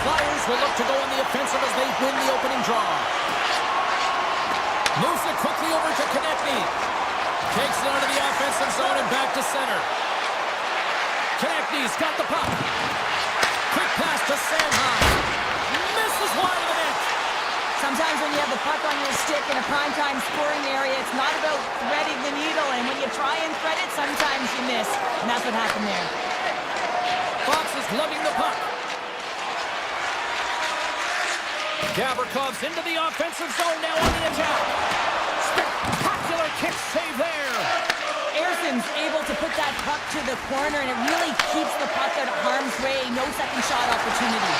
Flyers will look to go on the offensive as they win the opening draw. Moves it quickly over to Konechny. Takes it out of the offensive zone and back to center. Konechny's got the puck. Quick pass to Sanheim. Misses wide of the net. Sometimes when you have the puck on your stick in a primetime scoring area, it's not about threading the needle, and when you try and thread it, sometimes you miss. And that's what happened there. Fox is lugging the puck. Gavrkov's into the offensive zone now on the attack. Spectacular kick save there. Erson's able to put that puck to the corner, and it really keeps the puck out of harm's way. No second shot opportunity.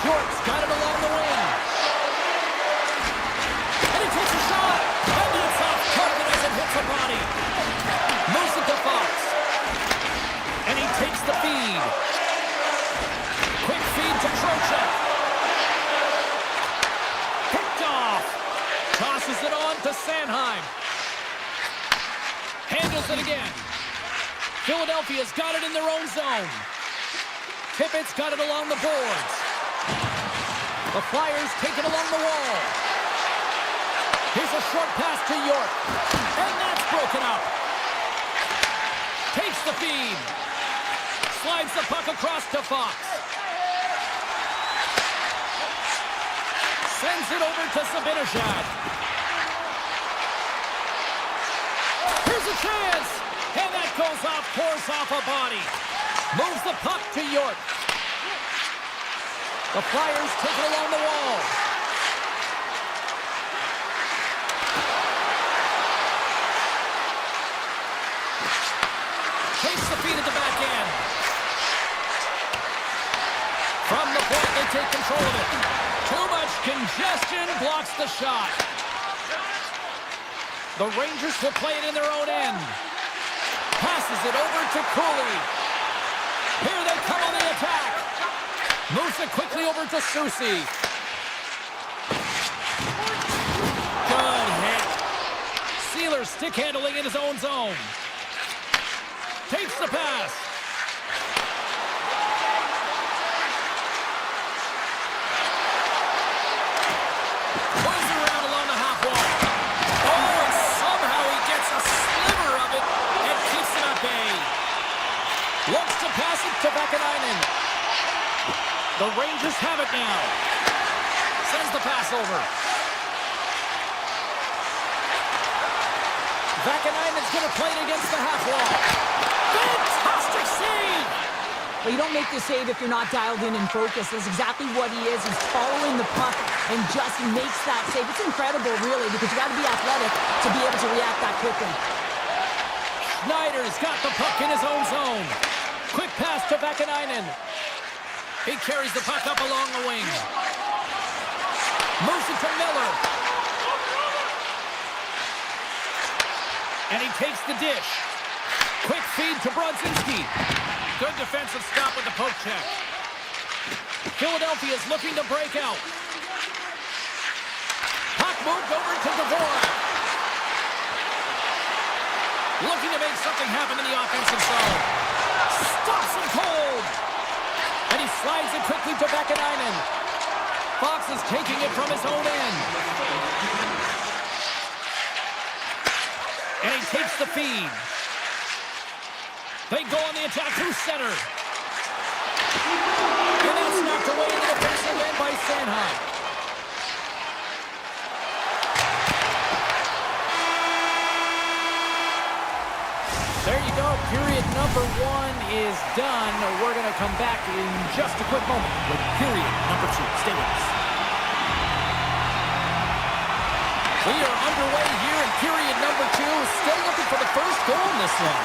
York's got it along the wing. And he takes a shot. And that's off target as it hits a body. Moves it to Fox. And he takes the feed. Quick feed to Trocheck. Picked off. Tosses it on to Sanheim. Handles it again. Philadelphia's got it in their own zone. Tippett's got it along the boards. The Flyers take it along the wall. Here's a short pass to York. And that's broken up. Takes the feed. Slides the puck across to Fox. Sends it over to Zibanejad. Here's a chance. And that goes off, pours off a body. Moves the puck to York. The Flyers take it along the wall. Takes the feed at the back end. From the point, they take control of it. Too much congestion blocks the shot. The Rangers will play it in their own end. Passes it over to Cooley. Here they come on the attack. Moves it quickly over to Susi. Good hit. Sealer stick handling in his own zone. Takes the pass. Moves it around along the half wall. Oh, and somehow he gets a sliver of it and keeps it at bay. Looks to pass it to Vakanainen. The Rangers have it now. Sends the pass over. Vakanainen's going to play it against the half wall. Fantastic save! Well, you don't make the save if you're not dialed in and focused. That's exactly what he is. He's following the puck and just makes that save. It's incredible, really, because you got to be athletic to be able to react that quickly. Schneider's got the puck in his own zone. Quick pass to Vakanainen. He carries the puck up along the wing. Moves it to Miller. And he takes the dish. Quick feed to Brodzinski. Good defensive stop with the poke check. Philadelphia's looking to break out. Puck moved over to Dvorak. Looking to make something happen in the offensive zone. Stops him cold. And he slides it quickly to Vakanainen. Fox is taking it from his own end. And he takes the feed. They go on the attack through center. And that's knocked away in the defensive end by Sanheim. There you go. Period number 1 is done. We're going to come back in just a quick moment with period number 2. Stay with us. We are underway here in period number 2. Still looking for the first goal in this one.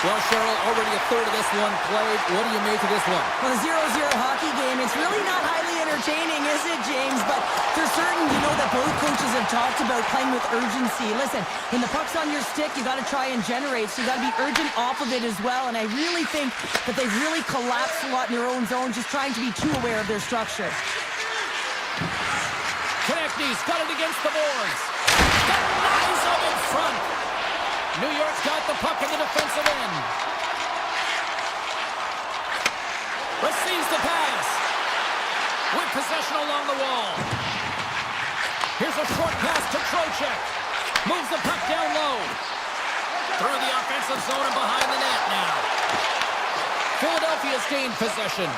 Well, Cheryl, already a third of this one played. What do you make of this one? Well, a 0-0 hockey game, it's really not highly entertaining, is it, James? But for certain, you know that both coaches have talked about playing with urgency. Listen, when the puck's on your stick, you got to try and generate, so you got to be urgent off of it as well. And I really think that they've really collapsed a lot in their own zone, just trying to be too aware of their structure. Konechny's got it against the boards. Got eyes up in front. New York's got the puck in the defensive end. Receives the pass. With possession along the wall. Here's a short pass to Trocheck. Moves the puck down low. Through the offensive zone and behind the net now. Philadelphia's gained possession.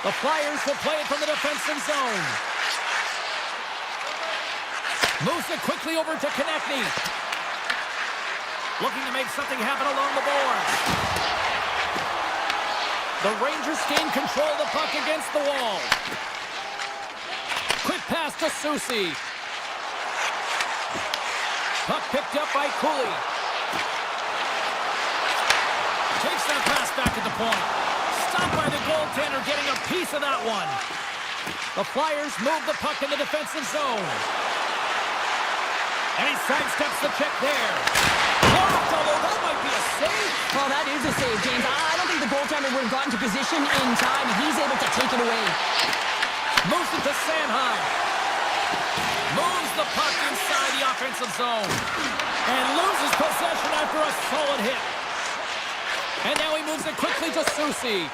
The Flyers will play it from the defensive zone. Moves it quickly over to Konechny. Looking to make something happen along the boards. The Rangers gain control of the puck against the wall. Quick pass to Soucy. Puck picked up by Cooley. Takes that pass back at the point. Stopped by the goaltender, getting a piece of that one. The Flyers move the puck in the defensive zone. And he sidesteps the check there. Blocked, although that might be a save. Well, that is a save, James. I don't think the goaltender would have gotten to position in time. He's able to take it away. Moves it to Sanheim. Moves the puck inside the offensive zone. And loses possession after a solid hit. And now he moves it quickly to Soucy.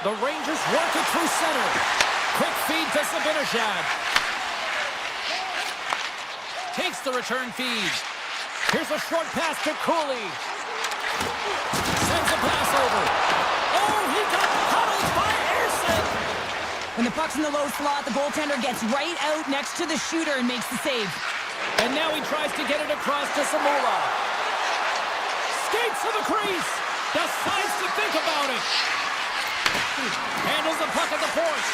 The Rangers work it through center. Quick feed to Zibanejad. Takes the return feed. Here's a short pass to Cooley. Sends a pass over. Oh, he got huddled by Ersson. When the puck's in the low slot, the goaltender gets right out next to the shooter and makes the save. And now he tries to get it across to Samula. Skates to the crease. Decides to think about it. Handles the puck at the point.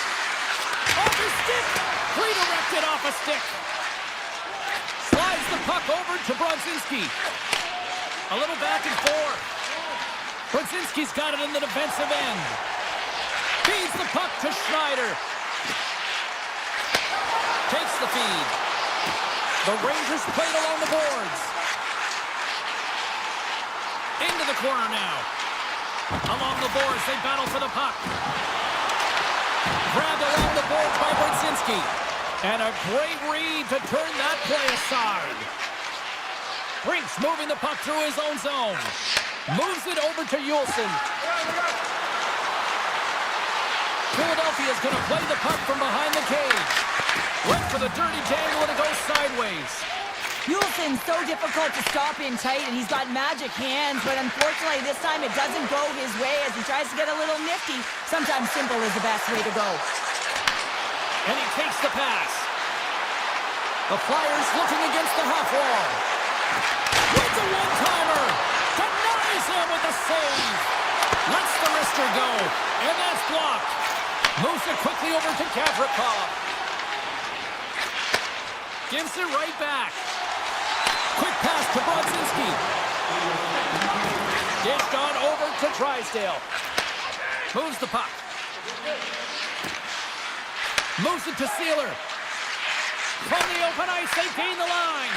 Off his stick. Redirected off a stick. Slides the puck over to Brodzinski. A little back and forth. Brodzinski's got it in the defensive end. Feeds the puck to Schneider. Takes the feed. The Rangers played along the boards. Into the corner now. Along the boards, they battle for the puck. Grabbed along the boards by Brodzinski. And a great read to turn that play aside. Brinks moving the puck through his own zone. Moves it over to Juulsen. Philadelphia's going to play the puck from behind the cage. Went for the dirty dangle and it goes sideways. Juulsen's so difficult to stop in tight, and he's got magic hands, but unfortunately this time it doesn't go his way as he tries to get a little nifty. Sometimes simple is the best way to go. And he takes the pass. The Flyers looking against the half wall. With the one-timer. Denies him with the save. Lets the wrister go. And that's blocked. Moves it quickly over to Gavrikov. Gives it right back. Quick pass to Brodzinski. Dished on over to Drysdale. Moves the puck. Moves it to Sealer. From the open ice, they gain the line.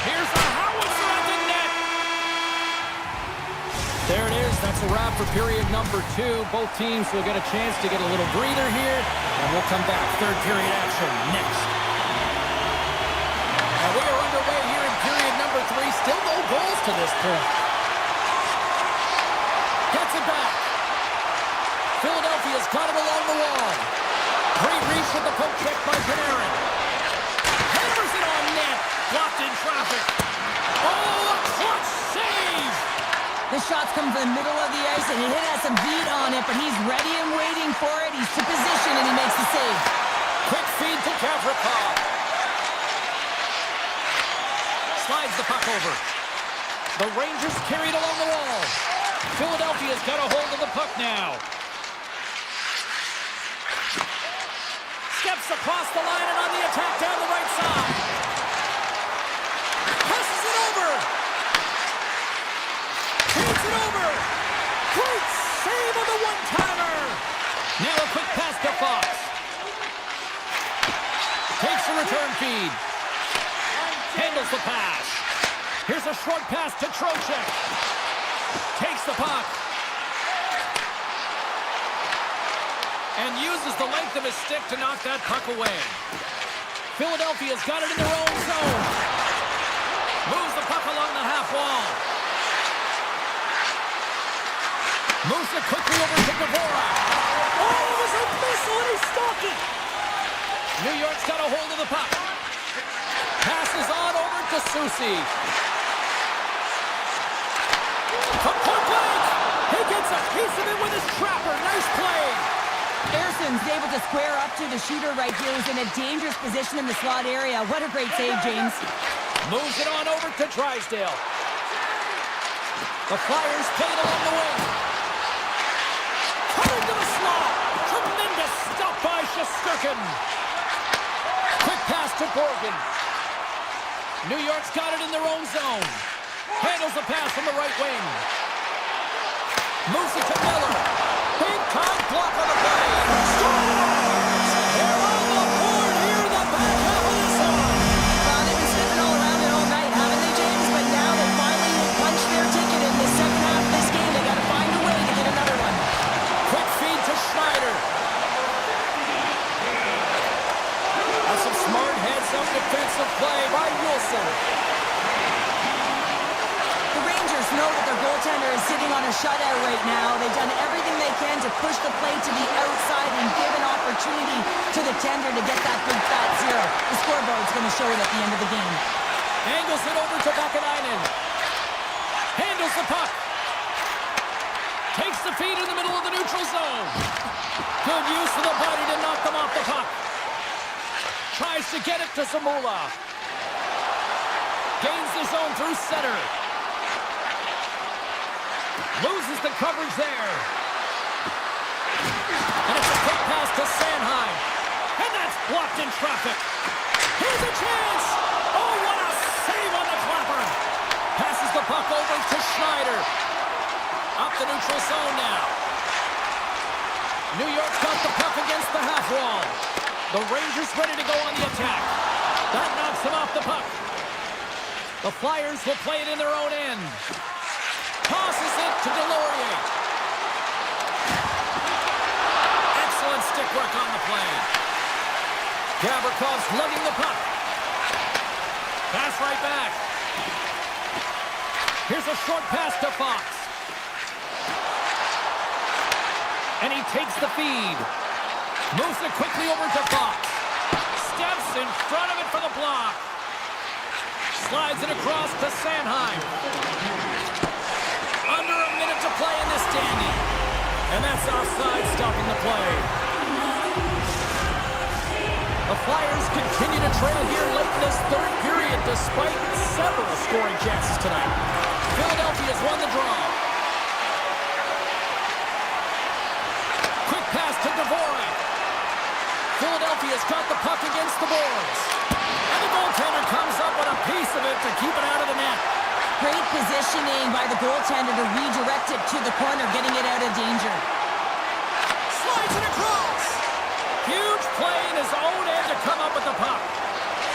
Here's a howitzer at the net. There it is. That's a wrap for period number 2. Both teams will get a chance to get a little breather here, and we'll come back. Third period action next. And we are underway here in period number 3. Still no goals to this point. Gets it back. Philadelphia's got it along the wall. Great reach with the poke check by Panarin. Hammers it on net. Blocked in traffic. Oh, a clutch save! The shots come from the middle of the ice, and it has some beat on it, but he's ready and waiting for it. He's to position, and he makes the save. Quick feed to Gavrikov. Slides the puck over. The Rangers carried along the wall. Philadelphia's got a hold of the puck now. Steps across the line and on the attack down the right side. Passes it over. Takes it over. Great save on the one-timer. Now a quick pass to Fox. Takes the return feed. Handles the pass. Here's a short pass to Trocheck. Takes the puck. And uses the length of his stick to knock that puck away. Philadelphia's got it in their own zone. Moves the puck along the half wall. Moves it quickly over to Dvorak. Oh, it was a missile and he stopped it. New York's got a hold of the puck. Passes on over to Susi. From point blank. He gets a piece of it with his trapper. Nice play. Erson's able to square up to the shooter right here, who's in a dangerous position in the slot area. What a great save, James. Moves it on over to Drysdale. The Flyers play it along the wing. Cut into the slot. Tremendous stop by Shesterkin. Quick pass to Borgen. New York's got it in their own zone. Handles the pass from the right wing. Moves it to Miller. Big time block on the play. Scores! They're on the board here in the back half of this one. Well, they've been sniffing all around it all night, haven't they, James? But now they finally punched their ticket in the second half of this game. They got to find a way to get another one. Quick feed to Schneider. That's some smart heads-up defensive play by Wilson. The Rangers know that their goaltender is sitting on a shutout right now. They've done everything they can to push the play to the outside and give an opportunity to the tender to get that big fat zero. The scoreboard's going to show it at the end of the game. Angles it over to Vakanainen. Handles the puck. Takes the feed in the middle of the neutral zone. Good use of the body to knock them off the puck. Tries to get it to Zamula. Gains the zone through center. Loses the coverage there. And it's a quick pass to Sanheim. And that's blocked in traffic. Here's a chance. Oh, what a save on the clapper. Passes the puck over to Schneider. Up the neutral zone now. New York's got the puck against the half wall. The Rangers ready to go on the attack. That knocks him off the puck. The Flyers will play it in their own end. Tosses it to Delorier. Excellent stick work on the play. Gavrikoff's lugging the puck. Pass right back. Here's a short pass to Fox. And he takes the feed. Moves it quickly over to Fox. Steps in front of it for the block. Slides it across to Sanheim. Under a minute to play in this standing. And that's offside, stopping the play. The Flyers continue to trail here late in this third period despite several scoring chances tonight. Philadelphia's won the draw. Quick pass to Dvorak. Philadelphia's got the puck against the boards. And the goaltender comes up with a piece of it to keep it out of the net. Great positioning by the goaltender to redirect it to the corner, getting it out of danger. Slides it across. Huge play in his own end to come up with the puck.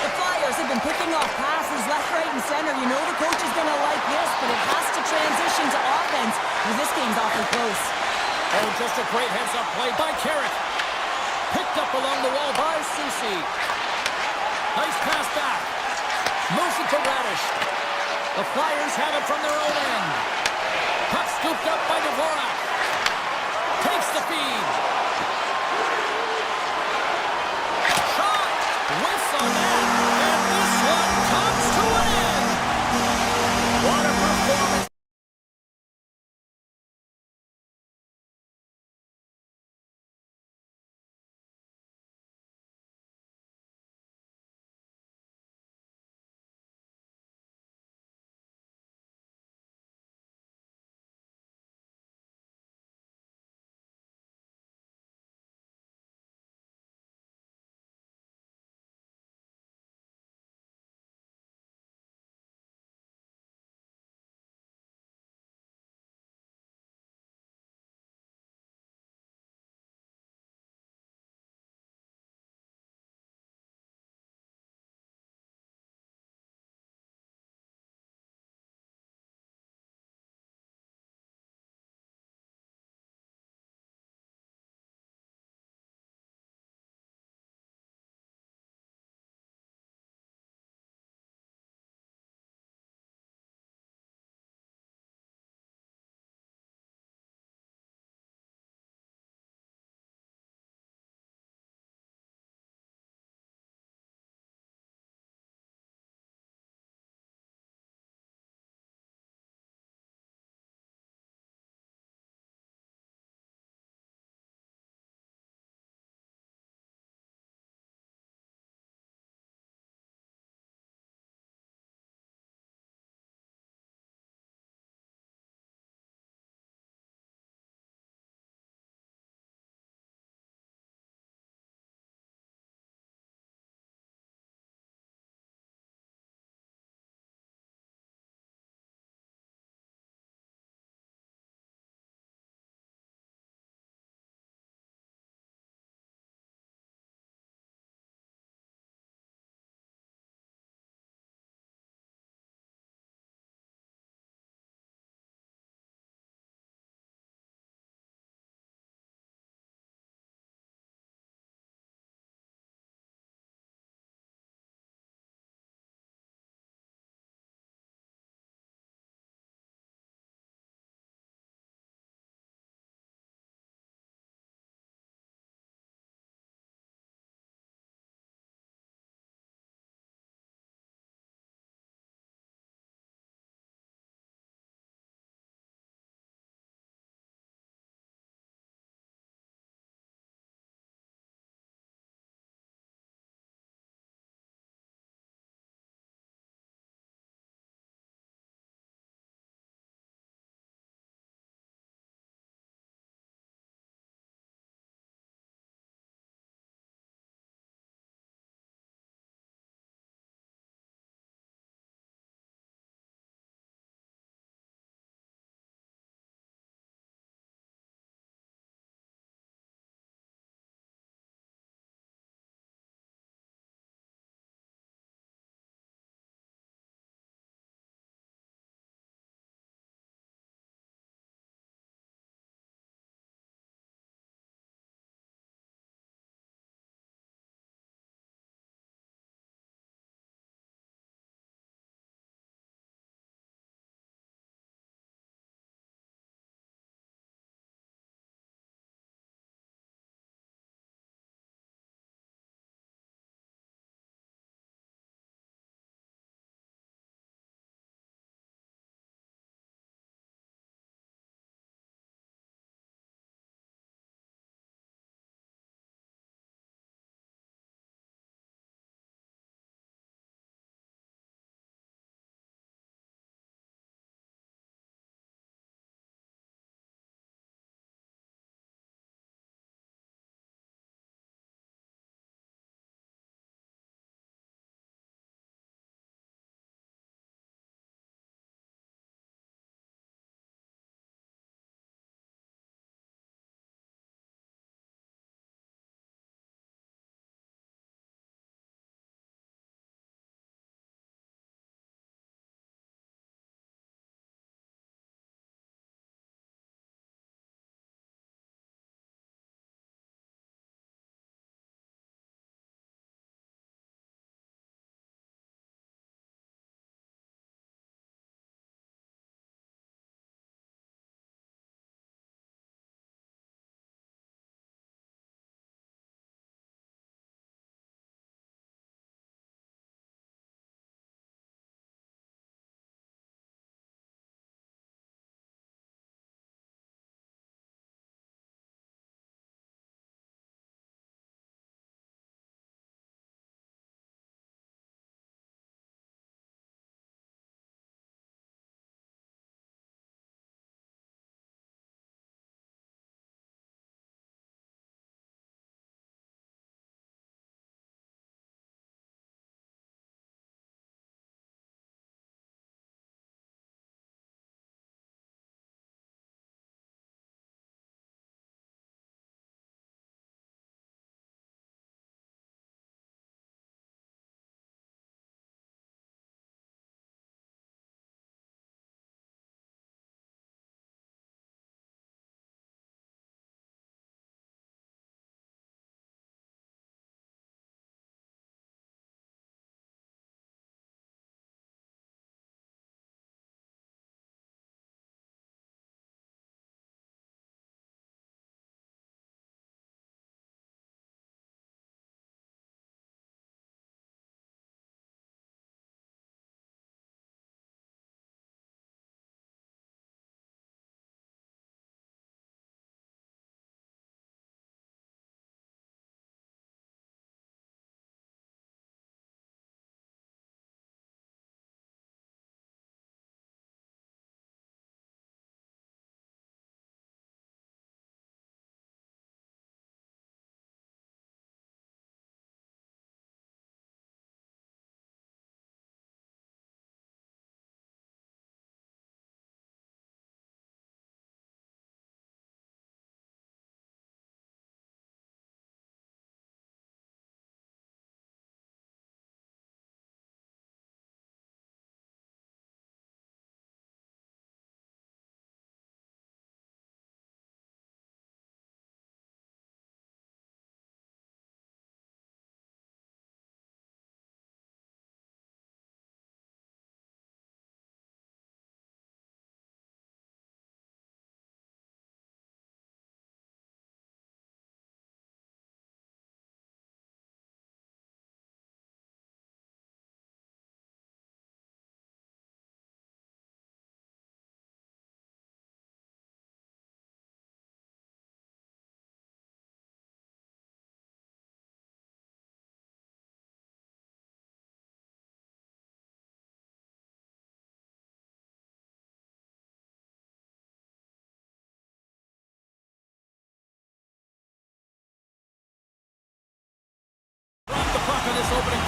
The Flyers have been picking off passes left, right, and center. You know the coach is going to like this, but it has to transition to offense, because this game's awfully close. Oh, just a great heads-up play by Carrick. Picked up along the wall by Susi. Nice pass back. Moves it to Radish. The Flyers have it from their own end. Puck scooped up by Dvorak. Takes the feed. Shot. Whiffs on that. And this one comes to an end. What a performance.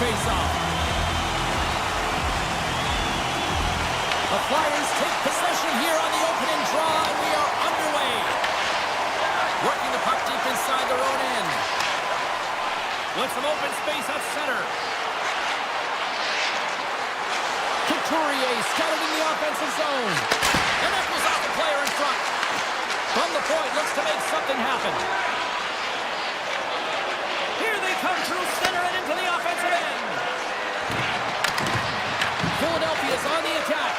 faceoff. The Flyers take possession here on the opening draw, and we are underway. Working the puck deep inside their own end. With some open space at center. Couturier scouting the offensive zone. And that goes off the player in front. From the point, looks to make something happen. Here they come through center and into the offensive end. Philadelphia's on the attack.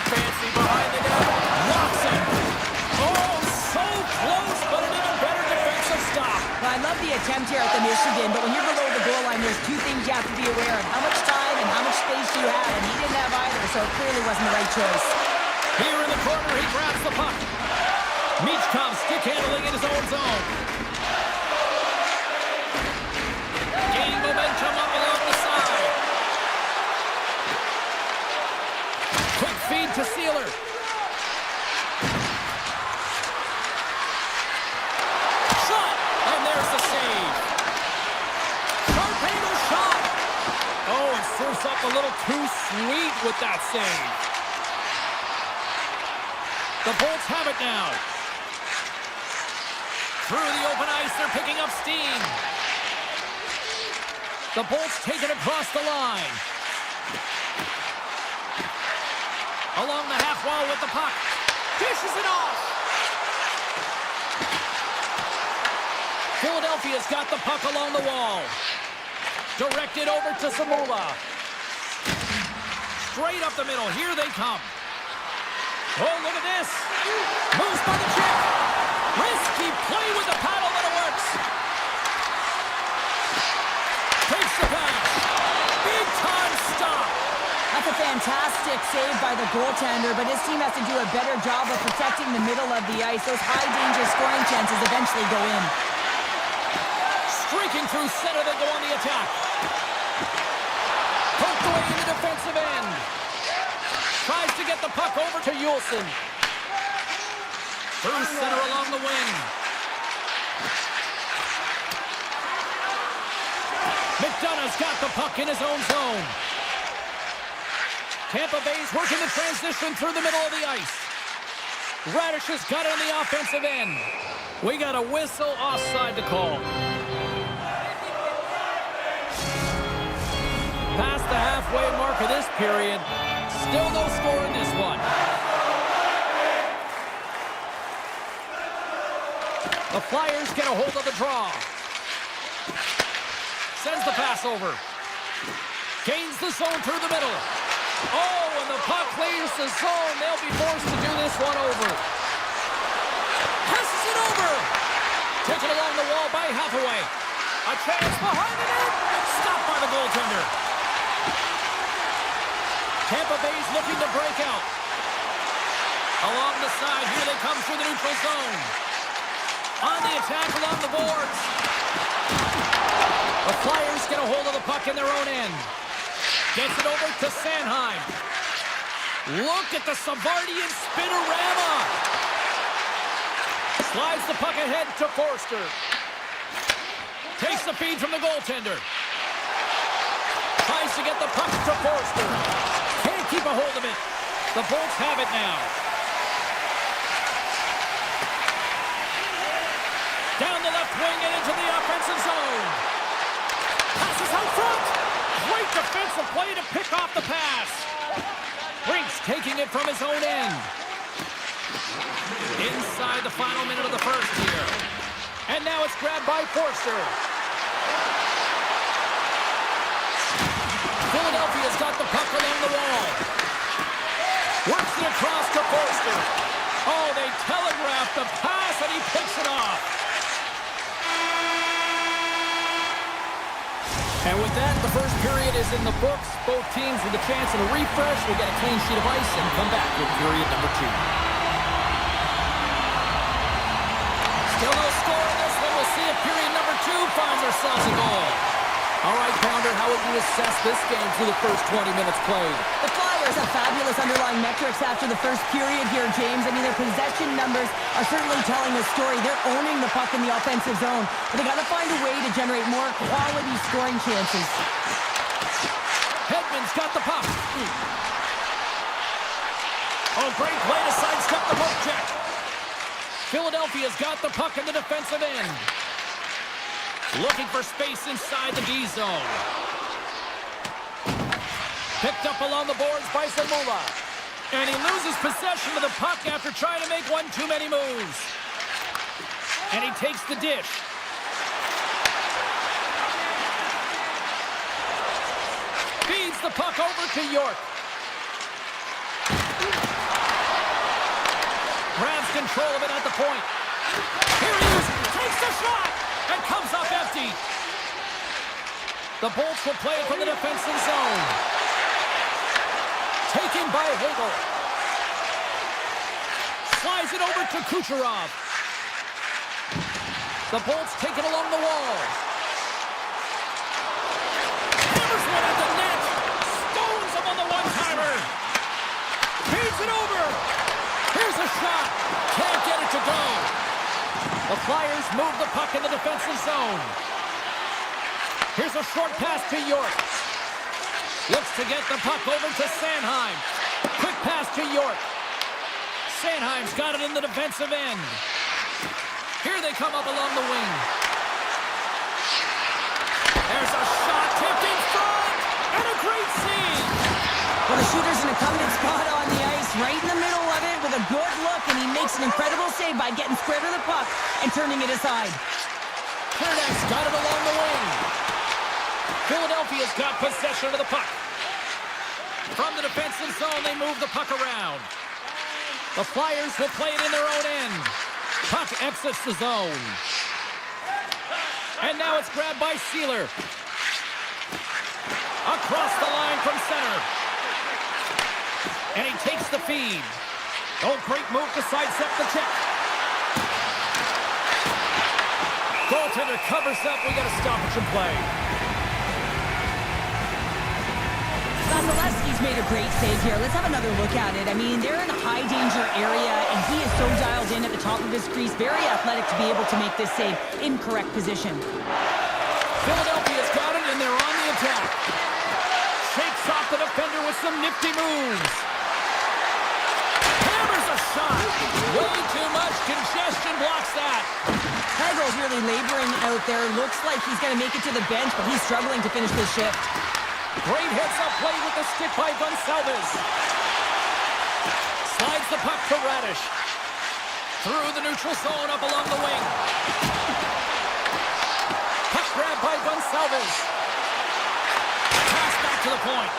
Fancy behind the net. Locks it. Oh, so close, but an even better defensive stop. Well, I love the attempt here at the Michigan, but when you're below the goal line, there's two things you have to be aware of. How much time and how much space you have, and he didn't have either, so it clearly wasn't the right choice. Here in the corner, he grabs the puck. Michkov stick handling in his own zone. Gaining momentum up along the side. Quick feed to Sealer. Shot! And there's the save. Torpedo shot! Oh, and surfs up a little too sweet with that save. The Bolts have it now. Through the open ice, they're picking up steam. The Bolts take it across the line. Along the half wall with the puck. Dishes it off. Philadelphia's got the puck along the wall. Directed over to Zamula. Straight up the middle. Here they come. Oh, look at this. Moves by the check. Risky play with the paddle, but it works. Takes the pass. Big time stop. That's a fantastic save by the goaltender, but his team has to do a better job of protecting the middle of the ice. Those high-danger scoring chances eventually go in. Streaking through center, they go on the attack. Poked away in the defensive end. Tries to get the puck over to Yulson. Through center along the wing. McDonough's got the puck in his own zone. Tampa Bay's working the transition through the middle of the ice. Radish has got it on the offensive end. We got a whistle offside to call. Past the halfway mark of this period. Still no score in this one. The Flyers get a hold of the draw. Sends the pass over. Gains the zone through the middle. Oh, and the puck leaves the zone. They'll be forced to do this one over. Passes it over. Taken along the wall by Hathaway. A chance behind the net. Stopped by the goaltender. Tampa Bay's looking to break out. Along the side, here they come through the neutral zone. On the attack along the boards. The Flyers get a hold of the puck in their own end. Gets it over to Sanheim. Look at the Savardian spinorama. Slides the puck ahead to Forster. Takes the feed from the goaltender. Tries to get the puck to Forster. Can't keep a hold of it. The Bolts have it now. Down the left wing and into the offensive zone. Passes out front. Great defensive play to pick off the pass. Brinks taking it from his own end. Inside the final minute of the first here. And now it's grabbed by Forster. Philadelphia's got the puck along the wall. Works it across to Forster. Oh, they telegraphed the pass and he picks it off. And with that, the first period is in the books. Both teams with a chance at a refresh. We'll get a clean sheet of ice and come back with period number 2. Still no score in this one. We'll see if period number 2 finds ourselves a goal. All right, Pounder, how would you assess this game through the first 20 minutes played? The Flyers Flyers have fabulous underlying metrics after the first period here, James. I mean, their possession numbers are certainly telling a story. They're owning the puck in the offensive zone, but they got to find a way to generate more quality scoring chances. Hedman's got the puck. Oh, great play to sidestep the hook check. Philadelphia's got the puck in the defensive end. Looking for space inside the D zone. Picked up along the boards by Zamula. And he loses possession of the puck after trying to make one too many moves. And he takes the dish. Feeds the puck over to York. Grabs control of it at the point. Here he is. Takes the shot. And comes up empty. The Bolts will play it from the defensive zone. Taken by Hagel. Slides it over to Kucherov. The Bolts take it along the wall. Hammers one at the net. Stones him on the one-timer. Feeds it over. Here's a shot. Can't get it to go. The Flyers move the puck in the defensive zone. Here's a short pass to York. Looks to get the puck over to Sanheim. Quick pass to York. Sanheim's got it in the defensive end. Here they come up along the wing. There's a shot tipped in front. And a great save. Well, the shooter's in a coveted spot on the ice, right in the middle of it with a good look, and he makes an incredible save by getting square to the puck and turning it aside. Kernak's got it along the wing. Philadelphia's got possession of the puck. From the defensive zone, they move the puck around. The Flyers will play it in their own end. Puck exits the zone. And now it's grabbed by Sealer. Across the line from center. And he takes the feed. Oh, great move to sidestep the check. Goaltender covers up. We got a stoppage in play. Vasilevsky's made a great save here. Let's have another look at it. I mean, they're in a high-danger area, and he is so dialed in at the top of his crease. Very athletic to be able to make this save in correct position. Philadelphia's got it, and they're on the attack. Shakes off the defender with some nifty moves. Hammers a shot. Way too much congestion blocks that. Hagel's really laboring out there. Looks like he's going to make it to the bench, but he's struggling to finish this shift. Great hits-up play with the stick by Gonsalves. Slides the puck to Radish. Through the neutral zone up along the wing. Puck grab by Gonsalves. Pass back to the point.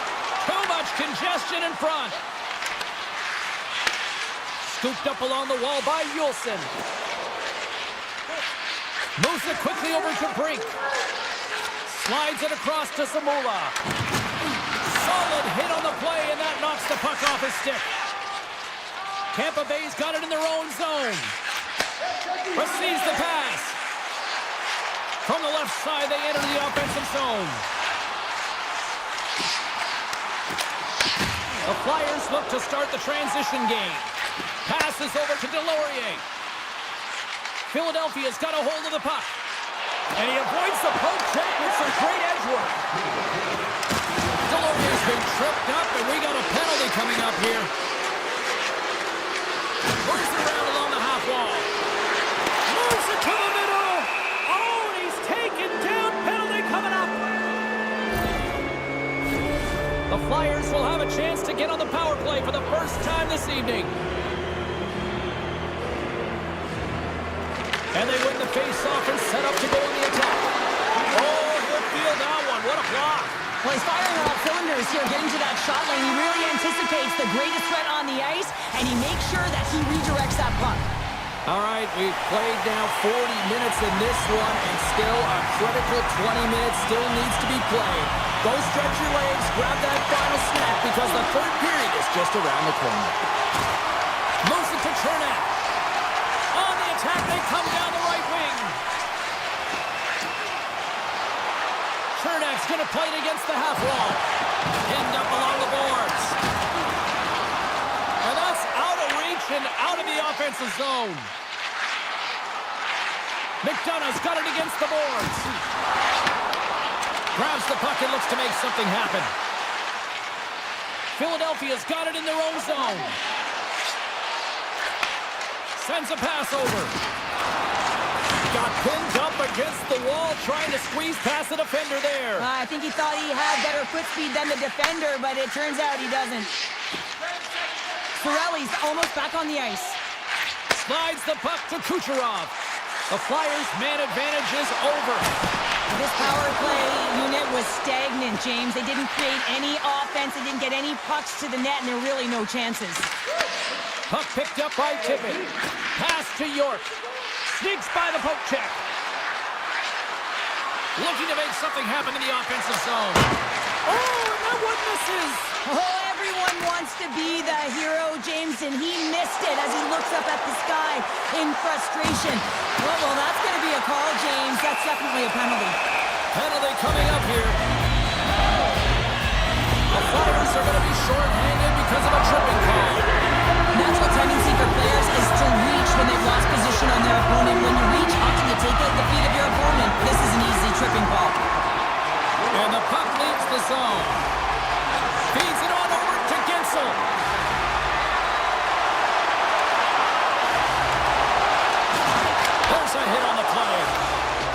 Too much congestion in front. Scooped up along the wall by Yulson. Moves it quickly over to Brink. Slides it across to Zamula. Solid hit on the play, and that knocks the puck off his stick. Tampa Bay's got it in their own zone. Receives the pass. From the left side, they enter the offensive zone. The Flyers look to start the transition game. Passes over to Delorier. Philadelphia's got a hold of the puck. And he avoids the poke check with some great edge work. Delorier's been tripped up, and we got a penalty coming up here. Moves around along the half wall. Moves it to the middle. Oh, and he's taken down. Penalty coming up. The Flyers will have a chance to get on the power play for the first time this evening. And they win the face-off and set up to go on the attack. Oh, he'll feel that one. What a block. Well, he's firing on all cylinders here, getting to that shot lane. He really anticipates the greatest threat on the ice, and he makes sure that he redirects that puck. All right, we've played now 40 minutes in this one, and still a critical 20 minutes still needs to be played. Go stretch your legs, grab that final snack, because the third period is just around the corner. Moves it to Chernak. On the attack, they come down the right wing. Chernak's going to play it against the half wall. Pinned up along the boards. possession out of the offensive zone. McDonough's got it against the boards. Grabs the puck and looks to make something happen. Philadelphia's got it in their own zone. Sends a pass over. Got pinned up against the wall, trying to squeeze past the defender there. I think he thought he had better foot speed than the defender, but it turns out he doesn't. Sorelli's almost back on the ice. Slides the puck to Kucherov. The Flyers' man advantage is over. This power play unit was stagnant, James. They didn't create any offense. They didn't get any pucks to the net, and there were really no chances. Puck picked up by Tippett. Pass to York. Sneaks by the poke check. Looking to make something happen in the offensive zone. Oh, and that one misses. Oh, everyone wants to be the hero, James, and he missed it as he looks up at the sky in frustration. Well, that's going to be a call, James. That's definitely a penalty. Penalty coming up here. The Flyers are going to be short-handed because of a tripping call. Natural tendency for players is to reach when they've lost position on their opponent. When you reach, how can you take out the feet of your opponent? This is an easy tripping call. And the puck leaves the zone. Feeds it on over to Gensel. There's a hit on the play.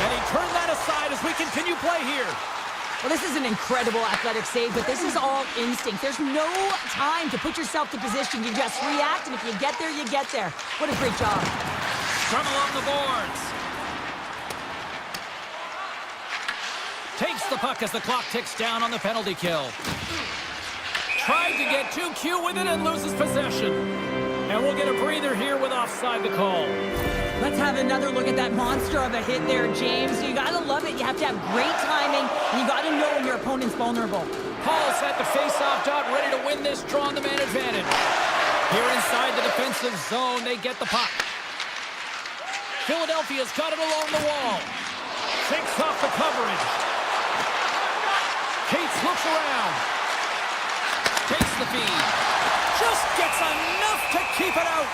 And he turned that aside as we continue play here. Well, this is an incredible athletic save, but this is all instinct. There's no time to put yourself to position. You just react, and if you get there, you get there. What a great job. From along the boards. Takes the puck as the clock ticks down on the penalty kill. Tried to get too cute with it and loses possession. And we'll get a breather here with offside the call. Let's have another look at that monster of a hit there, James. You gotta love it. You have to have great timing, and you gotta know when your opponent's vulnerable. Paul's at the face-off dot, ready to win this draw on the man advantage. Here inside the defensive zone, they get the puck. Philadelphia's got it along the wall. Shakes off the coverage. Cates looks around. Takes the feed. Just gets enough to keep it out.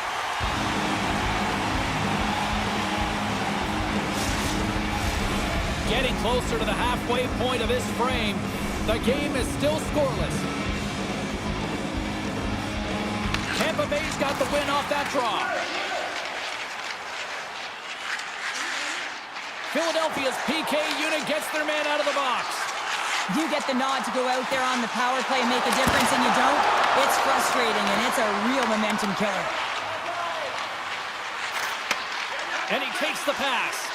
Getting closer to the halfway point of this frame. The game is still scoreless. Tampa Bay's got the win off that draw. Philadelphia's PK unit gets their man out of the box. You get the nod to go out there on the power play and make a difference, and you don't. It's frustrating, and it's a real momentum killer. And he takes the pass.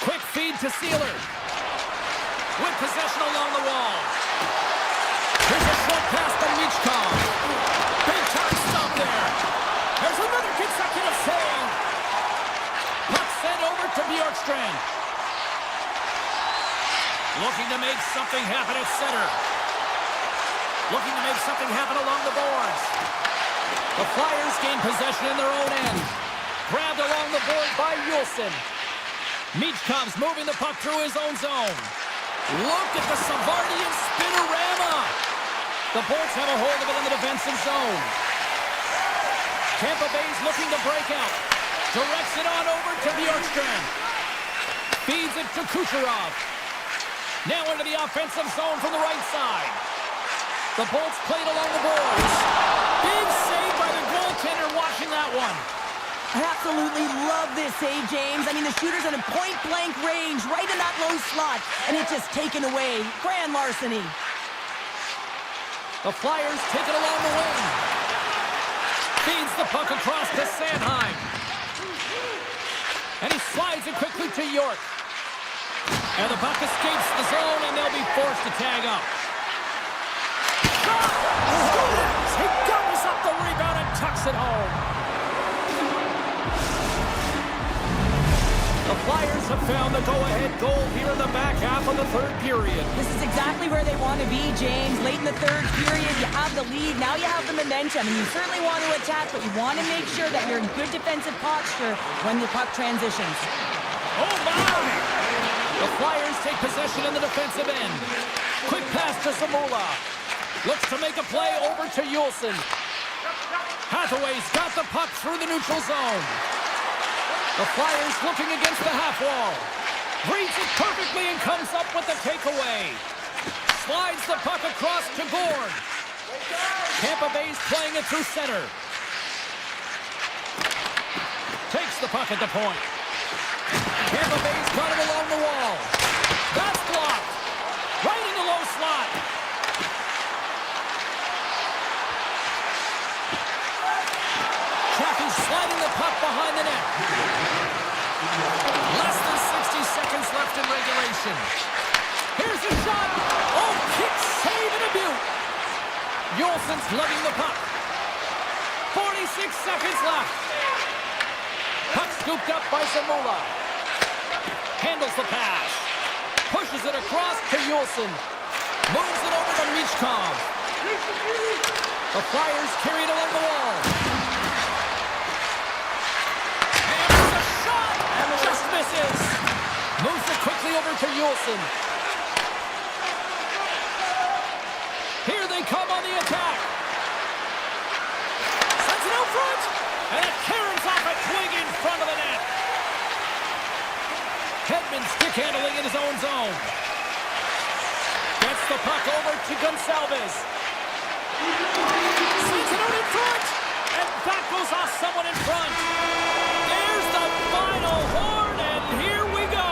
Quick feed to Sealer. With possession along the wall. Here's a short pass to Michkov. Big time stop there. There's another consecutive save. Puck sent over to Bjorkstrand. Looking to make something happen at center. Looking to make something happen along the boards. The Flyers gain possession in their own end. Grabbed along the board by Yulson. Michkov's moving the puck through his own zone. Look at the Savardian spinorama. The Bolts have a hold of it in the defensive zone. Tampa Bay's looking to break out. Directs it on over to Bjorkstrand. Feeds it to Kucherov. Now into the offensive zone from the right side. The Bolts played along the boards. Big save by the goaltender watching that one. I absolutely love this save, James. I mean, the shooter's in a point-blank range, right in that low slot, and it's just taken away. Grand larceny. The Flyers take it along the wing. Feeds the puck across to Sanheim. And he slides it quickly to York. And the puck escapes the zone, and they'll be forced to tag up. He gobbles up the rebound and tucks it home. The Flyers have found the go-ahead goal here in the back half of the third period. This is exactly where they want to be, James. Late in the third period, you have the lead. Now you have the momentum, and you certainly want to attack, but you want to make sure that you're in good defensive posture when the puck transitions. Oh, my! The Flyers take possession in the defensive end. Quick pass to Zamula. Looks to make a play over to Yulson. Hathaway's got the puck through the neutral zone. The Flyers looking against the half wall. Reads it perfectly and comes up with the takeaway. Slides the puck across to Gord. Tampa Bay's playing it through center. Takes the puck at the point. Tampa Bay's got it along the wall. That's blocked. Right in the low slot. Chaffee sliding the puck behind the net. Less than 60 seconds left in regulation. Here's a shot. Oh, kick, save, and a beaut. Yolson's lugging the puck. 46 seconds left. Puck scooped up by Zamula. Handles the pass. Pushes it across to Yolson. Moves it over to Michkov. The Flyers carry it along the wall. And it's a shot! And just misses. Moves it quickly over to Yolson. Here they come on the attack. Sends it out front. And it caroms off a twig in front of the net. Hedman stick handling in his own zone. Gets the puck over to Gonçalves. Sends it out in front. And that goes off someone in front. There's the final horn, and here we go.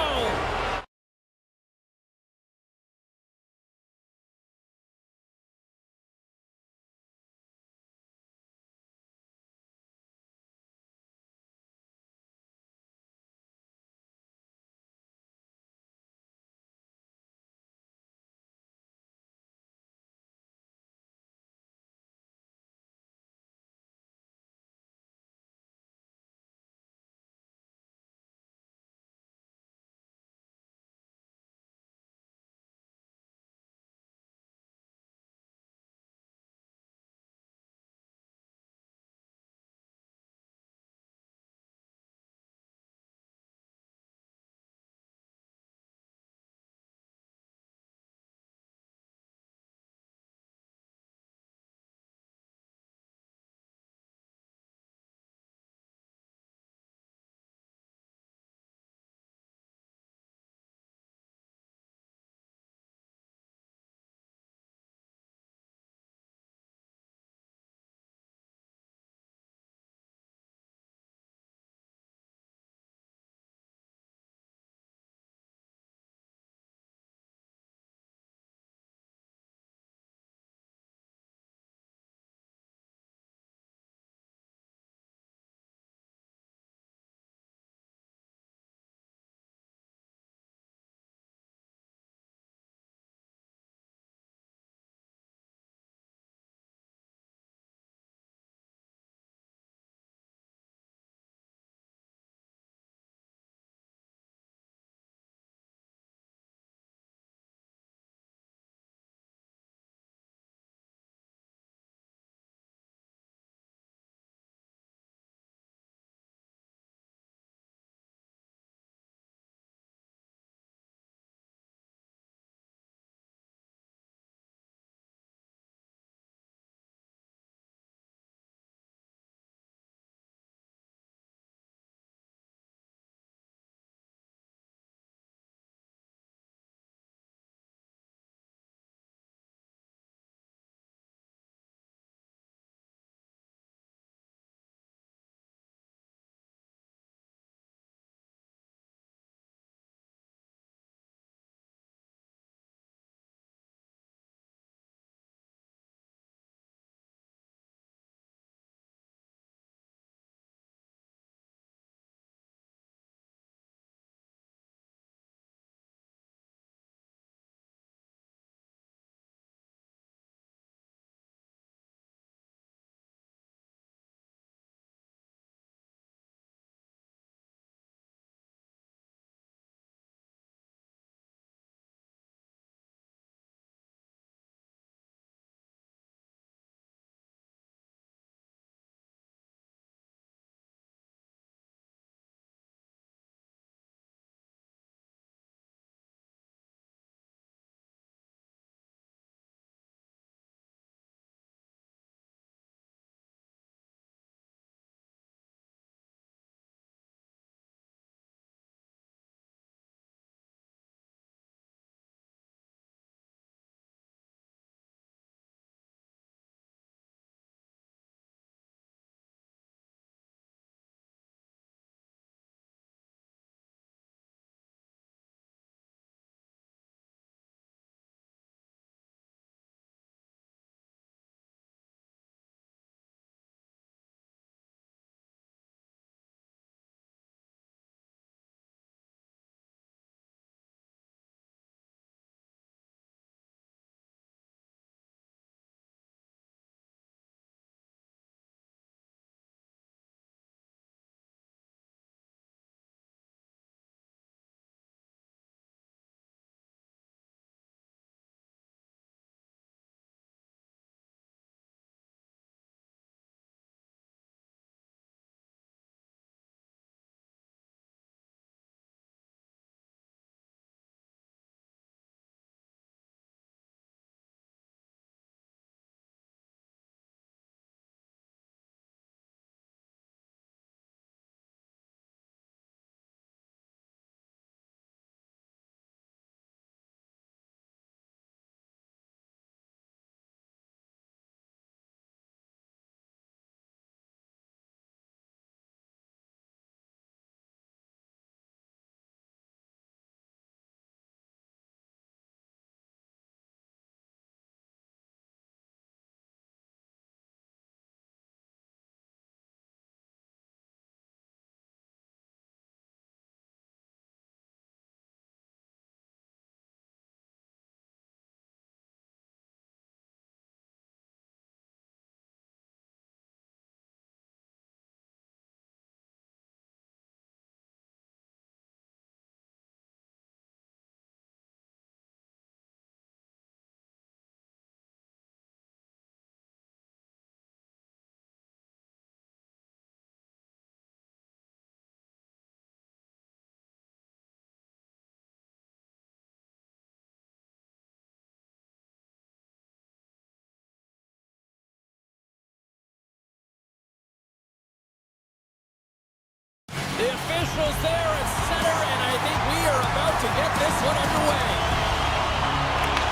The officials there at center, and I think we are about to get this one underway.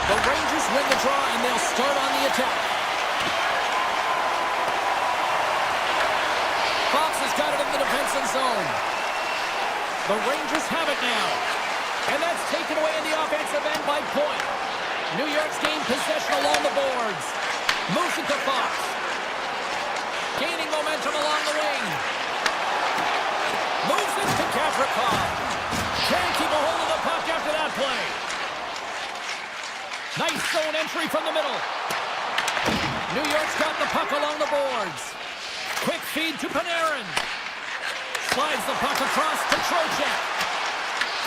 The Rangers win the draw, and they'll start on the attack. Fox has got it in the defensive zone. The Rangers have it now. And that's taken away in the offensive end by Point. New York's gained possession along the boards. Moves it to Fox. Gaining momentum along the wing. Moves it to Gavrikov. Can't keep a hold of the puck after that play. Nice zone entry from the middle. New York's got the puck along the boards. Quick feed to Panarin. Slides the puck across to Trocheck.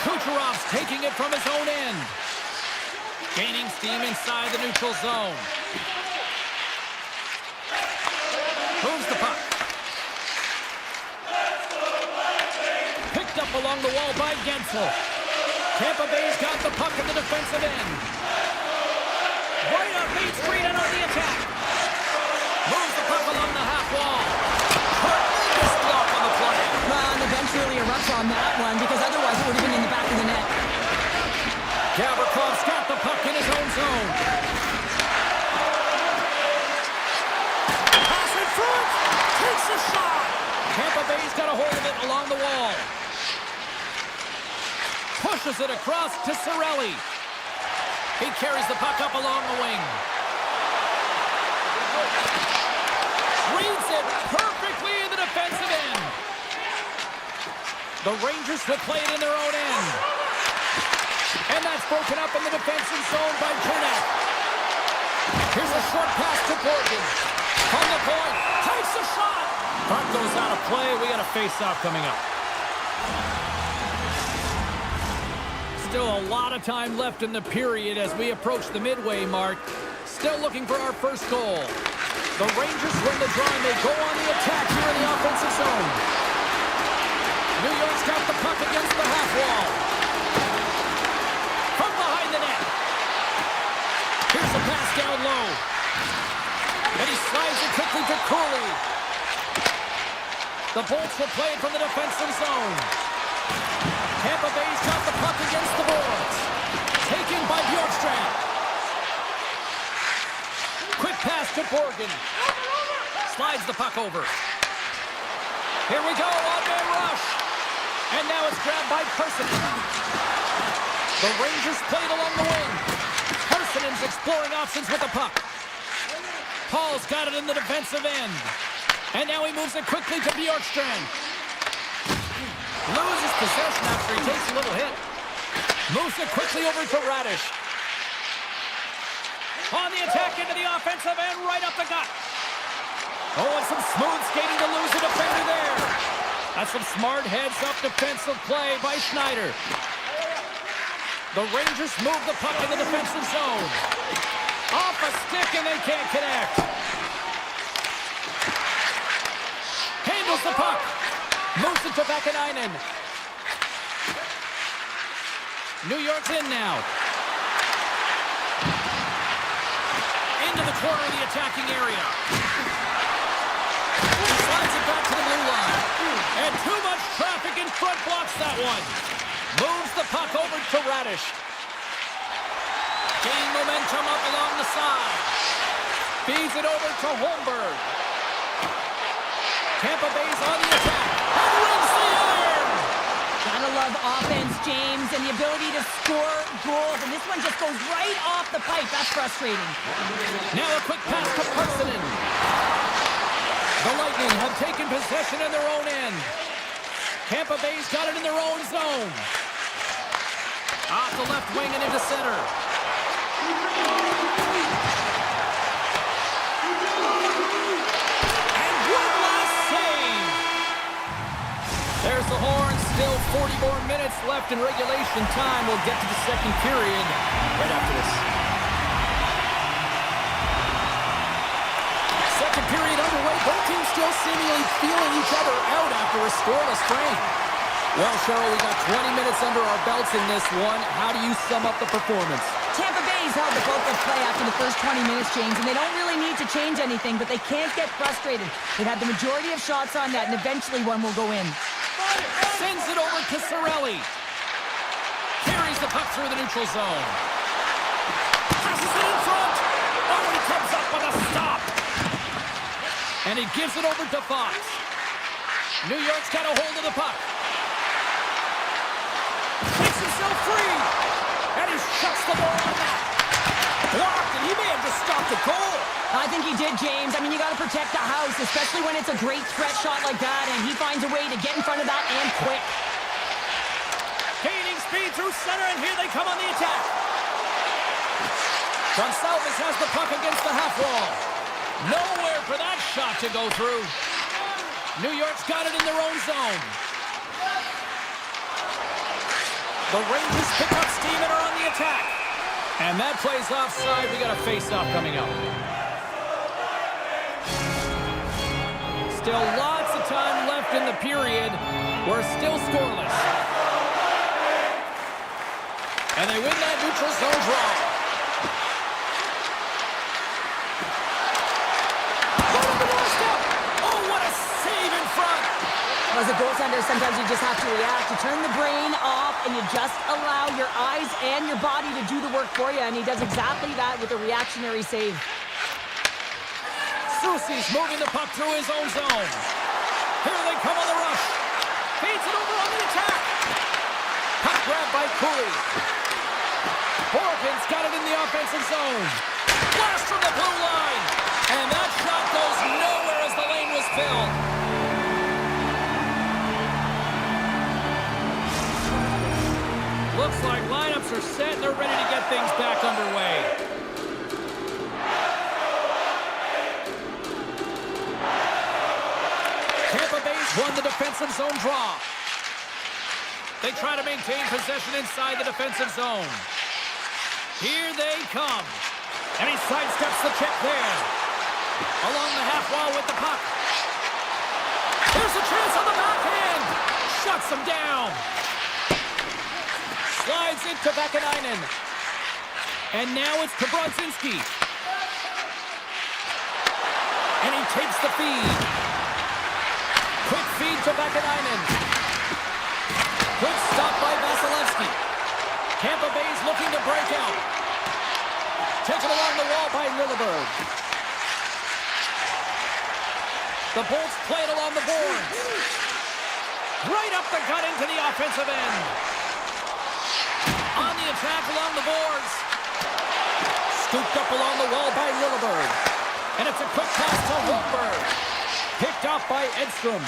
Kucherov's taking it from his own end. Gaining steam inside the neutral zone. Moves the puck. Picked up along the wall by Gensel. Tampa Bay's got the puck in the defensive end. Right on Main Street and on the attack. Moves the puck along the half wall. Tremendous block on the play. Well, and the bench really erupts on that one because otherwise it would have been in the back of the net. Gavrikov's got the puck in his own zone. Pass in front. Takes a shot. Tampa Bay's got a hold of it along the wall. Pushes it across to Cirelli. He carries the puck up along the wing. Reads it perfectly in the defensive end. The Rangers will play it in their own end. And that's broken up in the defensive zone by Kernek. Here's a short pass to Borgen. From the point, takes a shot. Puck goes out of play. We got a face-off coming up. Still a lot of time left in the period as we approach the midway mark. Still looking for our first goal. The Rangers win the draw and they go on the attack here in the offensive zone. New York's got the puck against the half wall. From behind the net. Here's a pass down low. And he slides it quickly to Cooley. The Bolts will play it from the defensive zone. Tampa Bay's got the puck against the boards. Taken by Bjorkstrand. Quick pass to Borgen. Slides the puck over. Here we go, on-man rush. And now it's grabbed by Persson. The Rangers played along the wing. Personen's exploring options with the puck. Paul's got it in the defensive end. And now he moves it quickly to Bjorkstrand. Loses possession after he takes a little hit. Moves it quickly over to Radish. On the attack into the offensive end, right up the gut. Oh, and some smooth skating to lose a defender there. That's some smart heads-up defensive play by Schneider. The Rangers move the puck in the defensive zone. Off a stick and they can't connect. Handles the puck. Moves it to Vakanainen. New York's in now. Into the corner of the attacking area. Slides it back to the blue line. And too much traffic in front blocks that one. Moves the puck over to Radish. Gain momentum up along the side. Feeds it over to Holmberg. Tampa Bay's on the attack. And wins the iron! Gotta love offense, James, and the ability to score goals. And this one just goes right off the pipe. That's frustrating. Now a quick pass to Parsonen. The Lightning have taken possession in their own end. Tampa Bay's got it in their own zone. Off the left wing and into center. There's the horn. Still 40 more minutes left in regulation time. We'll get to the second period right after this. Second period underway. Both teams still seemingly feeling each other out after a scoreless frame. Well, Cheryl, we got 20 minutes under our belts in this one. How do you sum up the performance? Tampa Bay's held the bulk of play after the first 20 minutes, James, and they don't really need to change anything, but they can't get frustrated. They've had the majority of shots on net, and eventually one will go in. Sends it over to Cirelli. Carries the puck through the neutral zone. Passes it in front. Oh, he comes up with a stop. And he gives it over to Fox. New York's got a hold of the puck. Makes himself free. And he shuts the ball on that. Blocked, and he may have just stopped the goal. I think he did, James. I mean, you got to protect the house, especially when it's a great threat shot like that, and he finds a way to get in front of that and quick. Gaining speed through center, and here they come on the attack. Gonsalves has the puck against the half wall. Nowhere for that shot to go through. New York's got it in their own zone. The Rangers pick up steam and are on the attack. And that play's offside. We got a face-off coming up. Still lots of time left in the period. We're still scoreless. And they win that neutral zone draw. Oh, what a save in front. As a goaltender, sometimes you just have to react. You turn the brain off, and you just allow your eyes and your body to do the work for you, and he does exactly that with a reactionary save. Soucy's moving the puck through his own zone. Here they come on the rush. Feeds it over on the attack. Puck grabbed by Cooley. Horgan's got it in the offensive zone. Blast from the blue line. And that shot goes nowhere as the lane was filled. Looks like lineups are set and they're ready to get things back underway. Tampa Bay's won the defensive zone draw. They try to maintain possession inside the defensive zone. Here they come. And he sidesteps the check there. Along the half wall with the puck. Here's a chance on the backhand. Shuts him down. Slides it to Vakanainen. And now it's to Brodzinski. And he takes the feed. Quick feed to Vakanainen. Good stop by Vasilevsky. Tampa Bay's looking to break out. Taken along the wall by Lilleberg. The Bolts play it along the boards. Right up the gut into the offensive end. On the attack along the boards. Scooped up along the wall by Lilleberg. And it's a quick pass to Holmberg. Picked off by Edstrom.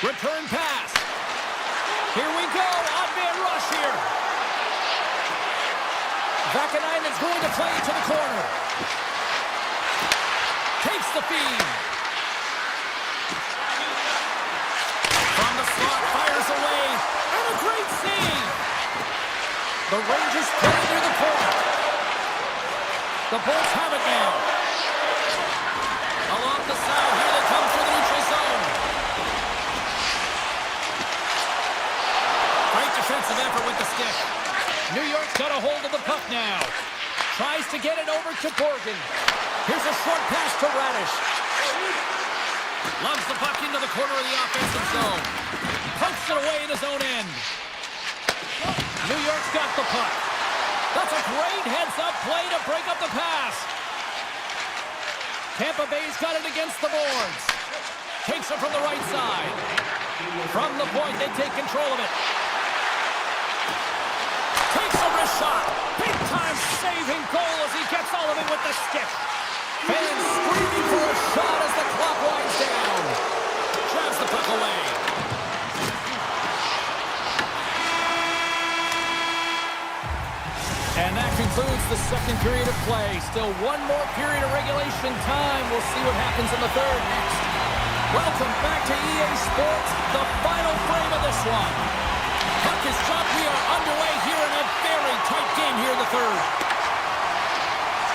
Return pass. Here we go. Odd man rush here. Vakanainen's going to play to the corner. Takes the feed. From the slot, fires away. And a great save. The Rangers play near the corner. The Bolts have it now. Along the side, here they come through the neutral zone. Great defensive effort with the stick. New York's got a hold of the puck now. Tries to get it over to Borgen. Here's a short pass to Radish. Loves the puck into the corner of the offensive zone. Pokes it away in his own end. New York's got the puck. That's a great heads-up play to break up the pass. Tampa Bay's got it against the boards. Takes it from the right side. From the point, they take control of it. Takes a wrist shot. Big-time saving goal as he gets all of it with the stick. Fans screaming for a shot as the clock winds down. Drives the puck away. And that concludes the second period of play. Still one more period of regulation time. We'll see what happens in the third next. Welcome back to EA Sports, the final frame of this one. Puck is dropped. We are underway here in a very tight game here in the third.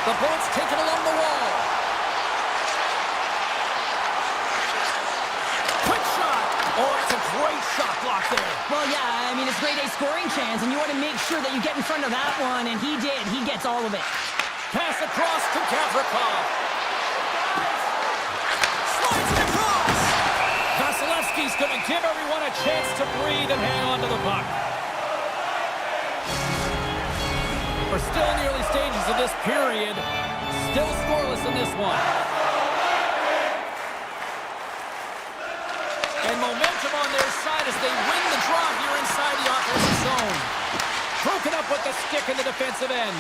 The Bolts take it along the wall. Quick shot. Oh, it's a great shot block there. Well, yeah, I mean, it's grade A scoring chance, and you want to make sure that you get in front of that one, and he did. He gets all of it. Pass across to Gavrikov. Slides it across. Vasilevsky's going to Give everyone a chance to breathe and hang on to the puck. We're still in the early stages of this period. Still scoreless in this one. And momentum on their side as they win the draw here inside the offensive zone. Broken up with the stick in the defensive end.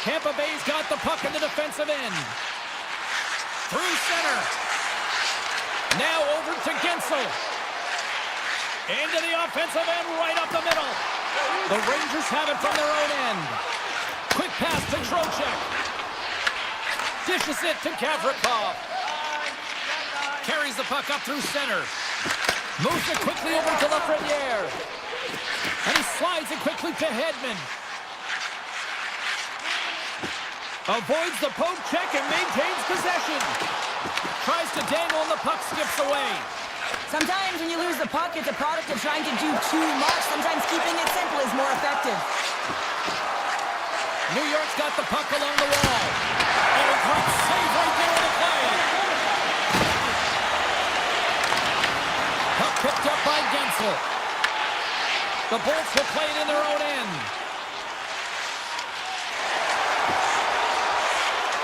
Tampa Bay's got the puck in the defensive end. Through center. Now over to Gensel. Into the offensive end, right up the middle. The Rangers have it from their own end. Quick pass to Trocheck. Dishes it to Gavrikov. Carries the puck up through center. Moves it quickly over to Lafreniere. And he slides it quickly to Hedman. Avoids the poke check and maintains possession. Tries to dangle and the puck skips away. Sometimes when you lose the puck, it's a product of trying to do too much. Sometimes keeping it simple is more effective. New York's got the puck along the wall. And a great save right there on the play. Puck picked up by Gensel. The Bolts will play it in their own end.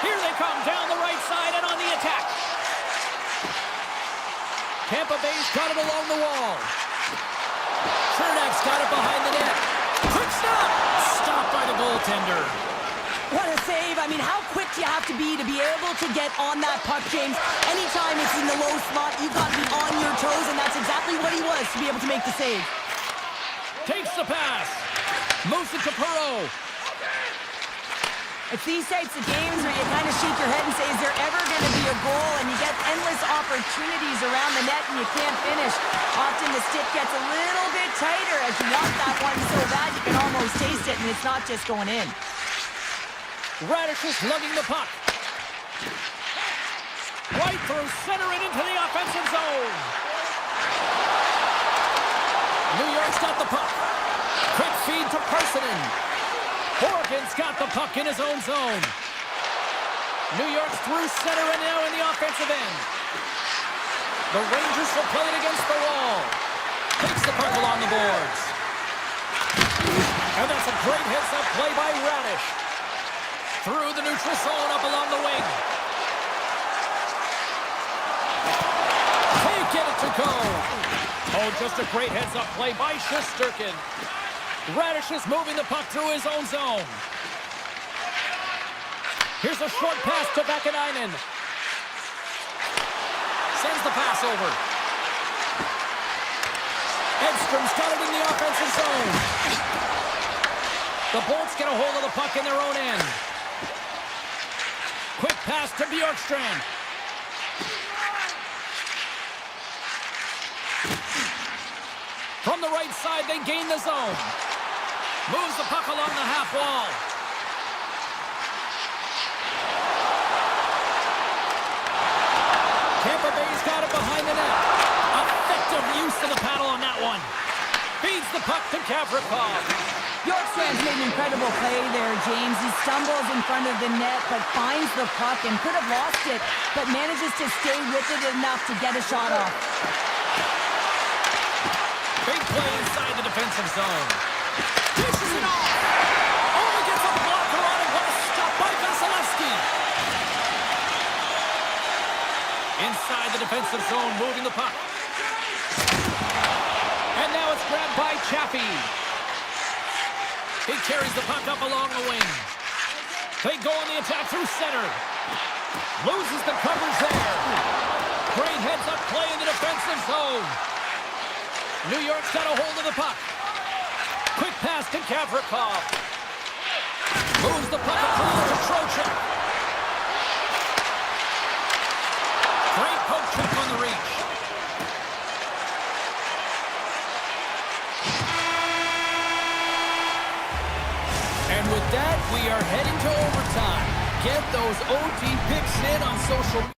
Here they come down the right side and on the attack. Tampa Bay's got it along the wall. Chernak's got it behind the net. Quick stop! Stopped by the goaltender. What a save. I mean, how quick do you have to be able to get on that puck, James? Anytime it's in the low spot, you've got to be on your toes, and that's exactly what he was to be able to make the save. Takes the pass. Moves it to Perreault. It's these types of games where you kind of shake your head and say, is there ever going to be a goal? And you get endless opportunities around the net and you can't finish. Often the stick gets a little bit tighter as you want that one so bad you can almost taste it, and it's not just going in. Radish is lugging the puck. Right through center and into the offensive zone. New York's got the puck. Quick feed to Parsonen. Horgan's got the puck in his own zone. New York's through center and now in the offensive end. The Rangers will play it against the wall. Takes the puck along the boards. And that's a great heads-up play by Radish. Through the neutral zone up along the wing. Can't get it to go. Oh, just a great heads-up play by Shesterkin. Radish is moving the puck through his own zone. Here's a short pass to Vakanainen. Sends the pass over. Edstrom's got it in the offensive zone. The Bolts get a hold of the puck in their own end. Quick pass to Bjorkstrand. From the right side, they gain the zone. Moves the puck along the half wall. Tampa Bay's got it behind the net. Effective use of the paddle on that one. Feeds the puck to Gavrikov. Bjorkstrand's made an incredible play there, James. He stumbles in front of the net, but finds the puck and could have lost it, but manages to stay with it enough to get a shot off. Big play inside the defensive zone. Dishes it off. Oh, gets a blocker on it. What a stop by Vasilevsky. Inside the defensive zone, moving the puck. And now it's grabbed by Chaffee. He carries the puck up along the wing. They go on the attack through center. Loses the coverage there. Great heads-up play in the defensive zone. New York's got a hold of the puck. Quick pass to Gavrikov. Moves the puck across to Trocheck. Great poke check on the reach. And with that, we are heading to overtime. Get those OT picks in on social media.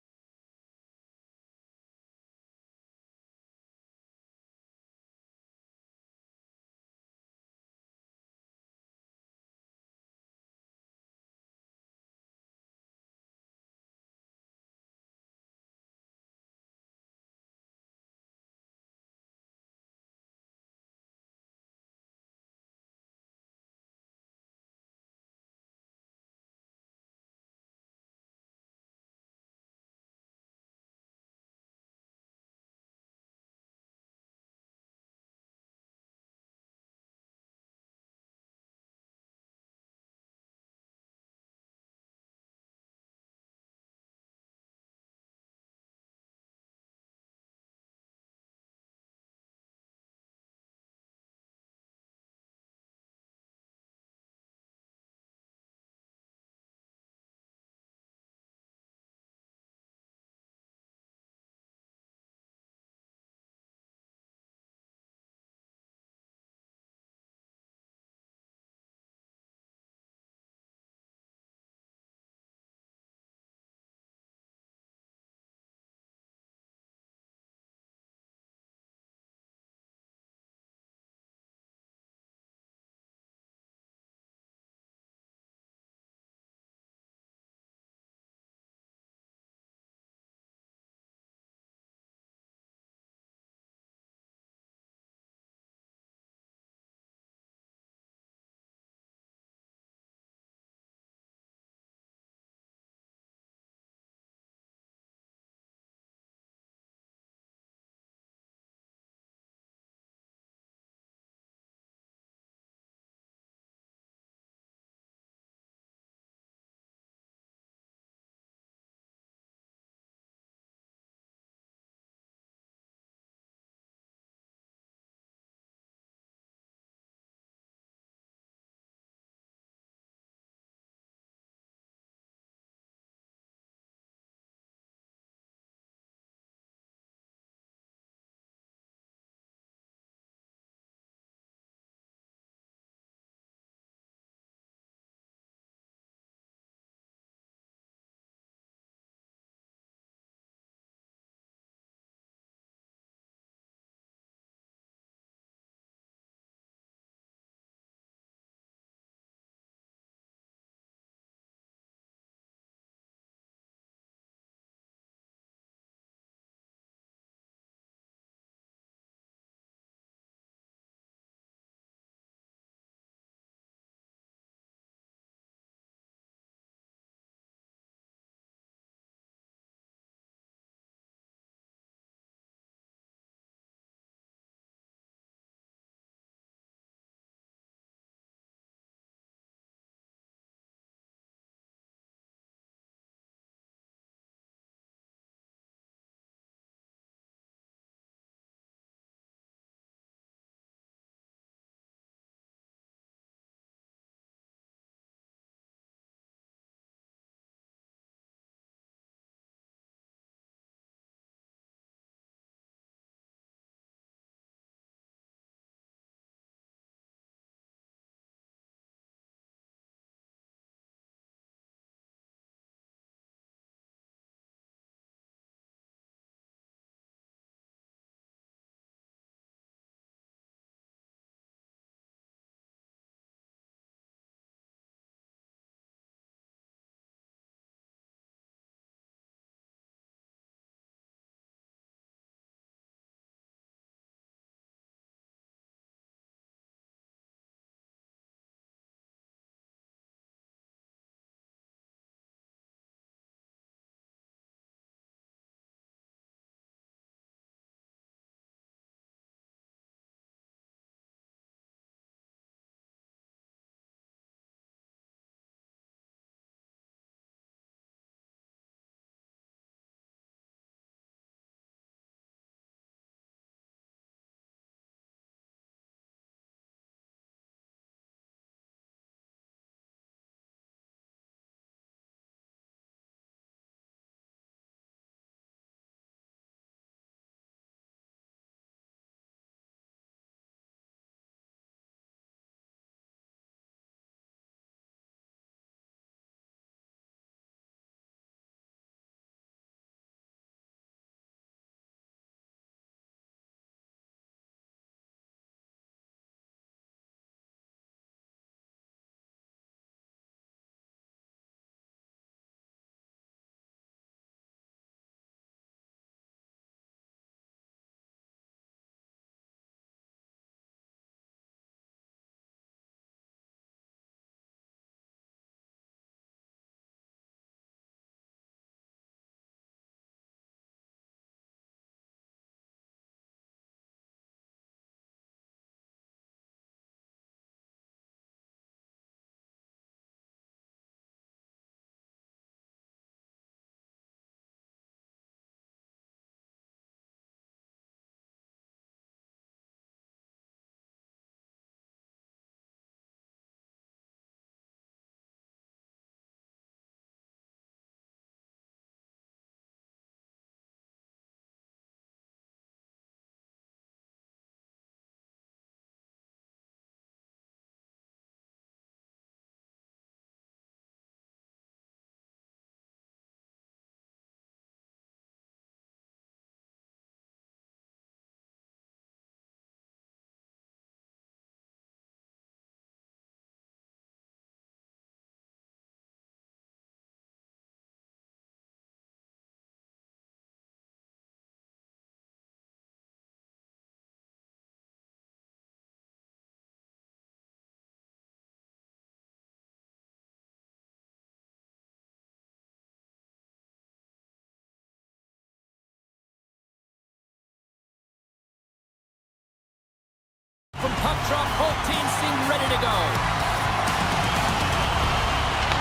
drop, both teams seem ready to go.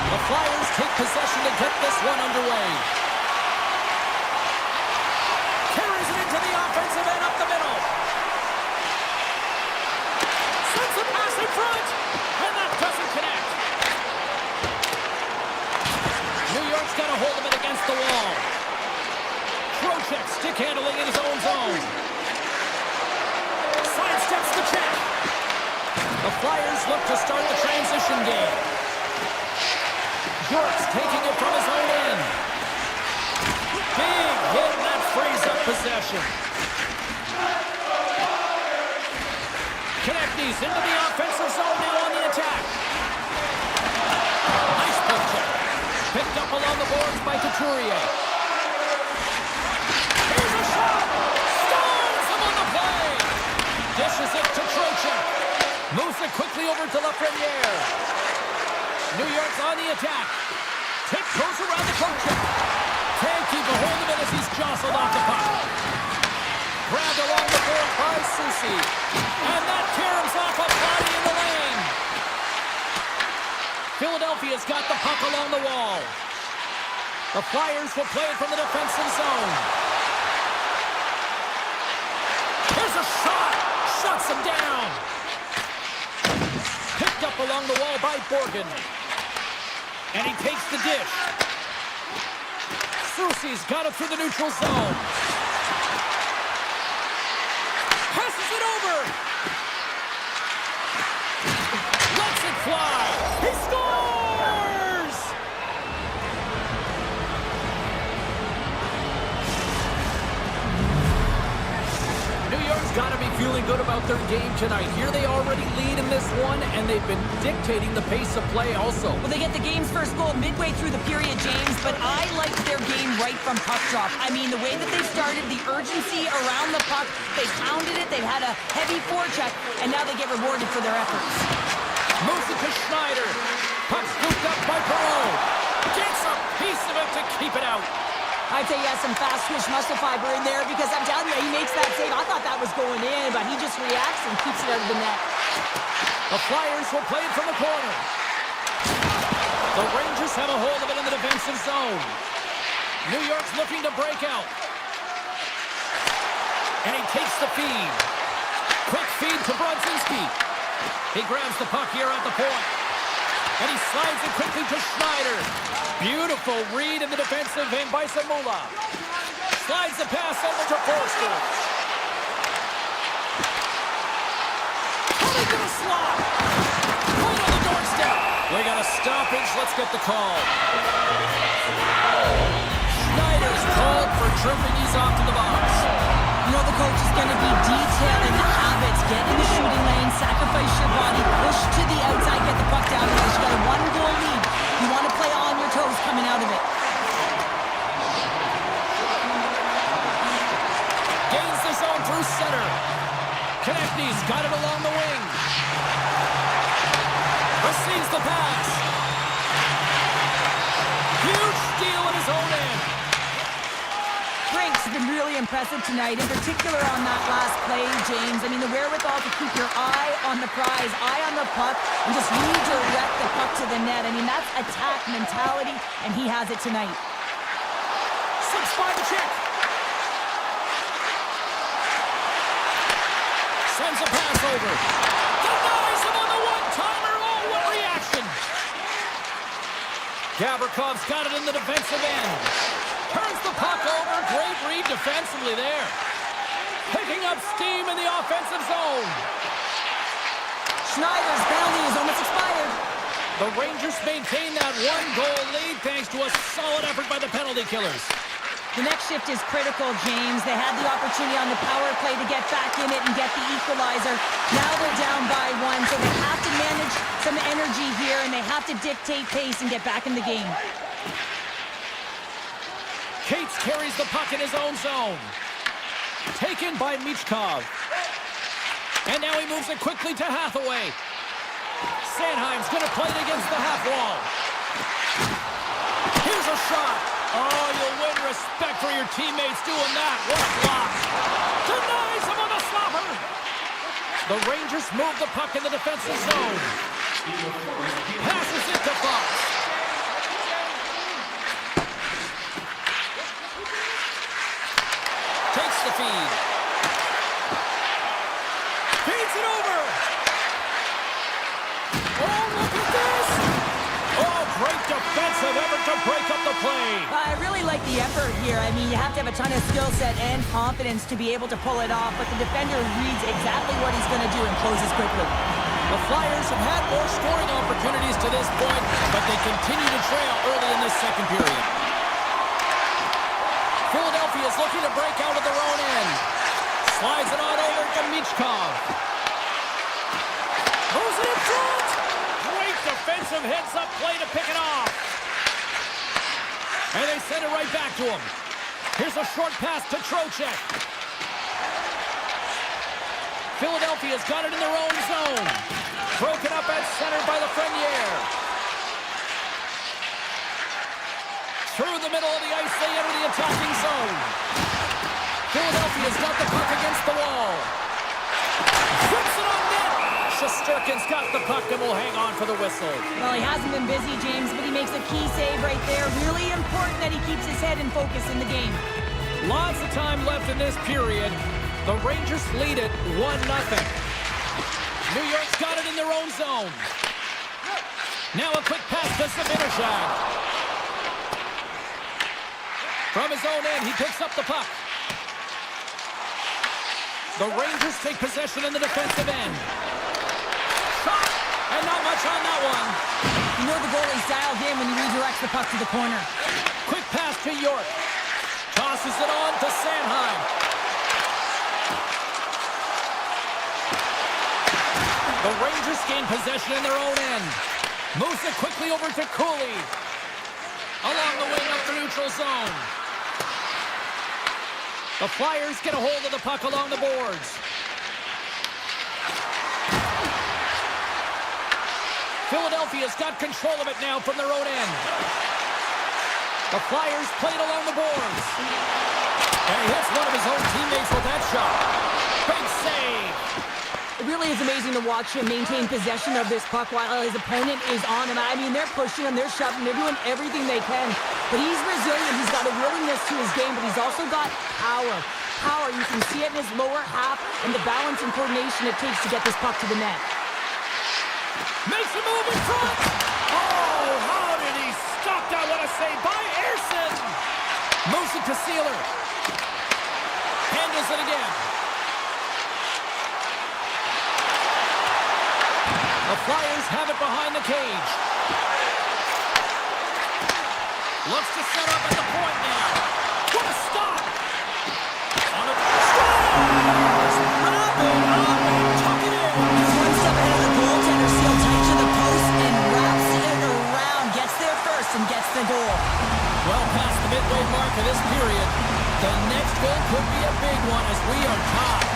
The Flyers take possession to get this one underway. Carries it into the offensive end up the middle. Sends a pass in front, and that doesn't connect. New York's got a hold of it against the wall. Trocheck stick handling in his own zone. Sidesteps the check. The Flyers look to start the transition game. York's taking it from his own end. Big hit, and that frees up possession. Konechny's into the offensive zone now on the attack. Nice poke check. Picked up along the boards by Couturier. Here's a shot! Scores him on the play! Dishes it to Trocheck. Moves it quickly over to Lafreniere. New York's on the attack. Tip goes around the coach. Can't keep a hold of it as he's jostled off the puck. Grabbed along the board by Susi. And that caroms off a body in the lane. Philadelphia's got the puck along the wall. The Flyers will play it from the defensive zone. Here's a shot. Shuts him down. Picked up along the wall by Borgen. And he takes the dish. Susi's got it through the neutral zone. Passes it over. Lets it fly. He scores! New York's got to be feeling good about their game tonight. Here they already lead in this one, and they've been dictating the pace of play also. Well, they get the game's first goal midway through the period, James, but I liked their game right from puck drop. I mean, the way that they started, the urgency around the puck, they pounded it, they had a heavy forecheck, and now they get rewarded for their efforts. Moves it to Schneider. Puck scooped up by Perreault. Gets a piece of it to keep it out. I'd say he has some fast twitch muscle fiber in there because I'm telling you, he makes that save. I thought that was going in, but he just reacts and keeps it out of the net. The Flyers will play it from the corner. The Rangers have a hold of it in the defensive zone. New York's looking to break out. And he takes the feed. Quick feed to Brodzinski. He grabs the puck here at the point. And he slides it quickly to Schneider. Beautiful read in the defensive end by Zamula. Slides the pass over to Forster. Coming to the slot. Right on the doorstep. We got a stoppage. Let's get the call. Schneider's called for tripping. He's off to the box. You know the coach is going to be detailing the habits. Get in the shooting lane, sacrifice your body, push to the outside, get the puck down because you got a one-goal lead. You want to play on your toes coming out of it. Gains the zone through center. Konechny's got it along the wing. Receives the pass. Huge steal at his own end. Frank's been really impressive tonight, in particular on that last play, James. I mean, the wherewithal to keep your eye on the prize, eye on the puck, and just redirect the puck to the net. I mean, that's attack mentality, and he has it tonight. 6-5 check. Sends a pass over. Denies him on the one-timer. Oh, what reaction. Gavrikoff's got it in the defensive end. Turns the puck over. Great read defensively there. Picking up steam in the offensive zone. Schneider's penalty is almost expired. The Rangers maintain that one-goal lead thanks to a solid effort by the penalty killers. The next shift is critical, James. They had the opportunity on the power play to get back in it and get the equalizer. Now they're down by one, so they have to manage some energy here, and they have to dictate pace and get back in the game. Cates carries the puck in his own zone. Taken by Michkov. And now he moves it quickly to Hathaway. Sanheim's going to play it against the half wall. Here's a shot. Oh, you'll win respect for your teammates doing that. What a block. Denies him on the slapper. The Rangers move the puck in the defensive zone. Passes it to Fox. Takes the feed. Feeds it over. Oh, look at this. Oh, great defensive effort to break up the play. I really like the effort here. I mean, you have to have a ton of skill set and confidence to be able to pull it off, but the defender reads exactly what he's going to do and closes quickly. The Flyers have had more scoring opportunities to this point, but they continue to trail early in this second period. Philadelphia is looking to break out of their own end. Slides it on over to Michkov. Moves it in front. Great defensive heads-up play to pick it off. And they send it right back to him. Here's a short pass to Trocheck. Philadelphia's got it in their own zone. Broken up at center by Lafreniere. Through the middle of the ice, they enter the attacking zone. Philadelphia's got the puck against the wall. Flips it on net. Shesterkin's got the puck and will hang on for the whistle. Well, he hasn't been busy, James, but he makes a key save right there. Really important that he keeps his head and focus in the game. Lots of time left in this period. The Rangers lead it 1-0. New York's got it in their own zone. Now a quick pass to Zibanejad. From his own end, he picks up the puck. The Rangers take possession in the defensive end. Shot, and not much on that one. You know the goalie's dialed in when he redirects the puck to the corner. Quick pass to York. Tosses it on to Sanheim. The Rangers gain possession in their own end. Moves it quickly over to Cooley. Along the wing up the neutral zone. The Flyers get a hold of the puck along the boards. Philadelphia's got control of it now from their own end. The Flyers play it along the boards. And he hits one of his own teammates with that shot. Big save. It really is amazing to watch him maintain possession of this puck while his opponent is on him. I mean, they're pushing him, they're shoving, they're doing everything they can. But he's resilient, he's got a willingness to his game, but he's also got power. Power, you can see it in his lower half and the balance and coordination it takes to get this puck to the net. Makes a move in front! Oh, how did he stop that? What a save by Ersson! Moves it to Sealer. Handles it again. The Flyers have it behind the cage. Looks to set up at the point now. What a stop! On a scores! Tuck it in. He's one step ahead of the goaltender, sealed tight to the post and wraps it around. Gets there first and gets the goal. Well past the midway mark of this period. The next goal could be a big one as we are tied.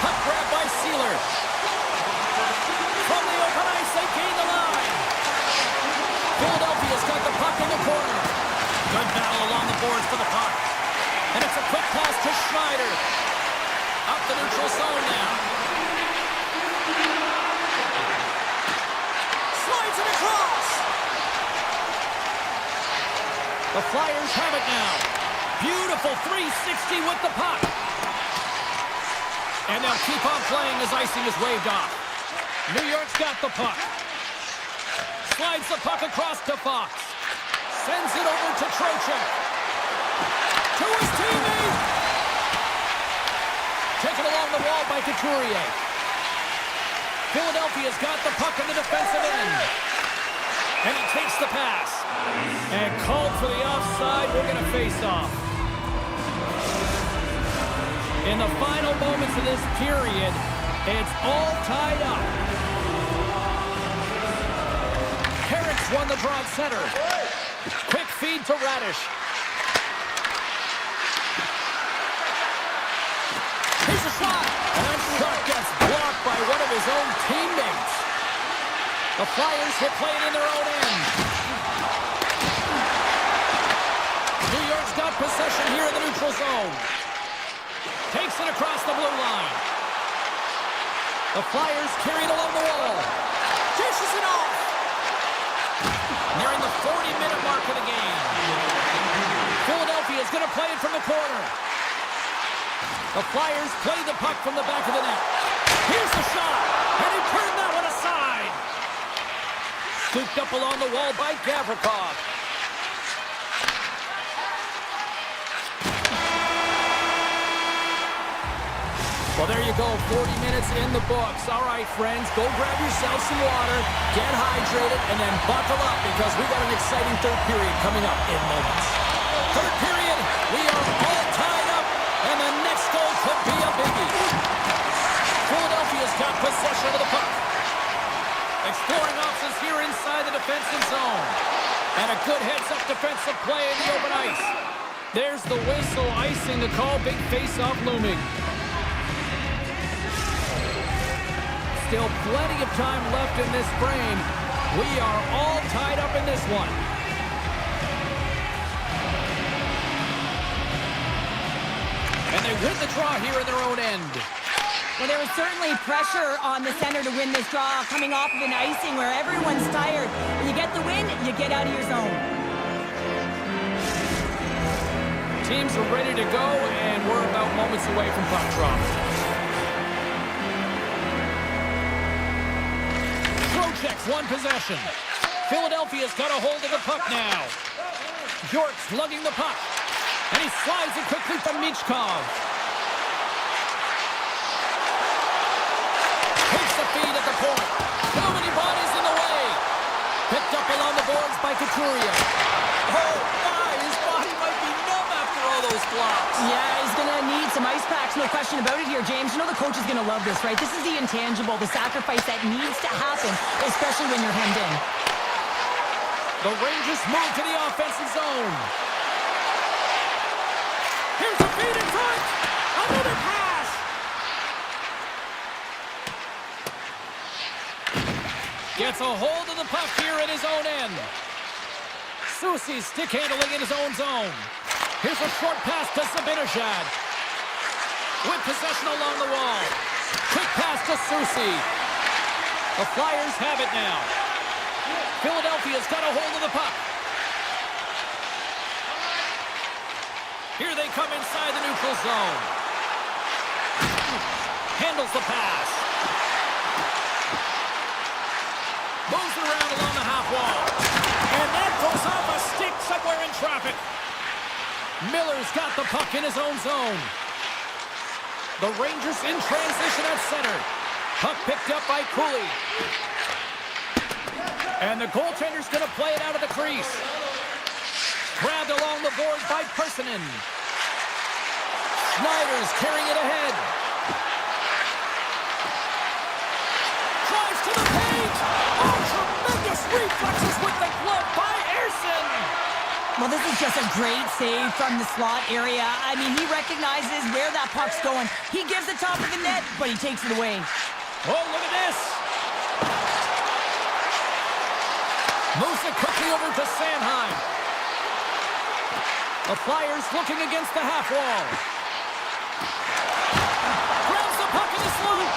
Puck grab by Sealer. From the open ice, they gain the line. Philadelphia's got the puck in the corner. Good battle along the boards for the puck. And it's a quick pass to Schneider. Up the neutral zone now. Slides it across. The Flyers have it now. Beautiful 360 with the puck. And they'll keep on playing as icing is waved off. New York's got the puck. Slides the puck across to Fox. Sends it over to Trocheck. To his teammate. Taken along the wall by Couturier. Philadelphia's got the puck in the defensive end. And he takes the pass. And called for the offside. We're going to face off. In the final moments of this period, it's all tied up. Herrick's won the draw at center. Quick feed to Radish. Here's a shot. And that shot gets blocked by one of his own teammates. The Flyers will play it in their own end. New York's got possession here in the neutral zone. Takes it across the blue line. The Flyers carry it along the wall. Dishes it off. Nearing the 40-minute mark of the game. Philadelphia is going to play it from the corner. The Flyers play the puck from the back of the net. Here's the shot, and he turned that one aside. Scooped up along the wall by Gavrikov. Well, there you go, 40 minutes in the books. All right, friends, go grab yourself some water, get hydrated, and then buckle up because we got an exciting third period coming up in moments. Third period, we are all tied up, and the next goal could be a biggie. Philadelphia's got possession of the puck. Exploring options here inside the defensive zone. And a good heads-up defensive play in the open ice. There's the whistle, icing the call, big face-off looming. Still plenty of time left in this frame. We are all tied up in this one. And they win the draw here in their own end. Well, there was certainly pressure on the center to win this draw, coming off of an icing where everyone's tired. When you get the win, you get out of your zone. Teams are ready to go, and we're about moments away from puck drop. Checks one possession. Philadelphia's got a hold of the puck now. York slugging the puck. And he slides it quickly from Michkov. Takes the feed at the point. Too many bodies in the way. Picked up along the boards by Couturier. Oh my, his body might be numb after all those blocks. Yeah, he's going to need some ice packs, no question about it here, James. You know the coach is going to love this, right? This is the intangible, the sacrifice that needs to happen, especially when you're hemmed in. The Rangers move to the offensive zone. Here's the feed in front. Another pass. Gets a hold of the puck here in his own end. Soucy stick handling in his own zone. Here's a short pass to Zibanejad. With possession along the wall. Quick pass to Soucy. The Flyers have it now. Philadelphia's got a hold of the puck. Here they come inside the neutral zone. Handles the pass. Moves it around along the half wall. And that goes off a stick somewhere in traffic. Miller's got the puck in his own zone. The Rangers in transition at center. Puck picked up by Cooley. And the goaltender's going to play it out of the crease. Grabbed along the boards by Personin. Schneider's carrying it ahead. Drives to the paint. Oh, tremendous reflexes with the glove by Ersson. Well, this is just a great save from the slot area. I mean, he recognizes where that puck's going. He gives the top of the net, but he takes it away. Oh, look at this. Moves it quickly over to Sanheim. The Flyers looking against the half wall. Grabs the puck in the slot.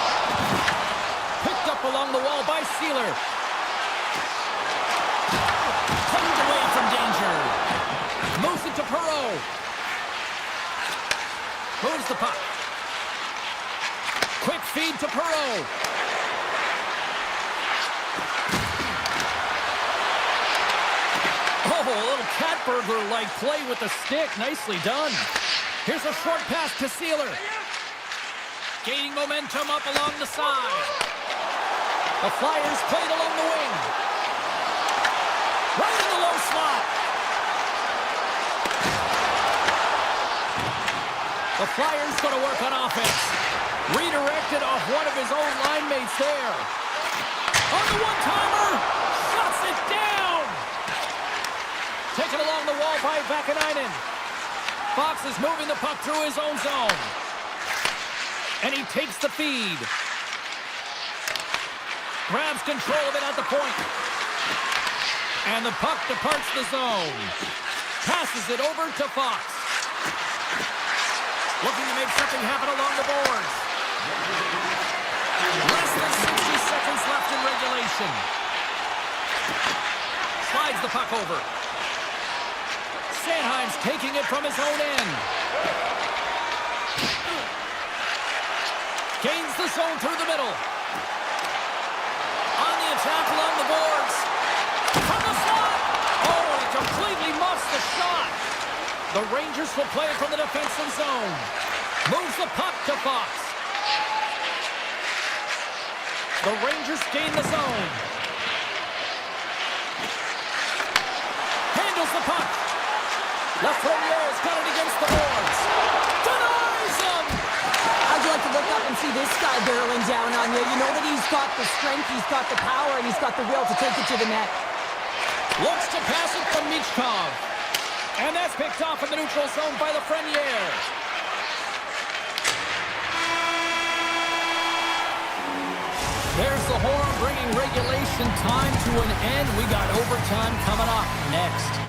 Picked up along the wall by Sealer. Tugged away from danger. Moves it to Perreault. Moves the puck. Quick feed to Perreault. Oh, a little cat burglar-like play with the stick. Nicely done. Here's a short pass to Sealer. Gaining momentum up along the side. The Flyers played along the wing. Right in the low slot. The Flyers going to work on offense. Redirected off one of his own line mates there. On the one-timer. Shuts it down. Taken along the wall by Vakanainen. Fox is moving the puck through his own zone. And he takes the feed. Grabs control of it at the point. And the puck departs the zone. Passes it over to Fox. Looking to make something happen along the boards. Less than 60 seconds left in regulation. Slides the puck over. Sanheim's taking it from his own end. Gains the zone through the middle. On the attack along the boards. From the slot. Oh, he completely muffs the shot. The Rangers will play it from the defensive zone. Moves the puck to Fox. The Rangers gain the zone. Handles the puck. Lafreniere's got it against the boards. Denies him! How'd you like to look up and see this guy barreling down on you? You know that he's got the strength, he's got the power, and he's got the will to take it to the net. Looks to pass it from Michkov. And that's picked off in the neutral zone by Lafreniere. There's the horn bringing regulation time to an end. We got overtime coming up next.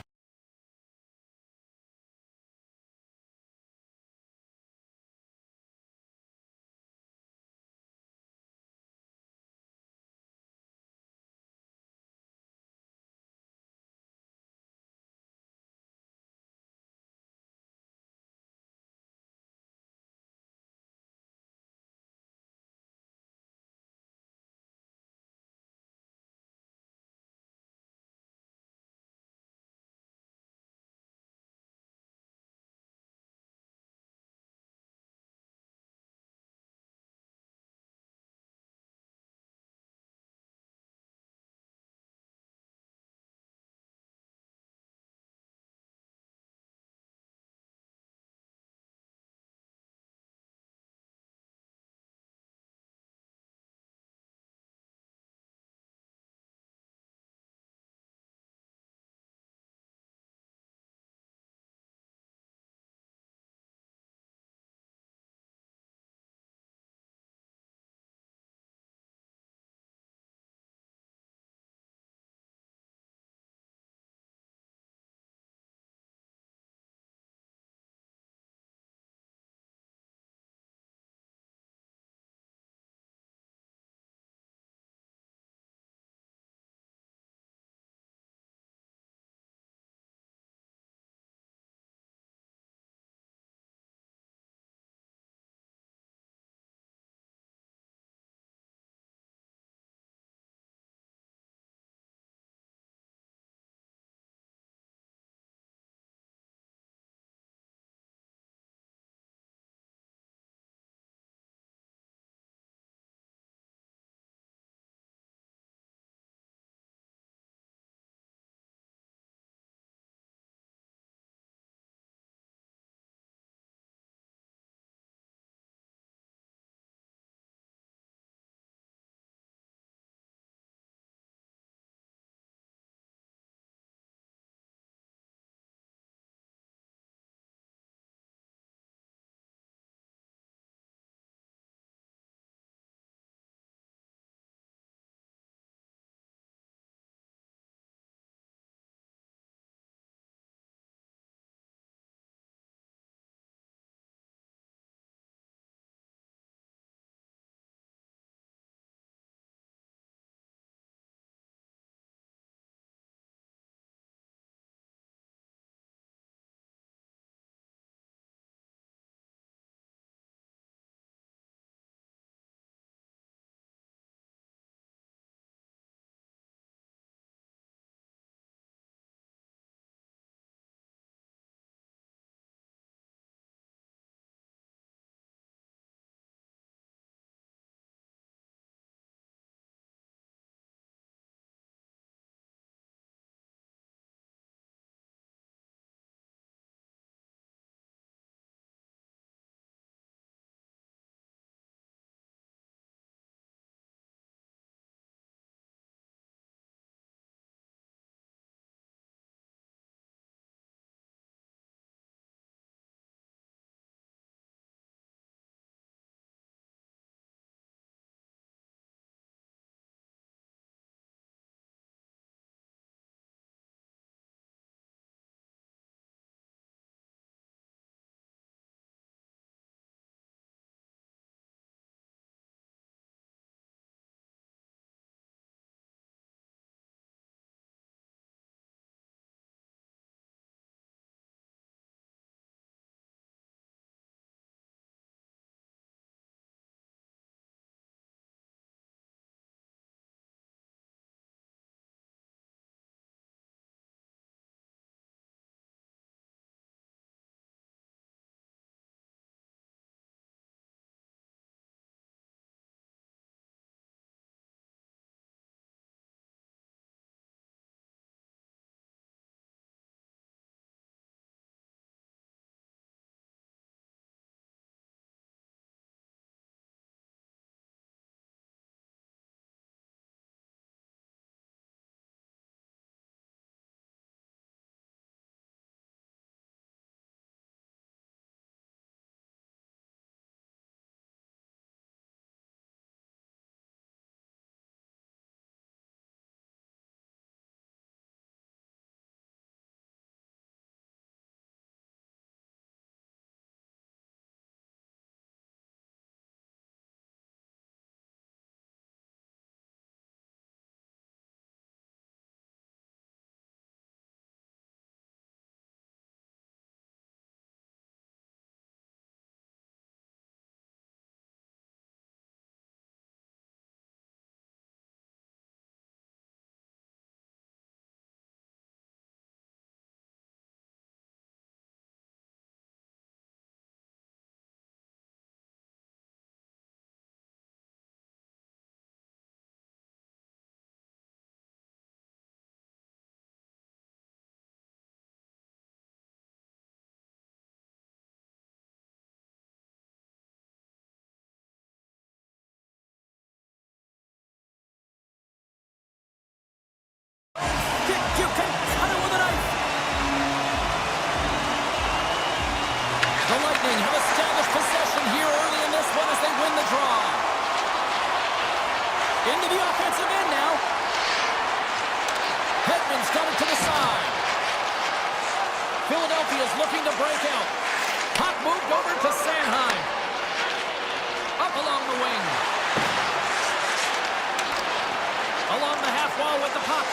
puck.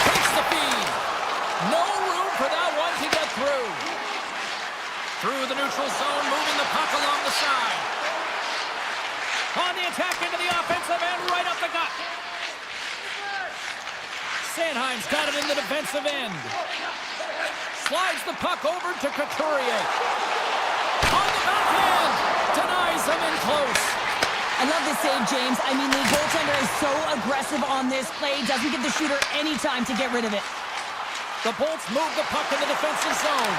Takes the feed. No room for that one to get through. Through the neutral zone, moving the puck along the side. On the attack into the offensive end, right up the gut. Sanheim's got it in the defensive end. Slides the puck over to Couturier. On the backhand. Denies him in close. I love this save, James. I mean, the goaltender is so aggressive on this play. Doesn't give the shooter any time to get rid of it. The Bolts move the puck in the defensive zone.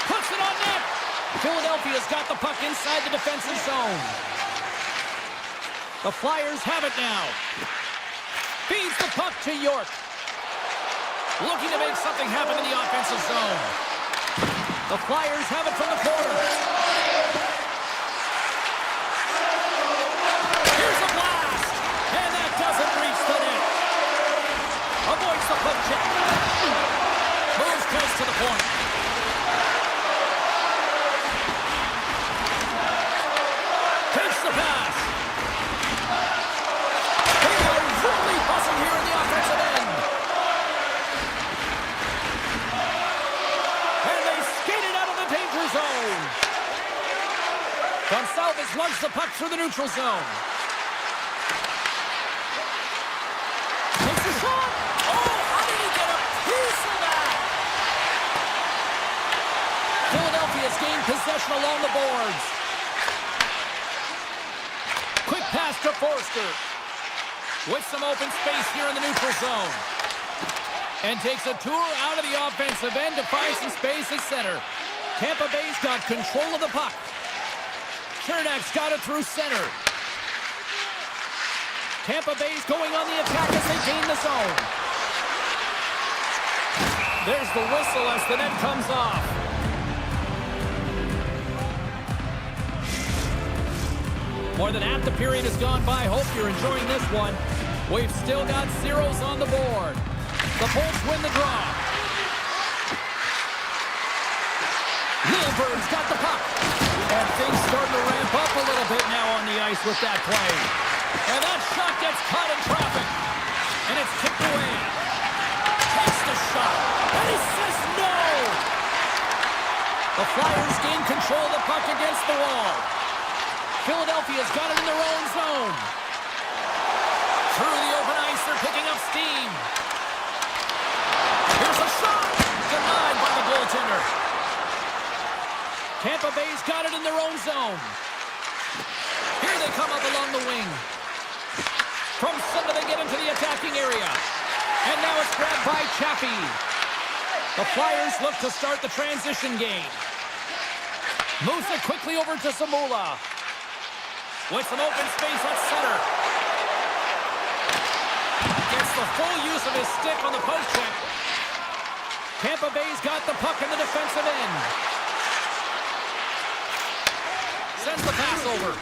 Puts it on net. Philadelphia's got the puck inside the defensive zone. The Flyers have it now. Feeds the puck to York. Looking to make something happen in the offensive zone. The Flyers have it from the corner. Here's a blast. And that doesn't reach the net. Avoids the poke check. Moves close to the point. Takes the pass. They are really buzzing here in the offensive end. And they skate it out of the danger zone. Gonçalves lugs the puck through the neutral zone. Takes a shot. Oh, how did he get a piece of that? Philadelphia's gained possession along the boards. Quick pass to Forster. With some open space here in the neutral zone. And takes a tour out of the offensive end to find some space at center. Tampa Bay's got control of the puck. Chernak's got it through center. Tampa Bay's going on the attack as they gain the zone. There's the whistle as the net comes off. More than half the period has gone by. Hope you're enjoying this one. We've still got zeros on the board. The Bolts win the draw. Lilberg's got the puck. And things starting to ramp up a little bit now on the ice with that play. And that shot gets caught in traffic. And it's tipped away. Takes the shot. And he says no! The Flyers gain control of the puck against the wall. Philadelphia's got it in their own zone. Through the open ice, they're picking up steam. Here's a shot. Denied by the goaltender. Tampa Bay's got it in their own zone. Here they come up along the wing. From center they get into the attacking area. And now it's grabbed by Chaffee. The Flyers look to start the transition game. Moves it quickly over to Zamula. With some open space at center. Gets the full use of his stick on the post check. Tampa Bay's got the puck in the defensive end. Sends the pass over.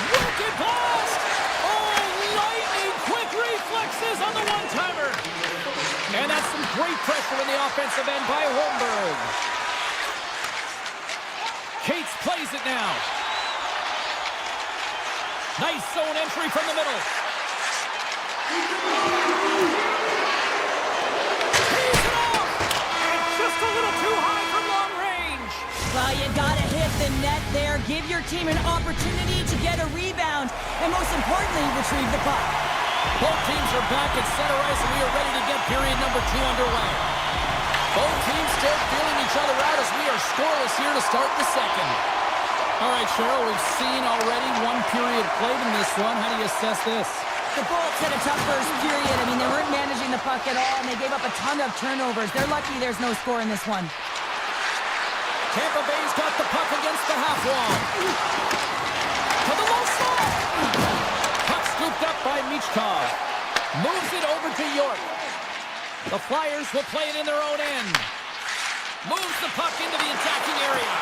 Wicked blast! Oh, lightning quick reflexes on the one-timer. And that's some great pressure in the offensive end by Holmberg. Cates plays it now. Nice zone entry from the middle. Tees it off! And just a little too high from long range. Well, you gotta hit the net there. Give your team an opportunity to get a rebound. And most importantly, retrieve the puck. Both teams are back at center ice, and we are ready to get period number 2 underway. Both teams still feeling each other out as we are scoreless here to start the second. All right, Cheryl, we've seen already one period played in this one. How do you assess this? The Bolts had a tough first period. I mean, they weren't managing the puck at all, and they gave up a ton of turnovers. They're lucky there's no score in this one. Tampa Bay's got the puck against the half wall. To the low slot. Puck scooped up by Michkov. Moves it over to York. The Flyers will play it in their own end. Moves the puck into the attacking area.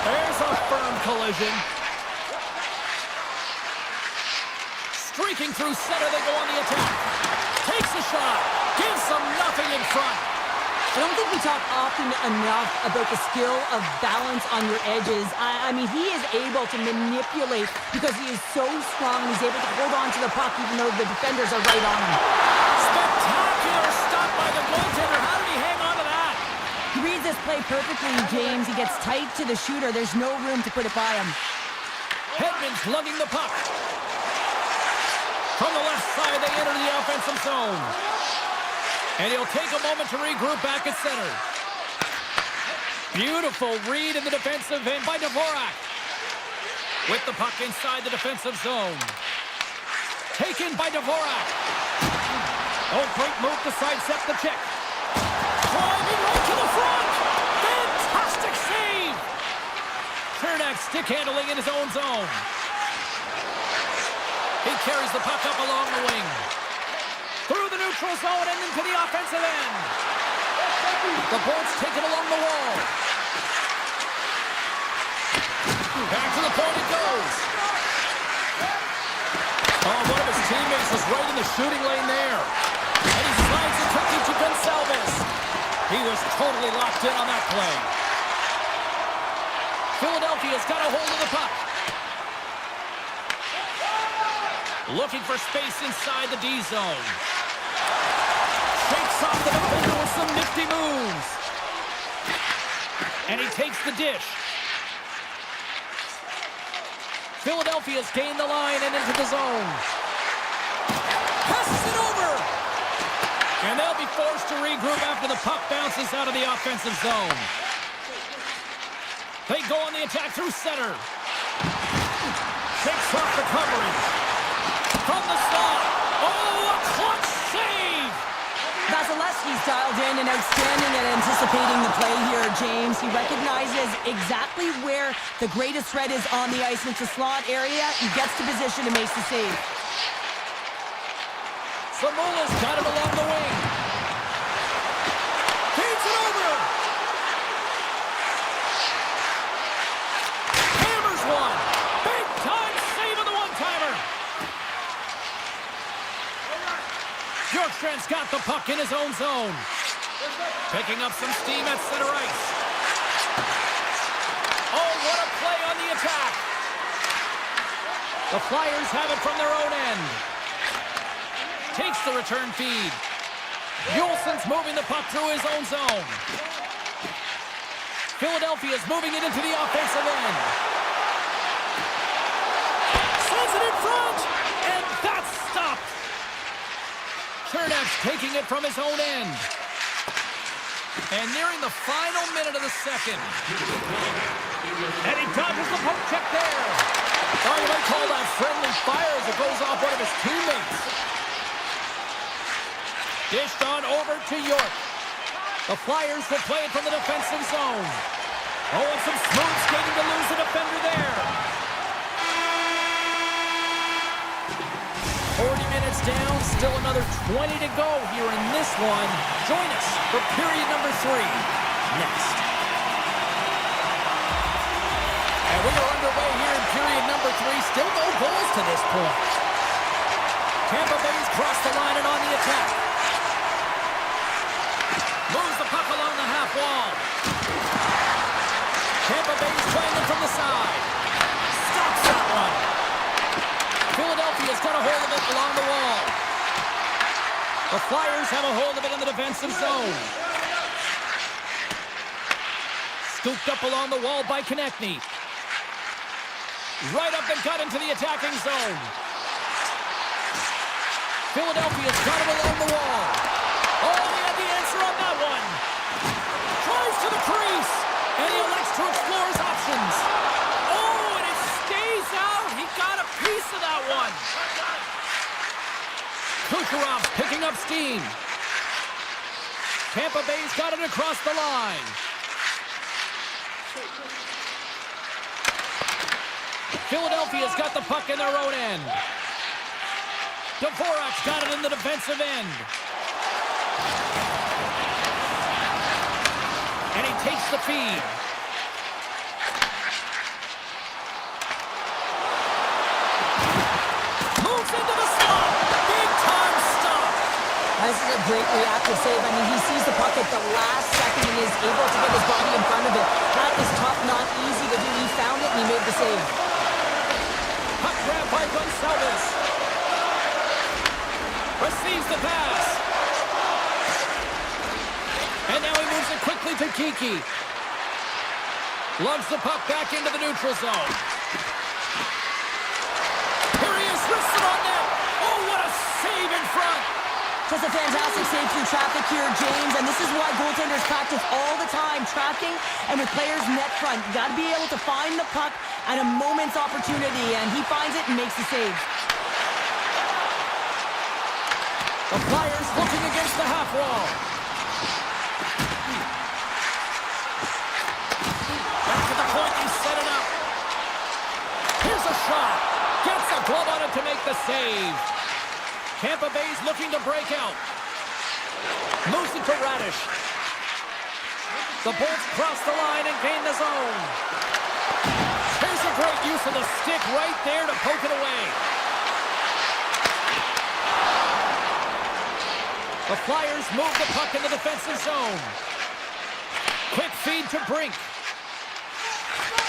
There's a firm collision. Streaking through center, they go on the attack. Takes a shot. Gives them nothing in front. I don't think we talk often enough about the skill of balance on your edges. I mean, he is able to manipulate because he is so strong. He's able to hold on to the puck even though the defenders are right on him. Spectacular stop by the goaltender. How did he hang on to that? He reads this play perfectly, James. He gets tight to the shooter. There's no room to put it by him. Hedman's lugging the puck. From the left side, they enter the offensive zone. And he'll take a moment to regroup back at center. Beautiful read in the defensive end by Dvorak. With the puck inside the defensive zone. Taken by Dvorak. Oh, great move to sidestep the check. Driving right to the front. Fantastic save. Chernak stick handling in his own zone. He carries the puck up along the wing. Through the neutral zone and into the offensive end. The board's taken along the wall. Back to the point it goes. Oh, one of his teammates is right in the shooting lane there. And he slides it quickly to Gonsalves. He was totally locked in on that play. Philadelphia's got a hold of the puck. Looking for space inside the D zone. Shakes off the defender with some nifty moves. And he takes the dish. Philadelphia's gained the line and into the zone. Passes it over. And they'll be forced to regroup after the puck bounces out of the offensive zone. They go on the attack through center. Shakes off the coverage. From the slot. Oh, a clutch save! Vasilevsky's dialed in and outstanding at anticipating the play here, James. He recognizes exactly where the greatest threat is on the ice. It's a slot area. He gets to position and makes the save. Samula's got him along the wing. Feeds it over. Hammers one. Big time save on the one-timer. Bjorkstrand's got the puck in his own zone. Picking up some steam at center ice. Oh, what a play on the attack. The Flyers have it from their own end. Takes the return feed. Juleson's moving the puck through his own zone. Philadelphia's moving it into the offensive end. Sends it in front, and that's stopped. Chernak's taking it from his own end. And nearing the final minute of the second. And he dodges the poke check there. Oh, you might call that friendly fire as it goes off one of his teammates. Dished on over to York. The Flyers will play it from the defensive zone. Oh, and some smooth skating to lose the defender there. 40 minutes down, still another 20 to go here in this one. Join us for period number 3 next. And we are underway here in period number 3. Still no goals to this point. Tampa Bay's crossed the line and on the attack. Moves the puck along the half wall. Tampa Bay's playing it from the side. Stops that one. Philadelphia's got a hold of it along the wall. The Flyers have a hold of it in the defensive zone. Scooped up along the wall by Konechny. Right up and cut into the attacking zone. Philadelphia's got it along the wall. Oh, they had the answer on that one. Tries to the crease, and he elects to explore his options. Oh, and it stays out. He got a piece of that one. Kucherov's picking up steam. Tampa Bay's got it across the line. Philadelphia's got the puck in their own end. Dvorak's got it in the defensive end. And he takes the feed. Moves into the slot. Big time stop. I This is a great reactive save. I mean, he sees the puck at the last second and is able to get his body in front of it. That is tough, not easy to do. He found it and he made the save. Puck grab by Gonçalves. Receives the pass. And now he moves it quickly to Kiki. Lugs the puck back into the neutral zone. Here he is, wrists it on net. Oh, what a save in front. Just a fantastic save through traffic here, James, and this is why goaltenders practice all the time, tracking and with players net front. You got to be able to find the puck at a moment's opportunity, and he finds it and makes the save. The Flyers looking against the half wall. Back to the point, he set it up. Here's a shot. Gets a glove on it to make the save. Tampa Bay's looking to break out. Moves it to Radish. The Bolts cross the line and gain the zone. Here's a great use of the stick right there to poke it away. The Flyers move the puck in the defensive zone. Quick feed to Brink.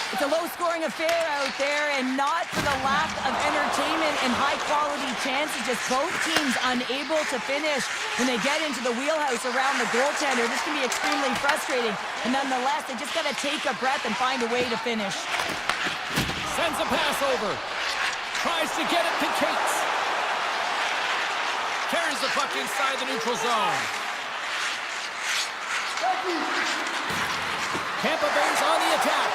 It's a low-scoring affair out there, and not for the lack of entertainment and high-quality chances. Just both teams unable to finish when they get into the wheelhouse around the goaltender. This can be extremely frustrating, and nonetheless, they just got to take a breath and find a way to finish. Sends a pass over. Tries to get it to Cates. Carries the puck inside the neutral zone. Tampa Bay's on the attack.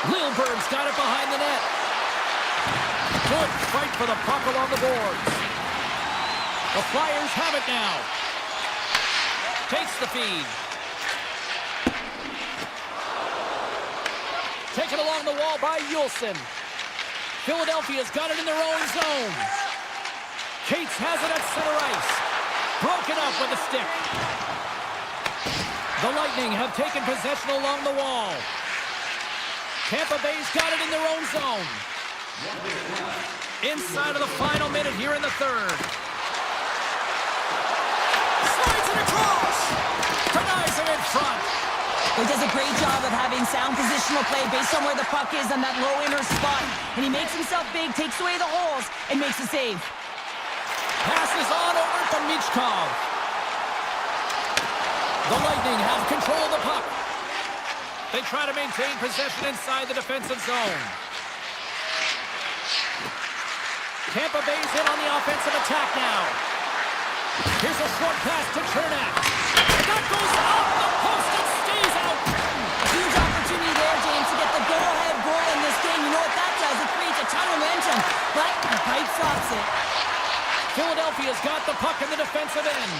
Lilburg's got it behind the net. Good fight for the puck along the boards. The Flyers have it now. Takes the feed. Taken along the wall by Yulson. Philadelphia's got it in their own zone. Cates has it at center ice. Broken up with a stick. The Lightning have taken possession along the wall. Tampa Bay's got it in their own zone. Inside of the final minute here in the third. Slides it across. Denies him in front. He does a great job of having sound positional play based on where the puck is on that low inner spot. And he makes himself big, takes away the holes, and makes a save. Passes on over to Michkov. The Lightning have control of the puck. They try to maintain possession inside the defensive zone. Tampa Bay's in on the offensive attack now. Here's a short pass to Chernak. And that goes off the post and stays out. A huge opportunity there, James, to get the go-ahead goal in this game. You know what that does? It creates a ton of momentum, but the pipe stops it. Philadelphia's got the puck in the defensive end.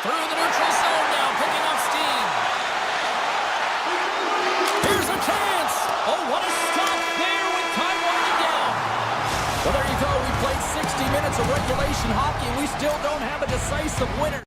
Through the neutral zone now, picking up steam. Here's a chance. Oh, what a stop there with time winding down. Well, there you go. We played 60 minutes of regulation hockey, and we still don't have a decisive winner.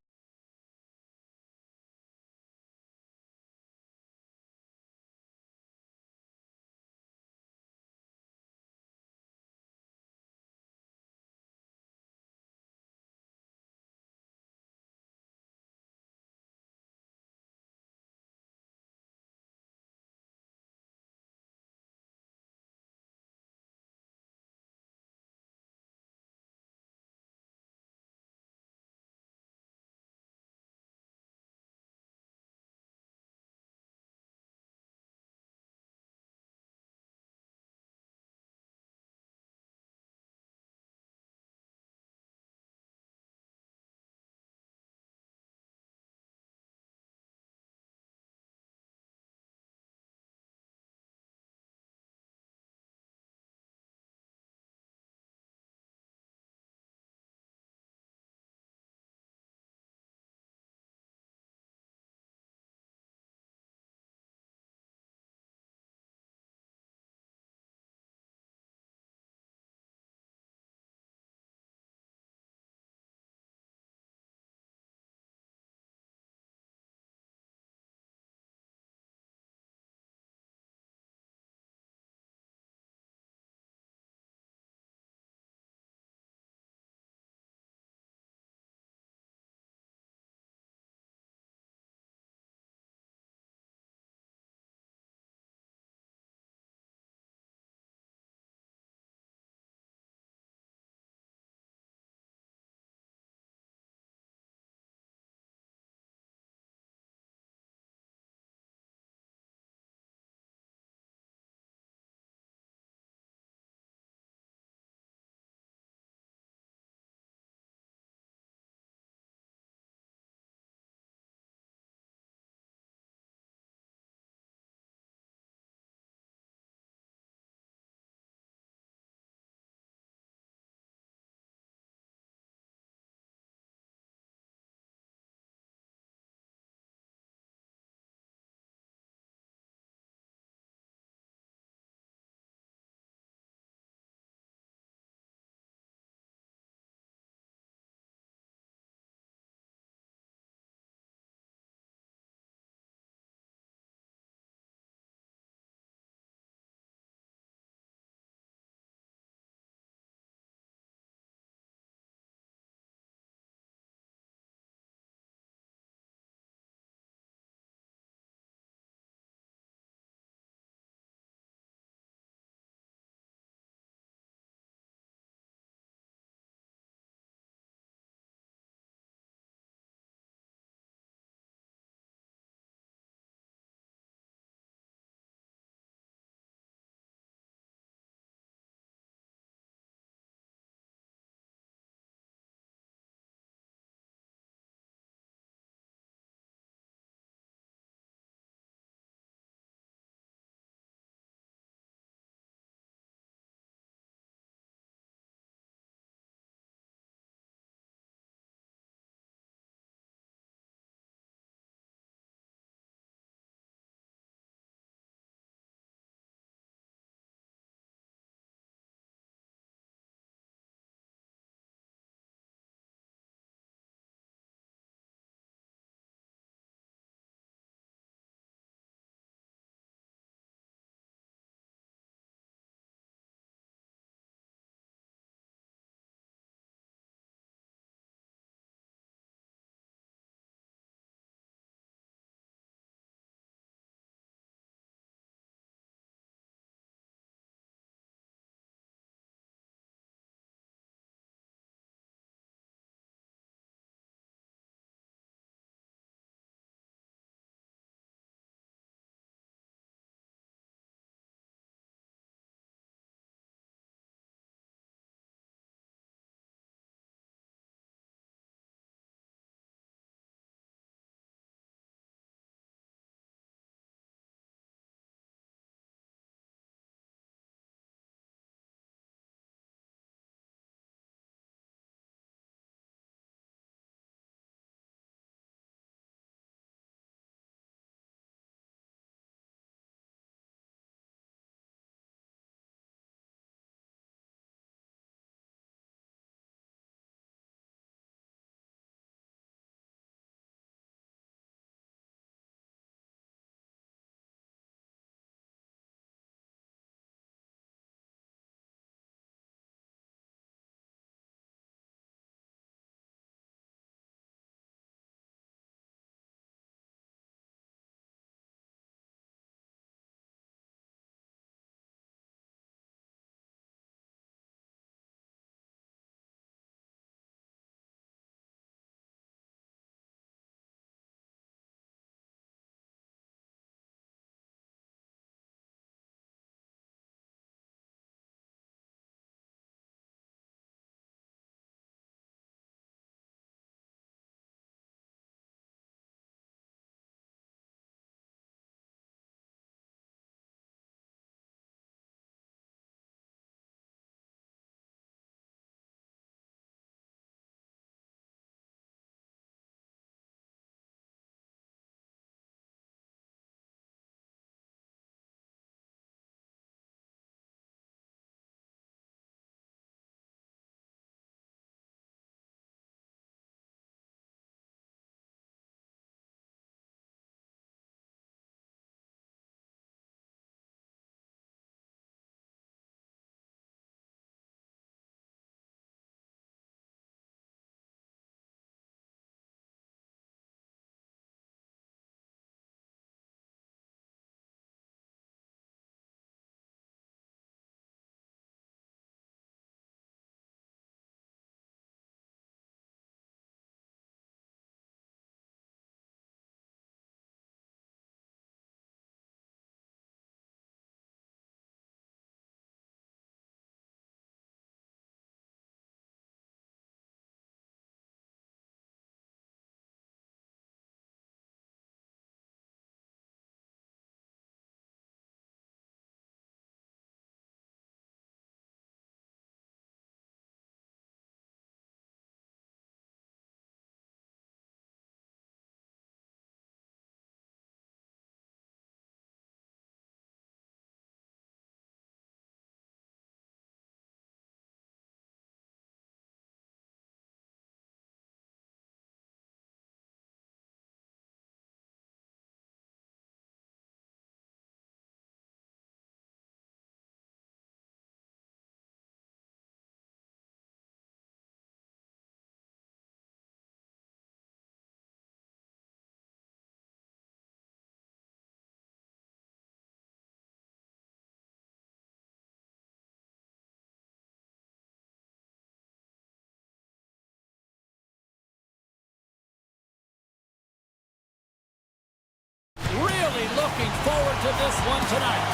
to this one tonight.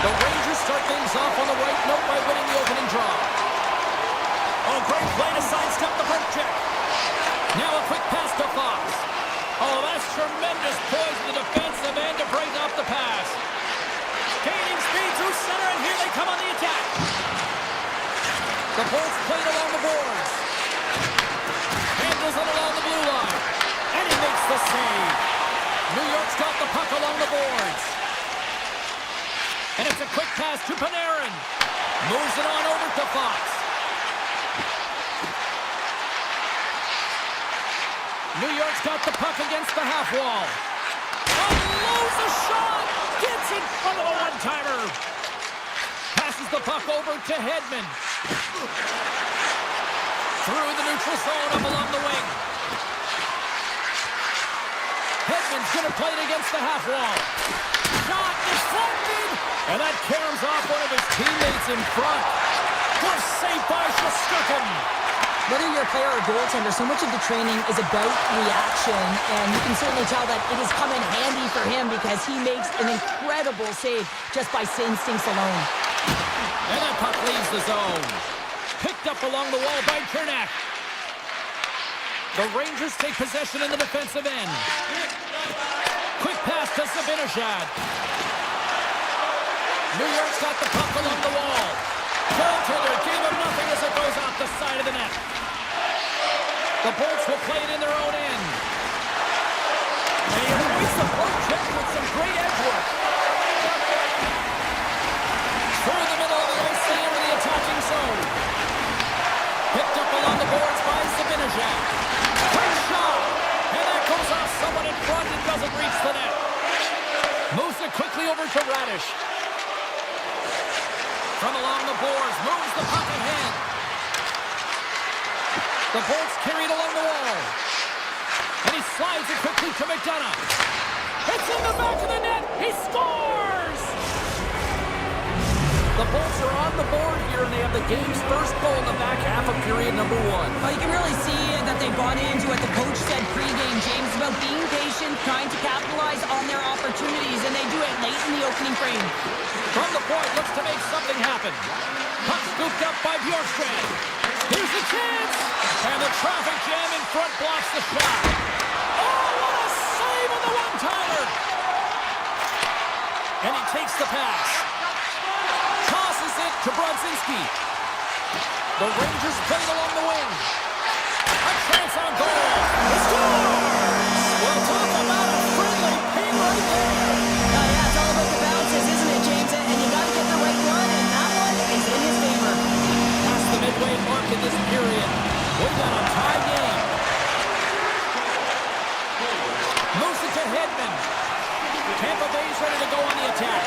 The Rangers start things off on the right note by winning the opening draw. Oh, great play to sidestep the poke check. Now a quick pass to Fox. Oh, that's tremendous poise in the defensive end to break off the pass. Gaining speed through center, and here they come on the attack. The Bolts played along the boards. Handles it along the blue line. And he makes the save. New York's got the puck along the boards. And it's a quick pass to Panarin. Moves it on over to Fox. New York's got the puck against the half wall. Unloads a shot. Gets in front of a one-timer. Passes the puck over to Hedman. Through the neutral zone up along the wing. Hedman's going to play it against the half wall. Shot deflected. And that caroms off one of his teammates in front. Good save by Shesterkin. Whether you're a player or goaltender, so much of the training is about reaction, and you can certainly tell that it has come in handy for him because he makes an incredible save just by instincts alone. And that puck leaves the zone. Picked up along the wall by Chernak. The Rangers take possession in the defensive end. Quick pass to Zibanejad. New York's got the puck along the wall. Goaltender gave him nothing as it goes off the side of the net. The Bolts will play it in their own end. And he avoids the poke check with some great edge work. Through the middle of the ice, they enter the attacking zone. Picked up along the boards by Zibanejad. Quick shot! And that goes off someone in front and doesn't reach the net. Moves it quickly over to Radish. From along the boards, moves the puck ahead. The Bolts carried along the wall. And he slides it quickly to McDonough. It's in the back of the net. He scores! The Bolts are on the board here, and they have the game's first goal in the back half of period number one. Well, you can really see that they bought into what the coach said pregame, James, about being patient, trying to capitalize on their opportunities, and they do it late in the opening frame. From the point, looks to make something happen. Puck scooped up by Bjorkstrand. Here's the chance! And the traffic jam in front blocks the shot. Oh, what a save on the one-timer! And he takes the pass. Tosses it to Brodzinski. The Rangers play it along the wing. A chance on goal. He scores! We'll talk about a friendly ping right there. Yeah, it's all about the bounces, isn't it, James? And you got to get the right one, and that one is in his favor. Past the midway mark in this period. We've got a tie game. Moves it to Hedman. Tampa Bay's ready to go on the attack.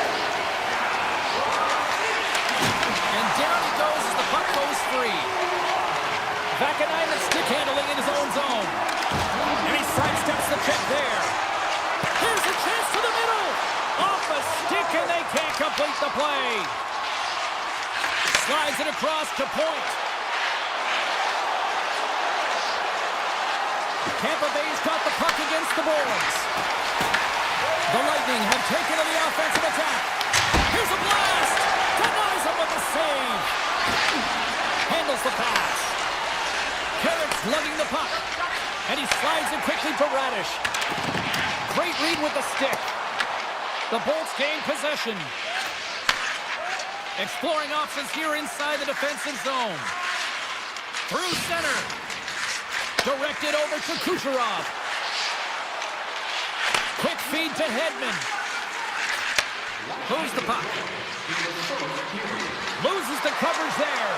And down he goes as the puck goes free. Vakanainen stick handling in his own zone. And he sidesteps the check there. Here's a chance to the middle. Off a stick, and they can't complete the play. Slides it across to Point. Tampa Bay's got the puck against the boards. The Lightning have taken to the offensive attack. Here's a blast. Denies him with a save. Handles the pass. Carrick's lugging the puck. And he slides it quickly to Radish. Great read with the stick. The Bolts gain possession. Exploring options here inside the defensive zone. Through center. Directed over to Kucherov. Quick feed to Hedman. Moves the puck. Loses the coverage there.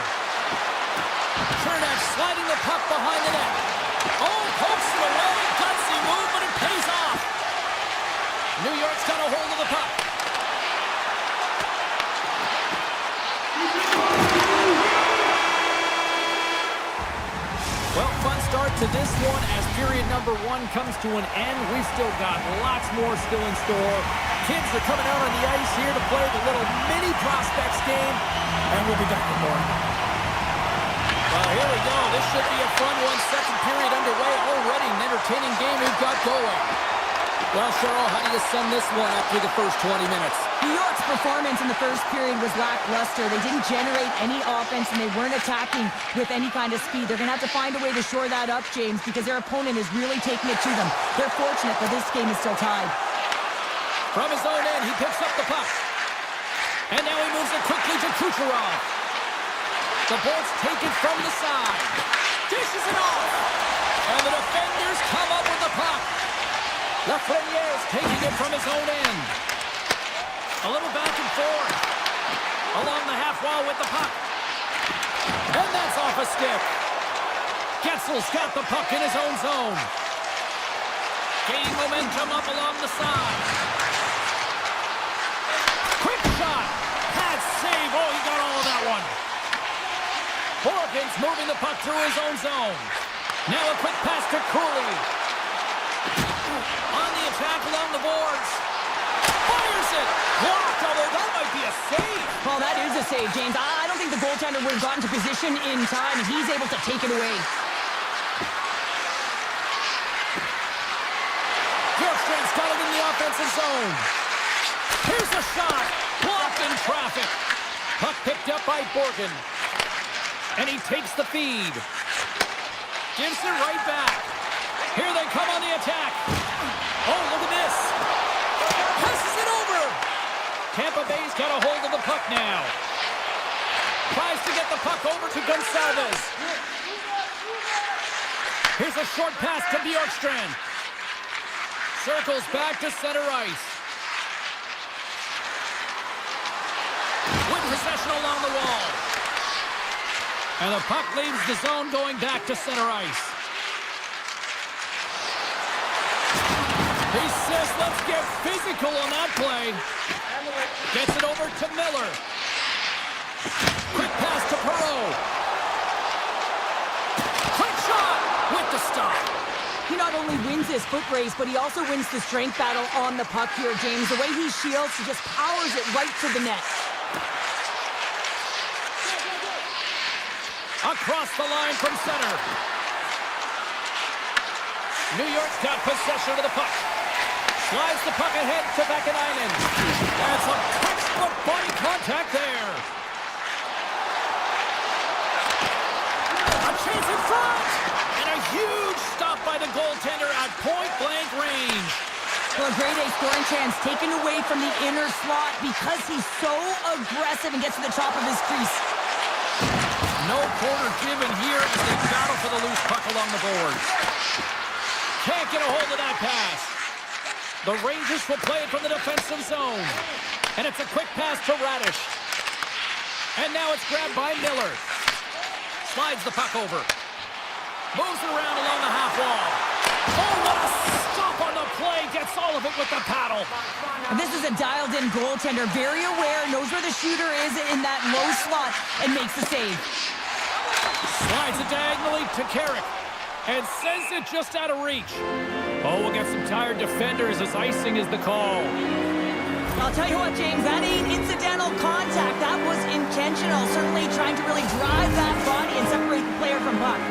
Chernak sliding the puck behind the net. Oh, pokes it away. Gutsy move, but it pays off. New York's got a hold of the puck. Well, fun start to this one as period number one comes to an end. We've still got lots more still in store. Kids are coming out on the ice here to play the little mini prospects game, and we'll be back with more. Well, here we go. This should be a fun one. Second period underway already. An entertaining game we've got going. Well, Cheryl, how do you sum this one up through the first 20 minutes? New York's performance in the first period was lackluster. They didn't generate any offense, and they weren't attacking with any kind of speed. They're going to have to find a way to shore that up, James, because their opponent is really taking it to them. They're fortunate that this game is still tied. From his own end, he picks up the puck. And now he moves it quickly to Kucherov. The ball's taken from the side. Dishes it off. And the defenders come up with the puck. Lafreniere's taking it from his own end. A little back and forth. Along the half wall with the puck. And that's off a stick. Getzel's got the puck in his own zone. Gaining momentum up along the side. Quick shot. Pad save. Oh, he got all of that one. Horgan's moving the puck through his own zone. Now a quick pass to Cooley. On the attack along the boards. Fires it. Blocked, although that might be a save. Well, that is a save, James. I don't think the goaltender would have gotten to position in time, and he's able to take it away. Bjorkstrand's got it in the offensive zone. Here's a shot. Blocked in traffic. Puck picked up by Borgen. And he takes the feed. Gives it right back. Here they come on the attack. Oh, look at this. Passes it over. Tampa Bay's got a hold of the puck now. Tries to get the puck over to Gonçalves. Here's a short pass to Bjorkstrand. Circles back to center ice. With possession along the wall. And the puck leaves the zone going back to center ice. He says, let's get physical on that play. Gets it over to Miller. Quick pass to Perreault. Quick shot with the stop. He not only wins his foot race, but he also wins the strength battle on the puck here, James. The way he shields, he just powers it right to the net. Across the line from center. New York's got possession of the puck. Slides the puck ahead to Vakanainen. That's a textbook body contact there. A chance in front. And a huge stop by the goaltender at point-blank range. Well, a grade A scoring chance taken away from the inner slot because he's so aggressive and gets to the top of his crease. No quarter given here as they battle for the loose puck along the boards. Can't get a hold of that pass. The Rangers will play it from the defensive zone. And it's a quick pass to Radish. And now it's grabbed by Miller. Slides the puck over. Moves it around along the half wall. Oh, what a stop on the play. Gets all of it with the paddle. This is a dialed-in goaltender. Very aware, knows where the shooter is in that low slot, and makes the save. Slides it diagonally to Carrick. And sends it just out of reach. Oh, we'll get some tired defenders as icing is the call. I'll tell you what, James, that ain't incidental contact. That was intentional. Certainly trying to really drive that body and separate the player from puck.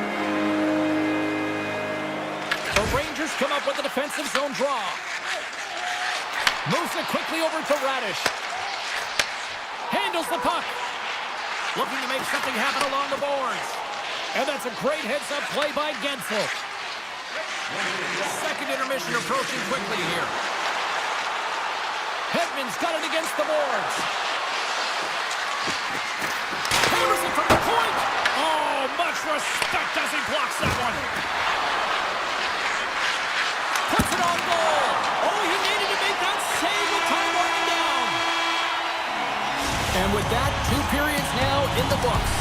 The Rangers come up with a defensive zone draw. Moves it quickly over to Radish. Handles the puck. Looking to make something happen along the boards. And that's a great heads-up play by Gensel. Second intermission approaching quickly here. Hedman's got it against the boards. Hammers it from the point. Oh, much respect as he blocks that one. Puts it on goal. Oh, he needed to make that save with time running down. And with that, 2 periods now in the books.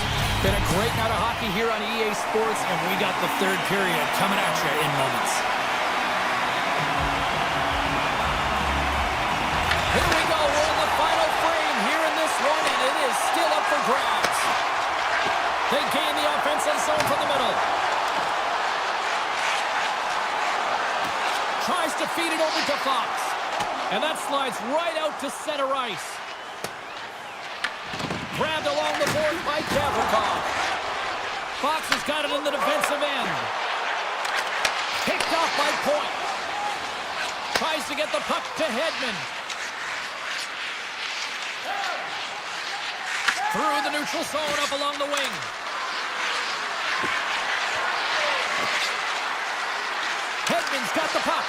Been a great night of hockey here on EA Sports, and we got the third period coming at you in moments. Here we go. We're in the final frame here in this one, and it is still up for grabs. They gain the offensive zone from the middle. Tries to feed it over to Fox. And that slides right out to center ice. Grabbed along the board by Gavrikov. Fox Susi's got it in the defensive end. Picked off by Point. Tries to get the puck to Hedman. Through the neutral zone, up along the wing. Hedman's got the puck.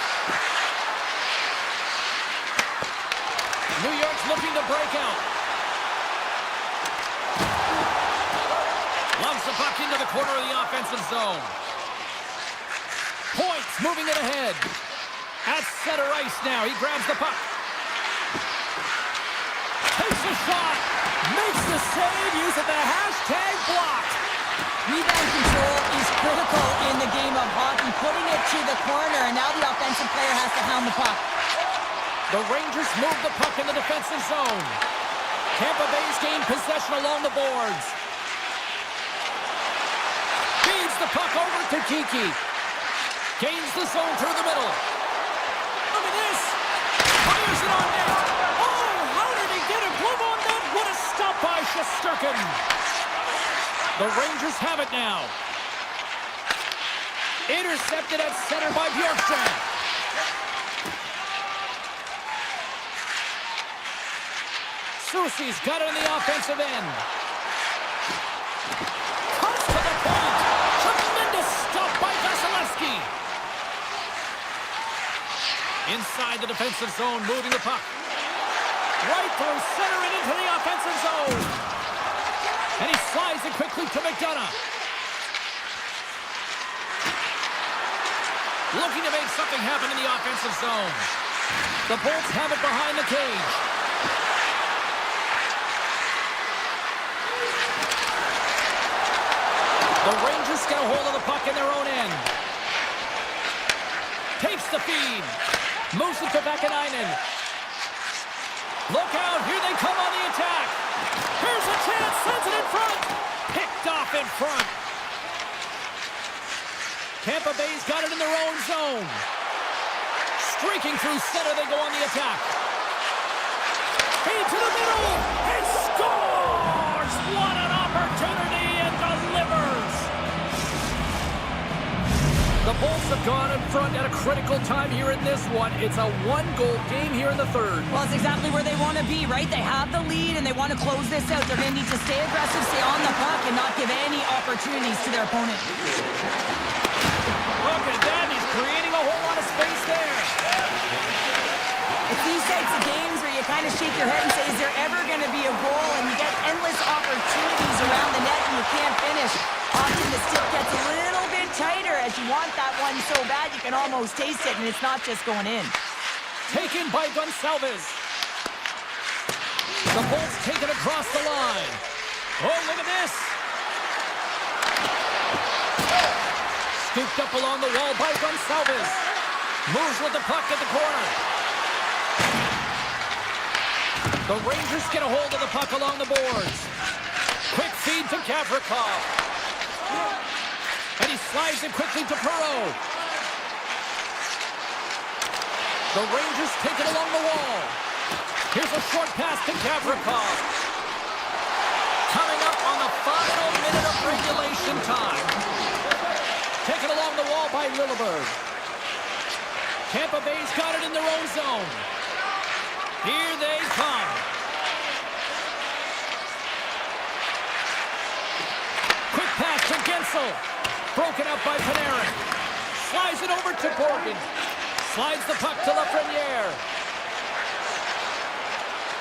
New York's looking to break out. Loves the puck into the corner of the offensive zone. Points moving it ahead. At center ice now. He grabs the puck. Takes a shot. Makes the save using the hashtag block. Rebound control is critical in the game of hockey. Putting it to the corner, and now the offensive player has to hound the puck. The Rangers move the puck in the defensive zone. Tampa Bay's gained possession along the boards. Feeds the puck over to Kiki. Gains the zone through the middle. Look at this. Fires it on net. Oh, how did he get a glove on that? What a stop by Shesterkin. The Rangers have it now. Intercepted at center by Bjorkstrand. Susi's got it in the offensive end. Cuts to the point. Tremendous stop by Vasilevsky. Inside the defensive zone, moving the puck. Right through center and into the offensive zone. And he slides it quickly to McDonough. Looking to make something happen in the offensive zone. The Bolts have it behind the cage. The Rangers get a hold of the puck in their own end. Takes the feed. Moves it to Vakanainen. Look out, here they come on the attack. Here's a chance, sends it in front. Picked off in front. Tampa Bay's got it in their own zone. Streaking through center, they go on the attack. Feed to the middle, and scores! What an opportunity, and delivers! The Bolts have gone in front at a critical time here in this one. It's a one-goal game here in the third. Well, it's exactly where they want to be, right? They have the lead, and they want to close this out. They're going to need to stay aggressive, stay on the puck, and not give any opportunities to their opponent. Look at that. He's creating a whole lot of space there. It's these types of games where you kind of shake your head and say, is there ever going to be a goal? And you get endless opportunities around the net, and you can't finish. Often the stick gets a little bit tighter as you want that one so bad you can almost taste it, and it's not just going in. Taken by Gonsalves. The Bolts take it across the line. Oh, look at this. Scooped up along the wall by Gonsalves. Moves with the puck at the corner. The Rangers get a hold of the puck along the boards. Quick feed to Gavrikov. And he slides it quickly to Perreault. The Rangers take it along the wall. Here's a short pass to Gavrikov. Coming up on the final minute of regulation time. Taken along the wall by Lilleberg. Tampa Bay's got it in their own zone. Here they come. Quick pass to Gensel. Broken up by Panarin. Slides it over to Borgen. Slides the puck to Lafreniere.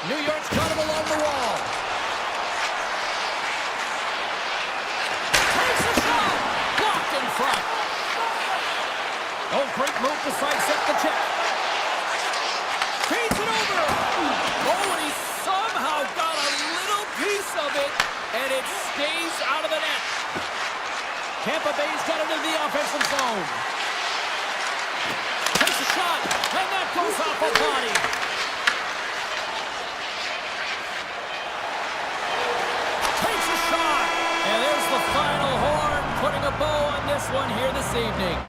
New York's got him along the wall. Takes a shot. Blocked in front. Oh, great move to sidestep the check. Feeds it over. Oh, and he somehow got a little piece of it, and it stays out of the net. Tampa Bay's got it in the offensive zone. Takes a shot, and that goes off a body. Takes a shot, and there's the final horn, putting a bow on this one here this evening.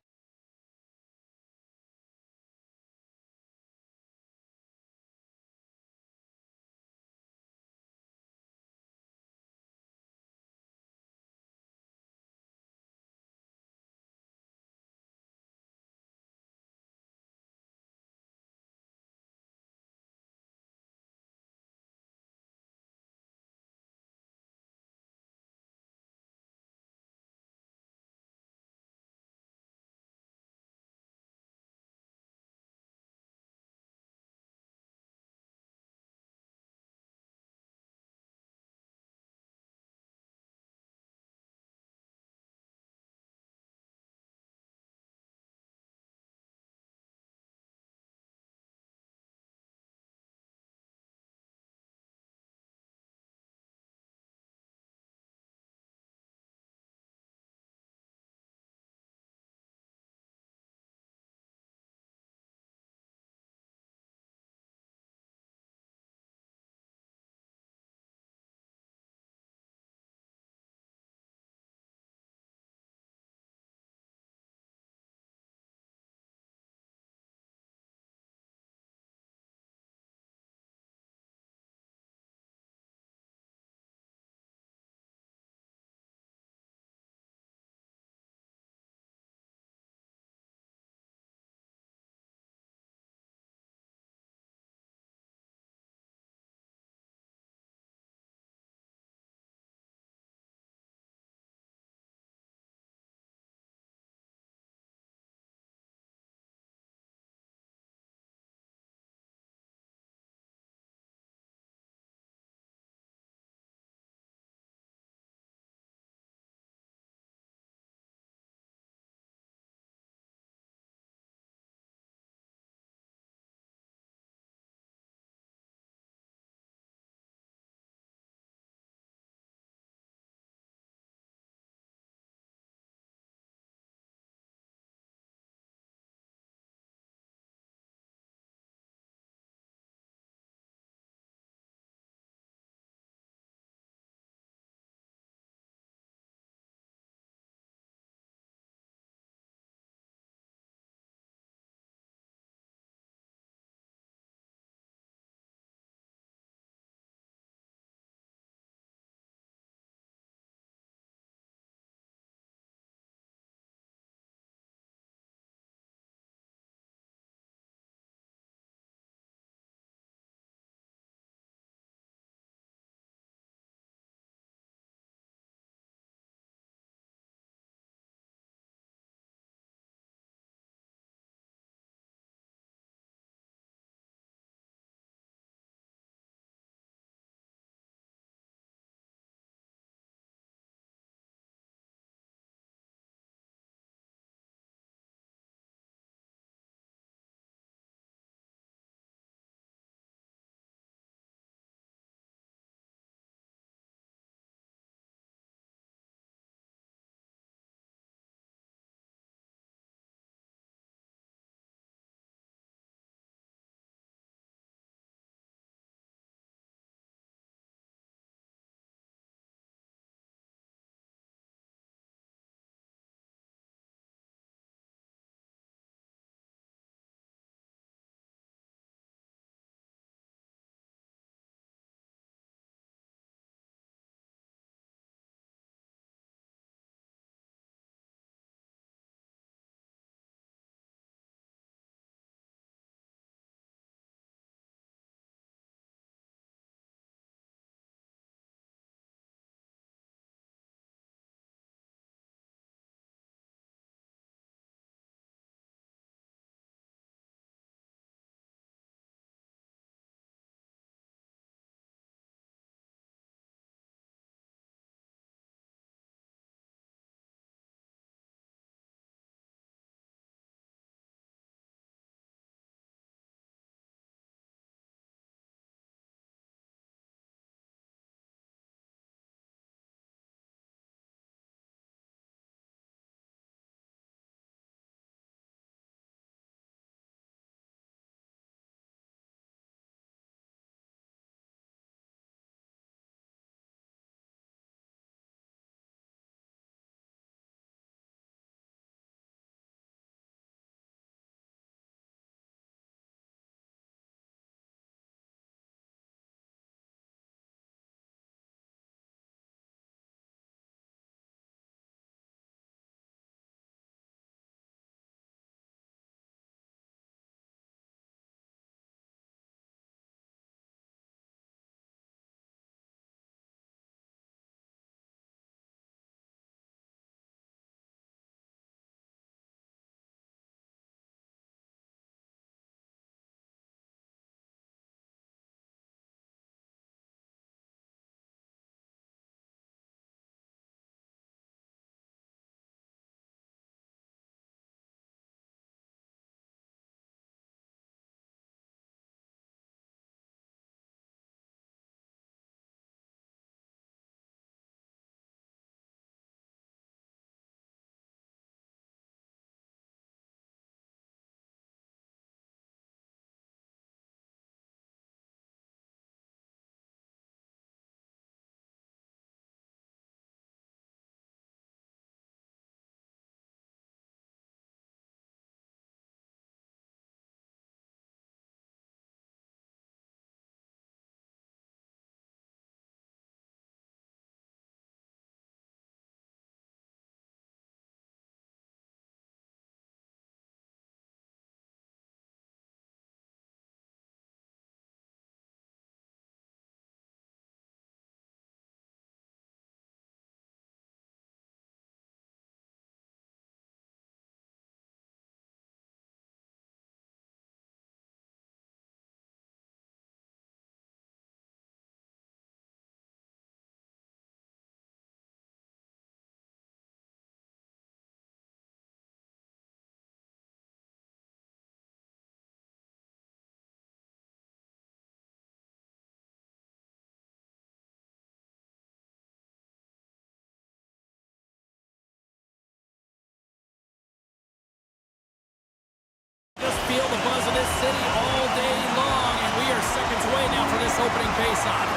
feel the buzz of this city all day long, and we are seconds away now for this opening faceoff.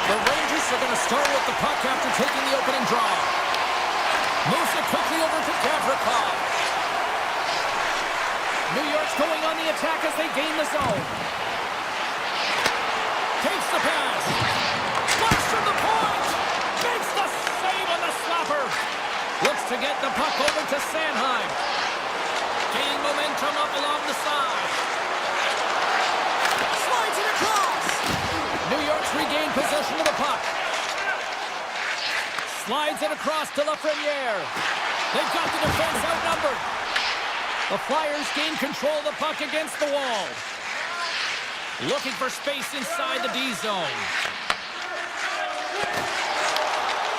The Rangers are going to start with the puck after taking the opening draw. Moves it quickly over to Gavrikov. New York's going on the attack as they gain the zone. Takes the pass. Flash from the point. Makes the save on the slapper. Looks to get the puck over to Sanheim. Gaining momentum up along the side. Slides it across. New York's regained possession of the puck. Slides it across to Lafreniere. They've got the defense outnumbered. The Flyers gain control of the puck against the wall. Looking for space inside the D zone.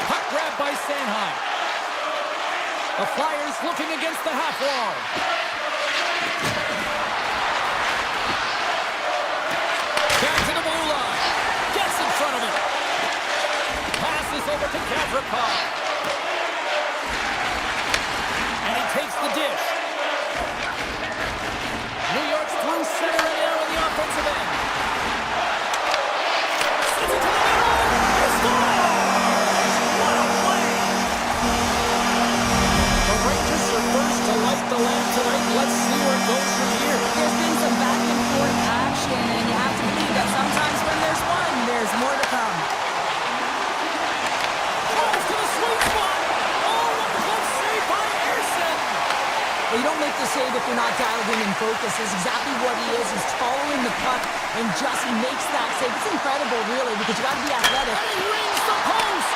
Puck grabbed by Sanheim. The Flyers looking against the half wall. Back to the blue line. Gets in front of it. Passes over to Gavrikov. And he takes the dish. New York's through center and air on the offensive end. Sends it to the middle. He scores! What a play! The Rangers are first to light the lamp tonight. Let's see where it goes from here. There's been some back and forth action, and you have to believe that sometimes when there's one, there's more to come. Goes to the sweet spot. Oh, what a close save by Ersson. Well, you don't make the save if you're not dialed in and focused. That's exactly what he is. He's following the puck and just makes that save. It's incredible, really, because you got to be athletic. And he rings the post.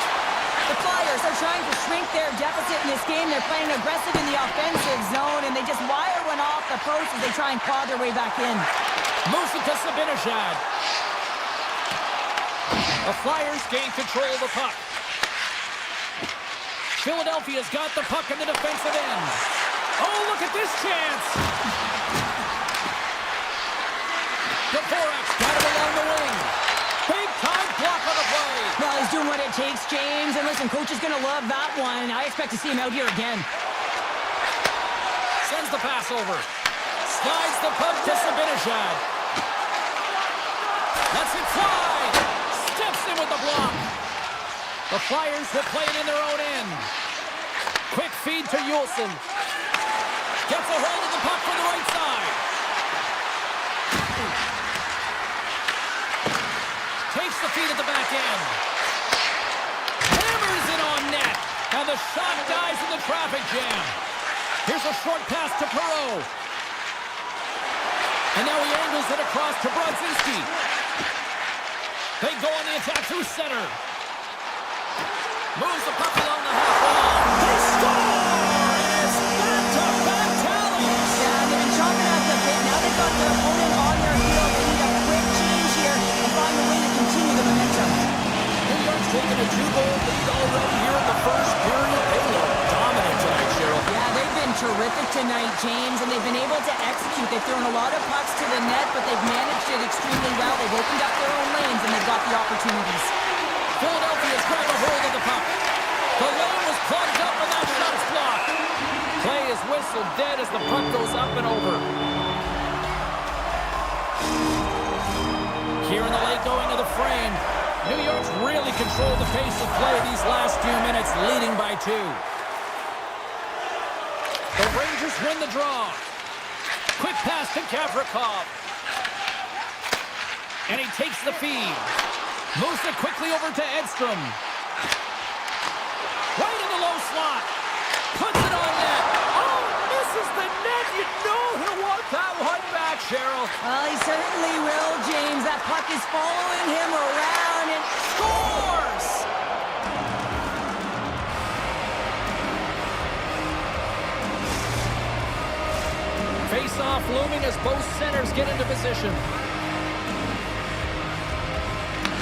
The Flyers are trying to shrink their deficit in this game. They're playing aggressive in the offensive zone, and they just wire one off the post as they try and claw their way back in. Moves it to Sabinajad. The Flyers gain control of the puck. Philadelphia's got the puck in the defensive end. Oh, look at this chance! Dvorak's got it along the wing. Big time block on the play. Well, he's doing what it takes, James. And listen, coach is going to love that one. I expect to see him out here again. Sends the pass over. Slides the puck to Sabinajad. Lets it fly. Steps in with the block. The Flyers will play it in their own end. Quick feed to Yulson. Gets a hold of the puck from the right side. Takes the feed at the back end. Hammers it on net. And the shot dies in the traffic jam. Here's a short pass to Perreault. And now he angles it across to Brodzinski. They go on the attack through center. Moves the puck along the half wall. They score! And it's back-to-back tallies. Yeah, they've been chomping at the bit. Now they've got their opponent on their heels. They need a quick change here and find a way to continue the momentum. New York's taken a 2-goal lead already here in the first period. They look dominant tonight, Cheryl. Yeah, they've been terrific tonight, James, and they've been able to execute. They've thrown a lot of pucks to the net, but they've managed it extremely well. They've opened up their own lanes, and they've got the opportunities. Philadelphia's grabbed a hold of the puck. The lane was plugged up and that shot's blocked. Play is whistled dead as the puck goes up and over. Here in the late going of the frame, New York's really controlled the pace of play these last few minutes, leading by 2. The Rangers win the draw. Quick pass to Gavrikov. And he takes the feed. Moves it quickly over to Edstrom. Right in the low slot. Puts it on net. Oh, misses the net. You know he'll want that one back, Cheryl. Well, he certainly will, James. That puck is following him around and scores! Face-off looming as both centers get into position.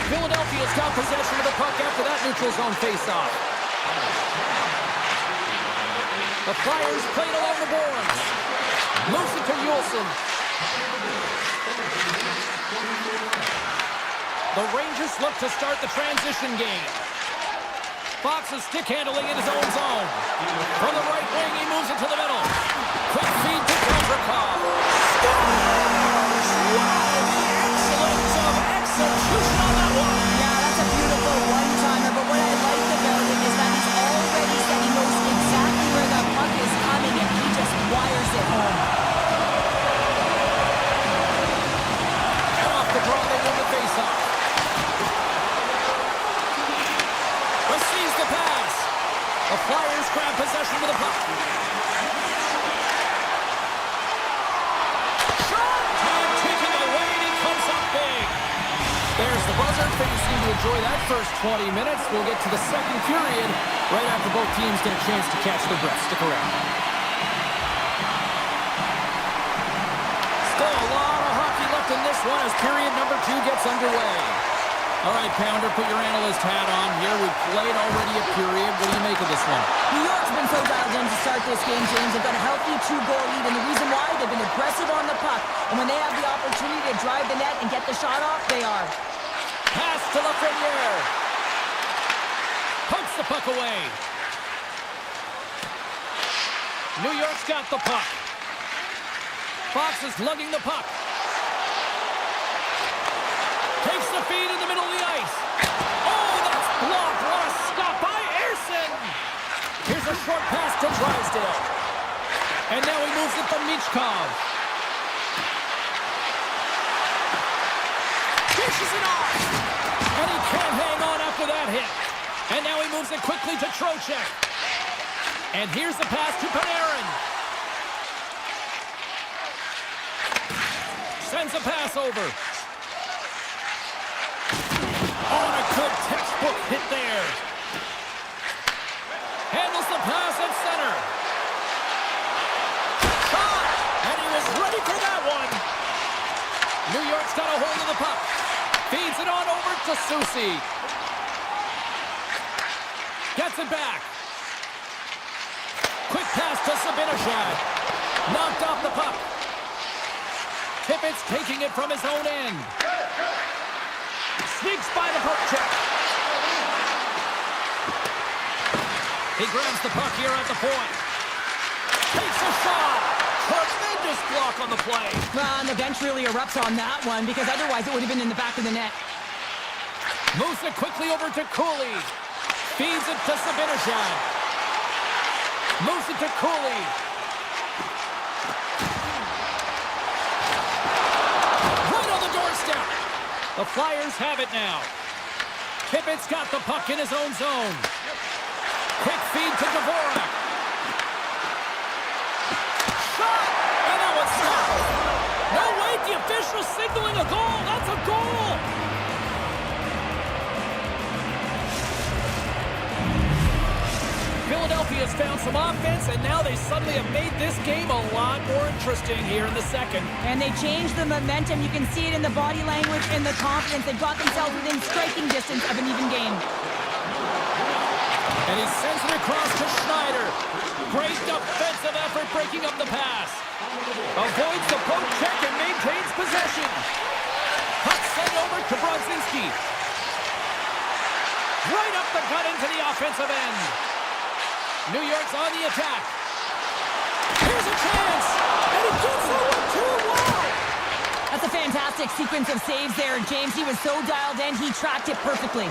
Philadelphia's got possession of the puck after that neutral zone face-off. The Flyers played along the boards. Moves it to Yulson. The Rangers look to start the transition game. Fox is stick handling in his own zone. From the right wing, he moves it to the middle. Quick feed to Gavrikov. scores! Wow, the excellence of execution on that one! Yeah, that's a beautiful one-timer, but what I like about it is that he's already said he knows exactly where the puck is coming, and he just wires it home. And off the draw, they win the face-off. Receives the pass. The Flyers grab possession with the puck. Shot! And taken away, and he comes up big. There's the buzzer. Fans seem to enjoy that first 20 minutes. We'll get to the second period right after both teams get a chance to catch their breath. Stick around. Still a lot of hockey left in this one as period number 2 gets underway. All right, Pounder, put your analyst hat on here. We've played already a period. What do you make of this one? New York's been so dialed in to start this game, James. They've got a healthy 2-goal lead, and the reason why, they've been aggressive on the puck. And when they have the opportunity to drive the net and get the shot off, they are. Pass to Lafreniere. Pumps the puck away. New York's got the puck. Fox is lugging the puck. Takes the feed in the middle of the ice. Oh, that's blocked. What a stop by Ersson. Here's a short pass to Drysdale. And now he moves it to Michkov. Dishes it off. And he can't hang on after that hit. And now he moves it quickly to Trocheck. And here's the pass to Panarin. Sends a pass over. Oh, and a good textbook hit there. Handles the pass at center. Shot! And he was ready for that one. New York's got a hold of the puck. Feeds it on over to Soucy. Gets it back. Quick pass to Zibanejad. Knocked off the puck. Tippett's taking it from his own end. Sneaks by the poke check. He grabs the puck here at the point. Takes a shot. Tremendous block on the play. Well, and the bench really erupts on that one, because otherwise it would have been in the back of the net. Moves it quickly over to Cooley. Feeds it to Zibanejad. Moves it to Cooley. Right on the doorstep. The Flyers have it now. Tippett's got the puck in his own zone. Quick feed to Dvorak. Shot! And that one's stopped. No, wait, the official signaling a goal. That's a goal. Philadelphia's found some offense, and now they suddenly have made this game a lot more interesting here in the second. And they changed the momentum. You can see it in the body language and the confidence. They've got themselves within striking distance of an even game. And he sends it across to Schneider. Great defensive effort breaking up the pass. Avoids the poke check and maintains possession. Puck sent over to Brodzinski. Right up the gut into the offensive end. New York's on the attack. Here's a chance. And he gets the 1-2. Wow. That's a fantastic sequence of saves there, James. He was so dialed in, he tracked it perfectly.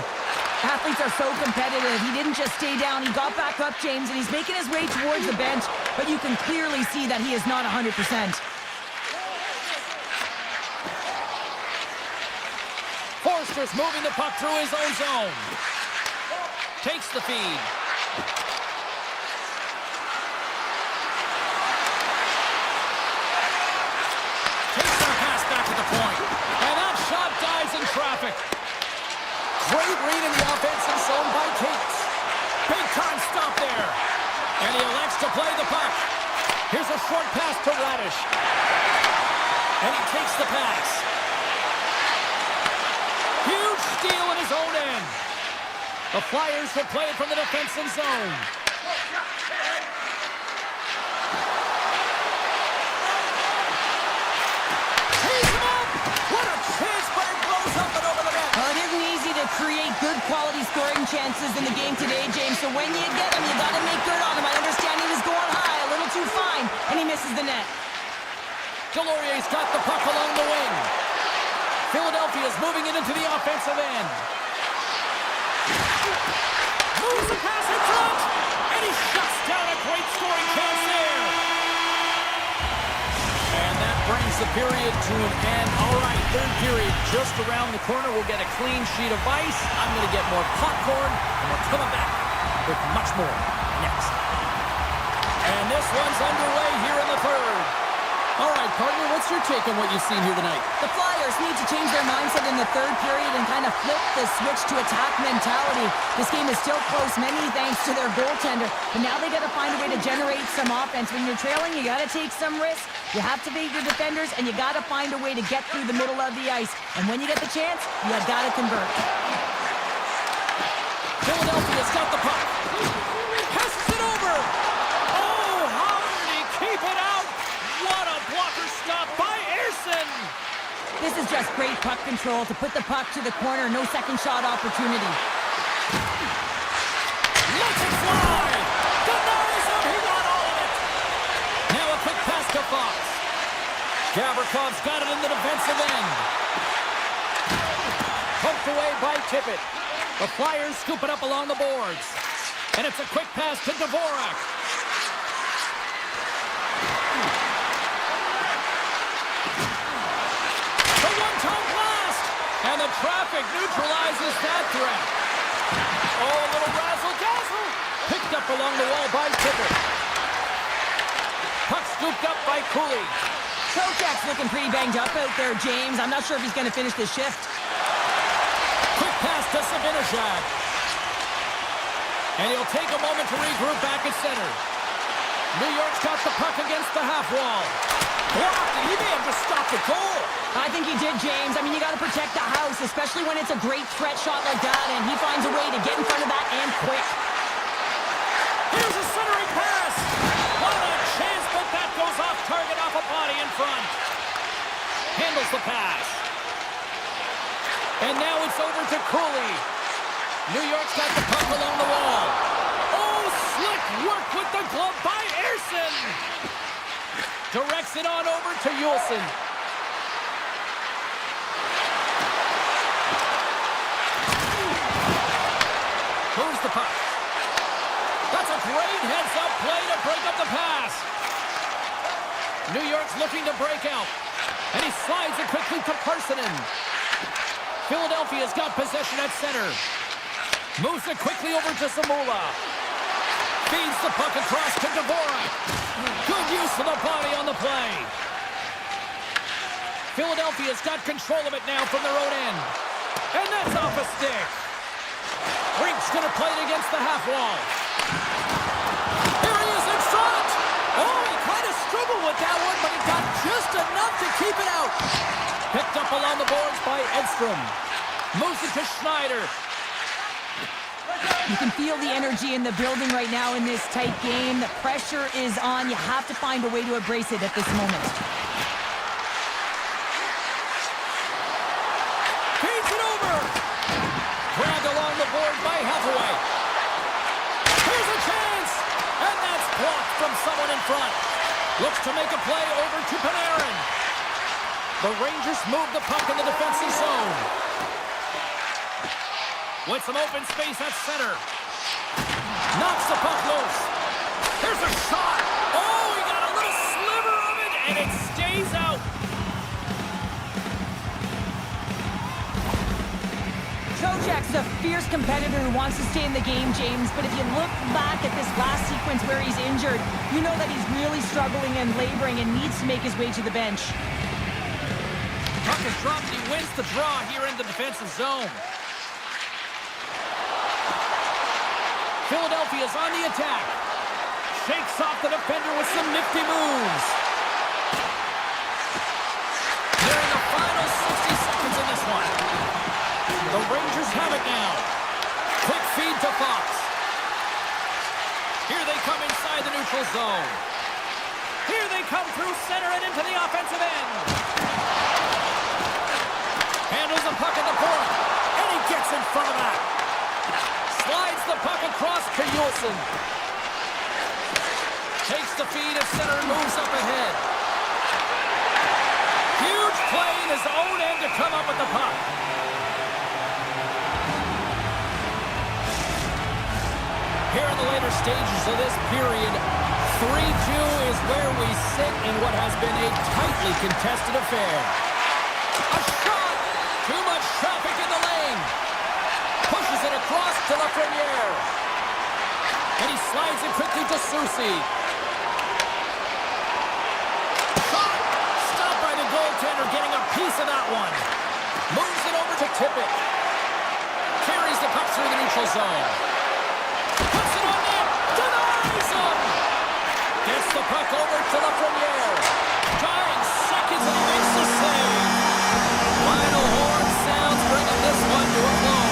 Athletes are so competitive. He didn't just stay down. He got back up, James, and he's making his way towards the bench, but you can clearly see that he is not 100%. Forster's moving the puck through his own zone. Takes the feed. Takes their pass back to the point. And that shot dives in traffic. Great read in the offensive zone by Cates. Big time stop there. And he elects to play the puck. Here's a short pass to Radish. And he takes the pass. Huge steal in his own end. The Flyers will play it from the defensive zone. Tees him up! What a chance, but it blows up and over the net. Well, it isn't easy to create good quality scoring chances in the game today, James, so when you get them, you got to make good on them. I understand he was going high, a little too fine, and he misses the net. Delorier's got the puck along the wing. Philadelphia's moving it into the offensive end. Moves the pass in front, and he shuts down a great scoring chance there. And that brings the period to an end. All right, third period just around the corner. We'll get a clean sheet of ice. I'm going to get more popcorn, and we're coming back with much more next. And this one's underway here in the third. All right, partner, what's your take on what you've seen here tonight? The Flyers need to change their mindset in the third period and kind of flip the switch to attack mentality. This game is still close, many thanks to their goaltender, but now they got to find a way to generate some offense. When you're trailing, you got to take some risks. You have to beat your defenders, and you got to find a way to get through the middle of the ice. And when you get the chance, you got to convert. Philadelphia's got the puck. Passes it over. Oh, how did he keep it out? What a blocker stop by Ersson. This is just great puck control to put the puck to the corner. No second shot opportunity. Lets it fly. Denies him. He got all of it. Now a quick pass to Fox. Gavrikoff's got it in the defensive end. Poked away by Tippett. The Flyers scoop it up along the boards. And it's a quick pass to Dvorak. The one-time blast! And the traffic neutralizes that threat. Oh, a little razzle-dazzle. Picked up along the wall by Tippett. Puck scooped up by Cooley. Trocheck's looking pretty banged up out there, James. I'm not sure if he's going to finish this shift. Quick pass to Sabinishad. And he'll take a moment to regroup back at center. New York's got the puck against the half wall. Blocked, and he may have just stopped the goal. I think he did, James. I mean, you got to protect the house, especially when it's a great threat shot like that, and he finds a way to get in front of that and quick. Here's a centering pass. What a chance, but that goes off target, off a body in front. Handles the pass. And now it's over to Cooley. New York's got the puck along the wall. Oh, slick work with the glove by Ersson. Directs it on over to Yulson. Moves the puck. That's a great heads-up play to break up the pass. New York's looking to break out. And he slides it quickly to Parsonen. Philadelphia's got possession at center. Moves it quickly over to Zamula. Feeds the puck across to Dvorak. Good use of the body on the play. Philadelphia's got control of it now from their own end. And that's off a stick. Rink's going to play it against the half wall. Here he is in front. Oh, he kind of struggled with that one, but he got just enough to keep it out. Picked up along the boards by Edstrom. Moves it to Schneider. You can feel the energy in the building right now in this tight game. The pressure is on. You have to find a way to embrace it at this moment. Feeds it over. Grabbed along the board by Hathaway. Here's a chance. And that's blocked from someone in front. Looks to make a play over to Panarin. The Rangers move the puck in the defensive zone. With some open space at center. Knocks the puck loose. There's a shot. Oh, he got a little sliver of it, and it stays out. Trocheck's a fierce competitor who wants to stay in the game, James, but if you look back at this last sequence where he's injured, you know that he's really struggling and laboring and needs to make his way to the bench. Puck is dropped, and he wins the draw here in the defensive zone. Philadelphia's on the attack. Shakes off the defender with some nifty moves. They're in the final 60 seconds of this one. The Rangers have it now. Quick feed to Fox. Here they come inside the neutral zone. Here they come through center and into the offensive end. Handles the puck at the point, and he gets in front of that. Slides the puck across to Yulson. Takes the feed at center and moves up ahead. in his own end to come up with the puck. Here in the later stages of this period, 3-2 is where we sit in what has been a tightly contested affair. A shot! Too much traffic in the lane. Pushes it across to Lafreniere. And he slides it quickly to Susi. Shot! Stopped by the goaltender, getting a piece of that one. Moves it over to Tippett. Carries the puck through the neutral zone. Puts it on net. Denies him! Gets the puck over to Lafreniere. Dying seconds and he makes the save. Final horn sounds, bringing this one to a close.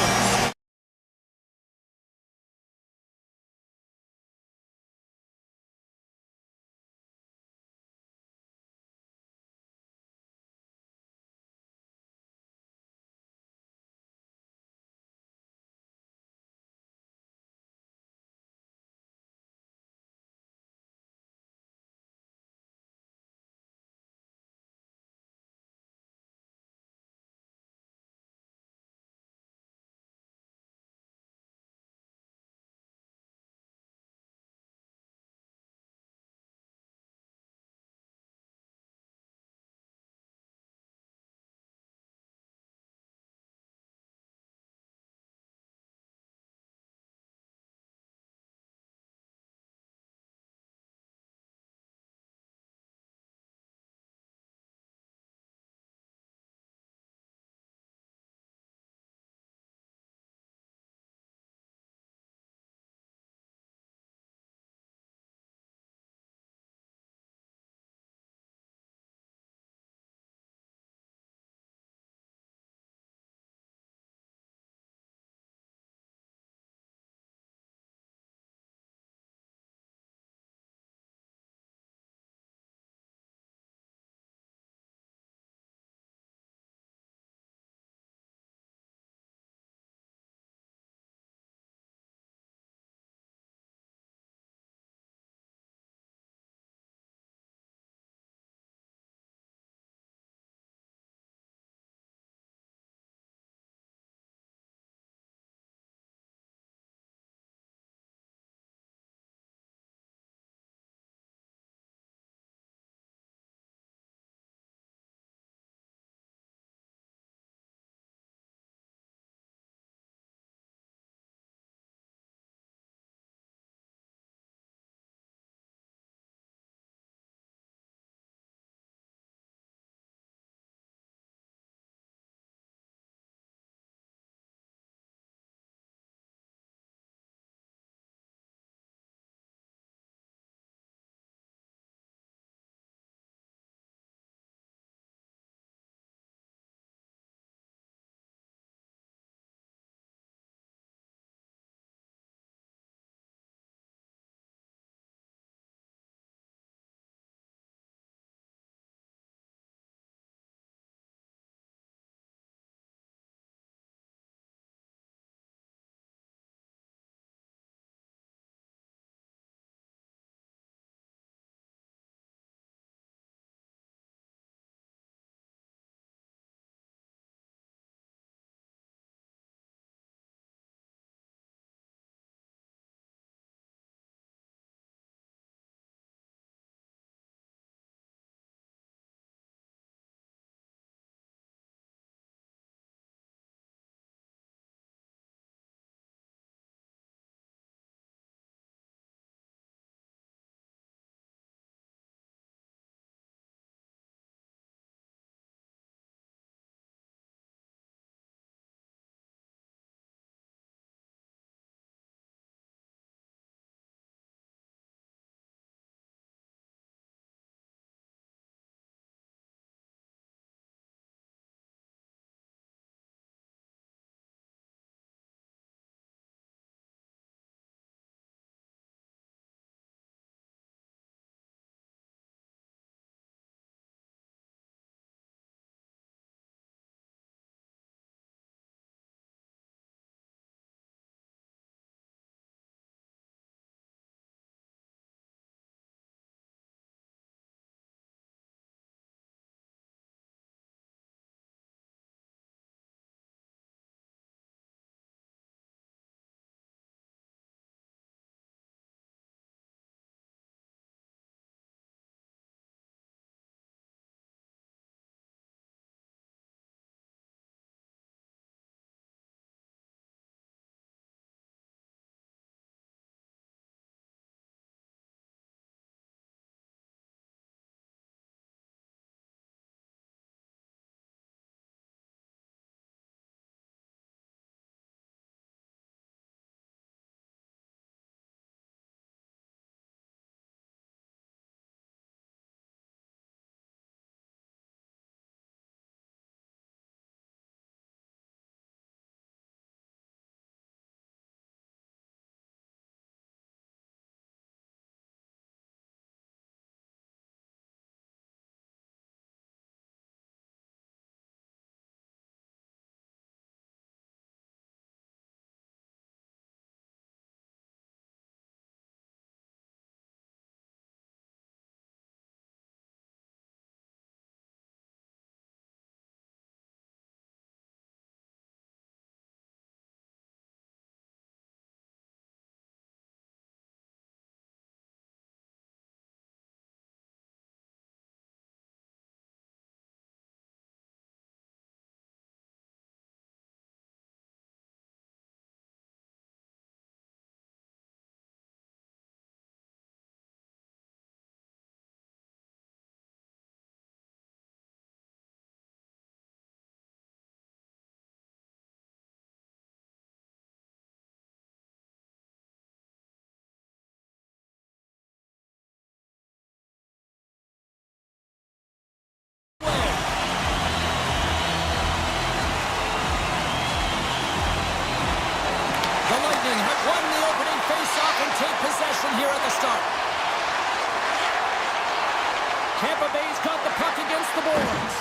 Tampa Bay's got the puck against the boards.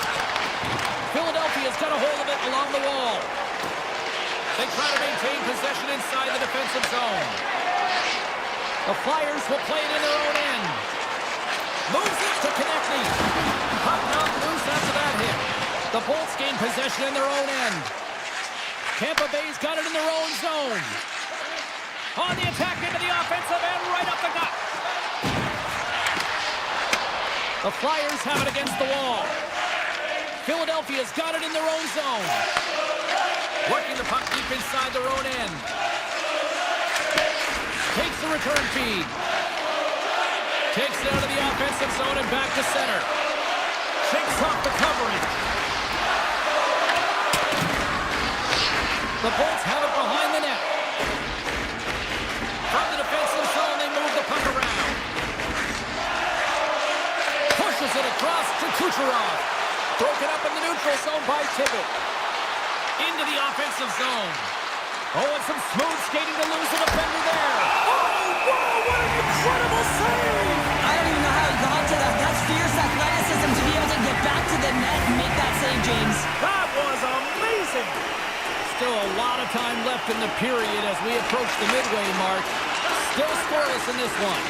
Philadelphia's got a hold of it along the wall. They try to maintain possession inside the defensive zone. The Flyers will play it in their own end. Moves it to Konechny. Puck not loose after that hit. The Bolts gain possession in their own end. Tampa Bay's got it in their own zone. On the attack into the offensive end, right up the gut. The Flyers have it against the wall. Philadelphia's got it in their own zone. Working the puck deep inside their own end. Takes the return feed. Takes it out of the offensive zone and back to center. Shakes off the coverage. The Bolts have it behind the net. From the defensive zone, they move the puck around. Pushes it across to Kucherov. Broken up in the neutral zone by Tippett. Into the offensive zone. Oh, and some smooth skating to lose the defender there. Oh, whoa, what an incredible save! I don't even know how he got to that. That's fierce athleticism to be able to get back to the net and make that save, James. That was amazing! Still a lot of time left in the period as we approach the midway mark. Still scoreless in this one.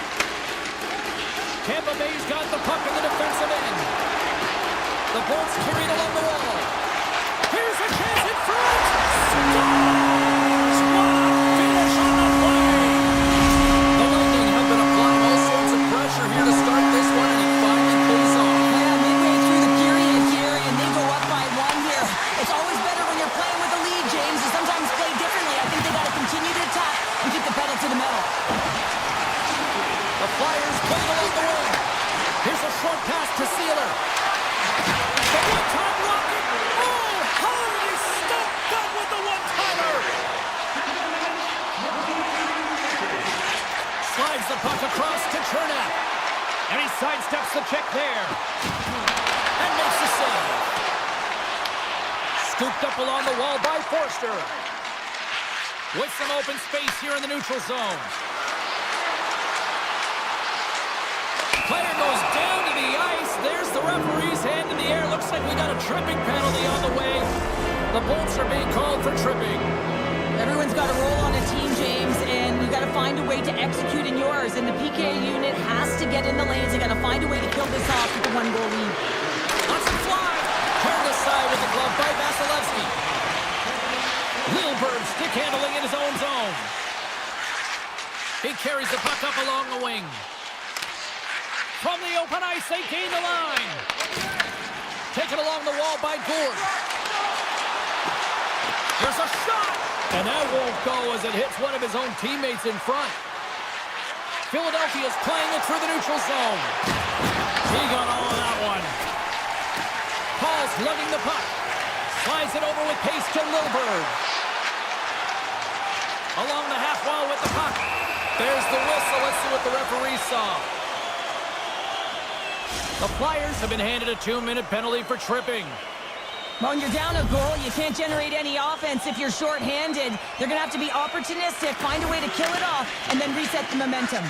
Tampa Bay's got the puck in the defensive end. The Bolts carried along the wall. Here's a chance in front! Scores! What a finish on the play! The Lightning have been applying all sorts of pressure here to start this one, and it finally pays off. Yeah, midway through the period here, and they go up by one here. It's always better when you're playing with a lead, James. You sometimes play differently. I think they got to continue to attack and keep the pedal to the metal. The Flyers play it along the wing. Here's a short pass to Sealer. The one-time rocket. Oh, how did he stop that with the one-timer? Slides the puck across to Chernak. And he sidesteps the check there. And makes the save. Scooped up along the wall by Forster. With some open space here in the neutral zone. Player goes down to the ice. There's the referee's hand in the air. Looks like we got a tripping penalty on the way. The Bolts are being called for tripping. Everyone's got a role on a team, James, and you got to find a way to execute in yours. And the PK unit has to get in the lanes. They got to find a way to kill this off with a one-goal lead. Let's fly. Turned aside with the glove by Vasilevsky. Lilburn stick handling in his own zone. He carries the puck up along the wing. From the open ice, they gain the line. Taken along the wall by Gourde. There's a shot! And that won't go as it hits one of his own teammates in front. Philadelphia's playing it through the neutral zone. He got all of that one. Paul's lugging the puck. Slides it over with pace to Lilburn. Along the half wall with the puck. There's the whistle. Let's see what the referee saw. The Flyers have been handed a 2-minute penalty for tripping. When you're down a goal, you can't generate any offense if you're shorthanded. They're going to have to be opportunistic, find a way to kill it off, and then reset the momentum.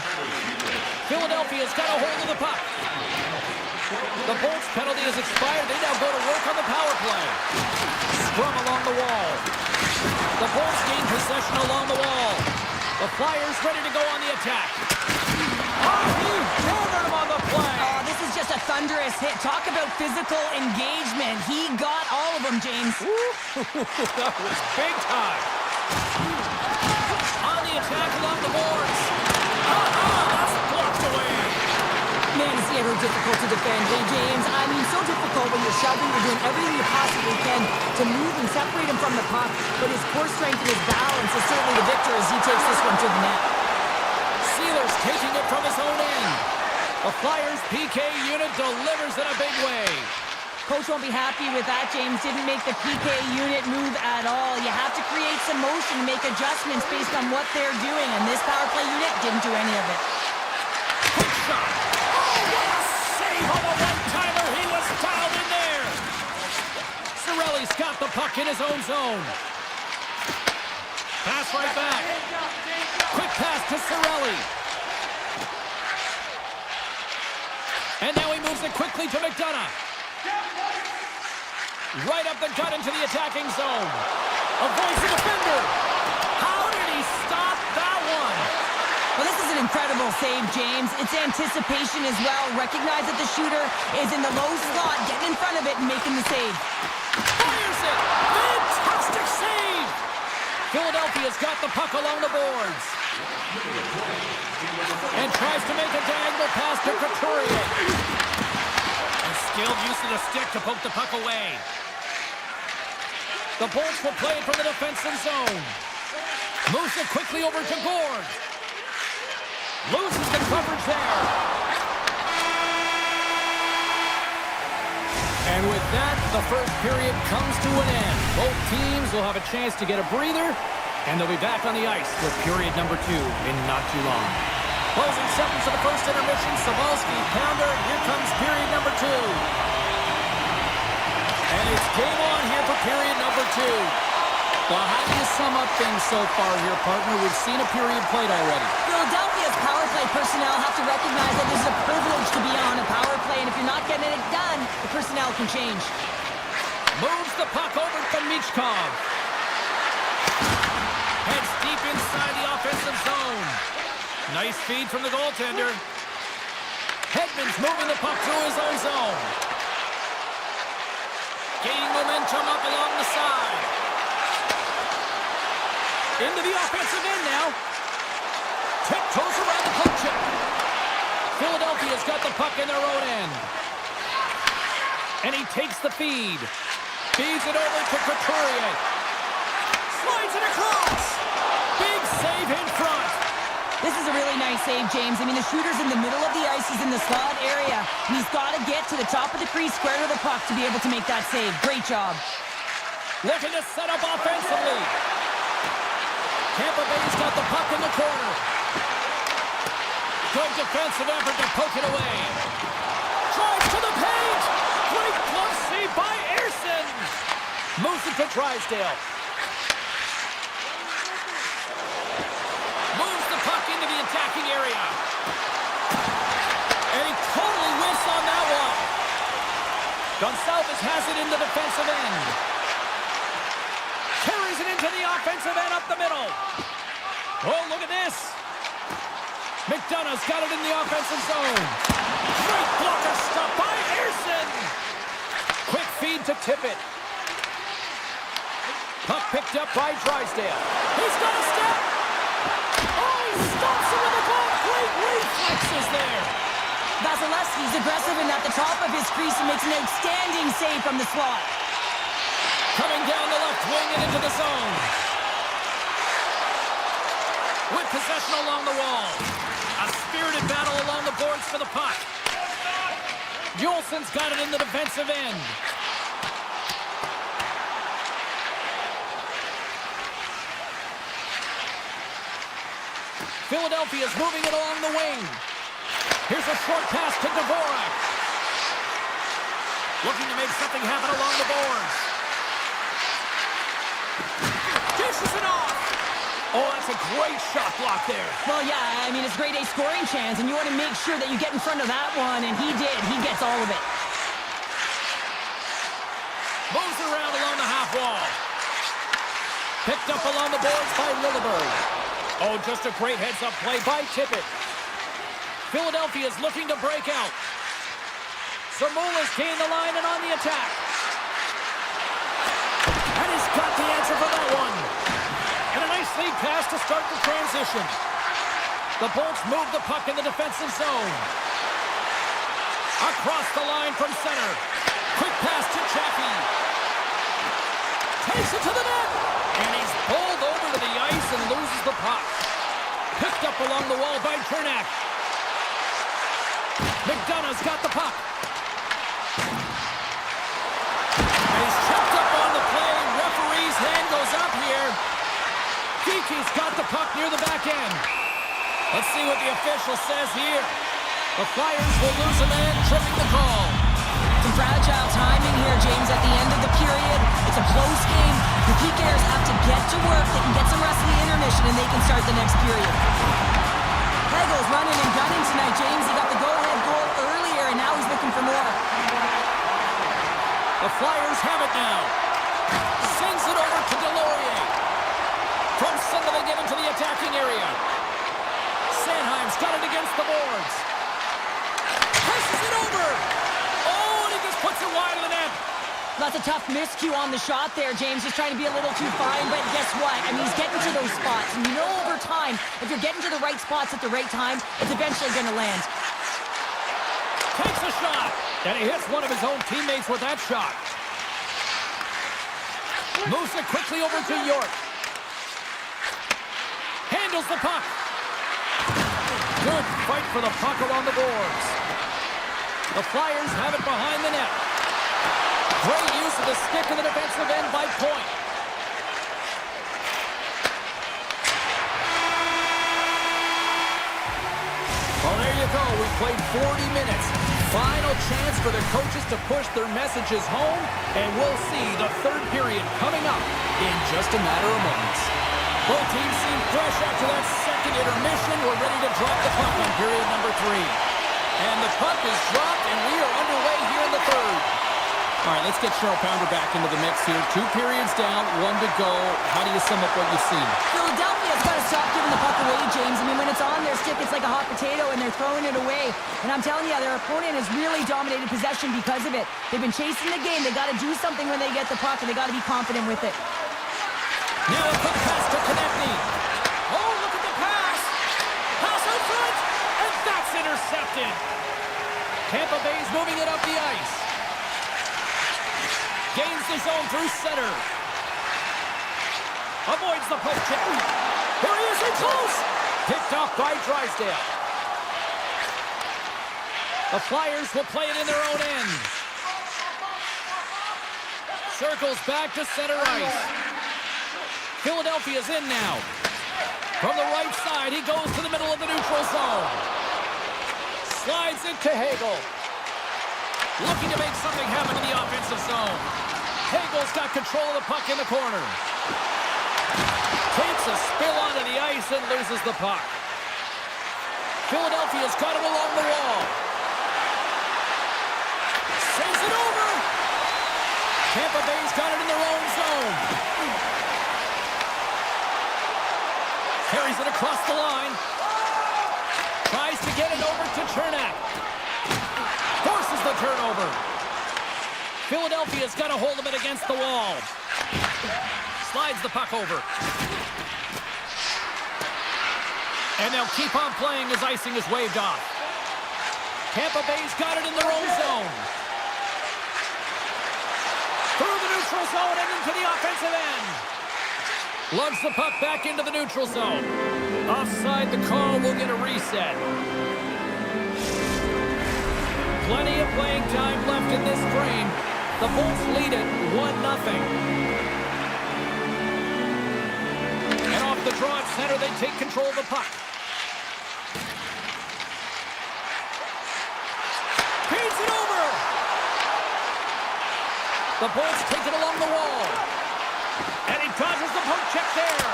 Philadelphia's got a hold of the puck. The Bolts penalty has expired. They now go to work on the power play. Scrum along the wall. The Bolts gain possession along the wall. The Flyers ready to go on the attack. Oh, he hammered him on the play. Oh, this is just a thunderous hit. Talk about physical engagement. He got all of them, James. That was big time. On the attack along the boards. That's blocked away. Man, is he ever difficult to defend. Hey, James, I mean, so difficult when you're shoving. You're doing everything you possibly can to move and separate him from the puck. But his core strength and his balance is certainly the victor as he takes this one to the net. Sealer's taking it from his own end. The Flyers PK unit delivers in a big way. Coach won't be happy with that, James. Didn't make the PK unit move at all. You have to create some motion, make adjustments based on what they're doing, and this power play unit didn't do any of it. Quick shot. Oh, what a save on the one-timer. He was fouled in there. Cirelli's got the puck in his own zone. Pass right back. Quick pass to Cirelli. And now he moves the quickly to McDonough. Right up the gut into the attacking zone. Avoids the defender. How did he stop that one? Well, this is an incredible save, James. It's anticipation as well. Recognize that the shooter is in the low slot, getting in front of it and making the save. Fires it! Fantastic save! Philadelphia's got the puck along the boards. And tries to make a diagonal pass to Couturier. And skilled use of the stick to poke the puck away. The Bolts will play it from the defensive zone. Moves it quickly over to Gord. Loses the coverage there. And with that, the first period comes to an end. Both teams will have a chance to get a breather, and they'll be back on the ice for period number 2 in not too long. Closing seconds of the first intermission, Savalski, pounder, here comes period number 2. And it's game on here for period number 2. Well, how do you sum up things so far here, partner? We've seen a period played already. Philadelphia's power play personnel have to recognize that this is a privilege to be on a power play, and if you're not getting it done, the personnel can change. Moves the puck over to Michkov. Heads deep inside the offensive zone. Nice feed from the goaltender. Hedman's moving the puck through his own zone. Gaining momentum up along the side. Into the offensive end now. Tiptoes around the puck check. Philadelphia's got the puck in their own end. And he takes the feed. Feeds it over to Couturier. Slides it across. Big save in front. This is a really nice save, James. I mean, the shooter's in the middle of the ice. He's in the slot area. And he's got to get to the top of the crease, square to the puck to be able to make that save. Great job. Looking to set up offensively. Tampa Bay's got the puck in the corner. Good defensive effort to poke it away. Drives to the paint. Great glove save by Ersson. Moves it to Drysdale. Moves the puck into the attacking area. And he totally whiffs on that one. Gonçalves has it in the defensive end. Carries it into the offensive end up the middle. Oh, look at this. McDonough's got it in the offensive zone. Great blocker stop by Ersson. Quick feed to Tippett. Puck picked up by Drysdale. He's got a step. Oh, he stops it with a goal. Great reflexes there. Vasilevsky's aggressive and at the top of his crease and makes an outstanding save from the slot. Coming down the left wing and into the zone. With possession along the wall. A spirited battle along the boards for the puck. Julesen's got it in the defensive end. Philadelphia's moving it along the wing. Here's a short pass to Dvorak. Looking to make something happen along the boards. Dishes it off. Oh, that's a great shot block there. Well, yeah, I mean, it's grade A scoring chance, and you want to make sure that you get in front of that one, and he did. He gets all of it. Moves around along the half wall. Picked up along the boards by Lilleberg. Oh, just a great heads-up play by Tippett. Philadelphia's looking to break out. Zamula's gained the line and on the attack. And he's got the answer for that one. And a nice lead pass to start the transition. The Bolts move the puck in the defensive zone. Across the line from center. Quick pass to Chaffee. Takes it to the net. And he's pulled over to the ice and loses the puck. Picked up along the wall by Chernak. McDonough's got the puck. And he's tripped up on the play. Referee's hand goes up here. Geeky's got the puck near the back end. Let's see what the official says here. The Flyers will lose a man, tripping the call. Some fragile timing here, James, at the end of the period. It's a close game. The PKers have to get to work. They can get some rest in the intermission, and they can start the next period. Hegel's running and gunning tonight, James. He got the go-ahead goal earlier, and now he's looking for more. against the boards. Pushes it over. Oh, and he just puts it wide of the net. That's a tough miscue on the shot there, James. He's trying to be a little too fine, but guess what? I mean, he's getting to those spots. And you know over time, if you're getting to the right spots at the right time, it's eventually going to land. Takes a shot. And he hits one of his own teammates with that shot. Moves it quickly over to York. Handles the puck. Good fight for the puck around the boards. The Flyers have it behind the net. Great use of the stick in the defensive end by Point. Well, there you go. We played 40 minutes. Final chance for the coaches to push their messages home, and we'll see the third period coming up in just a matter of moments. Both teams seem fresh after that second intermission. We're ready to drop the puck on period number 3. And the puck is dropped, and we are underway here in the third. All right, let's get Cheryl Pounder back into the mix here. 2 periods down, 1 to go. How do you sum up what you've seen? Philadelphia's got to stop giving the puck away, James. I mean, when it's on their stick, it's like a hot potato, and they're throwing it away. And I'm telling you, their opponent has really dominated possession because of it. They've been chasing the game. They got to do something when they get the puck, and they got to be confident with it. Now a quick pass to Konechny. Oh, look at the pass. Pass out front, and that's intercepted. Tampa Bay's moving it up the ice. Gains the zone through center. Avoids the poke check. Here he is in close. Picked off by Drysdale. The Flyers will play it in their own end. Circles back to center ice. Philadelphia's in now. From the right side, he goes to the middle of the neutral zone. Slides it to Hagel. Looking to make something happen in the offensive zone. Hagel's got control of the puck in the corner. Takes a spill onto the ice and loses the puck. Philadelphia's got him along the wall. Saves it over. Tampa Bay's got it in their own zone. Carries it across the line. Tries to get it over to Chernak. Forces the turnover. Philadelphia's got a hold of it against the wall. Slides the puck over. And they'll keep on playing as icing is waved off. Tampa Bay's got it in their own zone. Through the neutral zone and into the offensive end. Lugs the puck back into the neutral zone. Offside, the call will get a reset. Plenty of playing time left in this frame. The Bolts lead it 1-0. And off the draw at center, they take control of the puck. Feeds it over. The Bolts take it along the wall. And he dodges the poke check there.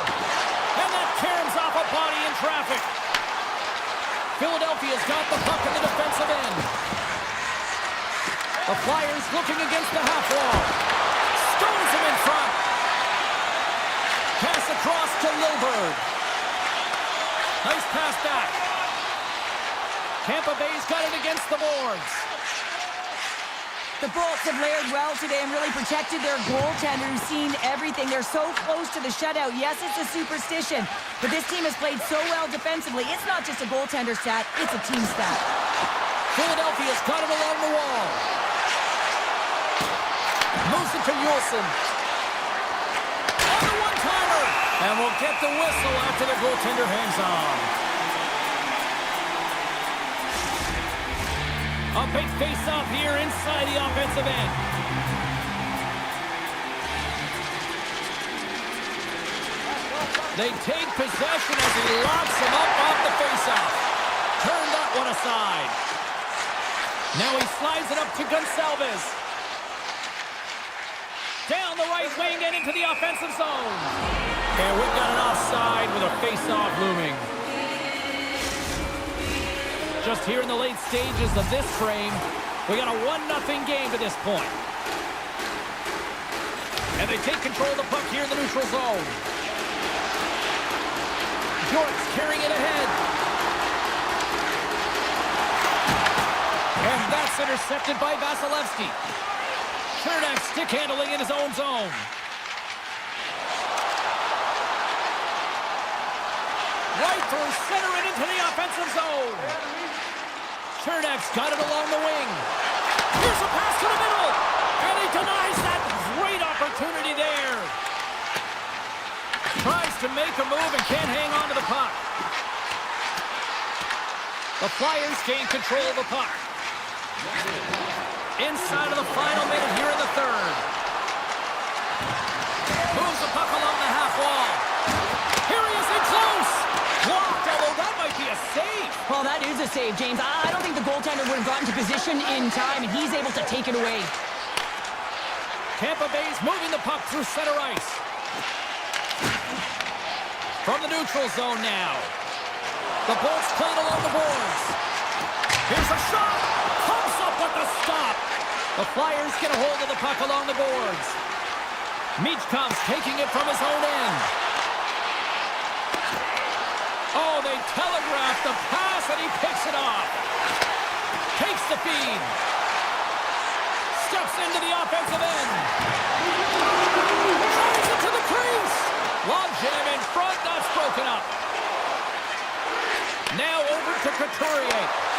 And that caroms off a body in traffic. Philadelphia's got the puck in the defensive end. The Flyers looking against the half wall. Stones him in front. Pass across to Lilburg. Nice pass back. Tampa Bay's got it against the boards. The Bolts have layered well today and really protected their goaltender who's seen everything. They're so close to the shutout. Yes, it's a superstition, but this team has played so well defensively. It's not just a goaltender stat, it's a team stat. Philadelphia's got it along the wall. Moves it to Nielsen. On the one-timer. And we'll get the whistle after the goaltender hangs on. A big face-off here inside the offensive end. They take possession as he locks him up off the face-off. Turn that one aside. Now he slides it up to Gonçalves. Down the right wing and into the offensive zone. And we've got an offside with a face-off looming. Just here in the late stages of this frame, we got a 1-0 game to this point. And they take control of the puck here in the neutral zone. York's carrying it ahead. Intercepted by Vasilevsky. Chernak stick handling in his own zone. Right through center and into the offensive zone. Chernak's got it along the wing. Here's a pass to the middle. And he denies that great opportunity there. Tries to make a move and can't hang on to the puck. The Flyers gain control of the puck. Inside of the final minute here in the third. Moves the puck along the half wall. Here he is in close. Blocked, although that might be a save. Well, that is a save, James. I don't think the goaltender would have gotten to position in time, and he's able to take it away. Tampa Bay's moving the puck through center ice. From the neutral zone now. The Bolts played along the boards. Here's a shot. Pumps up with the stop. The Flyers get a hold of the puck along the boards. Michkov's taking it from his own end. Oh, they telegraphed the pass, and he picks it off. Takes the feed. Steps into the offensive end. Drives it to the crease. Log jam in front, that's broken up. Now over to Couturier.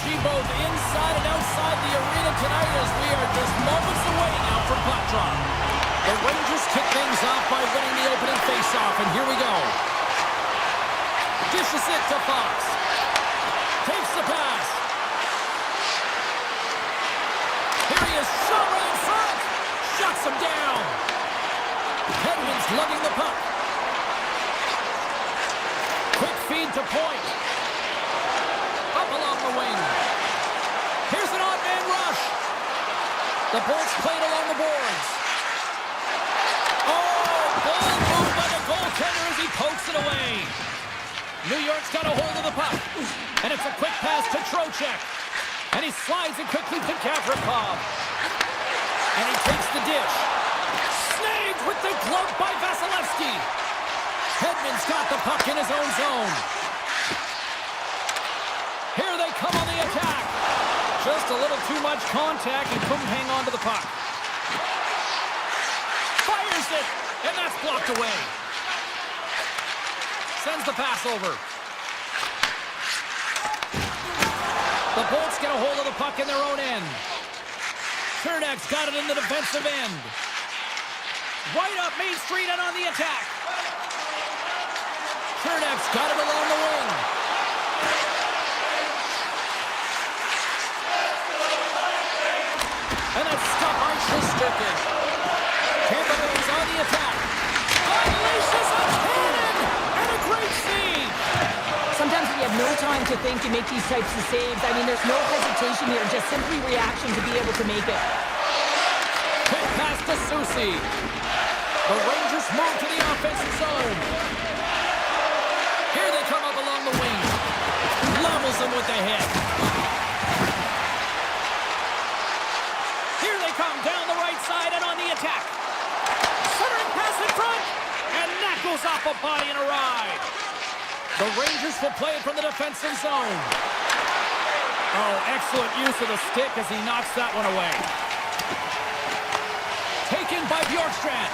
energy both inside and outside the arena tonight as we are just moments away now from puck drop. The Rangers kick things off by winning the opening faceoff, and here we go. Dishes it to Fox. Takes the pass. Here he is, shot right in front. Shuts him down. Hedman's lugging the puck. Quick feed to point. Up along the wing. Here's an odd man rush. The Bolts played along the boards. Oh, bold move by the goaltender as he pokes it away. New York's got a hold of the puck. And it's a quick pass to Trocheck. And he slides it quickly to Gavrikov. And he takes the dish. Snagged with the glove by Vasilevsky. Hedman's got the puck in his own zone. Here they come on the attack. Just a little too much contact and couldn't hang on to the puck. Fires it, and that's blocked away. Sends the pass over. The Bolts get a hold of the puck in their own end. Chernak's got it in the defensive end. Right up Main Street and on the attack. Chernak's got it along the wing. And that's stopped by Shesterkin. Tampa Bay's on the attack. Unleashes a cannon! And a great save! Sometimes we have no time to think and make these types of saves. I mean, there's no hesitation here, just simply reaction to be able to make it. Quick pass to Susi. The Rangers move to the offensive zone. Here they come up along the wing. Levels them with the hit. Here they come down the right side and on the attack. Centering pass in front. And that goes off a body and a ride. The Rangers will play it from the defensive zone. Oh, excellent use of the stick as he knocks that one away. Taken by Bjorkstrand.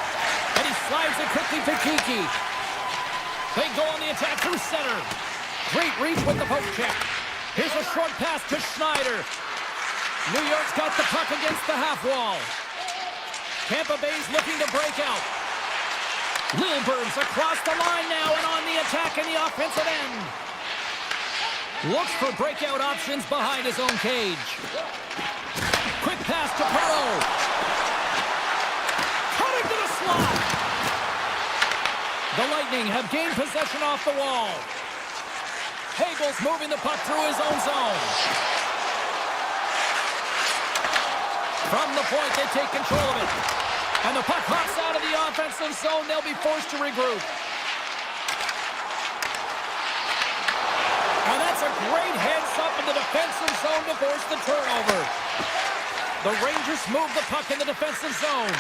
And he slides it quickly to Kiki. They go on the attack through center. Great reach with the poke check. Here's a short pass to Schneider. New York's got the puck against the half wall. Tampa Bay's looking to break out. Lilburn's across the line now and on the attack in the offensive end. Looks for breakout options behind his own cage. Quick pass to Perreault. Cutting to the slot. The Lightning have gained possession off the wall. Hagel's moving the puck through his own zone. From the point, they take control of it. And the puck hops out of the offensive zone. They'll be forced to regroup. And that's a great heads up in the defensive zone to force the turnover. The Rangers move the puck in the defensive zone.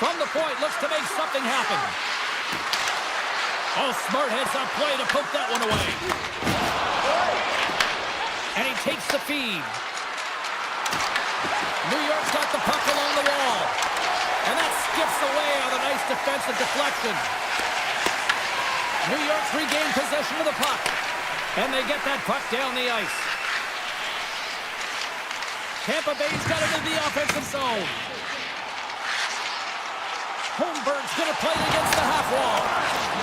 From the point, looks to make something happen. Oh, smart heads up play to poke that one away. And he takes the feed. New York's got the puck along the wall. And that skips away on a nice defensive deflection. New York's regained possession of the puck. And they get that puck down the ice. Tampa Bay's got it in the offensive zone. Holmberg's going to play against the half wall.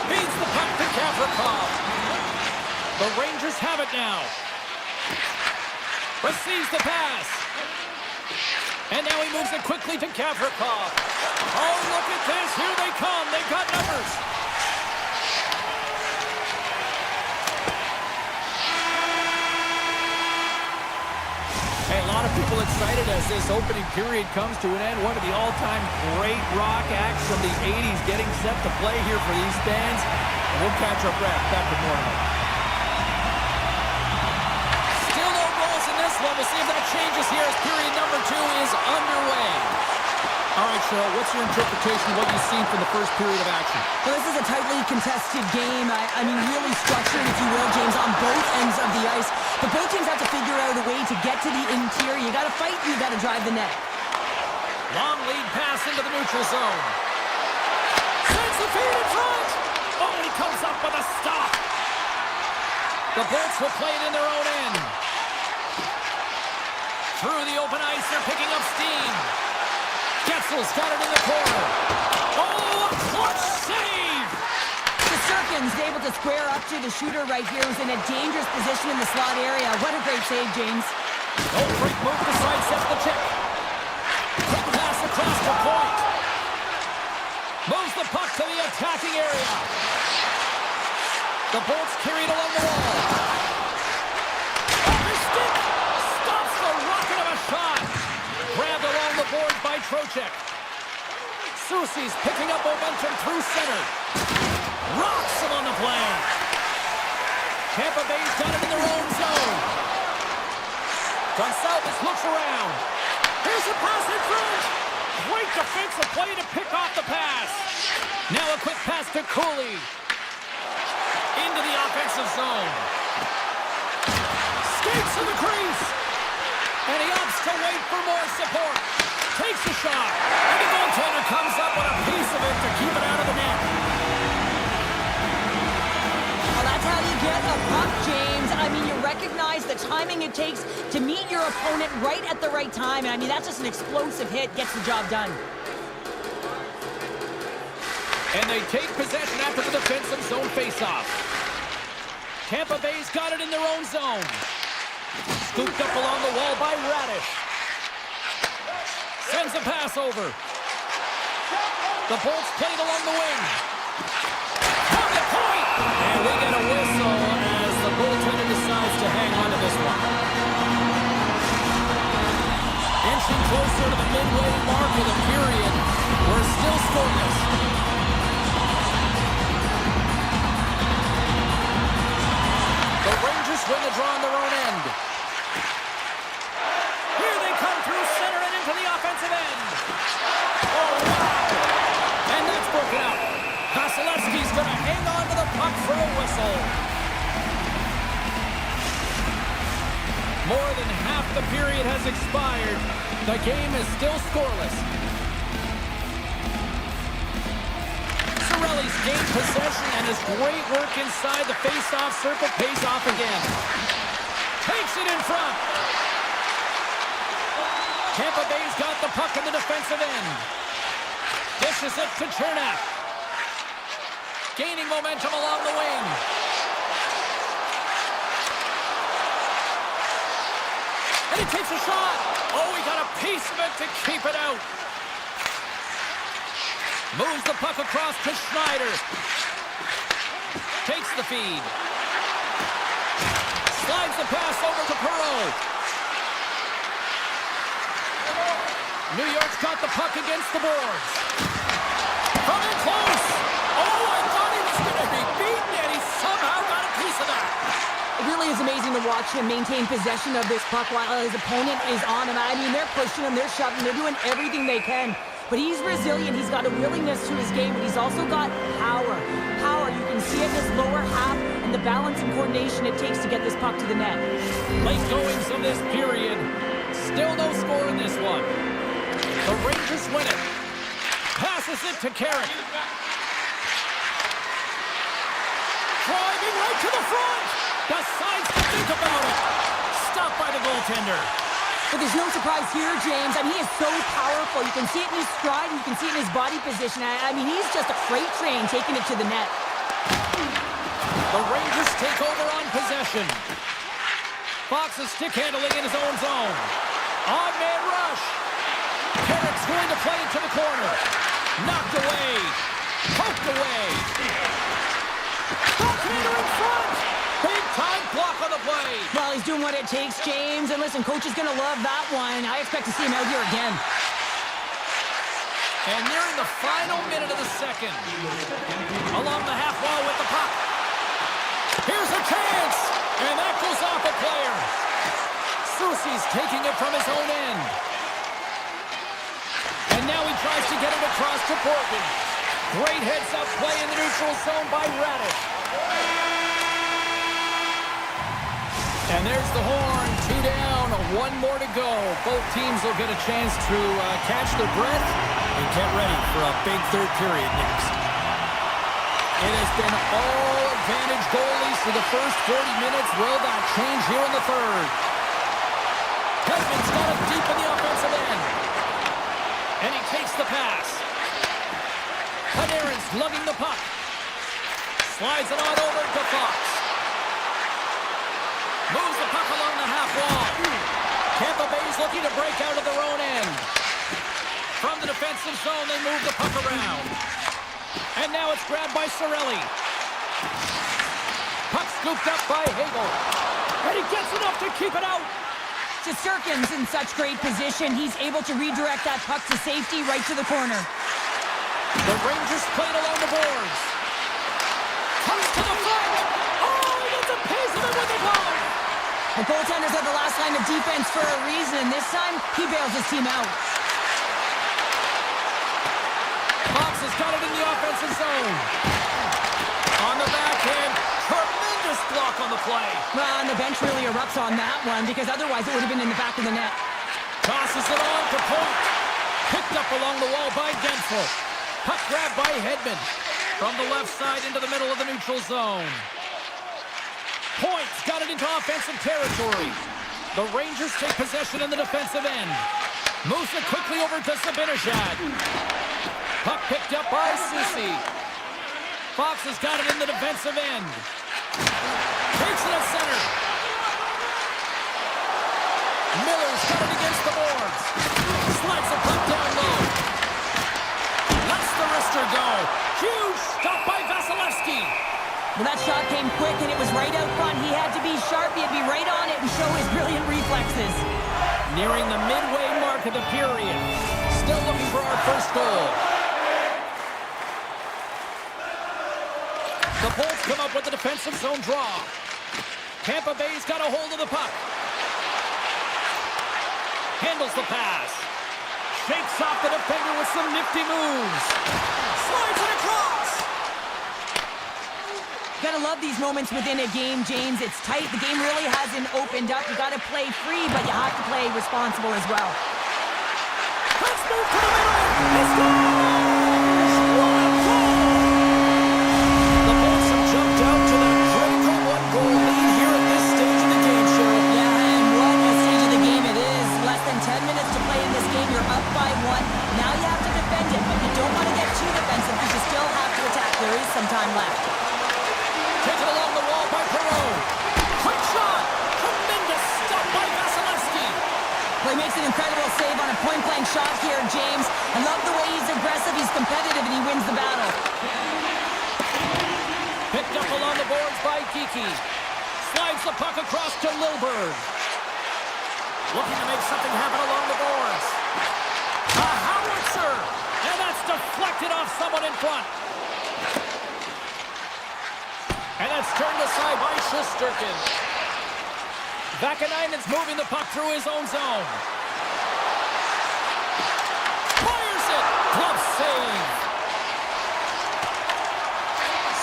Feeds the puck to Gavrikov. The Rangers have it now. Receives the pass. And now he moves it quickly to Gavrikov. Oh, look at this. Here they come. They've got numbers. Hey, a lot of people excited as this opening period comes to an end. One of the all-time great rock acts from the 80s getting set to play here for these fans. And we'll catch our breath. Back to morning. Still no goals in this one. We'll see if that changes here as period number 2 is underway. All right, Cheryl, what's your interpretation of what you've seen from the first period of action? Well, this is a tightly contested game. I mean, really structured, if you will, James, on both ends of the ice. But both teams have to figure out a way to get to the interior. You got to fight, you got to drive the net. Long lead pass into the neutral zone. Sends the feed in front. Oh, and he comes up with a stop. The Bolts will play it in their own end. Through the open ice, they're picking up steam. Getzel's got it in the corner. Oh, a clutch save! Sirkin's able to square up to the shooter right here, who's in a dangerous position in the slot area. What a great save, James. Oh, great move to sidestep the check. Quick pass across the point. Moves the puck to the attacking area. The Bolts carried along the wall. Off his stick. Stops the rocket of a shot. Grabbed along the board by Trocheck. Soucy's picking up momentum through center. Rocks him on the play. Tampa Bay's got it in their own zone. Gonçalves looks around. Here's a pass in front. Great defensive play to pick off the pass. Now a quick pass to Cooley. Into the offensive zone. Skates to the crease. And he opts to wait for more support. Takes a shot. And the goaltender comes up with a piece of it to keep it out of the net. Well, that's how you get a puck, James. I mean, you recognize the timing it takes to meet your opponent right at the right time. And I mean, that's just an explosive hit. Gets the job done. And they take possession after the defensive zone faceoff. Tampa Bay's got it in their own zone. Scooped up along the wall by Radish. Sends a pass over. The Bolts played along the wing. From the point! And we get a whistle as the goaltender decides to hang on to this one. Inching closer to the midway mark of the period. We're still scoreless. The Rangers win the draw on their own end. Here they come through center and into the offensive end. Oh, wow! And that's broken out. Vasilevsky's going to hang on to the puck for a whistle. More than half the period has expired. The game is still scoreless. Cirelli's gained possession and his great work inside the face-off circle pays off again. Takes it in front. Tampa Bay's got the puck in the defensive end. Dishes it to Chernak. Gaining momentum along the wing. And he takes a shot. Oh, he got a piece of it to keep it out. Moves the puck across to Schneider. Takes the feed. Slides the pass over to Perreault. New York's got the puck against the boards. From in close. Oh, I thought he was going to be beaten, and he somehow got a piece of that. It really is amazing to watch him maintain possession of this puck while his opponent is on him. I mean, they're pushing him, they're shoving, they're doing everything they can. But he's resilient, he's got a willingness to his game, but he's also got power. Power, you can see it in his lower half and the balance and coordination it takes to get this puck to the net. Late goings of this period. Still no score in this one. The Rangers win it. Passes it to Carrick. Driving right to the front. Decides to think about it. Stopped by the goaltender. But there's no surprise here, James. I mean, he is so powerful. You can see it in his stride, and you can see it in his body position. I mean, he's just a freight train taking it to the net. The Rangers take over on possession. Fox is stick handling in his own zone. On-man rush. Carrick's going to play it to the corner. Knocked away. Poked away. Goaltender in front. Big time block on the play. Well, he's doing what it takes, James. And listen, coach is going to love that one. I expect to see him out here again. And nearing the final minute of the second. Along the half wall with the puck. Here's a chance. And that goes off a player. Soucy's taking it from his own end. And now he tries to get it across to Portman. Great heads-up play in the neutral zone by Radish. And there's the horn. 2 down, 1 more to go. Both teams will get a chance to catch their breath and get ready for a big third period next. It has been all advantage goalies for the first 40 minutes. Will that change here in the third? the pass. Panarin's lugging the puck. Slides it on over to Fox. Moves the puck along the half wall. Tampa Bay's looking to break out of their own end. From the defensive zone, they move the puck around. And now it's grabbed by Cirelli. Puck scooped up by Hagel. And he gets enough to keep it out. Shesterkin's in such great position. He's able to redirect that puck to safety right to the corner. The Rangers played along the boards. Comes to the front. Oh, he gets a piece of it with the goal. The goaltenders are the last line of defense for a reason. This time, he bails his team out. Fox has got it in the offensive zone. On the backhand, tremendous block on the play. Well, and the bench really erupts on that one because otherwise it would have been in the back of the net. Tosses it on to Point. Picked up along the wall by Gensel. Puck grabbed by Hedman. From the left side into the middle of the neutral zone. Point's got it into offensive territory. The Rangers take possession in the defensive end. Moves it quickly over to Zibanejad. Puck picked up by Ceci. Fox has got it in the defensive end. Takes it at center. Miller's got it against the boards. Slides the puck down low. Lets the wrister go. Huge stop by Vasilevsky. Well, that shot came quick and it was right out front. He had to be sharp. He had to be right on it and show his brilliant reflexes. Nearing the midway mark of the period. Still looking for our first goal. The Bolts come up with the defensive zone draw. Tampa Bay's got a hold of the puck. Handles the pass. Shakes off the defender with some nifty moves. Slides it across. Gotta love these moments within a game, James. It's tight. The game really hasn't opened up. You gotta play free, but you have to play responsible as well. Let's move to the middle. It's scores! What a goal! The Bolts have jumped out to that critical one-goal lead here at this stage of the game, Cheryl. Yeah, and what a stage of the game it is. Less than 10 minutes to play in this game. You're up by 1. Now you have to defend it, but you don't want to get too defensive because you still have to attack. There is some time left. Taken along the wall by Perot. Quick shot! Tremendous stop by Vasilevsky. Well, he makes an incredible save on a point-blank shot here, James. I love the way he's aggressive, he's competitive, and he wins the battle. Picked up along the boards by Kiki. Slides the puck across to Lilburn. Looking to make something happen along the boards. A howitzer! And that's deflected off someone in front. And that's turned aside by Shesterkin. Vakanainen's moving the puck through his own zone. Fires it! Glove save!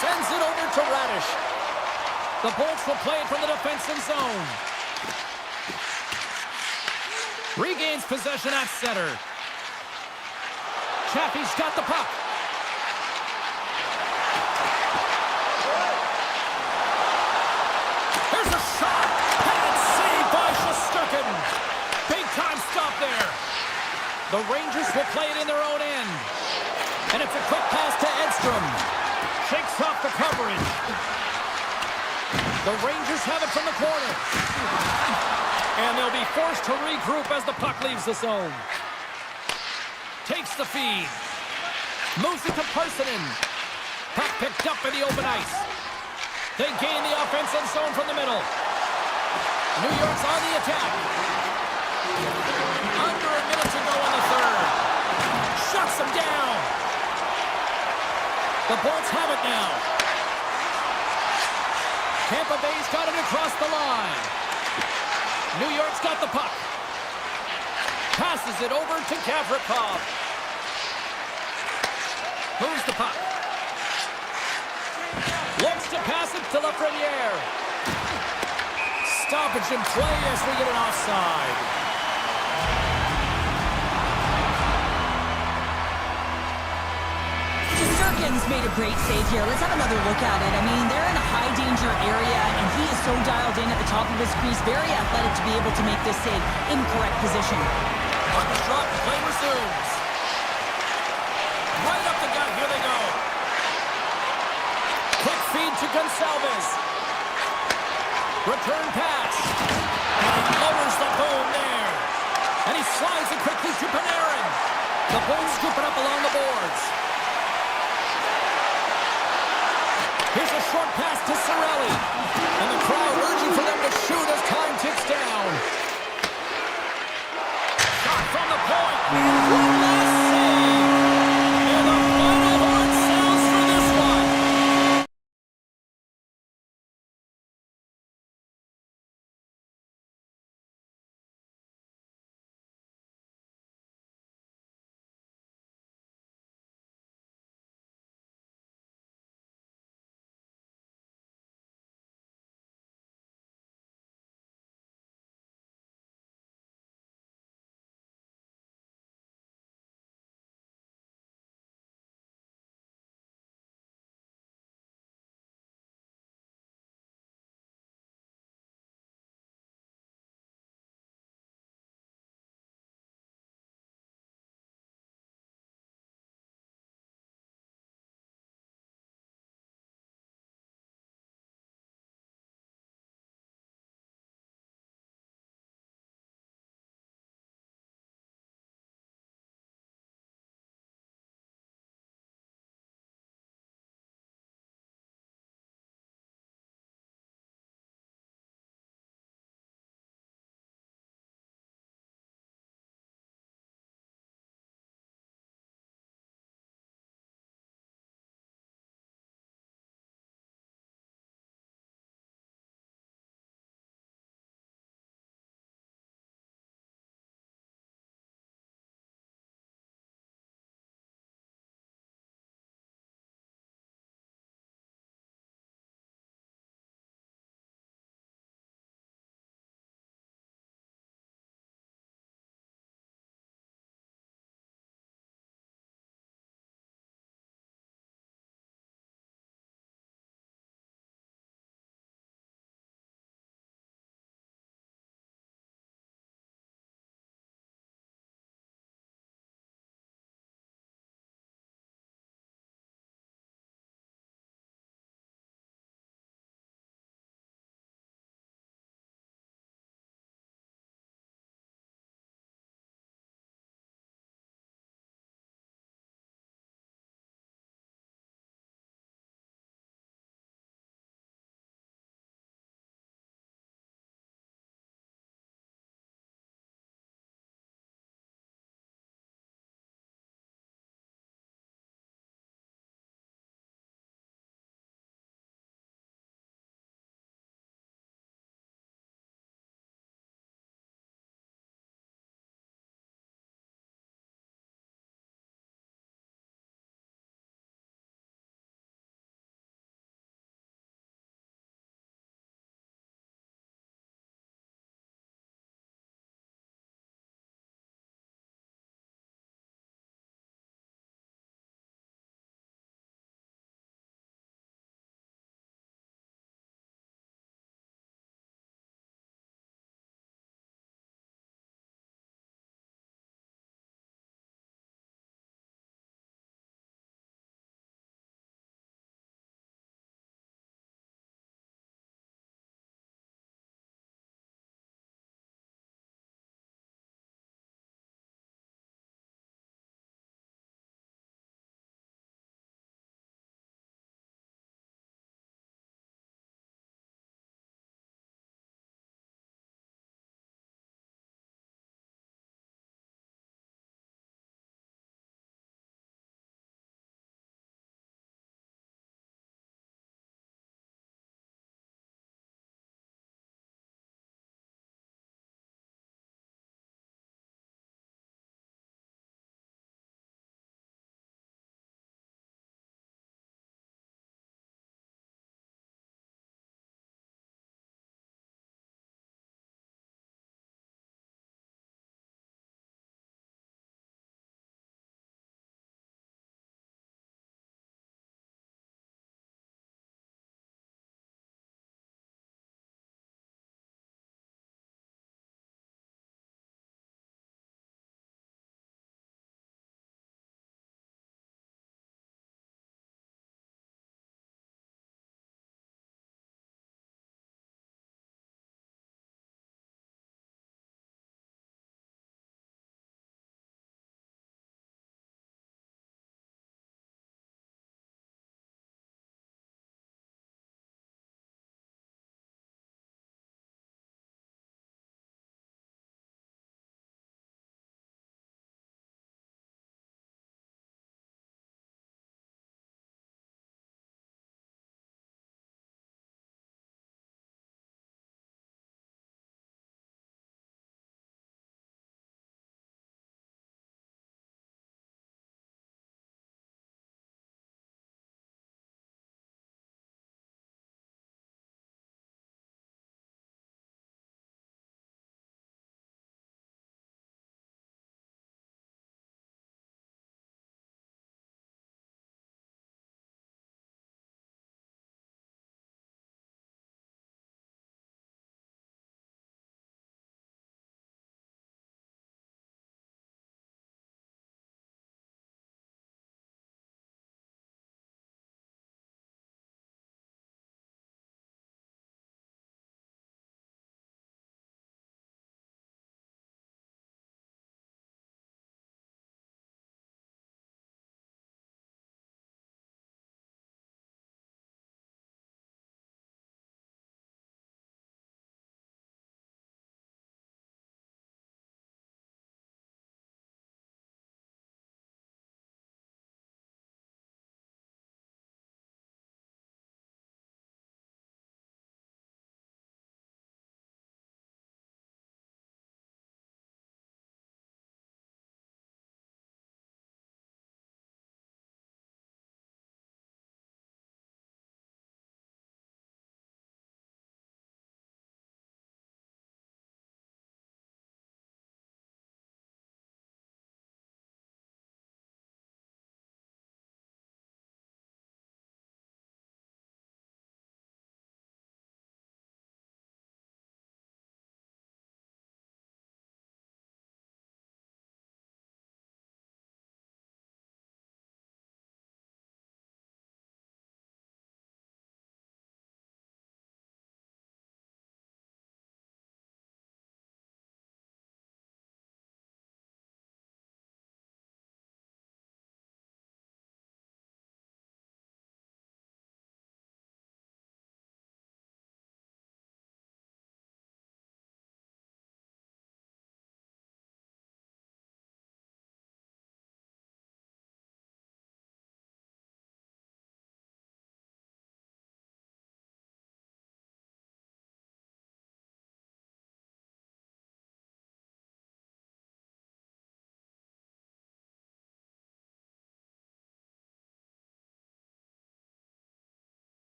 Sends it over to Radish. The Bolts will play it from the defensive zone. Regains possession at center. Chaffee's got the puck. There's a shot! And it's saved by Shesterkin. Big time stop there. The Rangers will play it in their own end. And it's a quick pass to Edstrom. Shakes off the coverage. The Rangers have it from the corner. And they'll be forced to regroup as the puck leaves the zone. Takes the feed. Moves it to Parsonen. Puck picked up in the open ice. They gain the offensive zone from the middle. New York's on the attack. Under a minute to go in the third. Shuts them down. The Bolts have it now. Tampa Bay's got it across the line. New York's got the puck. Passes it over to Gavrikov. Moves the puck. Looks to pass it to Lafreniere. Stoppage in play as we get an offside. Shesterkin's made a great save here. Let's have another look at it. I mean, they're in a high-danger area, and he is so dialed in at the top of his crease. Very athletic to be able to make this save in correct position. On the shot, play resumes. Gonçalves. Return pass. And he lowers the boom there. And he slides it quickly to Panarin. The Bulls scoop it up along the boards. Here's a short pass to Cirelli. And the crowd urging for them to shoot as time ticks down. Shot from the point. And one last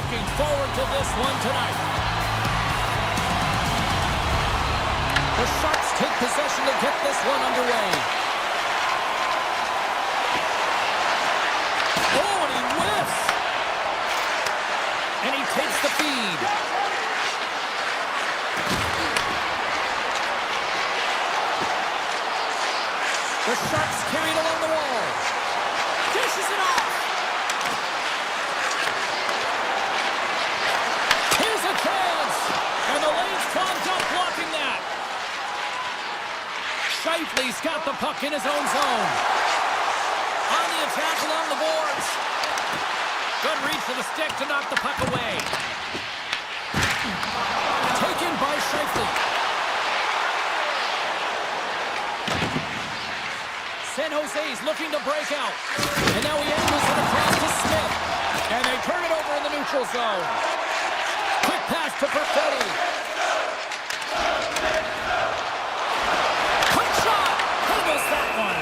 looking forward to this one tonight. The Sharks take possession to get this one underway. Oh, and he whiffs! And he takes the feed. The Sharks carry it along the wall. Dishes it off. Here's a chance. And the lane's clogged up blocking that. Shifley's got the puck in his own zone. On the attack along the boards. Good reach for the stick to knock the puck away. Taken by Shifley. San Jose's looking to break out. And now he angles it across to Smith. And they turn it over in the neutral zone. Quick pass to Perfetti. Quick shot. Handles that one.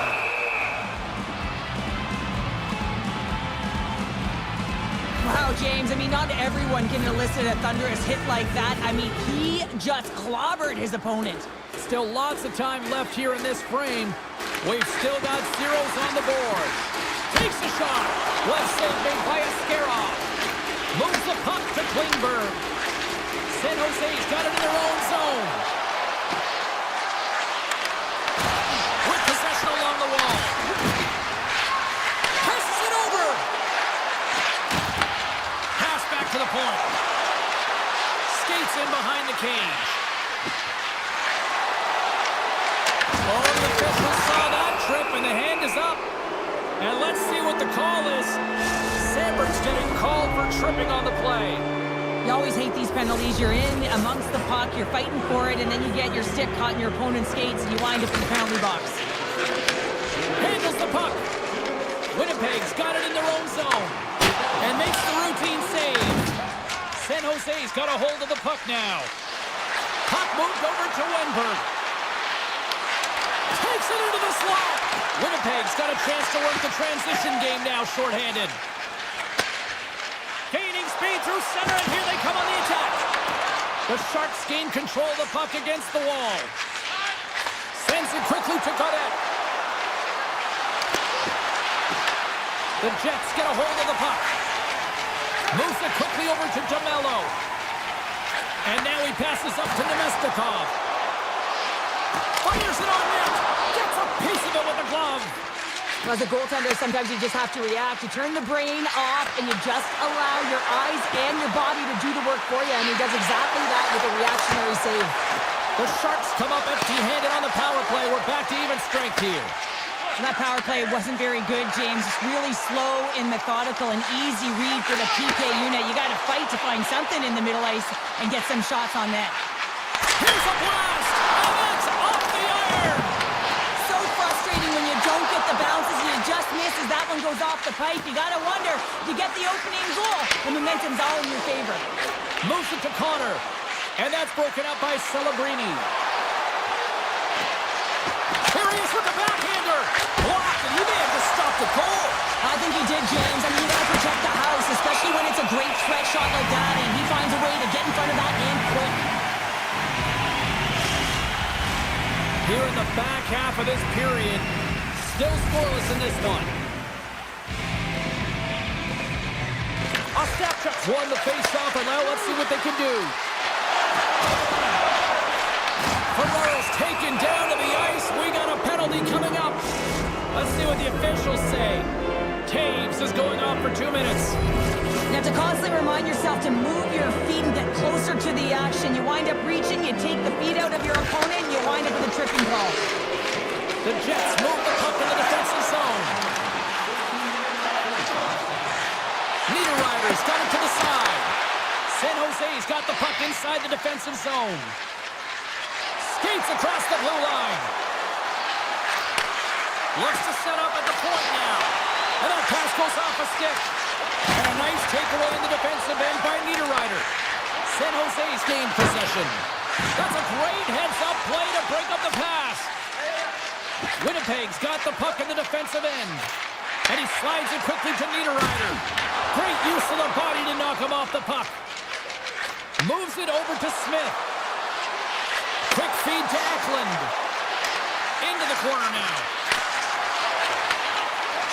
Wow, James, I mean, not everyone can elicit a thunderous hit like that. I mean, he just clobbered his opponent. Still lots of time left here in this frame. We've still got zeros on the board. Takes a shot. Left save made by Askarov. Moves the puck to Klingberg. San Jose's got it in their own zone. With possession along the wall. Passes it over. Pass back to the point. Skates in behind the cage. Oh, the officials saw that trip, and the hand is up. And let's see what the call is. Sandberg's getting called for tripping on the play. You always hate these penalties. You're in amongst the puck, you're fighting for it, and then you get your stick caught in your opponent's skates, and you wind up in the penalty box. Handles the puck. Winnipeg's got it in their own zone. And makes the routine save. San Jose's got a hold of the puck now. Puck moved over to Wenberg. Takes it into the slot. Winnipeg's got a chance to work the transition game now, shorthanded. Gaining speed through center, and here they come on the attack. The Sharks gain control of the puck against the wall. Sends it quickly to Godet. The Jets get a hold of the puck. Moves it quickly over to DeMello. And now he passes up to Nemestikov. Fires it on net. Gets a piece of it with a glove. As a goaltender, sometimes you just have to react. You turn the brain off, and you just allow your eyes and your body to do the work for you, and he does exactly that with a reactionary save. The Sharks come up empty-handed on the power play. We're back to even strength here. And that power play wasn't very good, James. It's really slow and methodical, and easy read for the PK unit. You got to fight to find something in the middle ice and get some shots on net. Here's a blast, and that's off the iron. So frustrating when you don't get the bounces and you just miss as that one goes off the pipe. You got to wonder, you get the opening goal, the momentum's all in your favor. Moves it to Connor, and that's broken up by Celebrini. Here he is with the backhander. Blocked, and he may have just stopped the goal. I think he did, James. I mean, you got to protect the house, especially when it's a great threat shot like that, and he finds a way to get in front of that and quick. Here in the back half of this period, still scoreless in this one. Ostapchuk won the face-off, and now let's see what they can do. Ferraro's taken down to the ice. We got a penalty coming up. Let's see what the officials say. Taves is going off for 2 minutes. You have to constantly remind yourself to move your feet and get closer to the action. You wind up reaching, you take the feet out of your opponent, and you wind up with a tripping call. The Jets move the puck in the defensive zone. Niederreiter's got it to the side. San Jose's got the puck inside the defensive zone. Skates across the blue line. Looks to set up at the point now. And that pass goes off a stick. And a nice takeaway in the defensive end by Niederreiter. San Jose's gained possession. That's a great heads-up play to break up the pass. Winnipeg's got the puck in the defensive end. And he slides it quickly to Niederreiter. Great use of the body to knock him off the puck. Moves it over to Smith. Quick feed to Eklund. Into the corner now.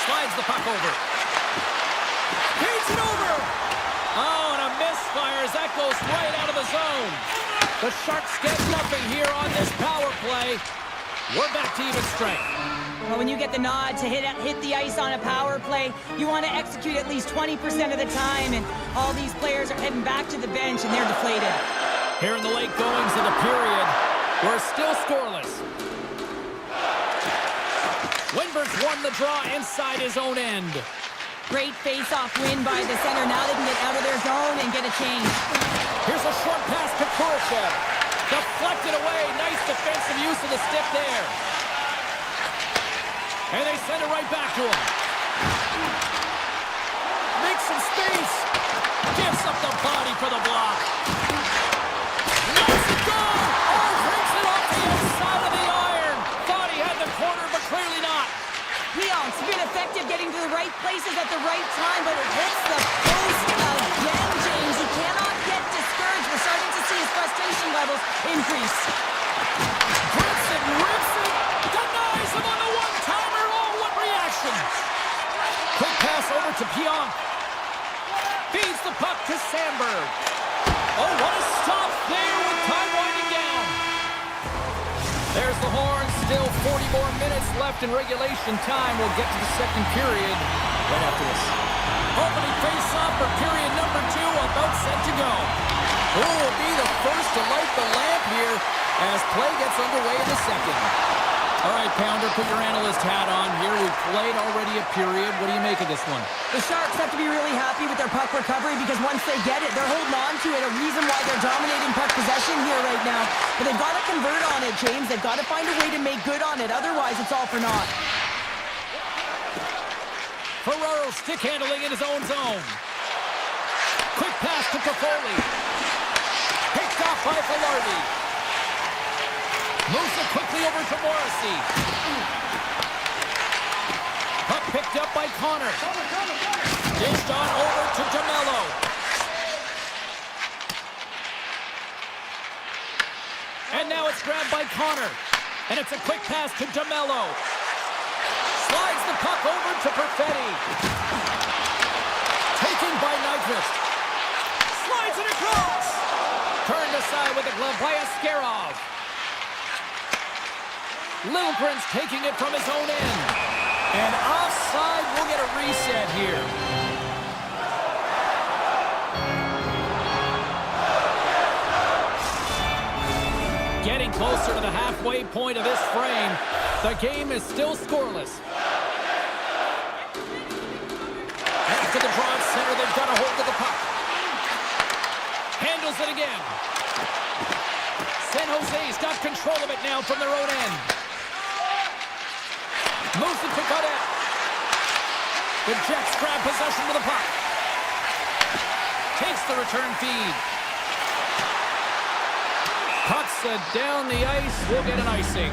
Slides the puck over. Feeds it over. Oh, and a misfire as that goes right out of the zone. The Sharks get nothing here on this power play. We're back to even strength. Well, when you get the nod to hit the ice on a power play, you want to execute at least 20% of the time, and all these players are heading back to the bench, and they're deflated. Here in the late goings of the period, we're still scoreless. Windberg's won the draw inside his own end. Great face-off win by the center. Now they can get out of their zone and get a change. Here's a short pass to Kurashev. Deflected away. Nice defensive use of the stick there. And they send it right back to him. Makes some space. Gives up the body for the block. Nice goal! Oh, brings it off the outside of the iron. Thought he had the corner, but clearly not. Leon's been effective getting to the right places at the right time, but it hits the post again, James. He cannot get discouraged. We're starting to see his frustration levels increase. Grips it, rips it, denies him on the one-timer. Oh, what reaction! Quick pass over to Pionk. Feeds the puck to Sandberg. Oh, what a stop there with time winding down. There's the horn. Still 40 more minutes left in regulation time. We'll get to the second period right after this. Opening face-off for period number 2, about set to go. Who will be the first to light the lamp here as play gets underway in the second? All right, Pounder, put your analyst hat on here. We've played already a period. What do you make of this one? The Sharks have to be really happy with their puck recovery because once they get it, they're holding on to it. A reason why they're dominating puck possession here right now. But they've got to convert on it, James. They've got to find a way to make good on it. Otherwise, it's all for naught. Ferraro stick handling in his own zone. Quick pass to Toffoli. Picked off by Velarde. Moves it quickly over to Morrissey. Puck picked up by Connor. Dished on over to DeMello. And now it's grabbed by Connor. And it's a quick pass to DeMello. Slides the puck over to Perfetti. Taken by Nyquist. Slides it across. Turned aside with the glove by Askarov. Lilligren's taking it from his own end. And offside, we'll get a reset here. Getting closer to the halfway point of this frame. The game is still scoreless. After the draw at center, they've got a hold of the puck. Handles it again. San Jose's got control of it now from their own end. Moves it to Cadet. The Jets grab possession with the puck. Takes the return feed. Puck's down the ice. We'll get an icing.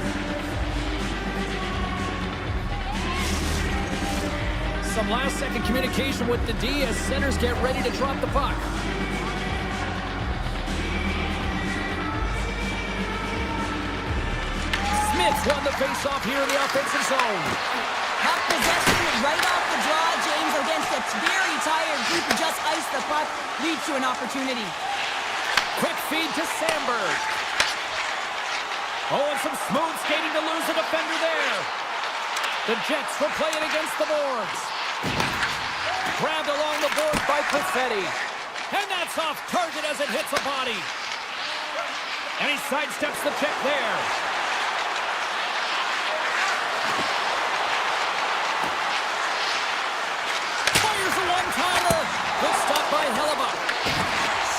Some last-second communication with the D as centers get ready to drop the puck. Smith's won the face-off here in the offensive zone. Puck possession right off the draw, James, against a very tired group who just iced the puck, leads to an opportunity. Quick feed to Sandberg. Oh, and some smooth skating to lose a defender there. The Jets will play it against the boards. Grabbed along the boards by Perfetti. And that's off target as it hits a body. And he sidesteps the check there. Fires a one-timer. Good stop by Hellebuck.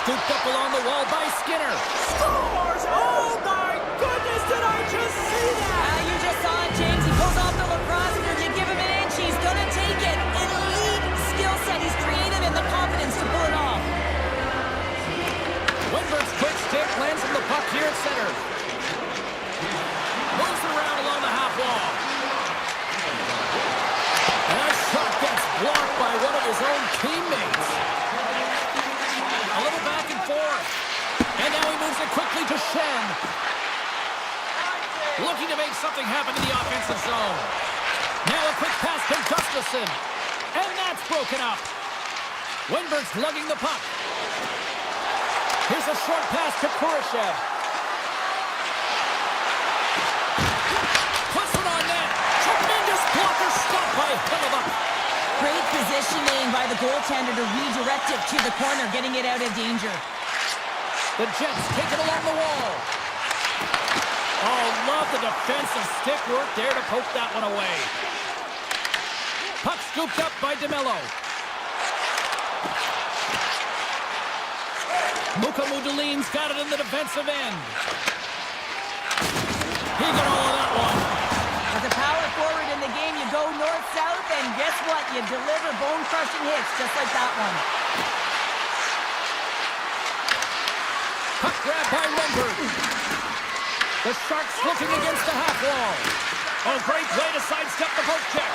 Scooped up along the wall by Skinner. Scores! Oh my goodness, did I just see that? You just saw it, James. He pulls off the lacrosse and you give him an inch. He's gonna take it. An elite skill set. He's creative and the confidence to pull it off. Windberg's quick stick lands on the puck here at center. Moves it around along the half wall. And a shot teammates. A little back and forth. And now he moves it quickly to Shen. Looking to make something happen in the offensive zone. Now a quick pass to Gustafsson. And that's broken up. Wenberg's lugging the puck. Here's a short pass to Kurashev. Puts it on net. Tremendous blocker stop by Hellebuyck. Great positioning by the goaltender to redirect it to the corner, getting it out of danger. The Jets take it along the wall. Oh, love the defensive stick work there to poke that one away. Puck scooped up by DeMello. Mukamudulin's got it in the defensive end. He got all of that one. As a power forward in the game, you go north-south, and guess what? You deliver bone-crushing hits just like that one. Puck grab by Wenberg. The Sharks looking against the half wall. Oh, great way to sidestep the poke check.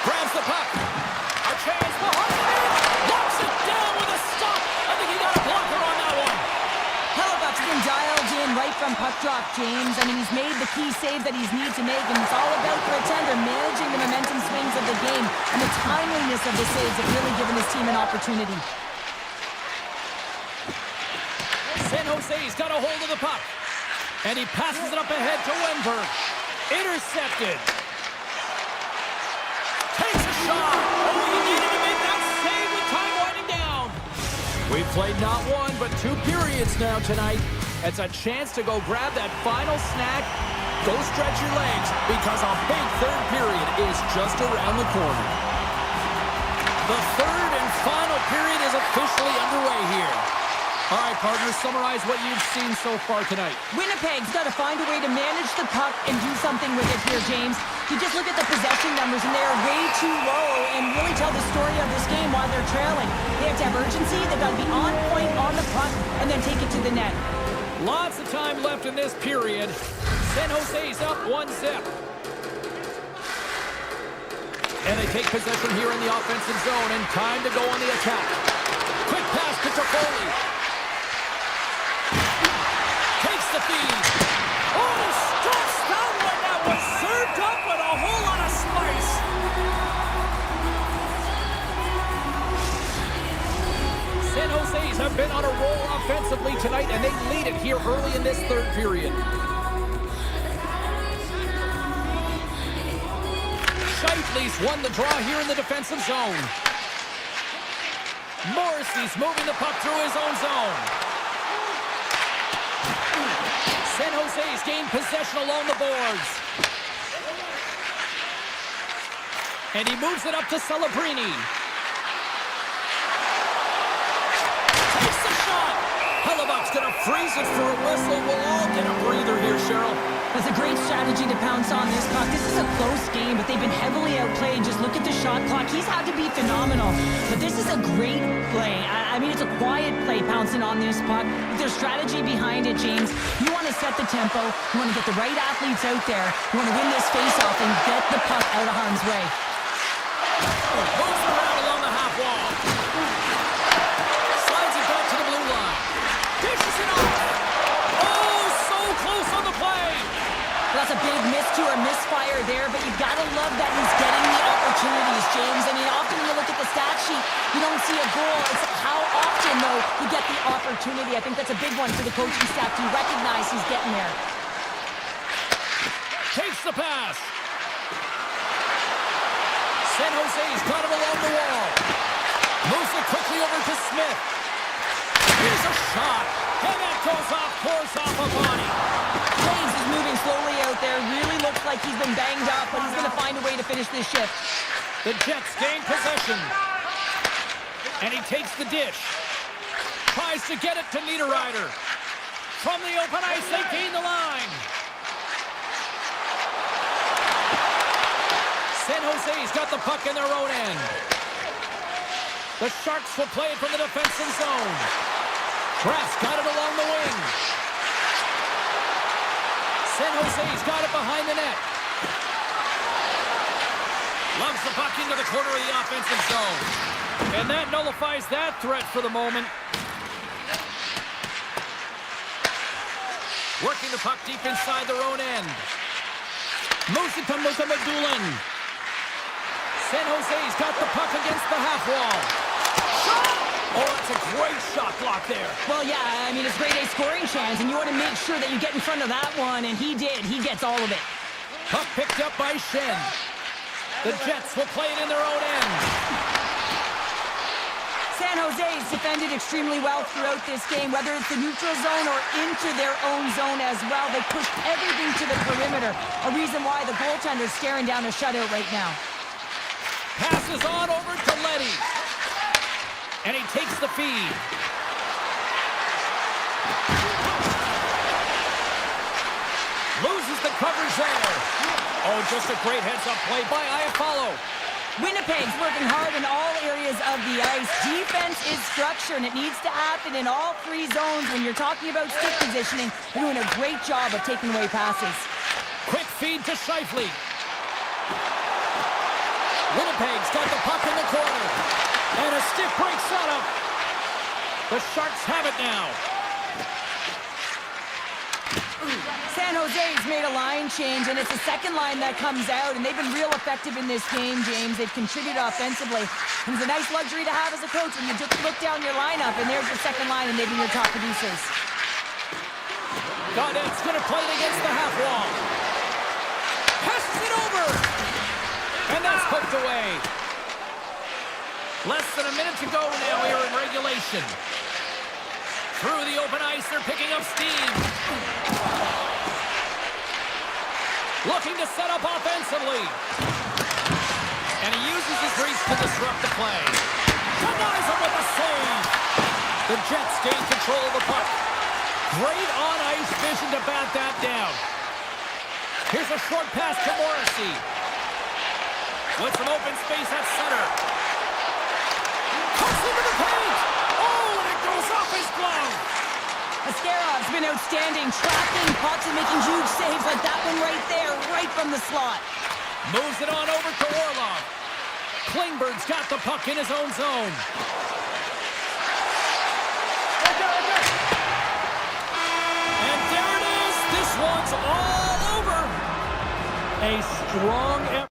Grabs the puck. A chance behind the net. Locks it down with a stop. I think he got a blocker on that one. Hellebuyck's been dialed in right from puck drop, James. I mean, he's made the key save that he's needed to make, and it's all about for a tender managing the momentum swings of the game, and the timeliness of the saves have really given his team an opportunity. San Jose's got a hold of the puck. And he passes it up ahead to Wenberg. Intercepted. Takes a shot. Oh, he needed to make that save with time winding down. We've played not one, but 2 periods now tonight. It's a chance to go grab that final snack. Go stretch your legs, because a big third period is just around the corner. The third and final period is officially underway here. All right, partners, summarize what you've seen so far tonight. Winnipeg's got to find a way to manage the puck and do something with it here, James. You just look at the possession numbers, and they're way too low, and really tell the story of this game while they're trailing. They have to have urgency, they've got to be on point on the puck, and then take it to the net. Lots of time left in this period. San Jose's up 1-0. And they take possession here in the offensive zone, and time to go on the attack. Quick pass to Toffoli. Takes the feed. Oh, stops that one. That was served up with a whole lot of spice. San Jose's have been on a roll offensively tonight, and they lead it here early in this third period. Scheifele's won the draw here in the defensive zone. Morrissey's moving the puck through his own zone. San Jose's gained possession along the boards. And he moves it up to Celebrini. Takes the shot. Hellebuyck's going to freeze it for a whistle. We'll all get a breather here, Cheryl. That's a great strategy to pounce on this puck. This is a close game, but they've been heavily outplayed. Just look at the shot clock. He's had to be phenomenal. But this is a great play. I mean, it's a quiet play pouncing on this puck. With their strategy behind it, James, you want to set the tempo. You want to get the right athletes out there. You want to win this face-off and get the puck out of harm's way. Moves around along the half wall. Slides it back to the blue line. Dishes it off. Oh, so close on the play. That's a big miss or misfire there, but you got to love that he's getting the opportunities, James. I mean, often when you look at the stat sheet, you don't see a goal. It's how often, though, you get the opportunity. I think that's a big one for the coaching staff to recognize he's getting there. Takes the pass. San Jose's got him along the wall. Moves it quickly over to Smith. Here's a shot. And that goes off, pours off a body. James is moving slowly out there. Really looks like he's been banged up, but he's going to find a way to finish this shift. The Jets gain possession. And he takes the dish. Tries to get it to Niederreiter. From the open ice, they gain the line. San Jose's got the puck in their own end. The Sharks will play it from the defensive zone. Brass got it along the wing. San Jose's got it behind the net. Loves the puck into the corner of the offensive zone. And that nullifies that threat for the moment. Working the puck deep inside their own end. Moves it to Musamadulin. San Jose's got the puck against the half wall. Shot! Oh, that's a great shot block there. Well, yeah, I mean, it's grade A scoring chance, and you want to make sure that you get in front of that one, and he did. He gets all of it. Puck picked up by Shen. The Jets will play it in their own end. San Jose's defended extremely well throughout this game, whether it's the neutral zone or into their own zone as well. They pushed everything to the perimeter, a reason why the goaltender's staring down a shutout right now. Passes on over to Letty. And he takes the feed. Loses the coverage there. Oh, just a great heads-up play by Iafallo. Winnipeg's working hard in all areas of the ice. Defense is structure, and it needs to happen in all three zones. When you're talking about stick positioning, they're doing a great job of taking away passes. Quick feed to Scheifele. Winnipeg's got the puck in the corner. And a stick breaks out of. The Sharks have it now. San Jose's made a line change, and it's the second line that comes out, and they've been real effective in this game, James. They've contributed offensively. It's a nice luxury to have as a coach when you just look down your lineup, and there's your second line, and they've been your top producers. Gaudette's going to play it against the half wall. Passes it over. And that's poked away. Less than a minute to go now here in regulation. Through the open ice, they're picking up steam. Looking to set up offensively. And he uses his reach to disrupt the play. Denies him with a save. The Jets gain control of the puck. Great on-ice vision to bat that down. Here's a short pass to Morrissey. With some open space at center. Cuts into the paint. Oh, and it goes off his glove. Ascarov's been outstanding, tracking pucks and making huge saves like that one right there, right from the slot. Moves it on over to Orlov. Klingberg's got the puck in his own zone. And there it is. This one's all over. A strong effort.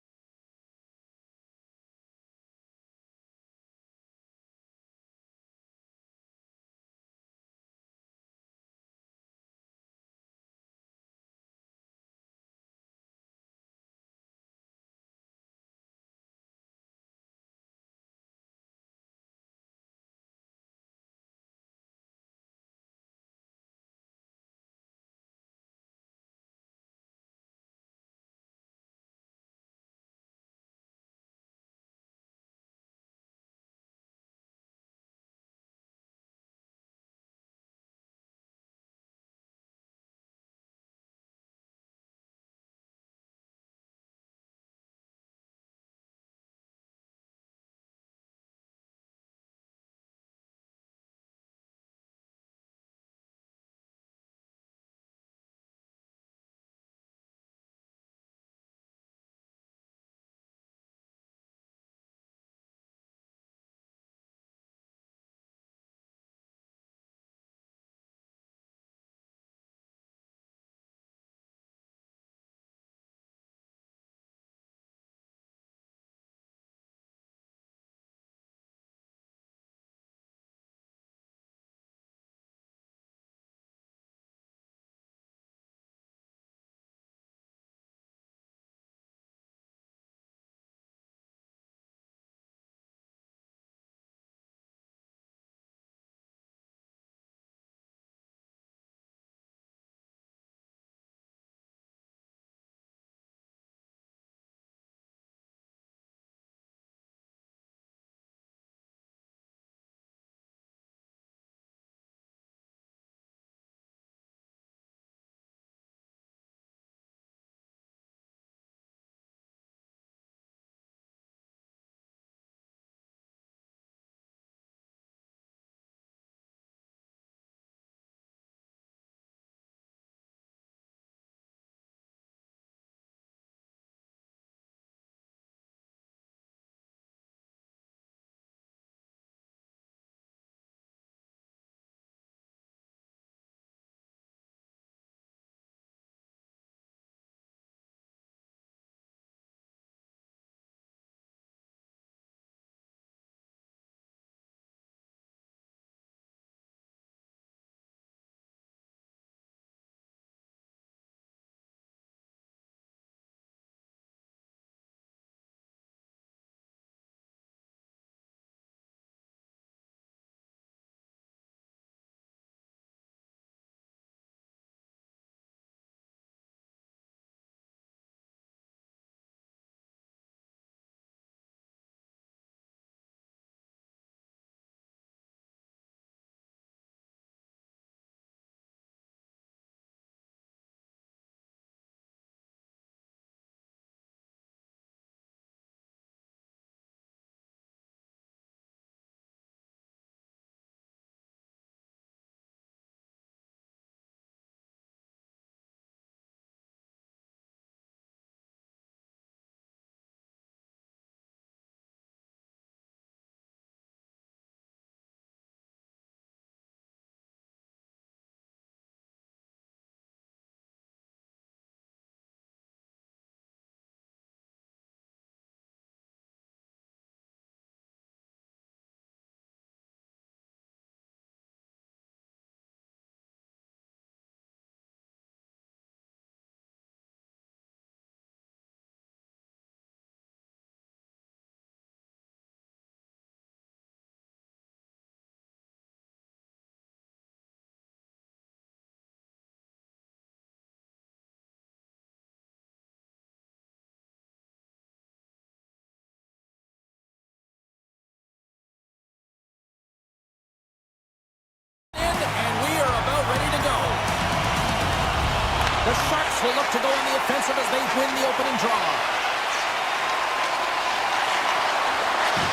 The Sharks will look to go on the offensive as they win the opening draw.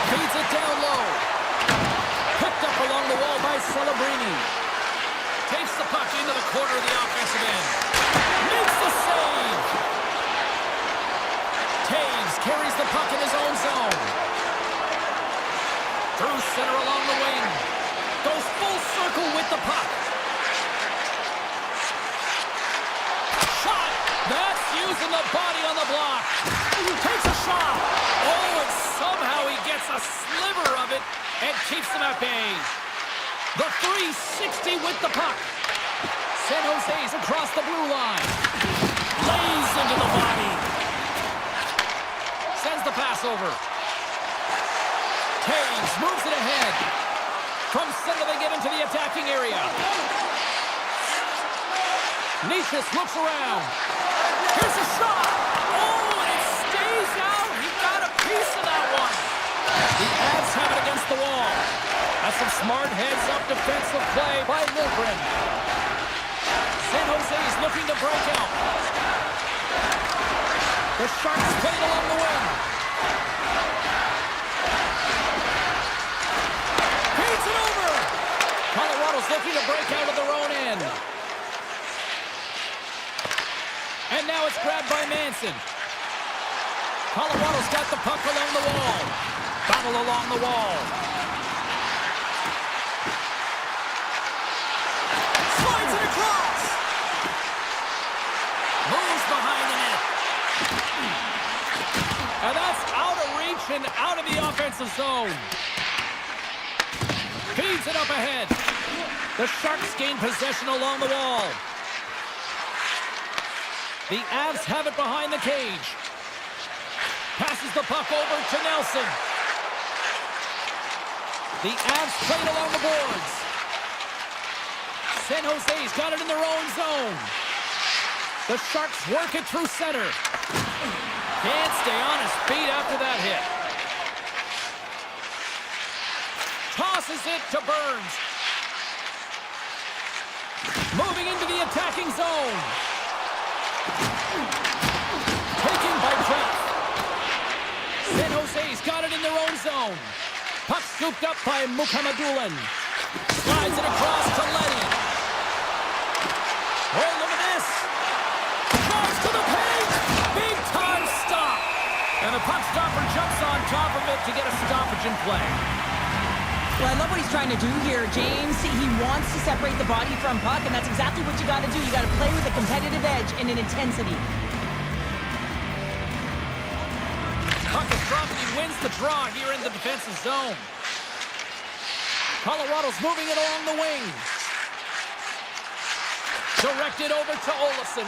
Feeds it down low. Picked up along the wall by Celebrini. Takes the puck into the corner of the offensive end. Makes the save. Taves carries the puck in his own zone. Through center along the wing. Goes full circle with the puck. Shot! That's using the body on the block. Takes a shot. Oh, and somehow he gets a sliver of it and keeps them at bay. The 360 with the puck. San Jose's across the blue line. Lays into the body. Sends the pass over. Taves moves it ahead. From center they get into the attacking area. Nishis looks around. Here's a shot. Oh, and it stays out. He got a piece of that one. The Avs have it against the wall. That's some smart heads-up defensive play by Milgren. San Jose's looking to break out. The Sharks played along the wing. Feeds it over. Colorado's looking to break out of their own end. And now it's grabbed by Manson. Colorado's got the puck along the wall. Battle along the wall. Slides it across. Moves behind the net. And that's out of reach and out of the offensive zone. Feeds it up ahead. The Sharks gain possession along the wall. The Avs have it behind the cage. Passes the puck over to Nelson. The Avs played along the boards. San Jose's got it in their own zone. The Sharks work it through center. Can't stay on his feet after that hit. Tosses it to Burns. Moving into the attacking zone. Taken by Jeff. San Jose's got it in their own zone. Puck scooped up by Mukhamadullin. Slides it across to Letty. Oh, look at this. Drives to the paint. Big time stop. And the puck stopper jumps on top of it to get a stoppage in play. Well, I love what he's trying to do here, James. He wants to separate the body from puck, and that's exactly what you got to do. You got to play with a competitive edge and an intensity. Puck is dropped, and he wins the draw here in the defensive zone. Colorado's moving it along the wing. Directed over to Olofsson.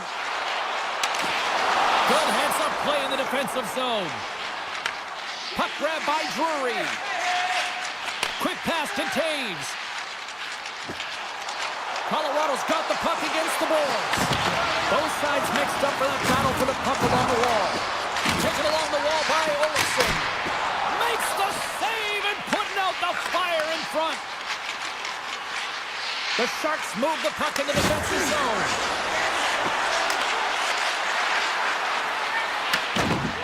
Good heads-up play in the defensive zone. Puck grab by Drury. Quick pass to Taves. Colorado's got the puck against the boards. Both sides mixed up for that battle for the puck along the wall. Taken along the wall by Olofsson. Makes the save and putting out the fire in front. The Sharks move the puck in the defensive zone.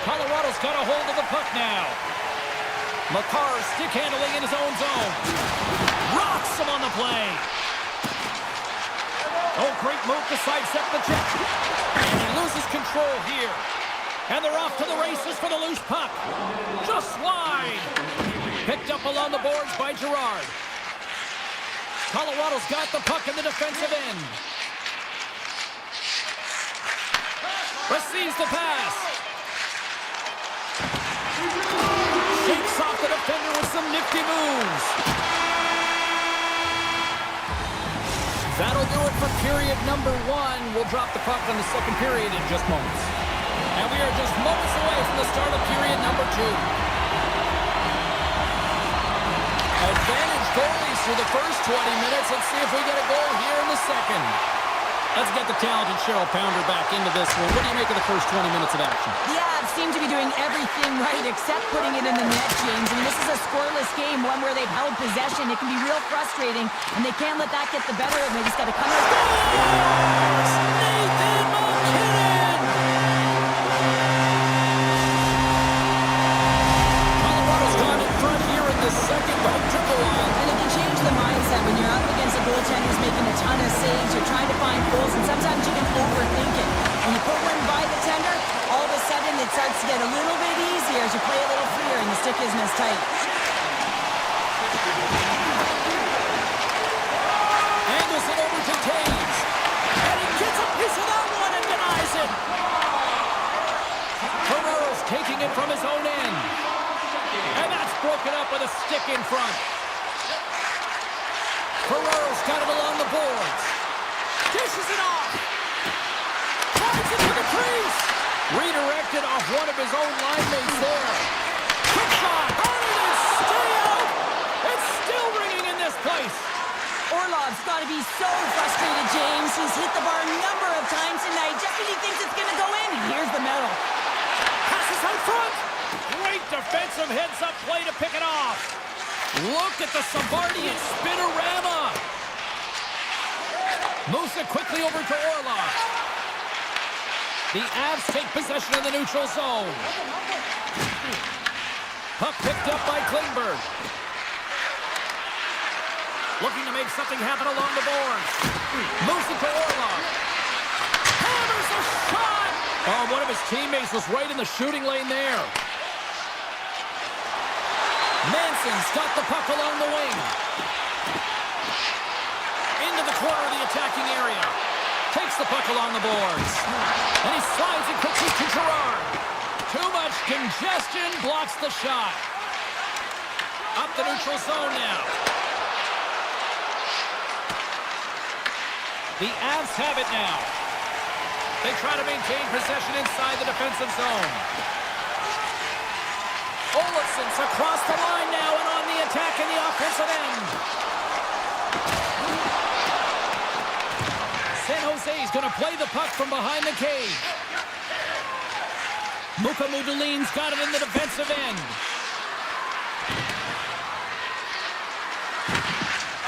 Colorado's got a hold of the puck now. Makar stick handling in his own zone. Rocks him on the play. Oh, great move to sidestep the check. And he loses control here. And they're off to the races for the loose puck. Just wide. Picked up along the boards by Girard. Colorado's got the puck in the defensive end. Receives the pass. Shakes off the defender with some nifty moves. That'll do it for period number 1. We'll drop the puck on the second period in just moments. And we are just moments away from the start of period number 2. Advantage goalies for the first 20 minutes. Let's see if we get a goal here in the second. Let's get the talented Cheryl Pounder back into this one. What do you make of the first 20 minutes of action? The Avs seem to be doing everything right except putting it in the net, James. I mean, this is a scoreless game, one where they've held possession. It can be real frustrating, and they can't let that get the better of them. They just got to come out. Nathan stick isn't as tight. Angles it over to Taves. And he gets a piece of that one and denies it. Ferrero's taking it from his own end. And that's broken up with a stick in front. Ferrero's got it along the boards. Dishes it off. Drives it to the crease. Redirected off one of his own line mates there. Quick shot. How did it stay out? It's still ringing in this place. Orlov's got to be so frustrated, James. He's hit the bar a number of times tonight. Just when he thinks it's going to go in, here's the medal. Passes out front. Great defensive heads-up play to pick it off. Look at the Savardian spinorama. Moves it quickly over to Orlov. The Avs take possession of the neutral zone. Puck picked up by Klingberg. Looking to make something happen along the boards. Moves it to Orlov. Hammers a shot! Oh, one of his teammates was right in the shooting lane there. Manson's got the puck along the wing. Into the corner of the attacking area. Takes the puck along the boards. And he slides it quickly to Gerard. Too much congestion blocks the shot. Up the neutral zone now. The Avs have it now. They try to maintain possession inside the defensive zone. Olafson's across the line now and on the attack in the offensive end. San Jose's going to play the puck from behind the cage. Mukamudulin's got it in the defensive end.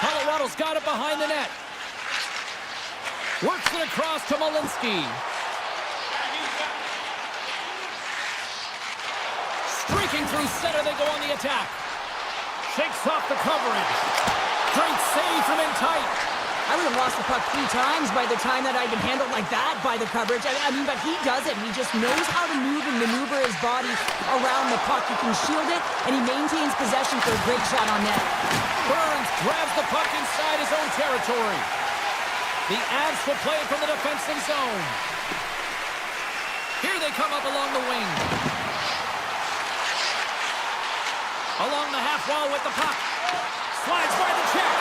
Colorado's got it behind the net. Works it across to Malinsky. Streaking through center, they go on the attack. Shakes off the coverage. Great save from in tight. I would have lost the puck 3 times by the time that I'd been handled like that by the coverage. I mean, but he does it. He just knows how to move and maneuver his body around the puck. He can shield it, and he maintains possession for a great shot on net. Burns grabs the puck inside his own territory. The Avs will play it from the defensive zone. Here they come up along the wing. Along the half wall with the puck. Slides by the check.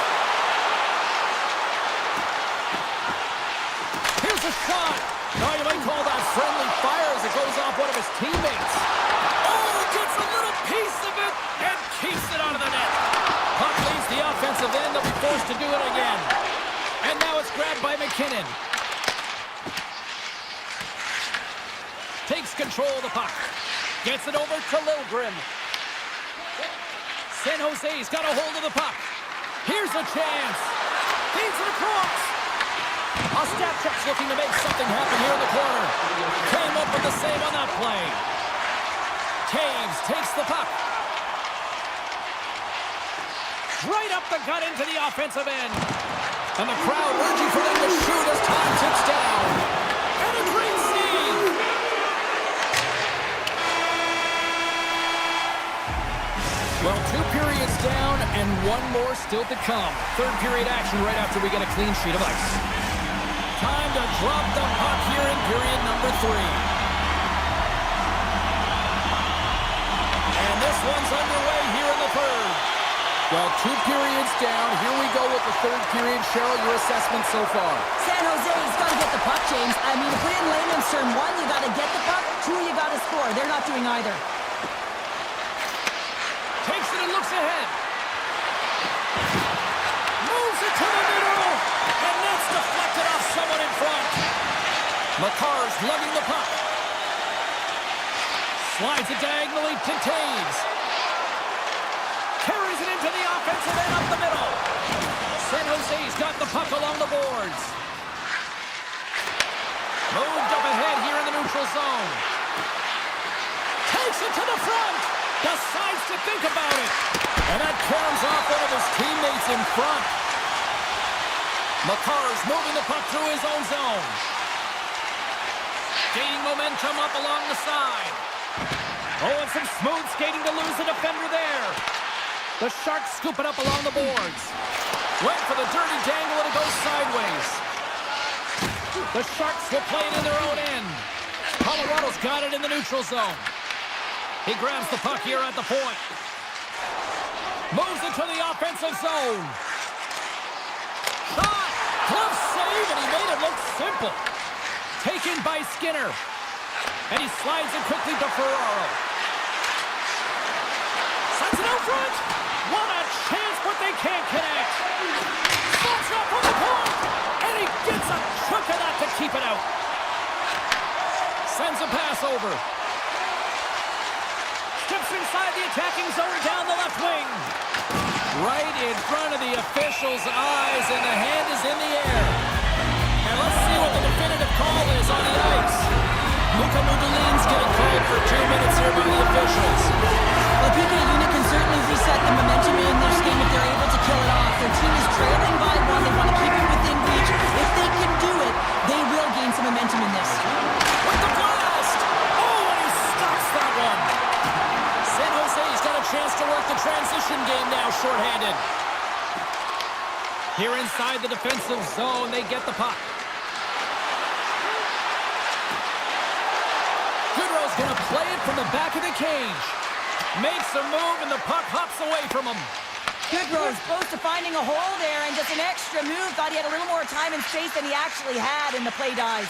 Here's a shot. Oh, you might call that friendly fire as it goes off one of his teammates. Oh, gets a little piece of it and keeps it out of the net. Puck leaves the offensive end. They'll be forced to do it again. And now it's grabbed by McKinnon. Takes control of the puck. Gets it over to Liljegren. San Jose's got a hold of the puck. Here's a chance. Feeds it across. Ostapchuk's looking to make something happen here in the corner. Came up with the save on that play. Taves takes the puck. Right up the gut into the offensive end. And the crowd urging for them to shoot as time ticks down. And a great save. Well, 2 periods down and 1 more still to come. 3rd period action right after we get a clean sheet of ice. Time to drop the puck here in period number 3. And this one's underway here in the 3rd. Well, 2 periods down. Here we go with the 3rd period. Cheryl, your assessment so far? San Jose's got to get the puck, James. I mean, to put it in layman's term, 1, you got to get the puck. 2, you got to score. They're not doing either. Takes it and looks ahead. Moves it to the middle. And that's deflected off someone in front. Makar's lugging the puck. Slides it diagonally to Taves. Carries it into the offensive end up the middle. San Jose's got the puck along the boards. Moved up ahead here in the neutral zone. Takes it to the front. Decides to think about it. And that caroms off one of his teammates in front. Makar's moving the puck through his own zone. Gaining momentum up along the side. Oh, and some smooth skating to lose the defender there. The Sharks scoop it up along the boards. Went for the dirty dangle and it goes sideways. The Sharks will play it in their own end. Colorado's got it in the neutral zone. He grabs the puck here at the point. Moves into the offensive zone. Shot! Glove save, and he made it look simple. Taken by Skinner. And he slides it quickly to Ferraro. Sends it out front. What a chance, but they can't connect. Slots up on the point. And he gets a chunk of that to keep it out. Sends a pass over. Steps inside the attacking zone down the left wing. Right in front of the officials' eyes, and the hand is in the air. And let's see what the definitive call is on the ice. Luka Mudolin's getting called for 2 minutes here by the officials. Well, PK unit can certainly reset the momentum in this game if they're able to kill it off. Their team is trailing by one. They want to keep it within reach. If they can do it, they will gain some momentum in this. With the blast! Oh, and he stops that one. San Jose's got a chance to work the transition game now, shorthanded. Here inside the defensive zone, they get the puck. Goodrow's going to play it from the back of the cage. Makes a move, and the puck hops away from him. Goodrow's close to finding a hole there, and just an extra move. Thought he had a little more time and space than he actually had, and the play dies.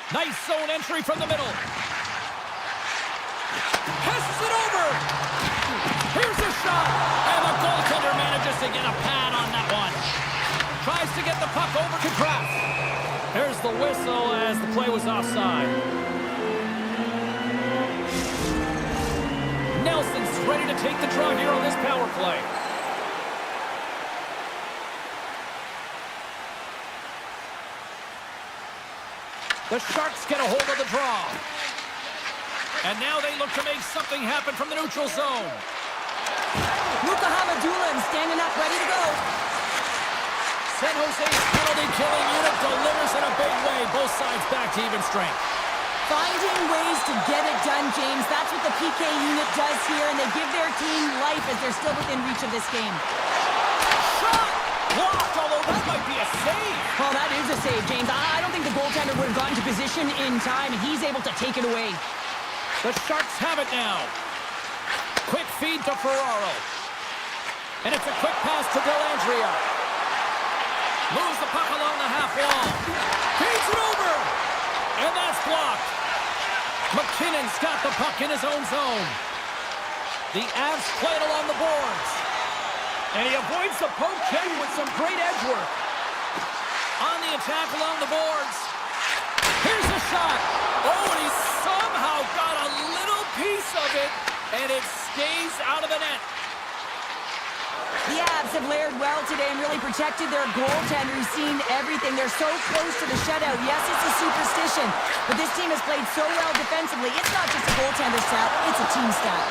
Nice zone entry from the middle. Passes it over. Here's a shot. And the goaltender manages to get a pad on that one. Tries to get the puck over to Kraft. There's the whistle as the play was offside. Nelson's ready to take the draw here on this power play. The Sharks get a hold of the draw. And now they look to make something happen from the neutral zone. Luka Hamadulin standing up, ready to go. San Jose's penalty-killing unit delivers in a big way. Both sides back to even strength. Finding ways to get it done, James. That's what the PK unit does here, and they give their team life as they're still within reach of this game. Shot! Blocked, although that might be a save. Oh, that is a save, James. I don't think the goaltender would have gotten to position in time, and he's able to take it away. The Sharks have it now. Quick feed to Ferraro. And it's a quick pass to Dellandrea. Moves the puck along the half wall. Feeds it over. And that's blocked. McKinnon's got the puck in his own zone. The Avs play it along the boards. And he avoids the poke check with some great edge work. On the attack along the boards. Here's a shot. Oh, and he somehow got a little piece of it, and it stays out of the net. The Avs have layered well today and really protected their goaltender, who's seen everything. They're so close to the shutout. Yes, it's a superstition, but this team has played so well defensively. It's not just a goaltender stat, it's a team stat.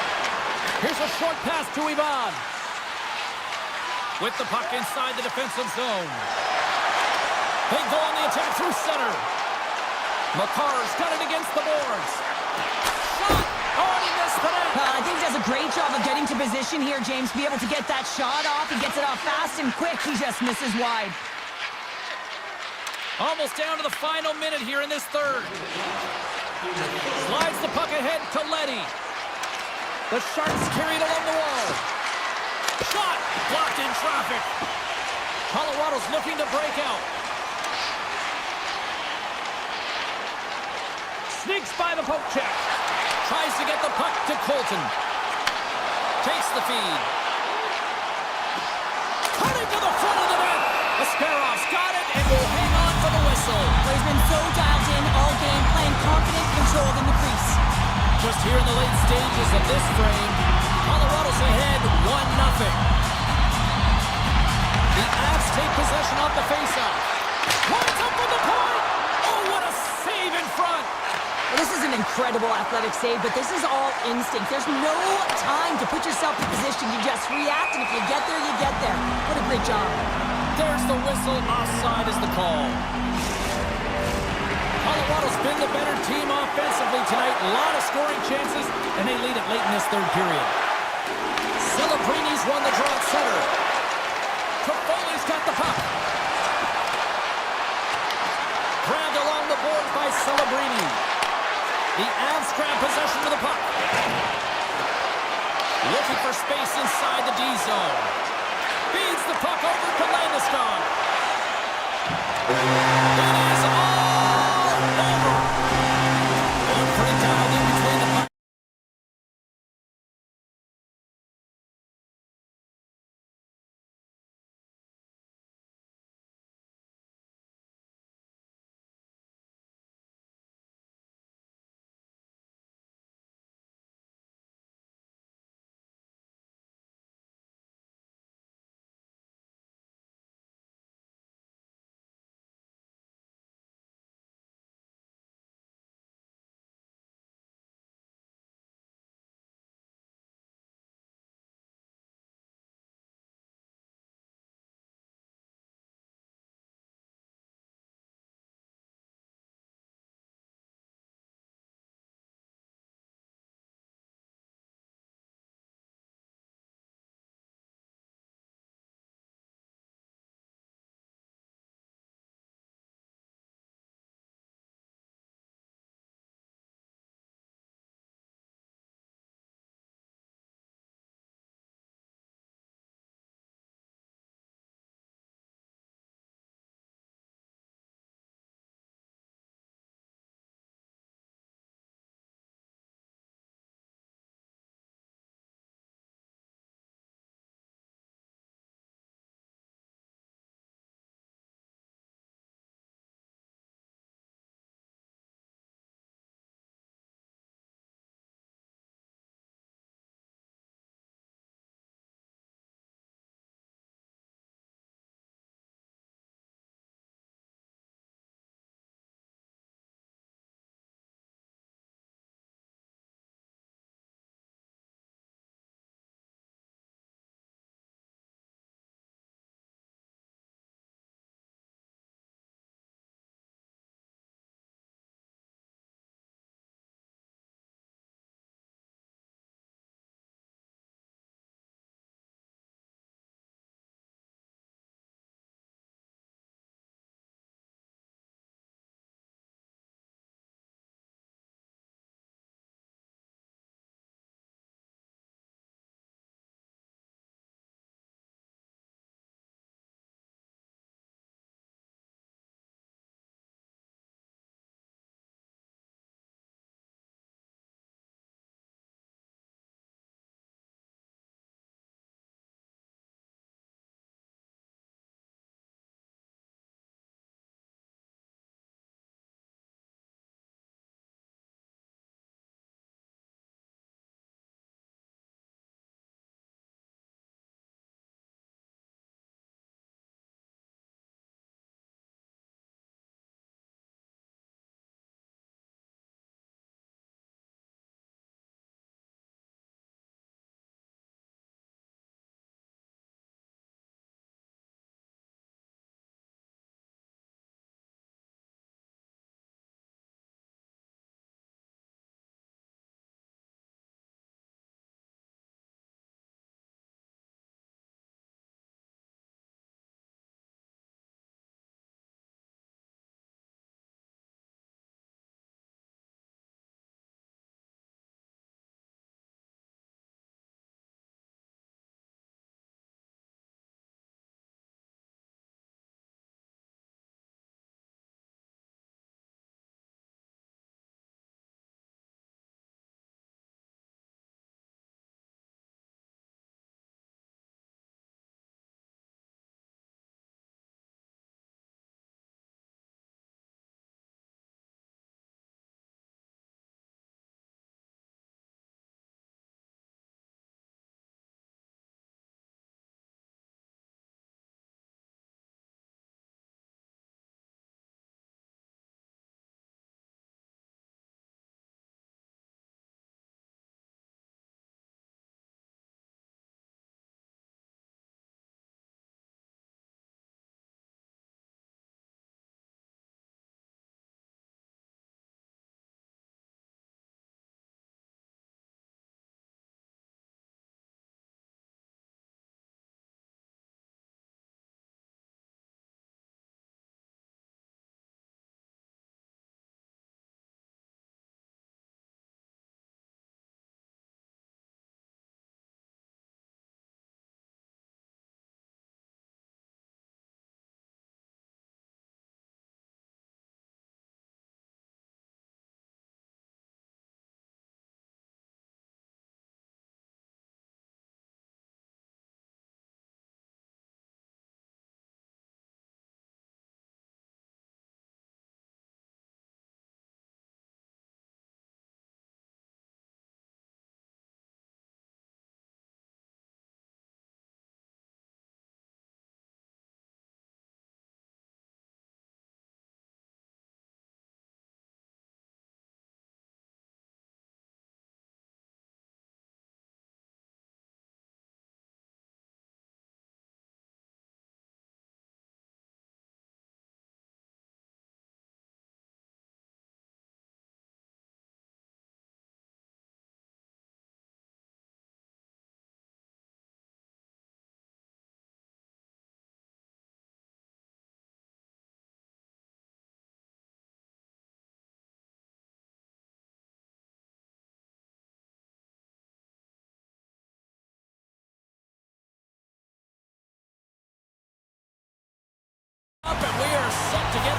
Here's a short pass to Ivan. With the puck inside the defensive zone. They go on the attack through center. Makar's got it against the boards. Shot! Oh, he missed the net. I think he does a great job of getting to position here, James. To be able to get that shot off. He gets it off fast and quick. He just misses wide. Almost down to the final minute here in this third. Slides the puck ahead to Leddy. The Sharks carry it along the wall. Shot! Blocked in traffic. Colorado's looking to break out. Sneaks by the poke check. Tries to get the puck to Colton. Takes the feed. Cutting to the front of the net. Ascarov's got it and will hang on for the whistle. He's been so dialed in all game, playing confident, controlled in the crease. Just here in the late stages of this frame, Colorado's ahead 1-0. The Avs take possession off the faceoff. Winds up with the point. Oh, what a save in front. Well, this is an incredible athletic save, but this is all instinct. There's no time to put yourself in position. You just react, and if you get there, you get there. What a great job. There's the whistle. Offside is the call. Colorado ESportsBattle's been the better team offensively tonight. A lot of scoring chances, and they lead it late in this third period. Celebrini's won the draw at center. Toffoli's got the puck. Grabbed along the board by Celebrini. The Avs grab possession with the puck. Looking for space inside the D zone. Feeds the puck over to Landeskog. It is all over. They're pretty dialed in between the puck.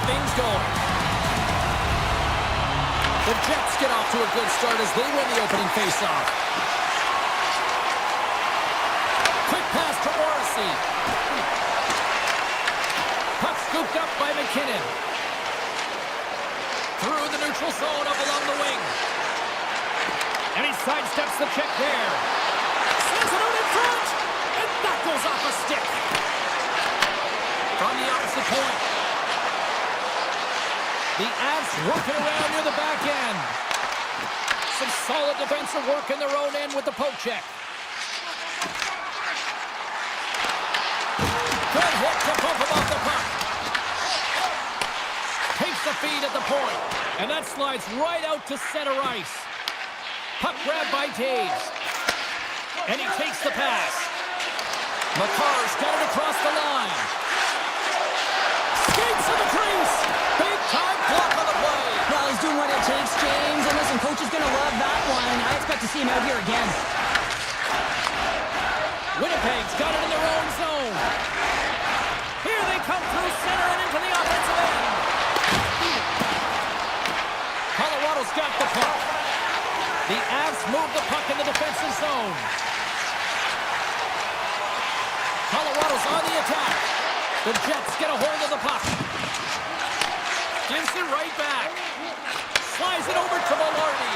things going. The Jets get off to a good start as they win the opening faceoff. Quick pass to Morrissey. Puck scooped up by McKinnon. Through the neutral zone up along the wing. And he sidesteps the check there. Sends it out in front. And that goes off a stick. From the opposite point. The Avs working around near the back end. Some solid defensive work in their own end with the poke check. Good hit to bump him off the puck. Takes the feed at the point. And that slides right out to center ice. Puck grabbed by Taves. And he takes the pass. McCarr's got it across the line. Skates to the crease. Big time block on the play. Well, he's doing what it takes, James. And listen, coach is going to love that one. I expect to see him out here again. Winnipeg's got it in their own zone. Here they come through center and into the offensive end. Colorado's got the puck. The Avs move the puck in the defensive zone. Colorado's on the attack. The Jets get a hold of the puck. Gives it right back. Slides it over to Velarde.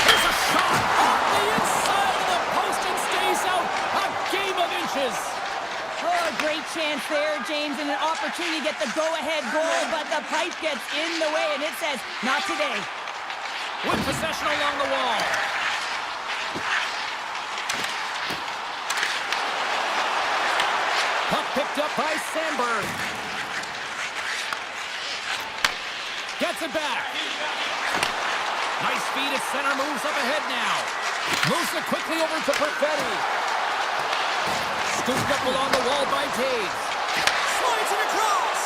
Here's a shot off the inside of the post and stays out. A game of inches. Oh, a great chance there, James, and an opportunity to get the go-ahead goal, but the pipe gets in the way, and it says, not today. With possession along the wall. Puck picked up by Sandberg. Gets it back. Nice feed at center, moves up ahead now. Moves it quickly over to Perfetti. Scooped up along the wall by Taves. Slides it across.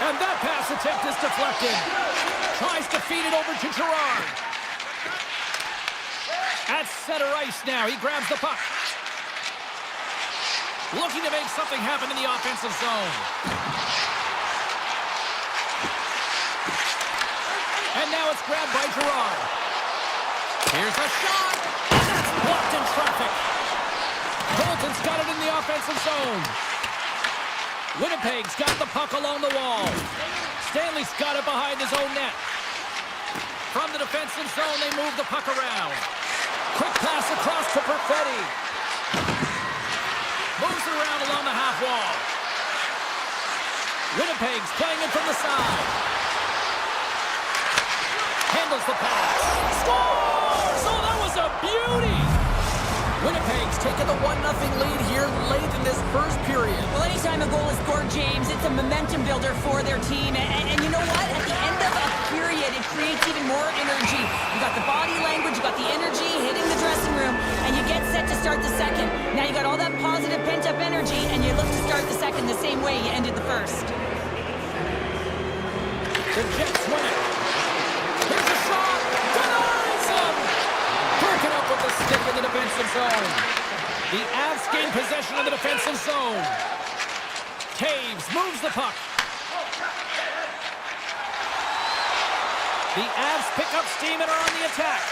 And that pass attempt is deflected. Tries to feed it over to Girard. At center ice now, he grabs the puck. Looking to make something happen in the offensive zone. And now it's grabbed by Girard. Here's a shot. And that's blocked in traffic. Bolton's got it in the offensive zone. Winnipeg's got the puck along the wall. Stanley's got it behind his own net. From the defensive zone, they move the puck around. Quick pass across to Perfetti. Moves it around along the half wall. Winnipeg's playing it from the side. Handles the pass. Scores! Oh, that was a beauty! Winnipeg's taking the 1-0 lead here late in this first period. Well, anytime a goal is scored, James, it's a momentum builder for their team. And you know what? At the end of a period, it creates even more energy. You got the body language, you got the energy hitting the dressing room, and you get set to start the second. Now you got all that positive pent-up energy, and you look to start the second the same way you ended the first. The Jets win it. Here's a shot. Denies him. Broken up with the stick in the defensive zone. The Avs gain possession of the defensive zone. Taves moves the puck. The Avs pick up steam and are on the attack.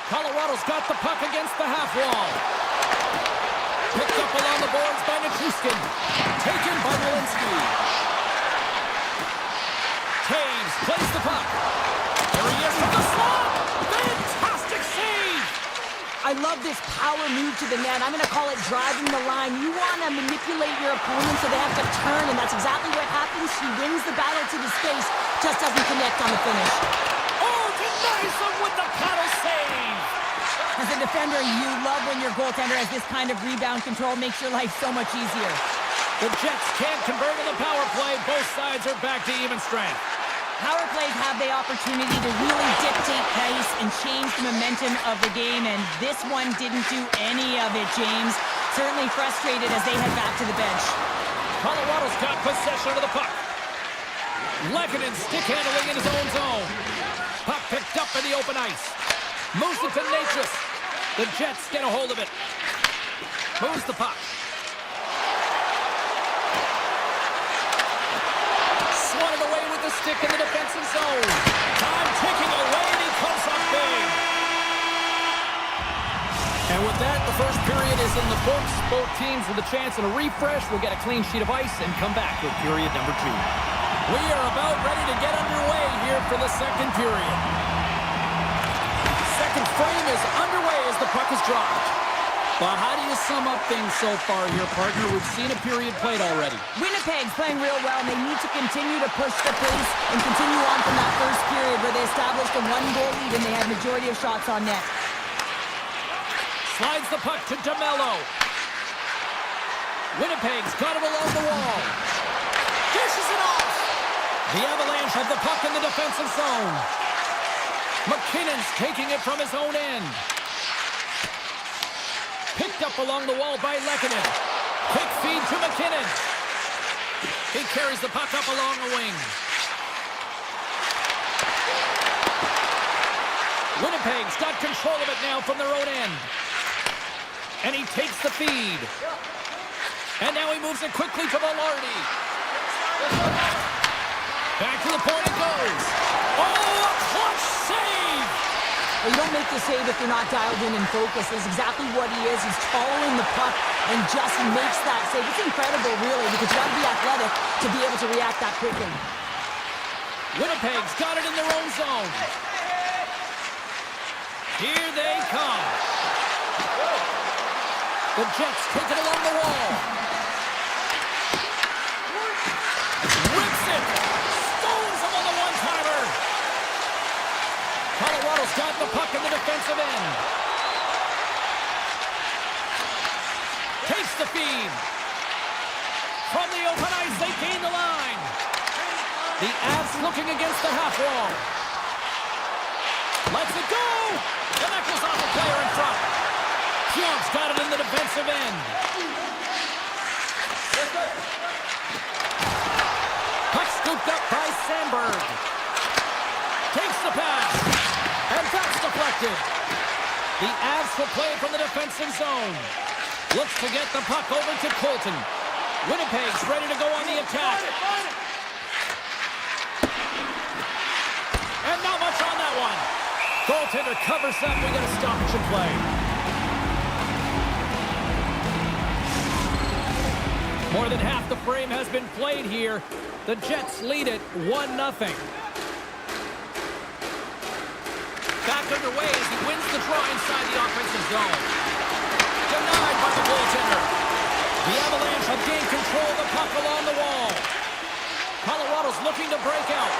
Colorado's got the puck against the half wall. Picked up along the boards by Nichushkin. Taken by Walensky. Taves plays the puck. There he is from the slot. Fantastic save. I love this power move to the net. I'm going to call it driving the line. You want to manipulate your opponent so they have to turn, and that's exactly what happens. She wins the battle to the space, just doesn't connect on the finish. Oh, denies him with the paddle save. As a defender, you love when your goaltender has this kind of rebound control. Makes your life so much easier. The Jets can't convert on the power play. Both sides are back to even strength. Power plays have the opportunity to really dictate pace and change the momentum of the game, and this one didn't do any of it, James. Certainly frustrated as they head back to the bench. Colorado's got possession of the puck. Lehkonen stick handling in his own zone. Puck picked up in the open ice. Moves it to Natchez. The Jets get a hold of it. Moves the puck. stick in the defensive zone. Time ticking away, and he comes up big. And with that, the first period is in the books. Both teams with a chance at a refresh will get a clean sheet of ice and come back with period number 2. We are about ready to get underway here for the second period. Second frame is underway as the puck is dropped. But how do you sum up things so far here, partner? We've seen a period played already. Winnipeg's playing real well, and they need to continue to push the pace and continue on from that first period where they established a 1-goal lead and they had majority of shots on net. Slides the puck to DeMello. Winnipeg's got it along the wall. Dishes it off. The Avalanche have the puck in the defensive zone. McKinnon's taking it from his own end. Picked up along the wall by Lehkonen. Quick feed to McKinnon. He carries the puck up along the wing. Winnipeg's got control of it now from their own end. And he takes the feed. And now he moves it quickly to Velarde. Back to the point it goes. Oh, a clutch save! Well, you don't make the save if you're not dialed in and focused. That's exactly what he is. He's following the puck and just makes that save. It's incredible, really, because you got to be athletic to be able to react that quickly. Winnipeg's got it in their own zone. Here they come. The Jets take it along the wall. Rips it. Stones him on the one-timer. Colorado's got the puck in the defensive end. Takes the feed. From the open ice, they gain the line. The Avs looking against the half wall. Lets it go. And that goes off the player in front. Pionk's got it in the defensive end. Puck scooped up by Sandberg. Takes the pass. And that's deflected. The Avs will play it from the defensive zone. Looks to get the puck over to Colton. Winnipeg's ready to go on the attack. And not much on that one. Goaltender covers up. We got a stoppage in play. More than half the frame has been played here. The Jets lead it 1-0. Back underway as he wins the draw inside the offensive zone. Denied by the goaltender. The Avalanche have gained control of the puck along the wall. Colorado's looking to break out.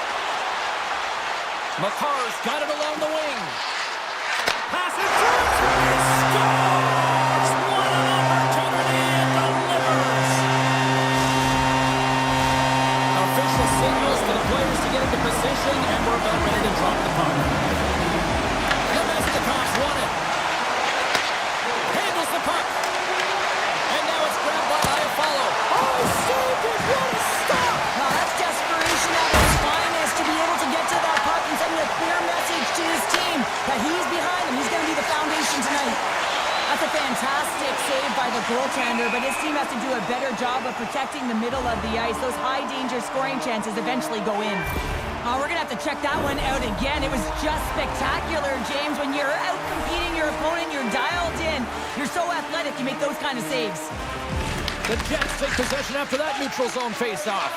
Makar's got it along the wing. Pass it through. Scores! What an opportunity and delivers. Official signals to the players to get into position, and we're about ready to drop the puck. Nemesnikov's won it. Handles the puck. And now it's grabbed by Iafallo. Oh, saved it. What a stop. Now that's desperation at its finest to be able to get to that puck and send a clear message to his team that he's behind him. He's going to be the foundation tonight. That's a fantastic save by the goaltender, but his team has to do a better job of protecting the middle of the ice. Those high-danger scoring chances eventually go in. We're going to have to check that one out again. It was just spectacular, James. When you're out competing your opponent, you're dialed in. You're so athletic, you make those kind of saves. The Jets take possession after that neutral zone face-off.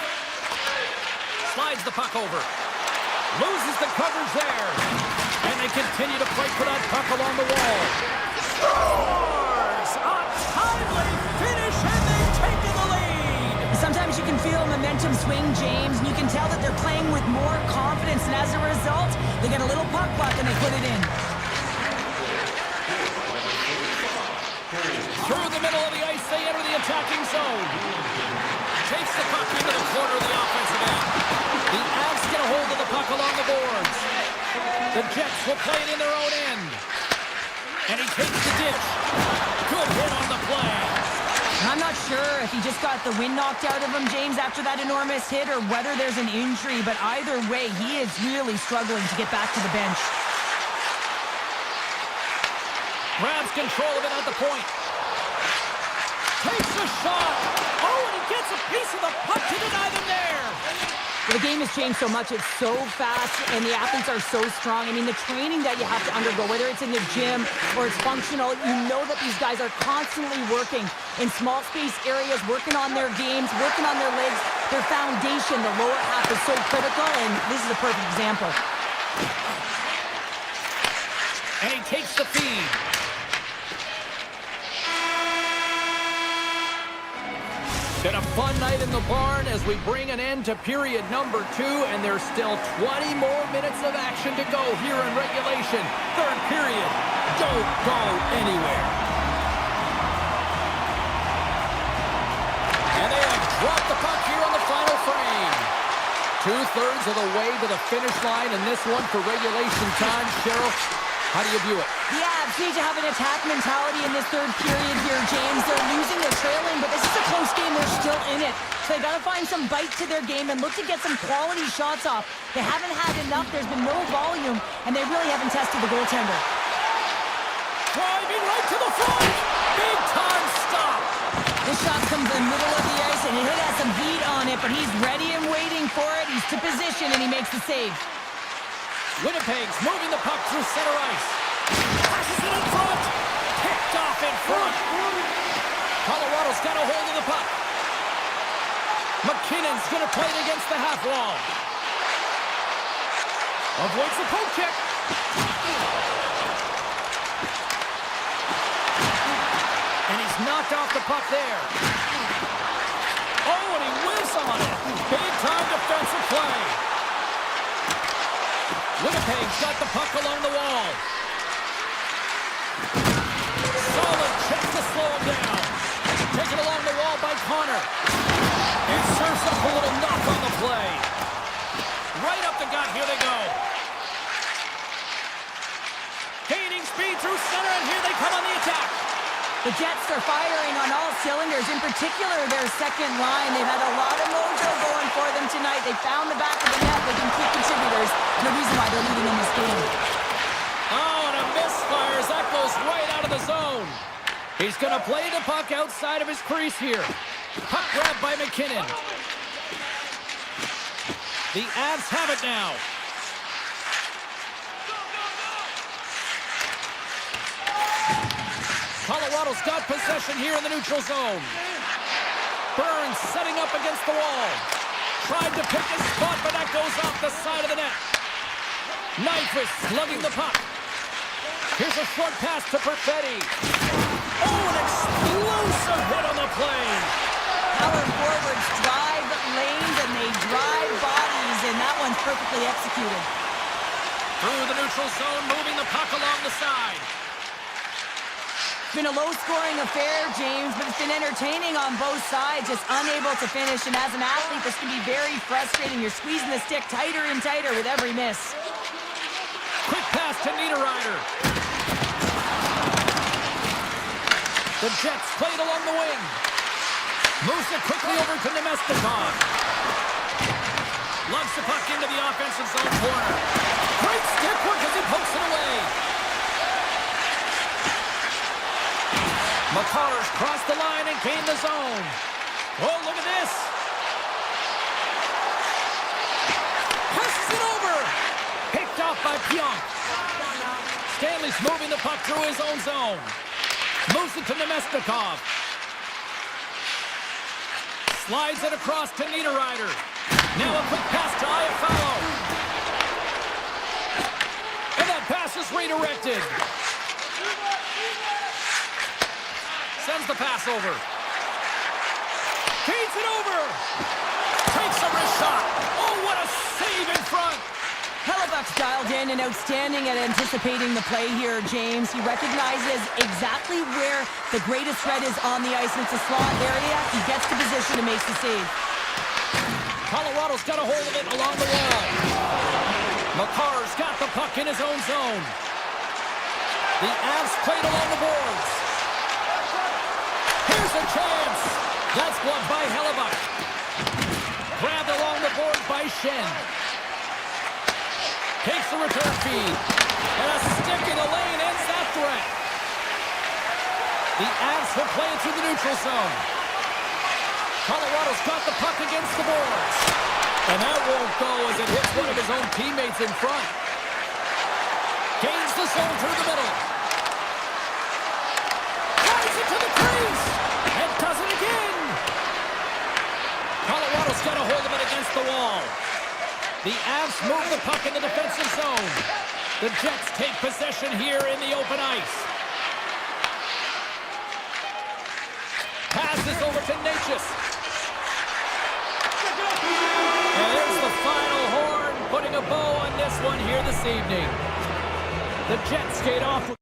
Slides the puck over. Loses the coverage there. And they continue to fight for that puck along the wall. Scores! A timely finish, and they've taken the lead! Sometimes you can feel momentum swing, James, and you can tell that they're playing with more confidence, and as a result, they get a little puck luck and they put it in. Through the middle of the ice, they enter the attacking zone. Takes the puck into the corner of the offensive end. The Avs get a hold of the puck along the boards. The Jets will play it in their own end. And he takes the dish. Good hit on the play. I'm not sure if he just got the wind knocked out of him, James, after that enormous hit, or whether there's an injury, but either way, he is really struggling to get back to the bench. Grabs control of it at the point. Takes a shot. Oh, and he gets a piece of the puck to deny them there. The game has changed so much. It's so fast, and the athletes are so strong. I mean, the training that you have to undergo, whether it's in the gym or it's functional, you know that these guys are constantly working in small space areas, working on their games, working on their legs. Their foundation, the lower half, is so critical, and this is a perfect example. And he takes the feed. Been a fun night in the barn as we bring an end to period number 2, and there's still 20 more minutes of action to go here in regulation. Third period. Don't go anywhere. And they have dropped the puck here on the final frame. 2/3 of the way to the finish line in this one for regulation time. Cheryl, how do you view it? The Avs need to have an attack mentality in this third period here, James. They're losing, they're trailing, but this is a close game. They're still in it. So they got to find some bite to their game and look to get some quality shots off. They haven't had enough. There's been no volume, and they really haven't tested the goaltender. Driving right to the front. Big time stop. This shot comes in the middle of the ice, and it has some heat on it, but he's ready and waiting for it. He's to position, and he makes the save. Winnipeg's moving the puck through center ice. Passes it in front. Picked off in front. Colorado's got a hold of the puck. McKinnon's going to play it against the half wall. Avoids the poke check. And he's knocked off the puck there. Oh, and he whiffs on it. Big time defensive play. Winnipeg's got the puck along the wall. Solid check to slow him down. Taken along the wall by Connor. And serves up a little knock on the play. Right up the gut, here they go. Gaining speed through center, and here they come on the attack. The Jets are firing on all cylinders, in particular their second line. They've had a lot of mojo going for them tonight. They found the back of the net. They've been key contributors. The reason why they're leading in this game. Oh, and a misfires. That goes right out of the zone. He's going to play the puck outside of his crease here. Puck grab by McKinnon. The Avs have it now. Colorado's got possession here in the neutral zone. Burns setting up against the wall. Tried to pick his spot, but that goes off the side of the net. Nyquist slugging the puck. Here's a short pass to Perfetti. Oh, an explosive hit on the play. Power forwards drive lanes and they drive bodies, and that one's perfectly executed. Through the neutral zone, moving the puck along the side. It's been a low-scoring affair, James, but it's been entertaining on both sides, just unable to finish. And as an athlete, this can be very frustrating. You're squeezing the stick tighter and tighter with every miss. Quick pass to Niederreiter. The Jets played along the wing. Moves it quickly over to Nemestikov. Lugs the puck into the offensive zone corner. Great stick work as he pokes it away. McCarr's crossed the line and gained the zone. Oh, look at this. Passes it over. Picked off by Pionk. Stanley's moving the puck through his own zone. Moves it to Nemestikov. Slides it across to Niederreiter. Now a quick pass to Iafallo. And that pass is redirected. Sends the pass over. Feeds it over. Takes a wrist shot. Oh, what a save in front. Hellebuck's dialed in and outstanding at anticipating the play here, James. He recognizes exactly where the greatest threat is on the ice, and it's a slot area. He gets to position and makes the save. Colorado's got a hold of it along the wall. McCarr's got the puck in his own zone. The Avs played along the boards. Here's a chance. That's blocked by Hellebuck. Grabbed along the board by Shen. Takes the return feed. And a stick in the lane ends that threat. The Avs will play it through the neutral zone. Colorado's got the puck against the boards. And that won't go as it hits one of his own teammates in front. Gains the zone through the middle. Drives it to the crease. And does it again. Colorado's got a hold of it against the wall. The Avs move the puck in the defensive zone. The Jets take possession here in the open ice. Passes over to Natchez. And there's the final horn, putting a bow on this one here this evening. The Jets skate off.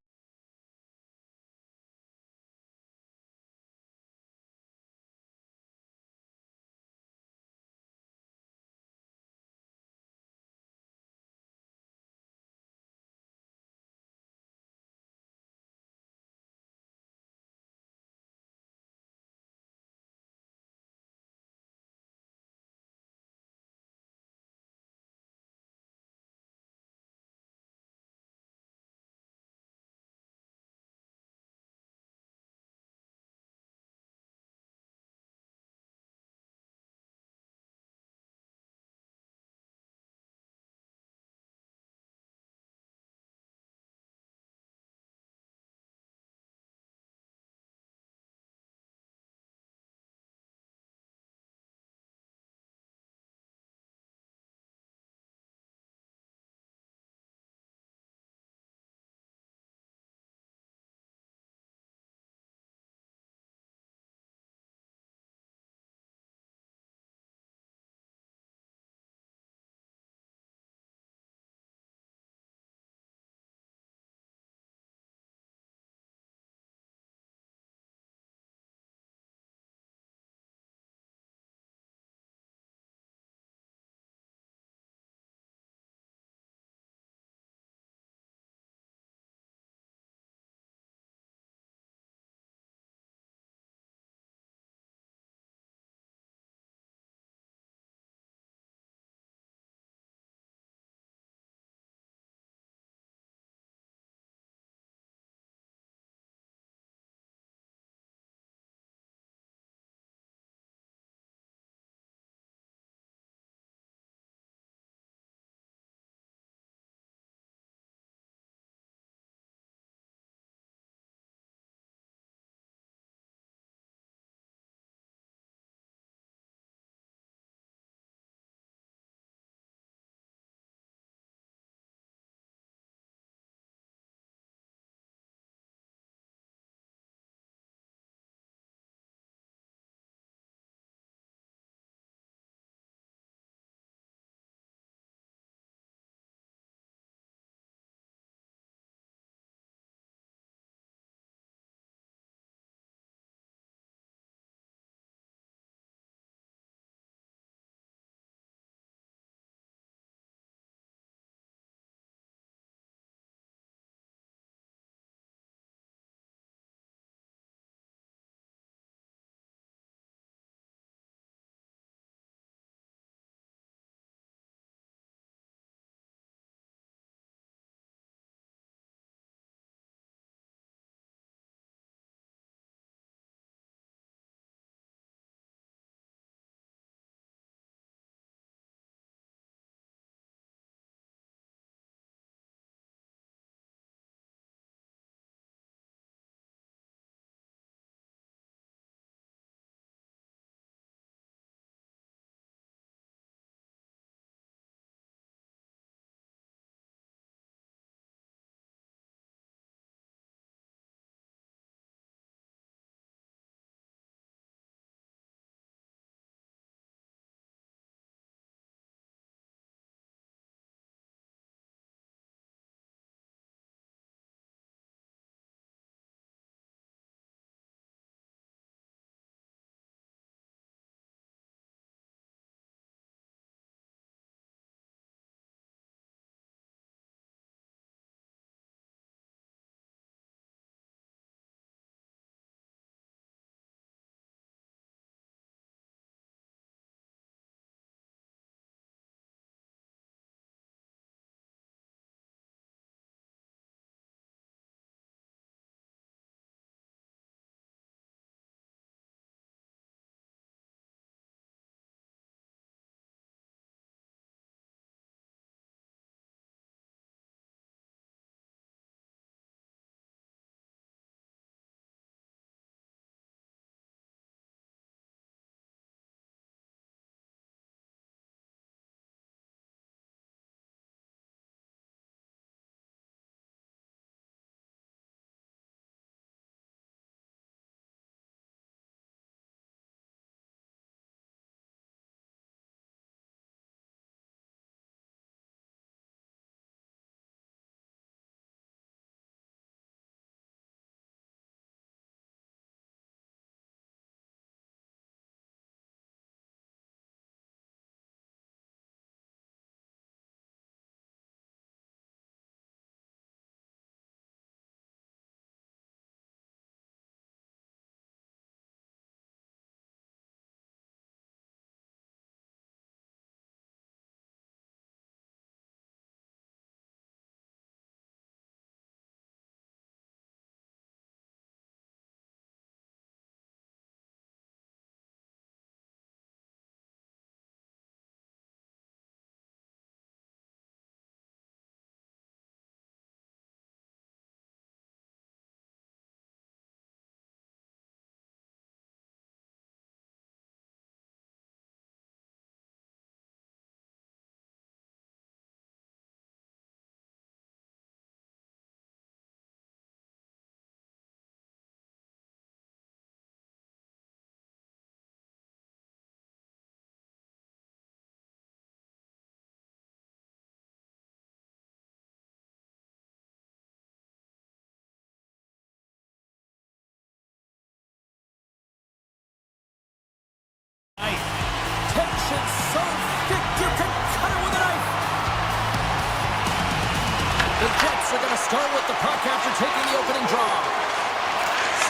are going to start with the puck after taking the opening draw.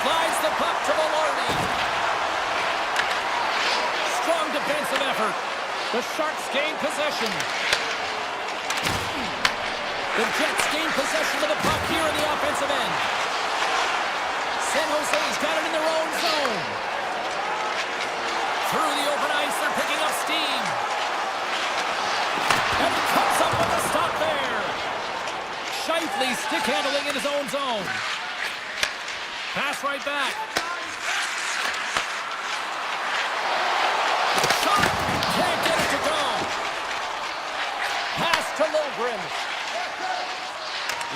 Slides the puck to Maloney. Strong defensive effort. The Sharks gain possession. The Jets gain possession of the puck here in the offensive end. San Jose's got it in their own zone. Through the open ice, they're picking up steam. And he comes up with a stop there. Shifley stick handling in his own zone. Pass right back. Shot! Can't get it to go. Pass to Lilgren.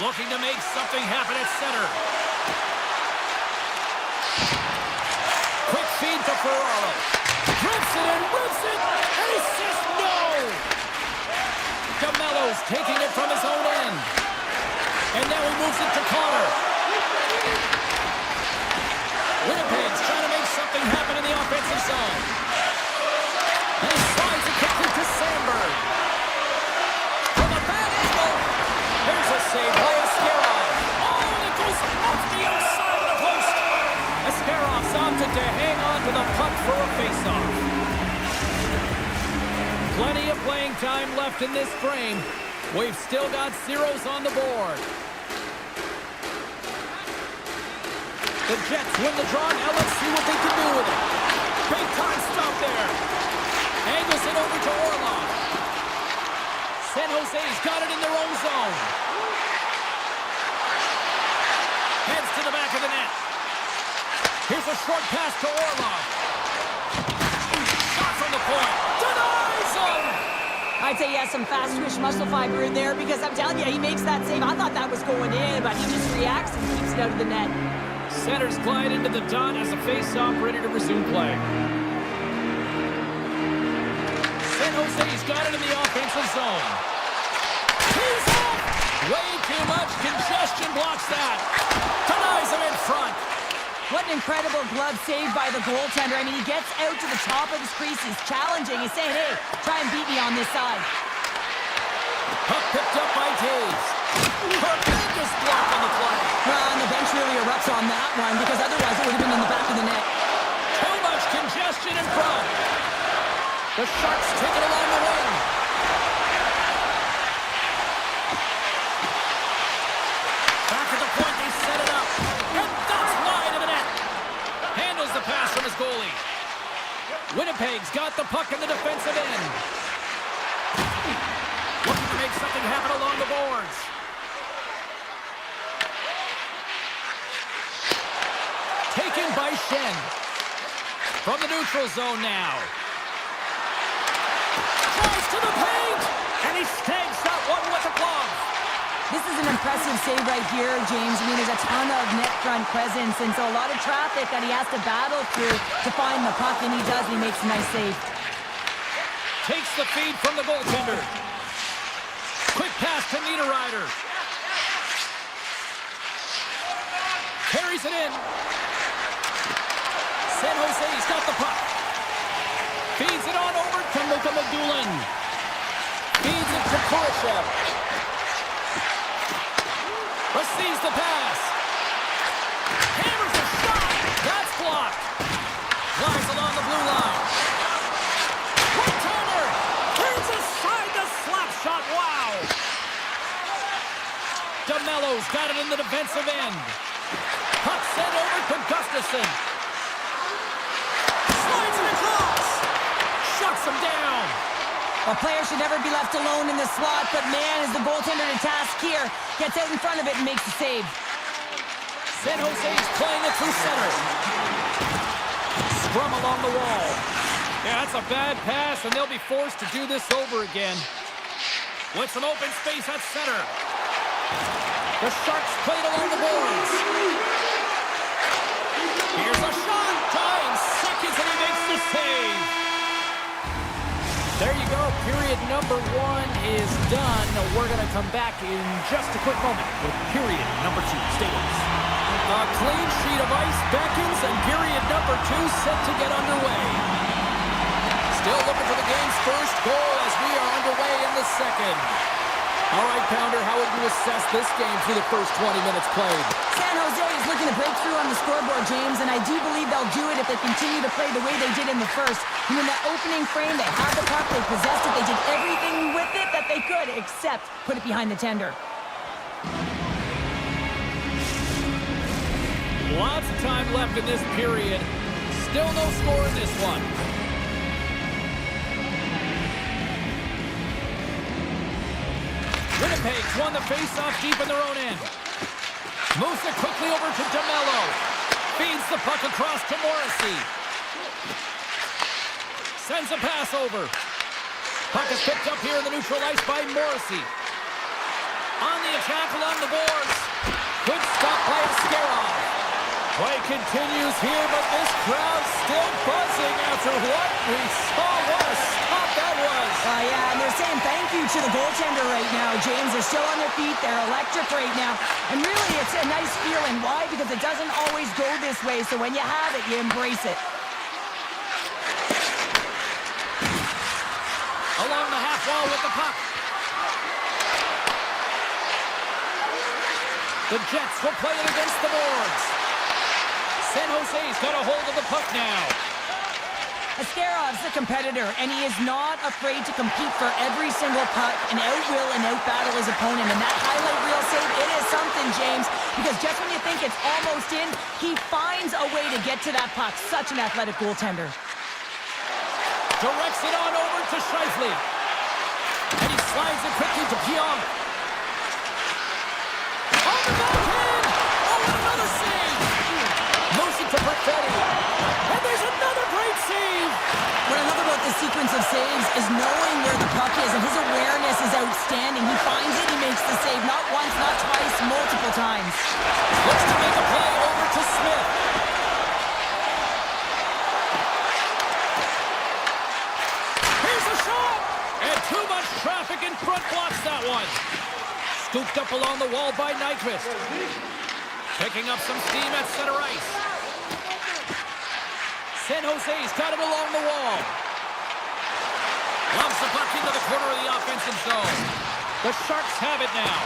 Looking to make something happen at center. Quick feed to Ferraro. Drips it and rips it. And he says no. DeMello's taking it from his own end. And now he moves it to Connor. Winnipeg's trying to make something happen in the offensive zone. And he slides it quickly to Sandberg. From a bad angle. There's a save by Askarov. Oh, and it goes off the outside of the post. Askarov's opted to hang on to the puck for a faceoff. Plenty of playing time left in this frame. We've still got zeros on the board. The Jets win the draw. Now let's see what they can do with it. Big time stop there. Angles it over to Orlov. San Jose's got it in their own zone. Heads to the back of the net. Here's a short pass to Orlov. Shot from the point. Denies him! I'd say he has some fast twitch muscle fiber in there because I'm telling you, he makes that save. I thought that was going in, but he just reacts and keeps it out of the net. Centers glide into the dot as a face-off ready to resume play. San Jose's got it in the offensive zone. He's off! Way too much congestion blocks that. Denies him in front. What an incredible glove save by the goaltender. I mean, he gets out to the top of his crease. He's challenging. He's saying, hey, try and beat me on this side. Puck picked up by Taves. Tremendous block on the play. Well, and the bench really erupts on that one because otherwise it would have been in the back of the net. Too much congestion in front. The Sharks take it along the wing. Back at the point, they set it up. And that's wide of the net. Handles the pass from his goalie. Winnipeg's got the puck in the defensive end. Looking to make something happen along the boards. Taken by Shen. From the neutral zone now. Tries to the paint! And he snags that one with a glove. This is an impressive save right here, James. I mean, there's a ton of net front presence, and so a lot of traffic that he has to battle through to find the puck, and he does. He makes a nice save. Takes the feed from the goaltender. Quick pass to Niederreiter. Carries it in. San Jose's got the puck. Feeds it on over to Luka Magulin. Feeds it to Kurashev. Receives the pass. Hammers a shot. That's blocked. Flies along the blue line. One-timer. Turns aside the slap shot. Wow. DeMello's got it in the defensive end. Puck sent over to Gustafsson. Slides it across. Shuts him down. A player should never be left alone in the slot, but man, is the goaltender to task here. Gets out in front of it and makes the save. San Jose's playing it through center. Scrum along the wall. Yeah, that's a bad pass, and they'll be forced to do this over again. With some open space at center. The Sharks played along the boards. Here's a shot. Time seconds, and he makes the save. There you go. Period number 1 is done. We're going to come back in just a quick moment with period number 2. Stay with us. A clean sheet of ice beckons, and period number 2 set to get underway. Still looking for the game's first goal as we are underway in the second. All right, Pounder, how would you assess this game through the first 20 minutes played? San Jose is looking to break through on the scoreboard, James, and I do believe they'll do it if they continue to play the way they did in the first. And in that opening frame, they had the puck, they possessed it, they did everything with it that they could, except put it behind the tender. Lots of time left in this period. Still no score in this one. Winnipeg's won the face-off deep in their own end. Moves it quickly over to DeMello. Feeds the puck across to Morrissey. Sends a pass over. Puck is picked up here in the neutral ice by Morrissey. On the attack along the boards. Good stop by Askarov. Play continues here, but this crowd's still buzzing after what we saw. What a stop that was. Yeah, and they're saying thank you to the goaltender right now, James. They're still on their feet. They're electric right now. And really, it's a nice feeling. Why? Because it doesn't always go this way. So when you have it, you embrace it. Along the half wall with the puck. The Jets will play it against the boards. San Jose's got a hold of the puck now. Askarov's a competitor, and he is not afraid to compete for every single puck and outwill and outbattle his opponent. And that highlight reel save, it is something, James, because just when you think it's almost in, he finds a way to get to that puck. Such an athletic goaltender. Directs it on over to Scheifele. And he slides it quickly to Pionk. On the backhand! Oh, another save! Moves it to Perfetti. And there's another great save! What I love about this sequence of saves is knowing where the puck is, and his awareness is outstanding. He finds it, he makes the save, not once, not twice, multiple times. Looks to make a play over to Smith. Here's a shot! And too much traffic in front blocks that one. Scooped up along the wall by Nyquist. Picking up some steam at center ice. San Jose's got it along the wall. Loves the puck into the corner of the offensive zone. The Sharks have it now.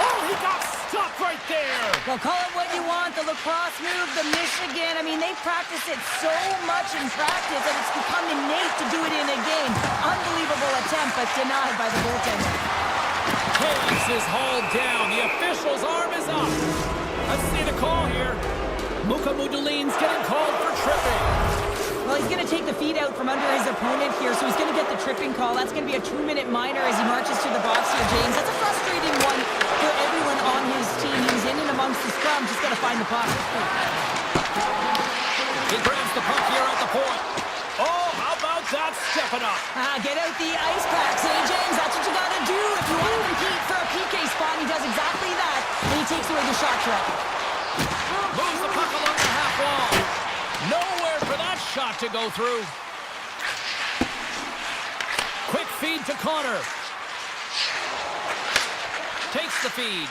Oh, he got stuck right there. Well, call it what you want, the lacrosse move, the Michigan. I mean, they practice it so much in practice that it's become innate to do it in a game. Unbelievable attempt, but denied by the goaltender. Hayes is hauled down. The official's arm is up. Let's see the call here. Muka Mudulin's getting called for tripping. Well, he's going to take the feet out from under his opponent here, so he's going to get the tripping call. That's going to be a 2-minute minor as he marches to the box here, James. That's a frustrating one for everyone on his team. He's in and amongst the scrum, just got to find the puck. He grabs the puck here at the point. Oh, how about that stepping up? Get out the ice packs, hey, James. That's what you got to do if you want to compete for a PK spot. He does exactly that, and he takes away the shot threat. Moves the puck along the half wall. Nowhere for that shot to go through. Quick feed to Connor. Takes the feed.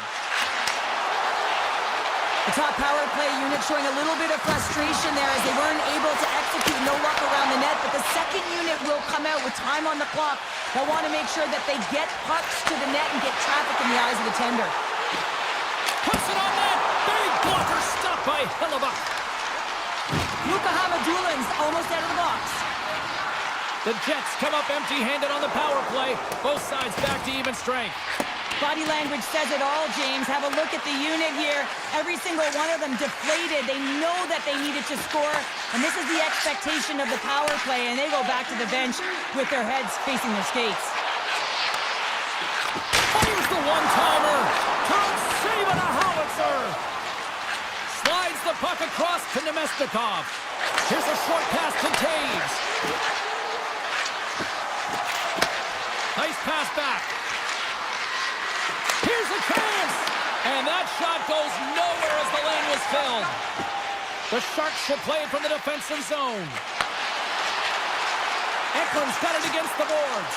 The top power play unit showing a little bit of frustration there as they weren't able to execute. No luck around the net, but the second unit will come out with time on the clock. They'll want to make sure that they get pucks to the net and get traffic in the eyes of the tender. Puts it on net. Big blocker stop by Hellebuyck. Luka Hamadulin's almost out of the box. The Jets come up empty-handed on the power play. Both sides back to even strength. Body language says it all, James. Have a look at the unit here. Every single one of them deflated. They know that they needed to score, and this is the expectation of the power play, and they go back to the bench with their heads facing their skates. Fires the one-timer. Turns save on a howitzer. Slides the puck across to Nemestikov. Here's a short pass to Taves. Nice pass back. Here's a chance! And that shot goes nowhere as the lane was filled. The Sharks will play it from the defensive zone. Eklund's got it against the boards.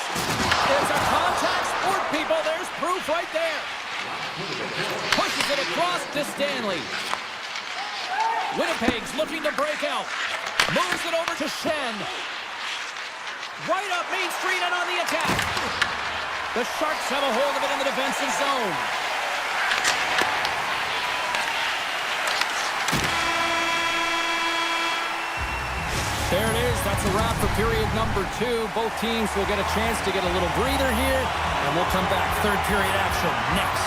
There's a contact sport, people. There's proof right there. Pushes it across to Stanley. Winnipeg's looking to break out. Moves it over to Shen. Right up Main Street and on the attack. The Sharks have a hold of it in the defensive zone. There it is. That's a wrap for period number 2. Both teams will get a chance to get a little breather here, and we'll come back. Third period action next.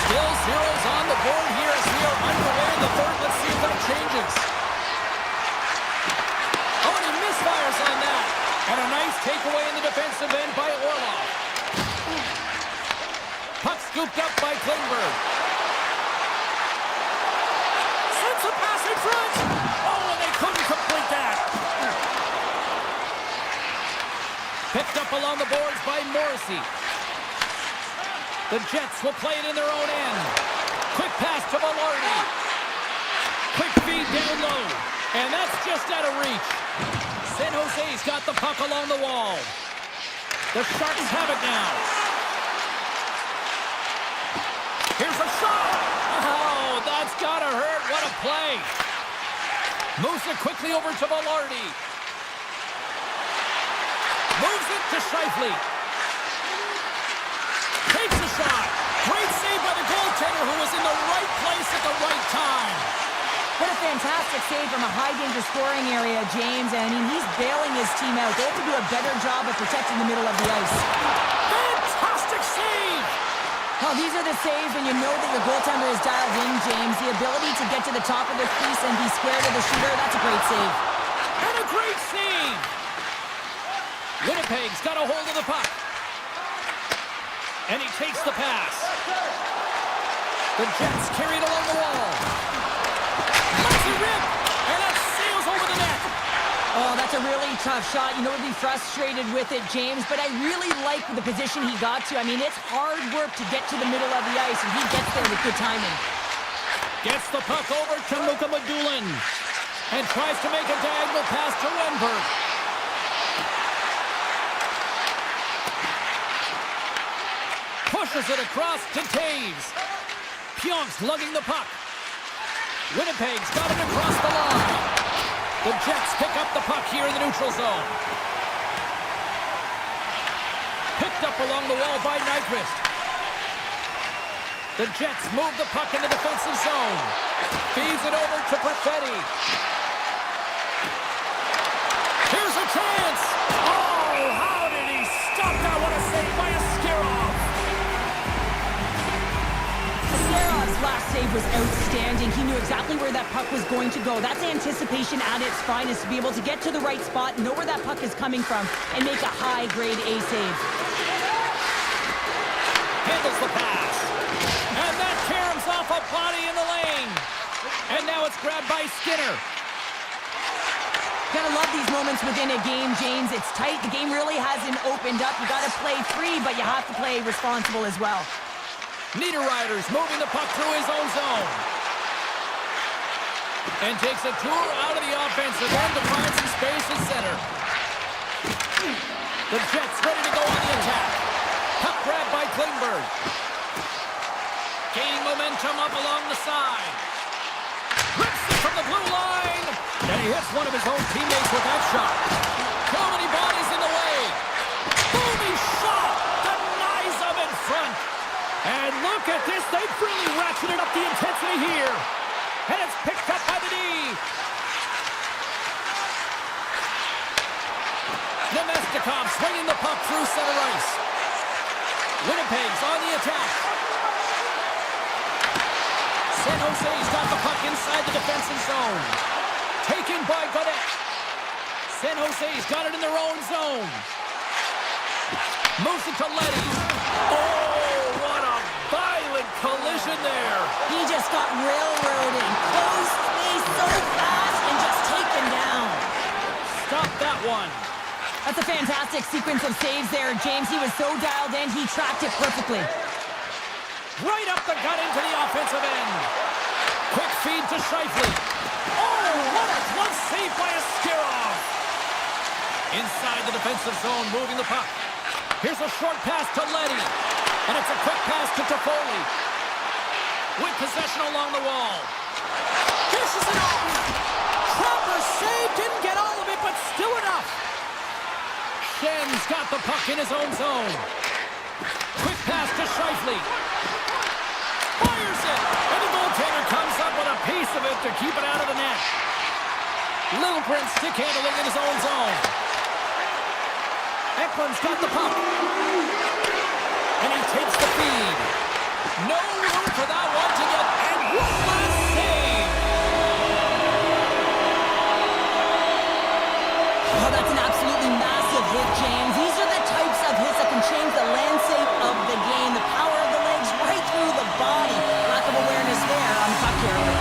Still zeros on the board here as we are underway in the third. Let's see if that changes. Oh, and he misfires on that. And a nice takeaway in the defensive end by Orlov. Puck scooped up by Klingberg. Sends a pass in front. Oh, and they couldn't complete that. Picked up along the boards by Morrissey. The Jets will play it in their own end. Quick pass to Velarde. Quick feed down low. And that's just out of reach. San Jose's got the puck along the wall. The Sharks have it now. Here's a shot. Oh, that's gotta hurt. What a play. Moves it quickly over to Velarde. Moves it to Scheifele. Takes a shot. Great save by the goaltender who was in the right place at the right time. What a fantastic save from a high-danger scoring area, James. I mean, he's bailing his team out. They have to do a better job of protecting the middle of the ice. Fantastic save! Oh, these are the saves when you know that your goaltender is dialed in, James. The ability to get to the top of the crease and be square to the shooter, that's a great save. And a great save! Winnipeg's got a hold of the puck. And he takes the pass. The Jets carry it along the wall. Rip, and that sails over the net. Oh, that's a really tough shot. You know, we'd be frustrated with it, James, but I really like the position he got to. I mean, it's hard work to get to the middle of the ice, and he gets there with good timing. Gets the puck over to Luka Madulin, and tries to make a diagonal pass to Wenberg. Pushes it across to Taves. Pionk's lugging the puck. Winnipeg's got it across the line. The Jets pick up the puck here in the neutral zone. Picked up along the wall by Nyquist. The Jets move the puck in the defensive zone. Feeds it over to Perfetti. Here's a chance. Oh, how did he stop that? What a save by Askarov. Askarov's last save was outstanding. He knew exactly where that puck was going to go. That's anticipation at its finest, to be able to get to the right spot, know where that puck is coming from, and make a high-grade A save. Handles the pass. And that caroms off a body in the lane. And now it's grabbed by Skinner. Gotta love these moments within a game, James. It's tight. The game really hasn't opened up. You gotta play free, but you have to play responsible as well. Niederreiter's moving the puck through his own zone. And takes a tour out of the offensive end to find some space in center. The Jets ready to go on the attack. Puck grab by Klingberg. Gaining momentum up along the side. Rips it from the blue line. And he hits one of his own teammates with that shot. So many bodies in the way. Booming shot. Denies him in front. And look at this. They've really ratcheted up the intensity here. And it's picked up by the D. Nemestikov swinging the puck through center ice. Winnipeg's on the attack. San Jose's got the puck inside the defensive zone. Taken by Godet. San Jose's got it in their own zone. Moves it to Leddy. Oh, what a violent collision there. He just got railroaded. Close space so fast and just taken down. Stop that one. That's a fantastic sequence of saves there, James. He was so dialed in, he tracked it perfectly. Right up the gut into the offensive end. Quick feed to Scheifele. Oh, what a close save by Askarov. Inside the defensive zone, moving the puck. Here's a short pass to Leddy. And it's a quick pass to Toffoli. With possession along the wall. Dishes it off. Proper save, didn't get all of it, but still enough. Schen's got the puck in his own zone. Quick pass to Scheifele. Fires it! And the goaltender comes up with a piece of it to keep it out of the net. Lilgren stick handling in his own zone. Eklund's got the puck. And he takes the feed. No room for that one to get... And one last save! Oh, that's an absolutely massive hit, James. These are the types of hits that can change the landscape of the game. The power of the legs right through the body. Lack of awareness there on puck carrier.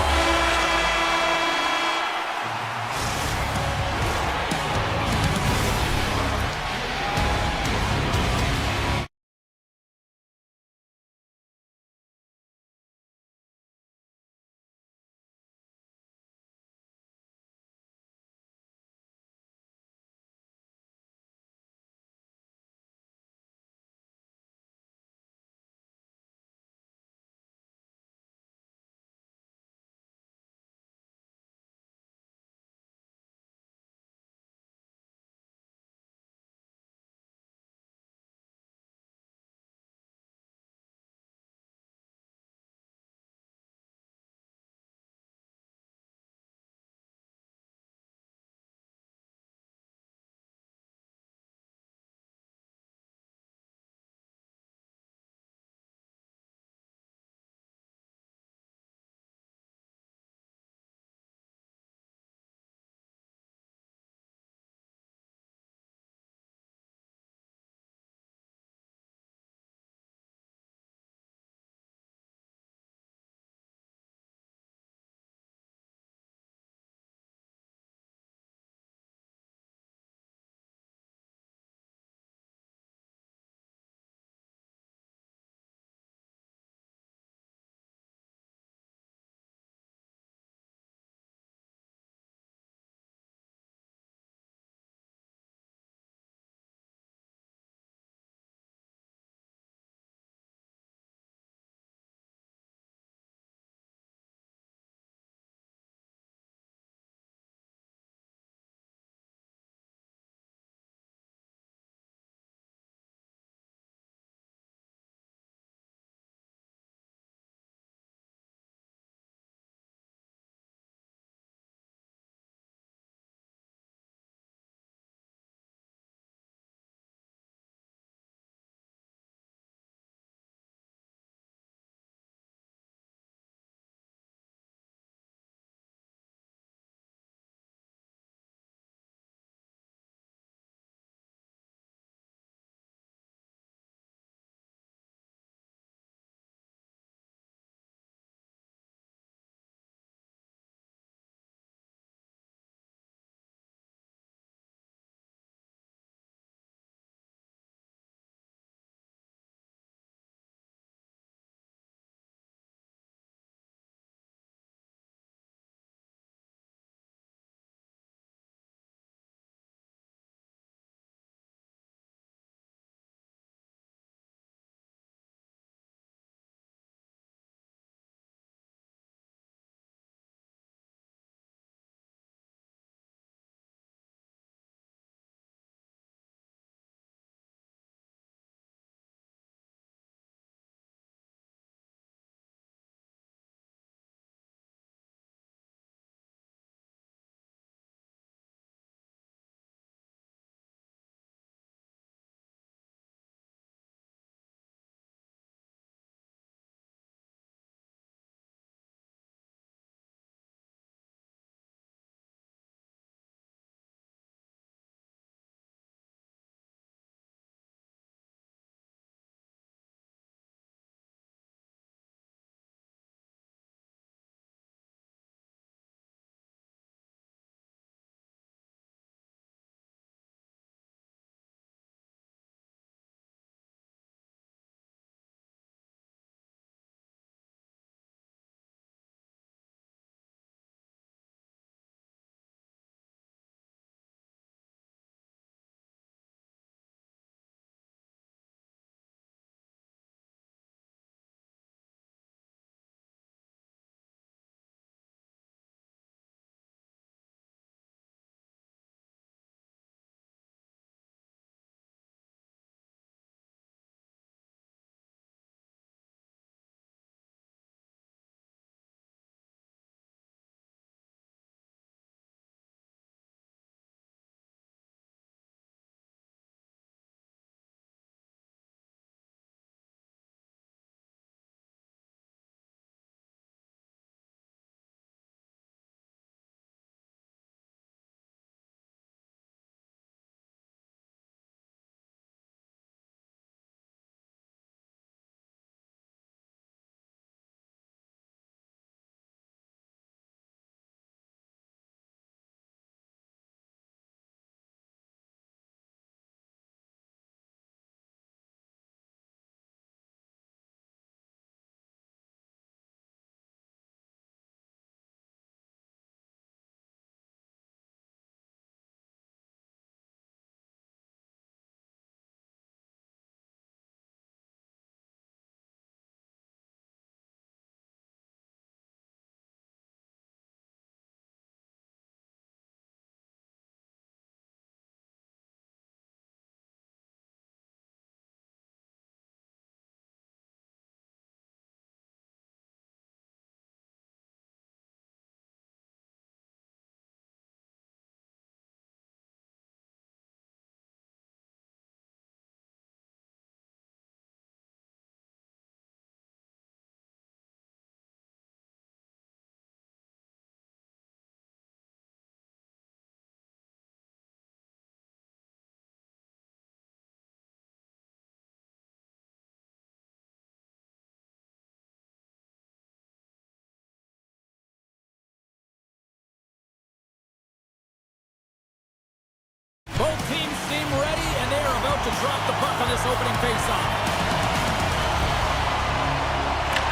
team ready, and they are about to drop the puck on this opening faceoff.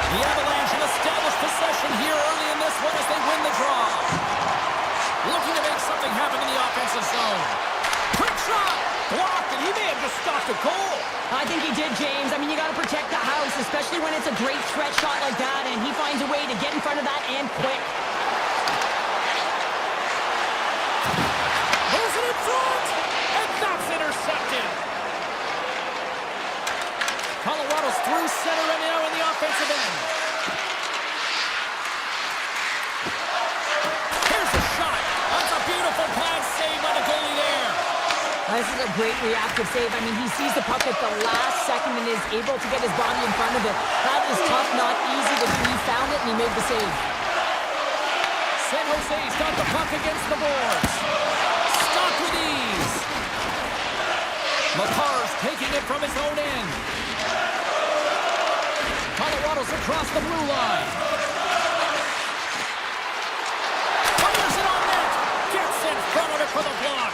The Avalanche have established possession here early in this one as they win the draw. Looking to make something happen in the offensive zone. Quick shot! Blocked, and he may have just stopped a goal. I think he did, James. I mean, you got to protect the house, especially when it's a great threat shot like that, and he finds a way to get in front of that and quick. Moves it in front, and that's intercepted. Colorado's through center and now in the offensive end. Here's the shot. That's a beautiful pass save by the goalie there. This is a great reactive save. I mean, he sees the puck at the last second and is able to get his body in front of it. That is tough, not easy to do. He found it and he made the save. San Jose's got the puck against the boards. Stopped with ease. McCarr's taking it from his own end. Colorado's across the blue line. Fires it on net. Gets in front of it for the block.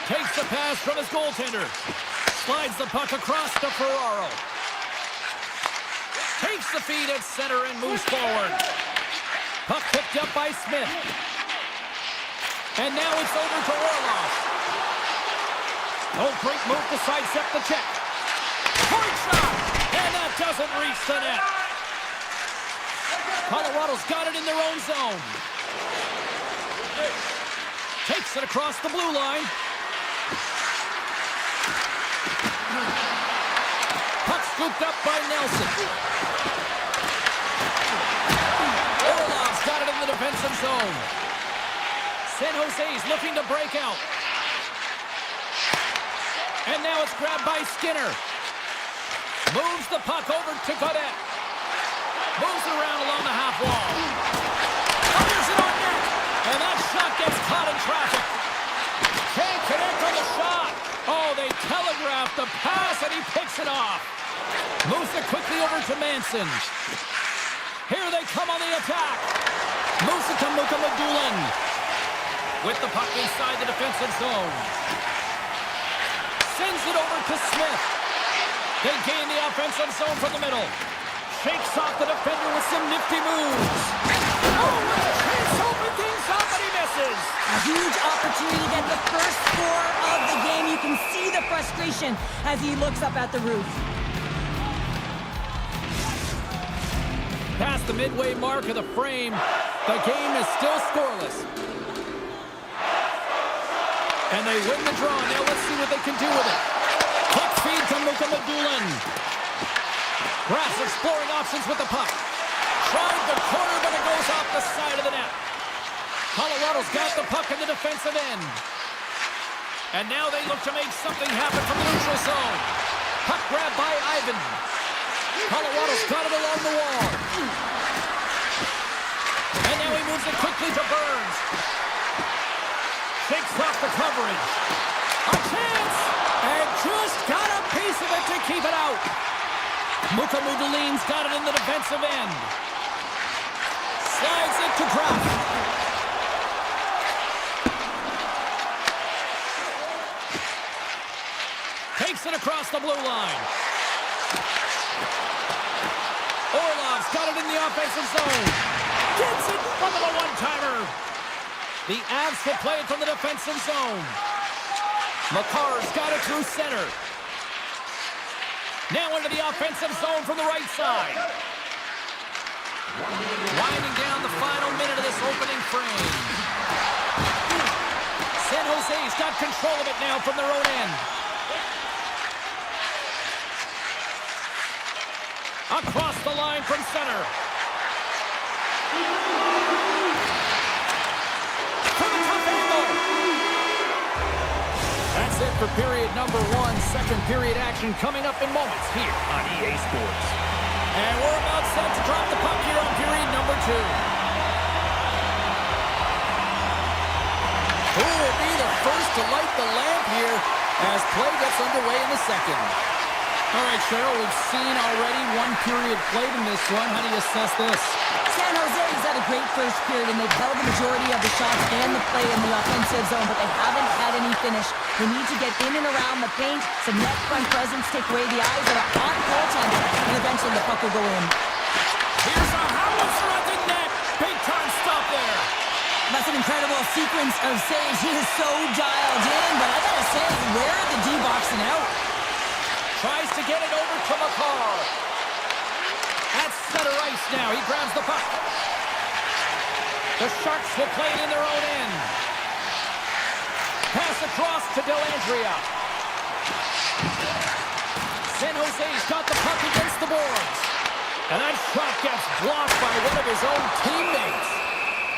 Takes the pass from his goaltender. Slides the puck across to Ferraro. Takes the feed at center and moves forward. Puck picked up by Smith. And now it's over to Orlov. No great move to sidestep the check. Point shot! And that doesn't reach the net. Colorado's got it in their own zone. Takes it across the blue line. Puck scooped up by Nelson. Orlov's got it in the defensive zone. San Jose's looking to break out. And now it's grabbed by Skinner. Moves the puck over to Godet. Moves it around along the half wall. Fires it on net. And that shot gets caught in traffic. Can't connect on the shot. Oh, they telegraphed the pass and he picks it off. Moves it quickly over to Manson. Here they come on the attack. Moves it to Mukamadulin. With the puck inside the defensive zone. Sends it over to Smith. They gain the offensive zone from the middle. Shakes off the defender with some nifty moves. Oh, what a chance to open things up, but he misses. A huge opportunity to get the first score of the game. You can see the frustration as he looks up at the roof. Past the midway mark of the frame, the game is still scoreless. And they win the draw. Now let's see what they can do with it. Quick feed to Mukamadulin. Grass exploring options with the puck. Tried the corner, but it goes off the side of the net. Colorado's got the puck in the defensive end. And now they look to make something happen from the neutral zone. Puck grabbed by Ivan. Colorado's got it along the wall. And now he moves it quickly to Burns. Shakes off the coverage. A chance! And just got a piece of it to keep it out. Mukamudulin's got it in the defensive end. Slides it to Kraft. Takes it across the blue line. Orlov's got it in the offensive zone. Gets it from the one-timer. The Avs will play it from the defensive zone. McCarr's got it through center. Now into the offensive zone from the right side. Winding down the final minute of this opening frame. San Jose's got control of it now from their own end. Across the line from center. From the top angle. That's it for period number one. Second period action coming up in moments here on EA Sports. And we're about set to drop the puck here on period number two. Who will be the first to light the lamp here as play gets underway in the second? All right, Cheryl, we've seen already one period played in this one. How do you assess this? San Jose's had a great first period, and they've held the majority of the shots and the play in the offensive zone, but they haven't had any finish. They need to get in and around the paint, some net front presence, take away the eyes that are on the goaltender, and eventually the puck will go in. Here's a howitzer at the net. Big time stop there. That's an incredible sequence of saves. He is so dialed in, but I gotta say, where are the D-boxing out? Tries to get it over to McCarr. At center ice now. He grabs the puck. The Sharks will play it in their own end. Pass across to Dellandrea. San Jose's got the puck against the boards. And that shot gets blocked by one of his own teammates.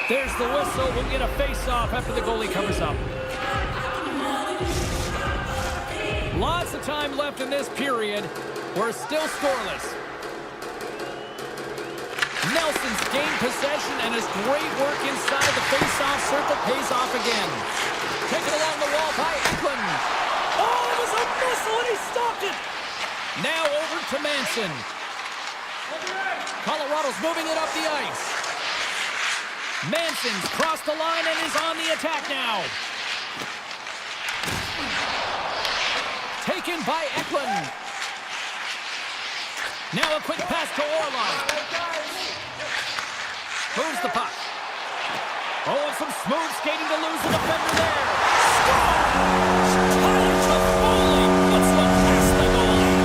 There's the whistle. We'll get a face-off after the goalie covers up. Lots of time left in this period. We're still scoreless. Nelson's gained possession, and his great work inside the face-off circle pays off again. Taken along the wall by Eklund. Oh, it was a missile, and he stopped it. Now over to Manson. Colorado's moving it up the ice. Manson's crossed the line and is on the attack now. Taken by Eklund. Now a quick pass to Orlov. Moves the puck. Oh, and some smooth skating to lose the defender there. Scores! Tyler Toffoli puts one past the goalie.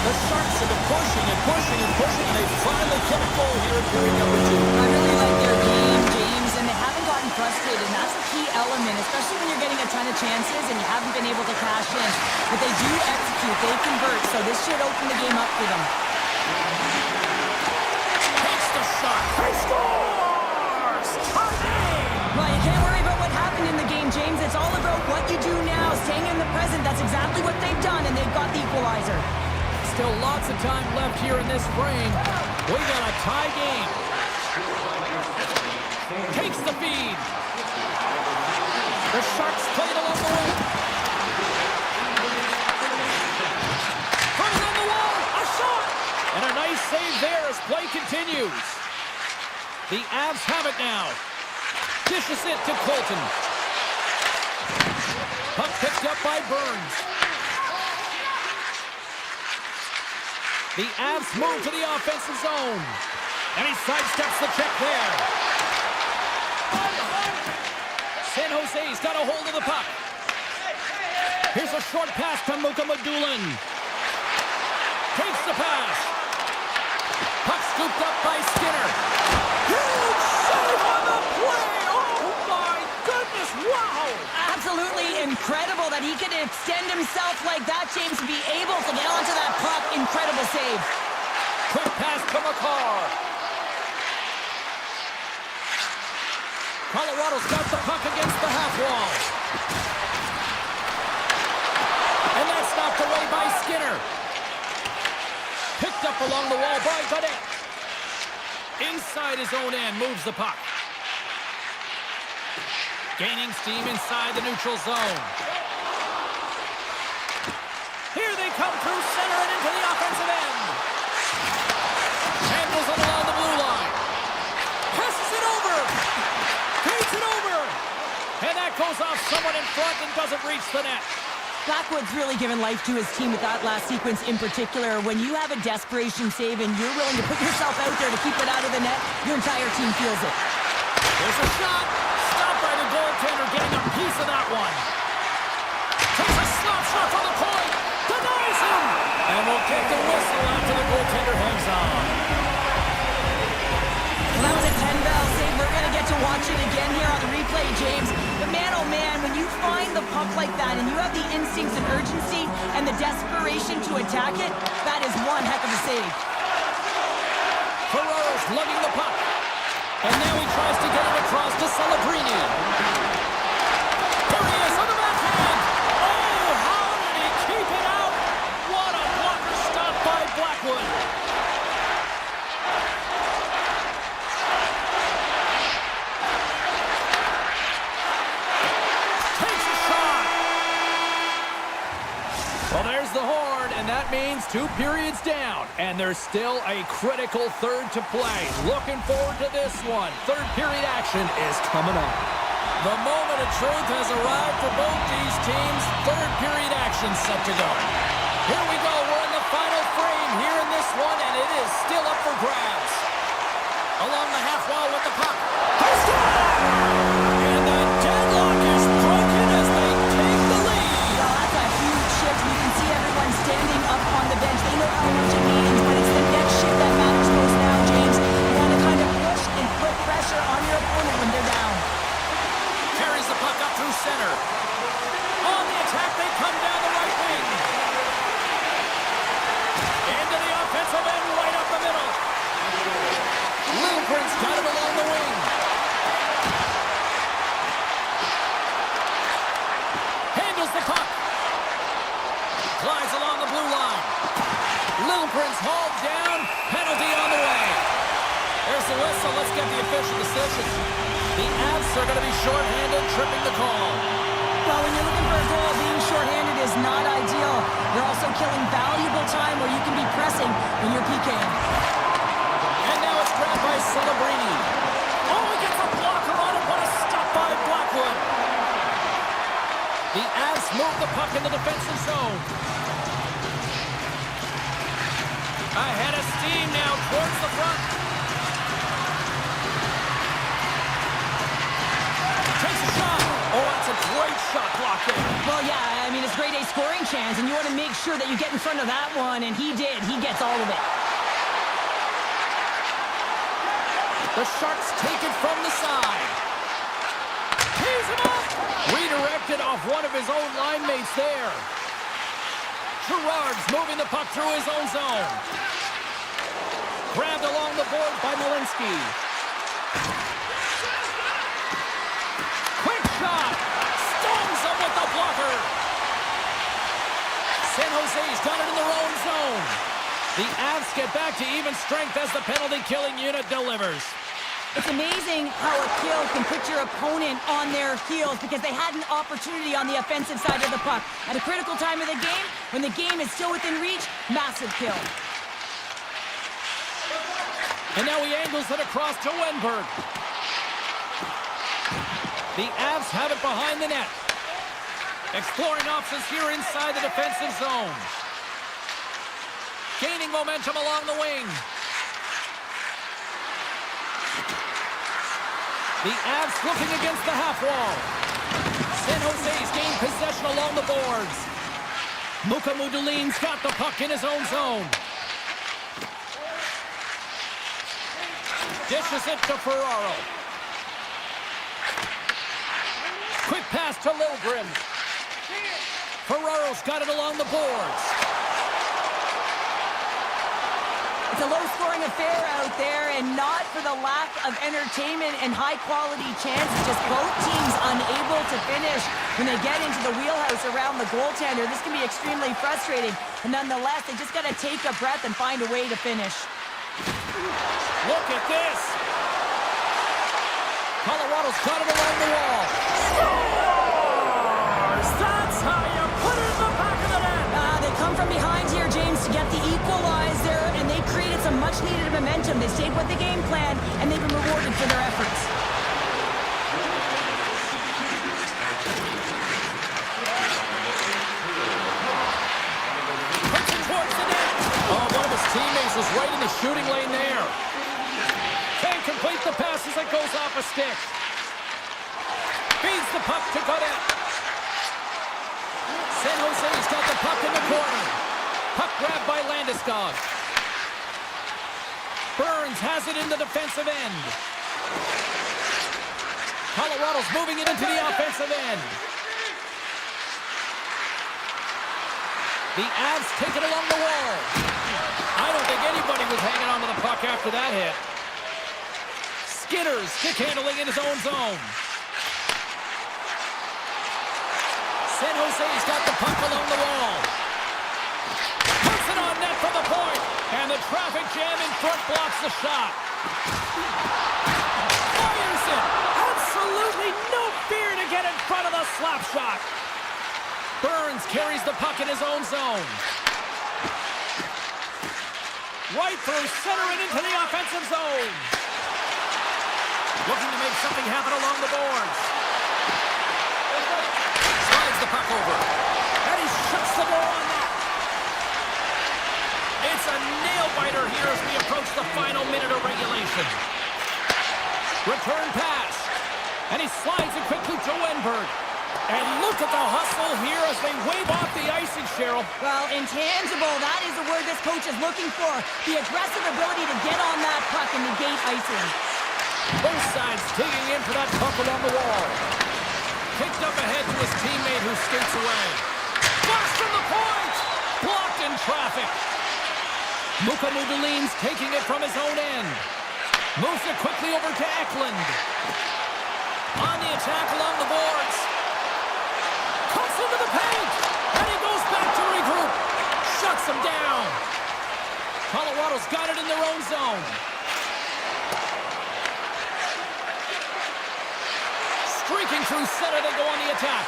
The Sharks have been pushing and pushing and pushing, and they finally get a goal here in period number 2. I really like their game, James, and they haven't gotten frustrated, and that's a key element, especially when you're getting a ton of chances and you haven't been able to cash in. But they do execute, they convert, so this should open the game up for them. Takes the shot. He scores! Tie game! Well, you can't worry about what happened in the game, James. It's all about what you do now, staying in the present. That's exactly what they've done, and they've got the equalizer. Still lots of time left here in this frame. We got a tie game. Takes the feed. The Sharks play it along the wing. Coming on the wall. A shot. And a nice save there as play continues. The Avs have it now. Dishes it to Colton. Puck picked up by Burns. The Avs move to the offensive zone. And he sidesteps the check there. San Jose's got a hold of the puck. Here's a short pass to Mukamadulin. Takes the pass. Puck scooped up by Skinner. Huge save on the play. Oh my goodness, wow. Absolutely incredible that he could extend himself like that, James, to be able to get onto that puck. Incredible save. Quick pass to McCarr. Colorado's got the puck against the half wall. And that's knocked away by Skinner. Picked up along the wall by Godet. Inside his own end, moves the puck. Gaining steam inside the neutral zone. Here they come through center and into the offensive end. Handles it along the blue line. Passes it over. Takes it over. And that goes off someone in front and doesn't reach the net. Blackwood's really given life to his team with that last sequence in particular. When you have a desperation save and you're willing to put yourself out there to keep it out of the net, your entire team feels it. There's a shot. Stopped by the goaltender, getting a piece of that one. Takes a slap shot from the point. Denies him. And we'll get the whistle after the goaltender hangs on. Well, that was a 10-bell save. We're going to get to watch it again here on the replay, James. But man, oh man, when you find the puck like that and you have the instincts and urgency and the desperation to attack it, that is one heck of a save. Ferraro's lugging the puck. And now he tries to get it across to Celebrini. Here he is on the backhand. Oh, how did he keep it out? What a blocker stop by Blackwood. Takes a shot. Well, there's the horn, and that means remains 2 periods down, and there's still a critical third to play. Looking forward to this one. Third period action is coming up. The moment of truth has arrived for both these teams. Third period action set to go. Here we go. We're in the final frame here in this one, and it is still up for grabs. Along the half wall with the puck. And the deadlock is broken as they take the lead. Well, that's a huge shift. You can see everyone standing up on the bench. They know how much it means, but it's the next shift that matters most now, James. You want to kind of push and put pressure on your opponent when they're down. Carries the puck up through center. On the attack, they come down the right wing. Into the offensive end, right up the middle. Lindgren's got it along the wing. Handles the puck. Flies along the blue line. Lindgren's hauled down. Penalty on the way. There's the whistle. Let's get the official decision. The Avs are going to be shorthanded, tripping the call. Well, when you're looking for a goal, being shorthanded is not ideal. You're also killing valuable time where you can be pressing when you're PKing. And now it's grabbed by Celebrini. Oh, he gets a blocker on it. What a stop by Blackwood. The Avs move the puck in the defensive zone. Ahead of steam now towards the front. Takes a shot. Oh, that's a great shot blocked in. Well, yeah, I mean, it's grade A scoring chance, and you want to make sure that you get in front of that one, and he did. He gets all of it. The Sharks take it from the side. Tees him up. Redirected off one of his own line mates there. Gerard's moving the puck through his own zone. Grabbed along the board by Malinsky. Quick shot. Stones him with the blocker. San Jose's got it in their own zone. The Avs get back to even strength as the penalty-killing unit delivers. It's amazing how a kill can put your opponent on their heels because they had an opportunity on the offensive side of the puck. At a critical time of the game, when the game is still within reach, massive kill. And now he angles it across to Wenberg. The Avs have it behind the net. Exploring options here inside the defensive zone. Gaining momentum along the wing. The Avs looking against the half wall. San Jose's gained possession along the boards. Muka Mudulin's got the puck in his own zone. Dishes it to Ferraro. Quick pass to Liljegren. Ferraro's got it along the boards. It's a low-scoring affair out there, and not for the lack of entertainment and high-quality chances. Just both teams unable to finish when they get into the wheelhouse around the goaltender. This can be extremely frustrating, and nonetheless, they just got to take a breath and find a way to finish. Look at this. Colorado's got it along the wall. Scores! That's how you put it in the back of the net. They come from behind here, James, to get the equalizer, and they created some much-needed momentum. They stayed with the game plan, and they've been rewarded for their efforts. Puts it towards the net. Oh, one of his teammates was right in the shooting lane there. Can't complete the pass as it goes off a stick. Feeds the puck to Godet. San Jose's got the puck in the corner. Puck grabbed by Landeskog. Burns has it in the defensive end. Colorado's moving it into the offensive end. The Avs take it along the wall. I don't think anybody was hanging on to the puck after that hit. Skinner's stick handling in his own zone. San Jose's got the puck along the wall. Puts it on net from the point. And the traffic jam in front blocks the shot. Fires it. Absolutely no fear to get in front of the slap shot. Burns carries the puck in his own zone. Right through center and into the offensive zone. Looking to make something happen along the boards. Slides the puck over. And he shuts the door on that. It's a nail-biter here as we approach the final minute of regulation. Return pass. And he slides it quickly to Wenberg. And look at the hustle here as they wave off the icing, Cheryl. Well, intangible, that is the word this coach is looking for. The aggressive ability to get on that puck and negate icing. Both sides digging in for that puck along the wall. Kicked up ahead to his teammate who skates away. Flash from the point! Blocked in traffic. Luka Nudelin's taking it from his own end. Moves it quickly over to Eklund. On the attack along the boards. Cuts into the paint. And he goes back to regroup. Shuts him down. Colorado's got it in their own zone. Streaking through center, they go on the attack.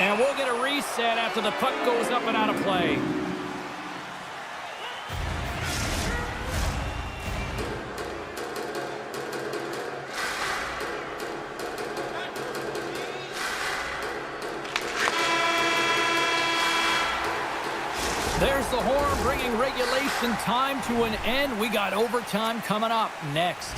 And we'll get a reset after the puck goes up and out of play. There's the horn bringing regulation time to an end. We got overtime coming up next.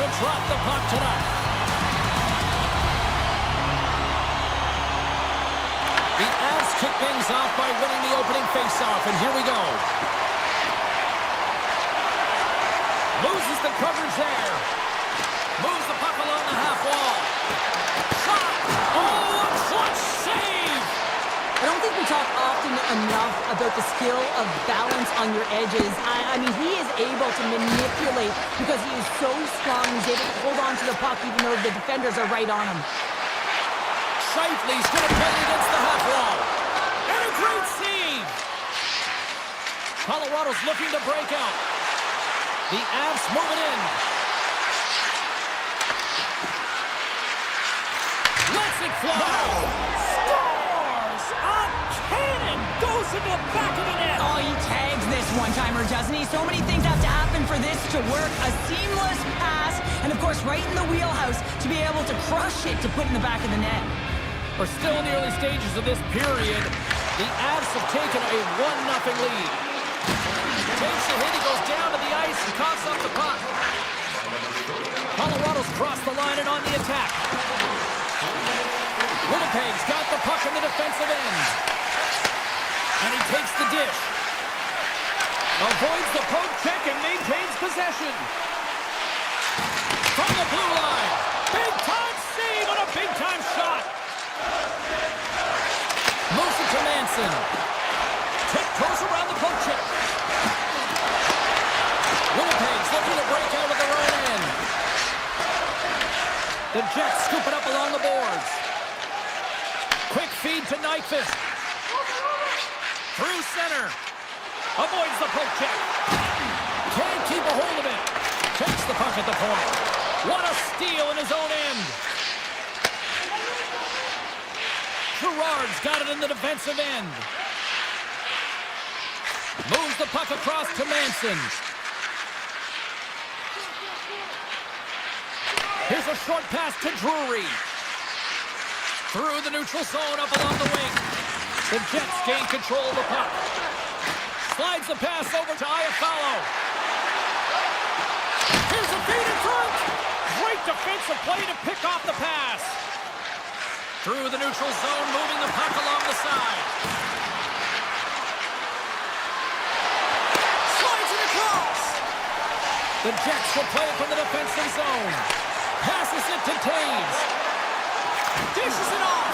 to drop the puck tonight. The Avs kick things off by winning the opening faceoff, and here we go. Loses the coverage there. Moves the puck along the half wall. Shot! Oh, a clutch save! I don't think we talk often enough about the skill of balance on your edges. I mean, he is able to manipulate because he is so strong. He's able to hold on to the puck even though the defenders are right on him. Shifley's going to play against the half wall. And a great save! Colorado's looking to break out. The Avs moving in. Lets it fly. Scores! A cannon goes in the back of the net. Oh, he tags this one-timer, doesn't he? So many things have to happen for this to work. A seamless pass, and of course, right in the wheelhouse to be able to crush it to put in the back of the net. We're still in the early stages of this period. The Avs have taken a 1-0 lead. Takes the hit, he goes down to the ice and coughs up the puck. Colorado's crossed the line and on the attack. Winnipeg's got the puck in the defensive end. And he takes the dish. Avoids the poke check and maintains possession. From the blue line. Big time save on a big time shot. Moves it to Manson. Tiptoes around the poke check. Winnipeg's looking to break out of their own end. The Jets scoop it up along the boards. Quick feed to Nyquist. Through center. Avoids the poke check. Can't keep a hold of it. Takes the puck at the point. What a steal in his own end. Gerard's got it in the defensive end. Moves the puck across to Manson. Here's a short pass to Drury. Through the neutral zone, up along the wing. The Jets gain control of the puck. Slides the pass over to Iafallo. Here's a feed in front. Great defensive play to pick off the pass. Through the neutral zone, moving the puck along the side. Slides it across. The Jets will play it from the defensive zone. Passes it to Taves. Dishes it off.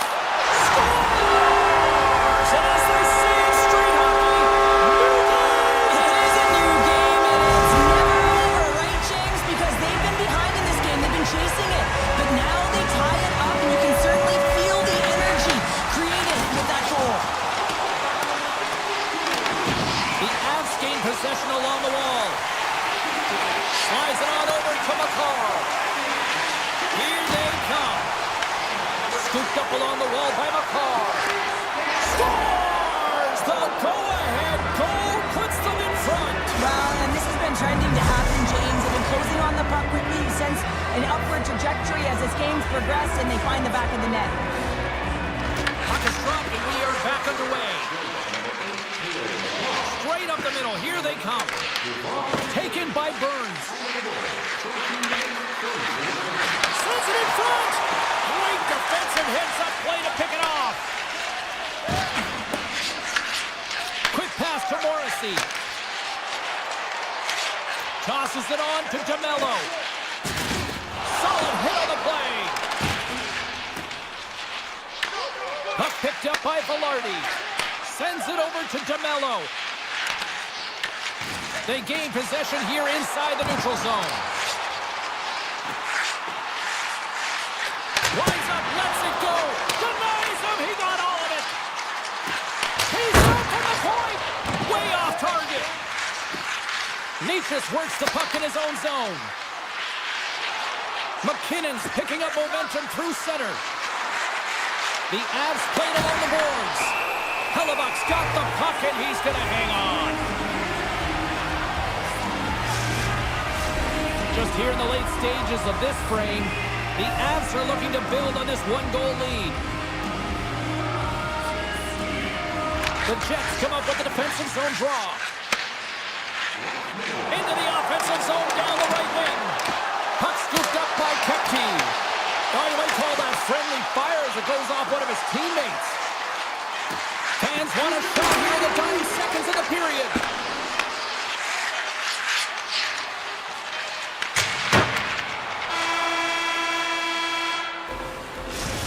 Scores! And as they say in street hockey, new game! It is a new game, and it's never over, right, James? Because they've been behind in this game. They've been chasing it. But now they tie it up, and you can certainly feel the energy created with that goal. The Avs gain possession along the wall. Slides it on over to McCarr. Here they come. Scooped up along the wall by McCarr. Scores! The go-ahead goal puts them in front. Well, and this has been trending to happen, James. They've been closing on the puck quickly. You sense an upward trajectory as this game's progressed, and they find the back of the net. Puck is dropped, and we are back underway. Straight up the middle. Here they come. Taken by Burns. Sends it in front. Great defensive heads-up play to pick it off. Quick pass to Morrissey. Tosses it on to DeMello. Solid hit on the play. Puck picked up by Velarde. Sends it over to DeMello. They gain possession here inside the neutral zone. Winds up, lets it go. Denies him, he got all of it. He's out from the point. Way off target. Necas works the puck in his own zone. McKinnon's picking up momentum through center. The Avs played along the boards. Hellebuck's got the puck and he's going to hang on. Just here in the late stages of this frame, the Avs are looking to build on this one-goal lead. The Jets come up with the defensive zone draw. Into the offensive zone down the right wing. Puck scooped friendly fire as it goes off one of his teammates. Fans want a shot here in the dying seconds of the period.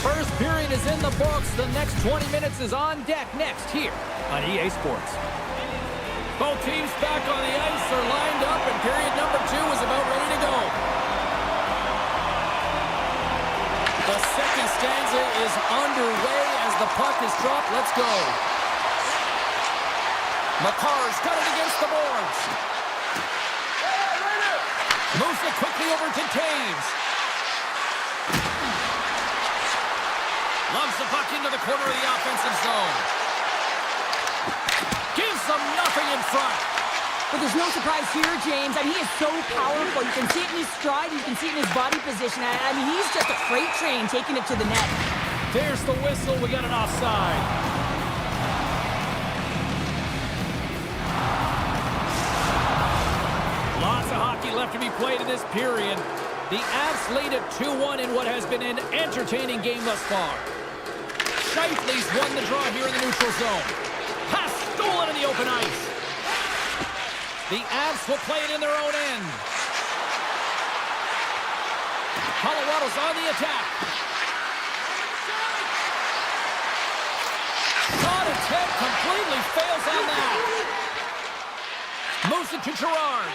First period is in the books. The next 20 minutes is on deck next here on EA Sports. Both teams back on the ice are lined up, and period number 2 is about ready to go. The second stanza is underway as the puck is dropped. Let's go. McCarr's got it against the boards. Moves it quickly over to Taves. Loves the puck into the corner of the offensive zone. Gives them nothing in front. But there's no surprise here, James. I mean, he is so powerful. You can see it in his stride. You can see it in his body position. I mean, he's just a freight train taking it to the net. There's the whistle. We got an offside. Lots of hockey left to be played in this period. The Avs lead at 2-1 in what has been an entertaining game thus far. Scheifele's won the draw here in the neutral zone. Pass stolen in the open ice. The Avs will play it in their own end. Colorado's on the attack. Shot attempt completely fails on that. Moves it to Gerard.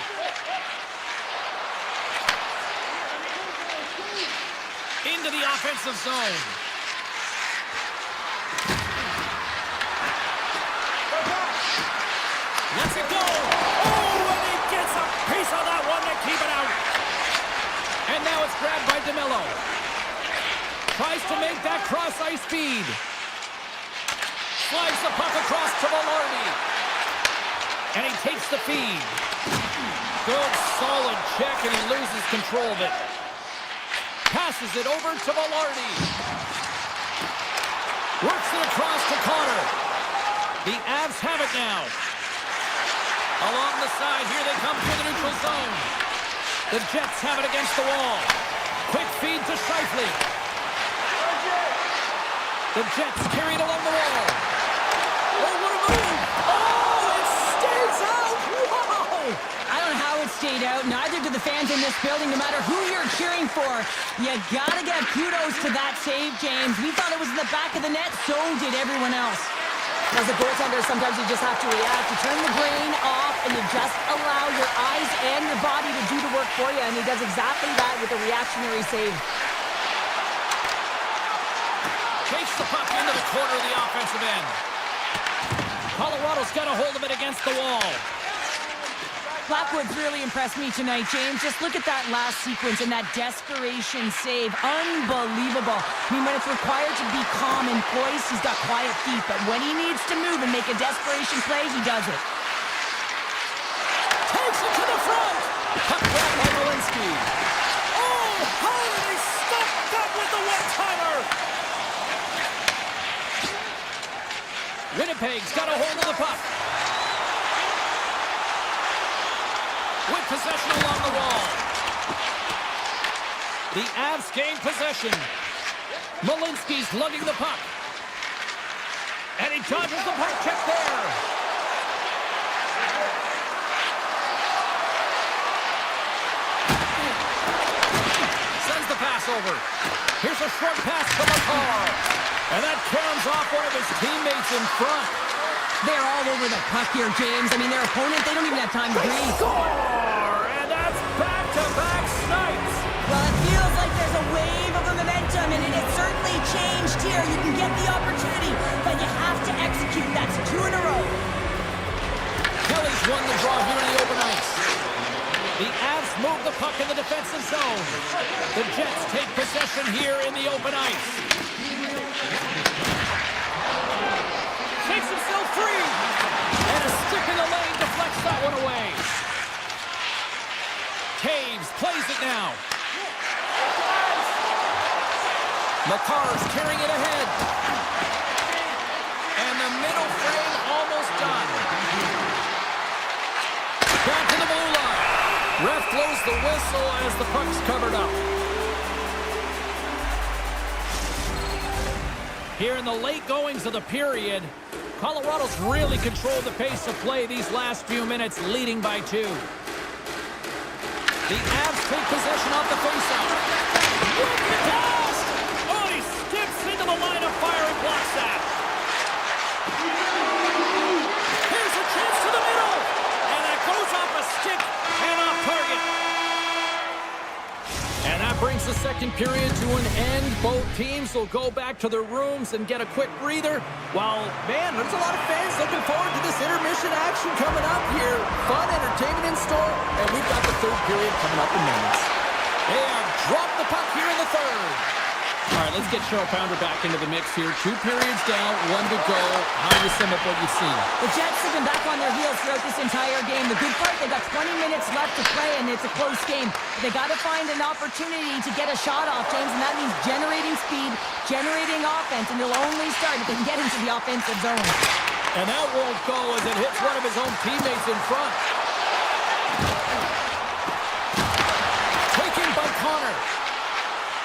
Into the offensive zone. Lets it go. Oh, and he gets a piece of that one to keep it out. And now it's grabbed by DeMello. Tries to make that cross-ice feed. Slides the puck across to Velarde. And he takes the feed. Good, solid check, and he loses control of it. Passes it over to Velarde. Works it across to Connor. The Avs have it now. Along the side, here they come through the neutral zone. The Jets have it against the wall. Quick feed to Scheifele. The Jets carry it along the wall. Oh, what a move! Oh, it stays out! Whoa! I don't know how it stayed out. Neither do the fans in this building, no matter who you're cheering for. You gotta give kudos to that save, James. We thought it was in the back of the net, so did everyone else. As a goaltender, sometimes you just have to react. You turn the brain off, and you just allow your eyes and your body to do the work for you, and he does exactly that with a reactionary save. Takes the puck into the corner of the offensive end. Colorado's got a hold of it against the wall. Blackwood's really impressed me tonight, James. Just look at that last sequence and that desperation save. Unbelievable. I mean, when it's required to be calm and poised, he's got quiet feet. But when he needs to move and make a desperation play, he does it. Takes it to the front. Puck back by Malinsky. Oh, how did he stop that with the one-timer? Winnipeg's got a hold of the puck. With possession along the wall. The Avs gain possession. Malinsky's lugging the puck. And he dodges the puck check there. Sends the pass over. Here's a short pass to McCarr. And that caroms off one of his teammates in front. They're all over the puck here, James. I mean, their opponent, they don't even have time to breathe. Score! And that's back-to-back snipes. Well, it feels like there's a wave of momentum, and it has certainly changed here. You can get the opportunity, but you have to execute. That's 2 in a row. Kelly's won the draw here in the open ice. The Avs move the puck in the defensive zone. The Jets take possession here in the open ice. Takes himself free. And a stick in the lane deflects that one away. Taves plays it now. McCarr's carrying it ahead. And the middle frame almost done. Back to the blue line. Ref blows the whistle as the puck's covered up. Here in the late goings of the period, Colorado's really controlled the pace of play these last few minutes, leading by 2. The Avs take possession off the faceoff. Oh, he skips into the line of fire and blocks that. Here's a chance to the middle. And that goes off a stick and off target. And that brings the second period to an end. Both teams will go back to their rooms and get a quick breather. While, man, there's a lot of fans looking forward to this intermission action coming up here. Fun entertainment in store, and we've got the third period coming up in minutes. They have dropped the puck here in the third. All right, let's get Cheryl Pounder back into the mix here. 2 periods down, 1 to go. How do you sum up what you've seen? The Jets have been back on their heels throughout this entire game. The good part, they got 20 minutes left to play, and it's a close game. They got to find an opportunity to get a shot off, James, and that means generating speed, generating offense, and they'll only start if they can get into the offensive zone. And that won't go as it hits one of his own teammates in front. Taken by Connor.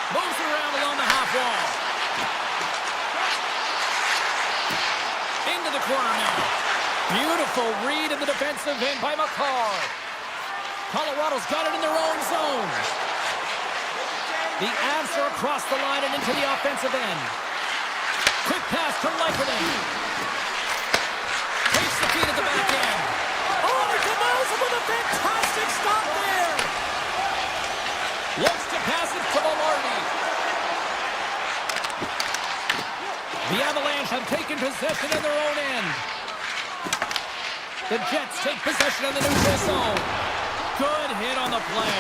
Moves around along the half wall. Into the corner now. Beautiful read in the defensive end by McCarr. Colorado's got it in their own zone. The Avs are across the line and into the offensive end. Quick pass to Leiperman. Takes the feed at the back end. Oh, he comes with a fantastic stop there. Looks to pass it to Velarde. The Avalanche have taken possession in their own end. The Jets take possession of the neutral zone. Good hit on the play.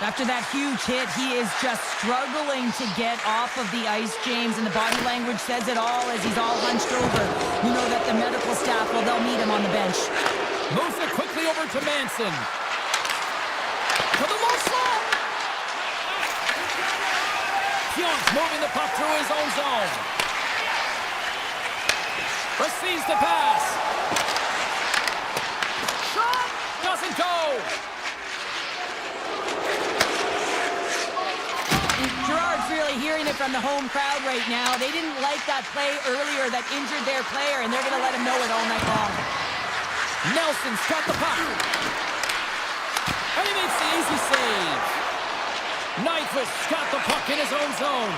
After that huge hit, he is just struggling to get off of the ice, James, and the body language says it all as he's all hunched over. You know that the medical staff, well, they'll meet him on the bench. Moves it quickly over to Manson. To the low slot. Pionk's moving the puck through his own zone. Receives the pass. Shot doesn't go. Gerard's really hearing it from the home crowd right now. They didn't like that play earlier that injured their player, and they're going to let him know it all night long. Nelson's got the puck. And he makes the easy save. Nyquist's got the puck in his own zone.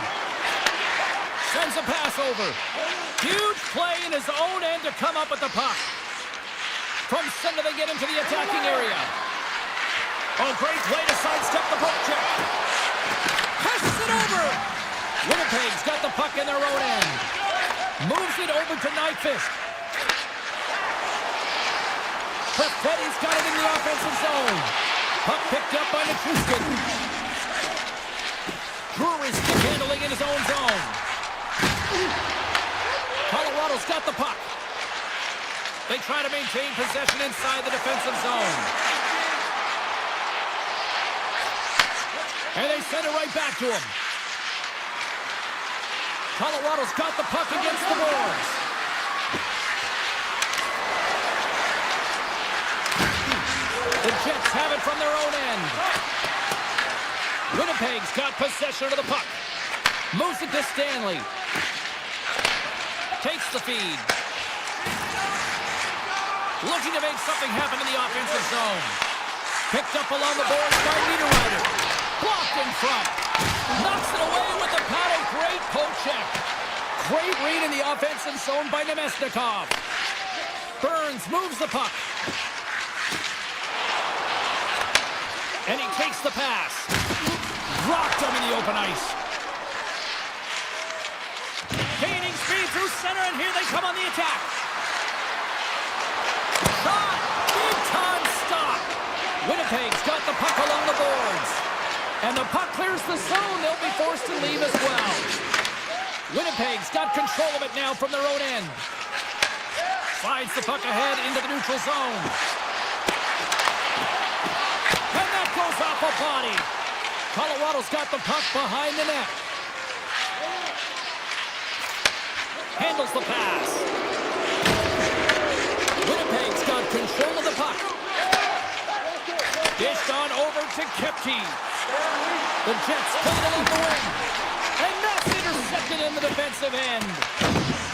Sends a pass over. Huge play in his own end to come up with the puck. From center they get into the attacking area. Oh, great play to sidestep the poke check. Passes it over. Winnipeg's got the puck in their own end. Moves it over to Nyquist. Perfetti's got it in the offensive zone. Puck picked up by Nichushkin. Drury's stick handling in his own zone. Colorado's got the puck. They try to maintain possession inside the defensive zone. And they send it right back to him. Colorado's got the puck against the boards. The Jets have it from their own end. Winnipeg's got possession of the puck. Moves it to Stanley. Takes the feed. Looking to make something happen in the offensive zone. Picked up along the boards by Niederreiter. Blocked in front. Knocks it away with the paddle. Great poke check. Great read in the offensive zone by Nemesnikov. Burns moves the puck. And he takes the pass. Rocked him in the open ice. Gaining speed through center, and here they come on the attack. Shot! Big time stop! Winnipeg's got the puck along the boards. And the puck clears the zone. They'll be forced to leave as well. Winnipeg's got control of it now from their own end. Slides the puck ahead into the neutral zone. And that goes off a body. Colorado's got the puck behind the net. Handles the pass. Winnipeg's got control of the puck. Dished on over to Kepke. The Jets play it along the wing. And that's it. intercepted in the defensive end.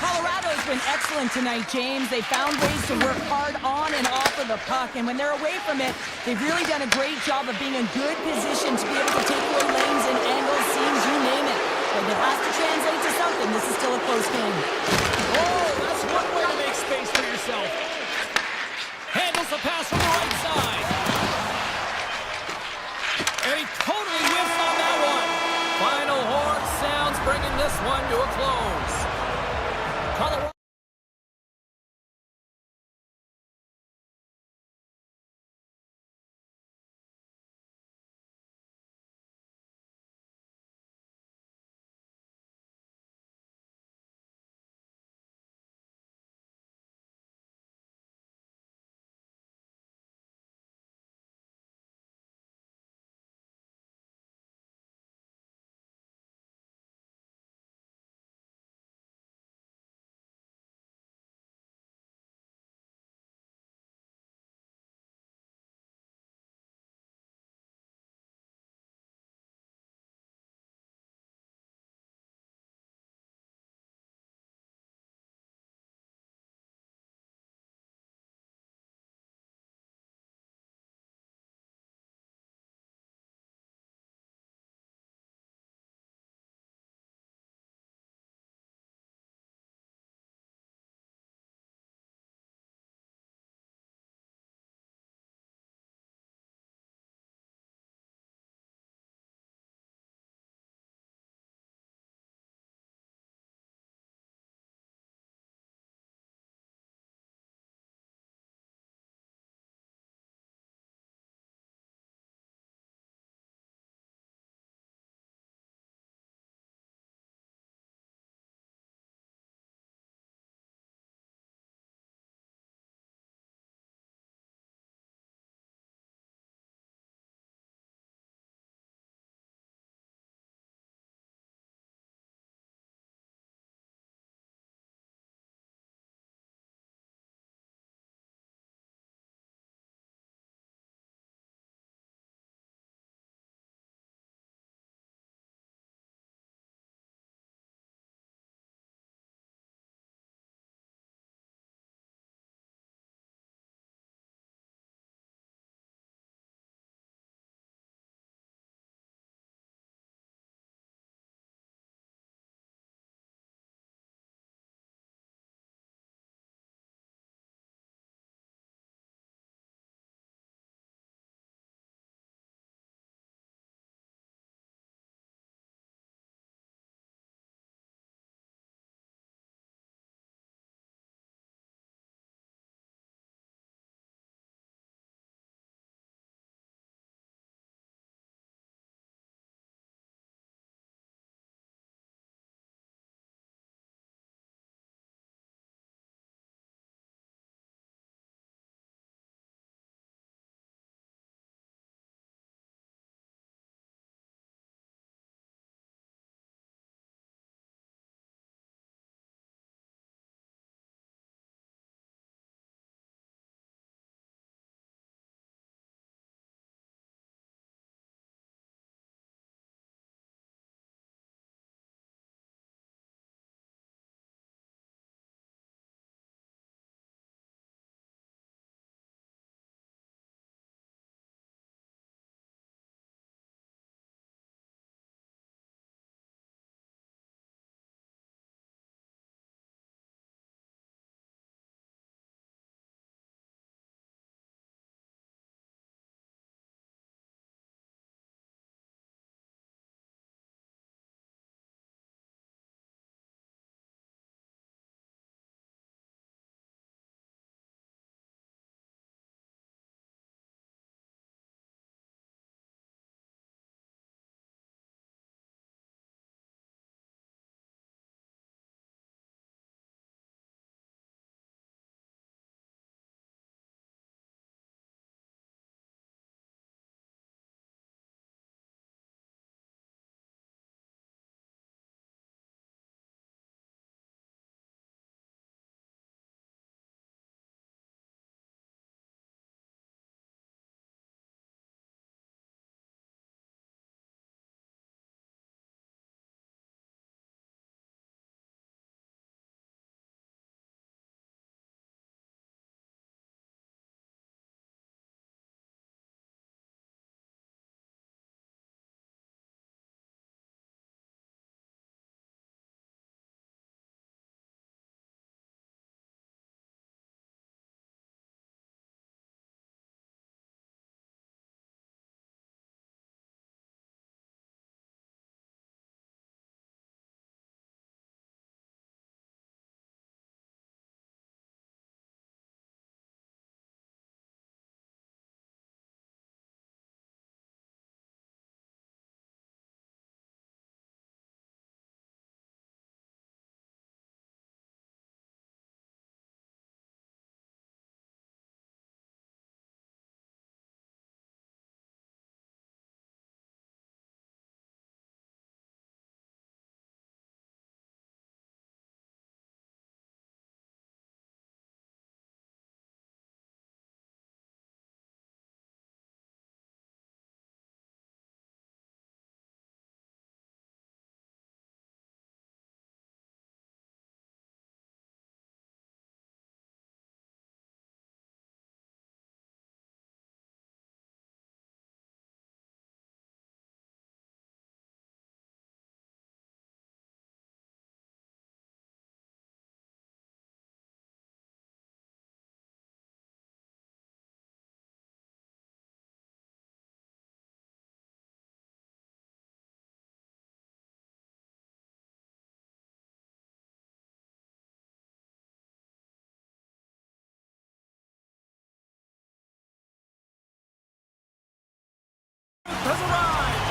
Colorado's been excellent tonight, James. They found ways to work hard on and off of the puck, and when they're away from it, they've really done a great job of being in good position to be able to take away lanes and angles, seams, you name it. But it has to translate to something. This is still a close game. Oh, that's one way to make space for yourself. Handles the pass from the right side. And he totally whiffs on that one. Final horn sounds, bringing this one to a close. Colorado.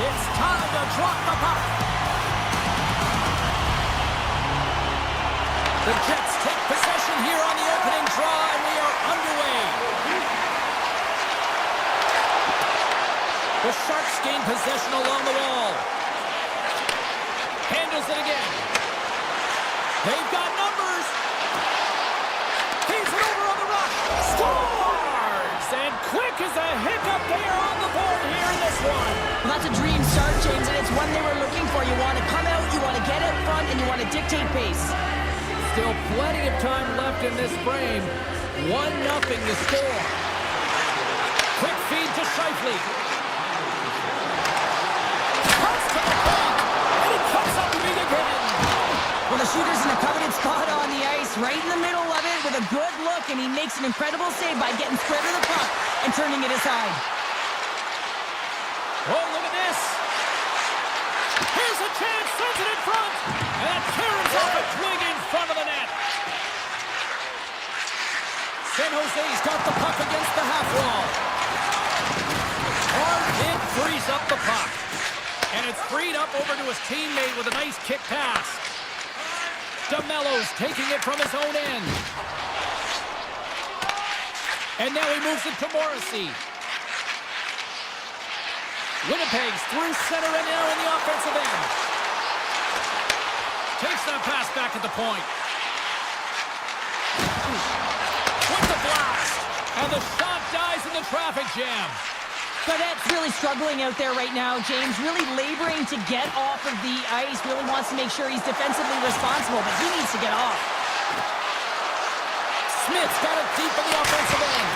It's time to drop the puck. The Jets take possession here on the opening draw, and we are underway. The Sharks gain possession along the wall. Handles it again. They've got numbers. He's it over on the rush. Scores! And quick as a hiccup, they are on the board here in this one. Well, that's a dream start, James, and it's one they were looking for. You want to come out, you want to get out front, and you want to dictate pace. Still plenty of time left in this frame. 1-0 to score. Quick feed to Scheifele. Cuts to the point, and he comes up big again. Well, the shooter's in a coveted spot on the ice, right in the middle of it with a good look, and he makes an incredible save by getting square to the puck and turning it aside. Oh, look at this. Here's a chance, sends it in front, and tears off a twig in front of the net. San Jose's got the puck against the half wall. Hard hit frees up the puck, and it's freed up over to his teammate with a nice kick pass. DeMello's taking it from his own end. And now he moves it to Morrissey. Winnipeg's through center and now in the offensive end. Takes that pass back at the point. With the blast. And the shot dies in the traffic jam. Cadet's really struggling out there right now, James. Really laboring to get off of the ice. Really wants to make sure he's defensively responsible, but he needs to get off. Smith's got it deep in the offensive end.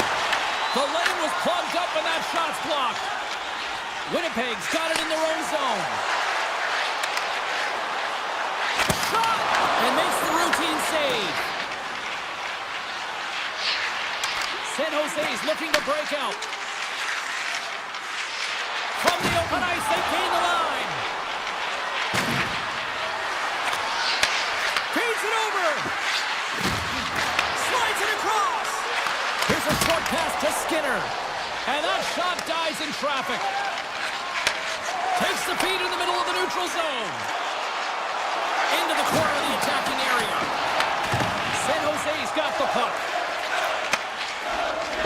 The lane was plugged up and that shot's blocked. Winnipeg's got it in their own zone. Shot! And makes the routine save. San Jose's looking to break out. From the open ice, they gain the line. Feeds it over. Slides it across. Here's a short pass to Skinner. And that shot dies in traffic. Takes the feed in the middle of the neutral zone. Into the corner of the attacking area. San Jose's got the puck.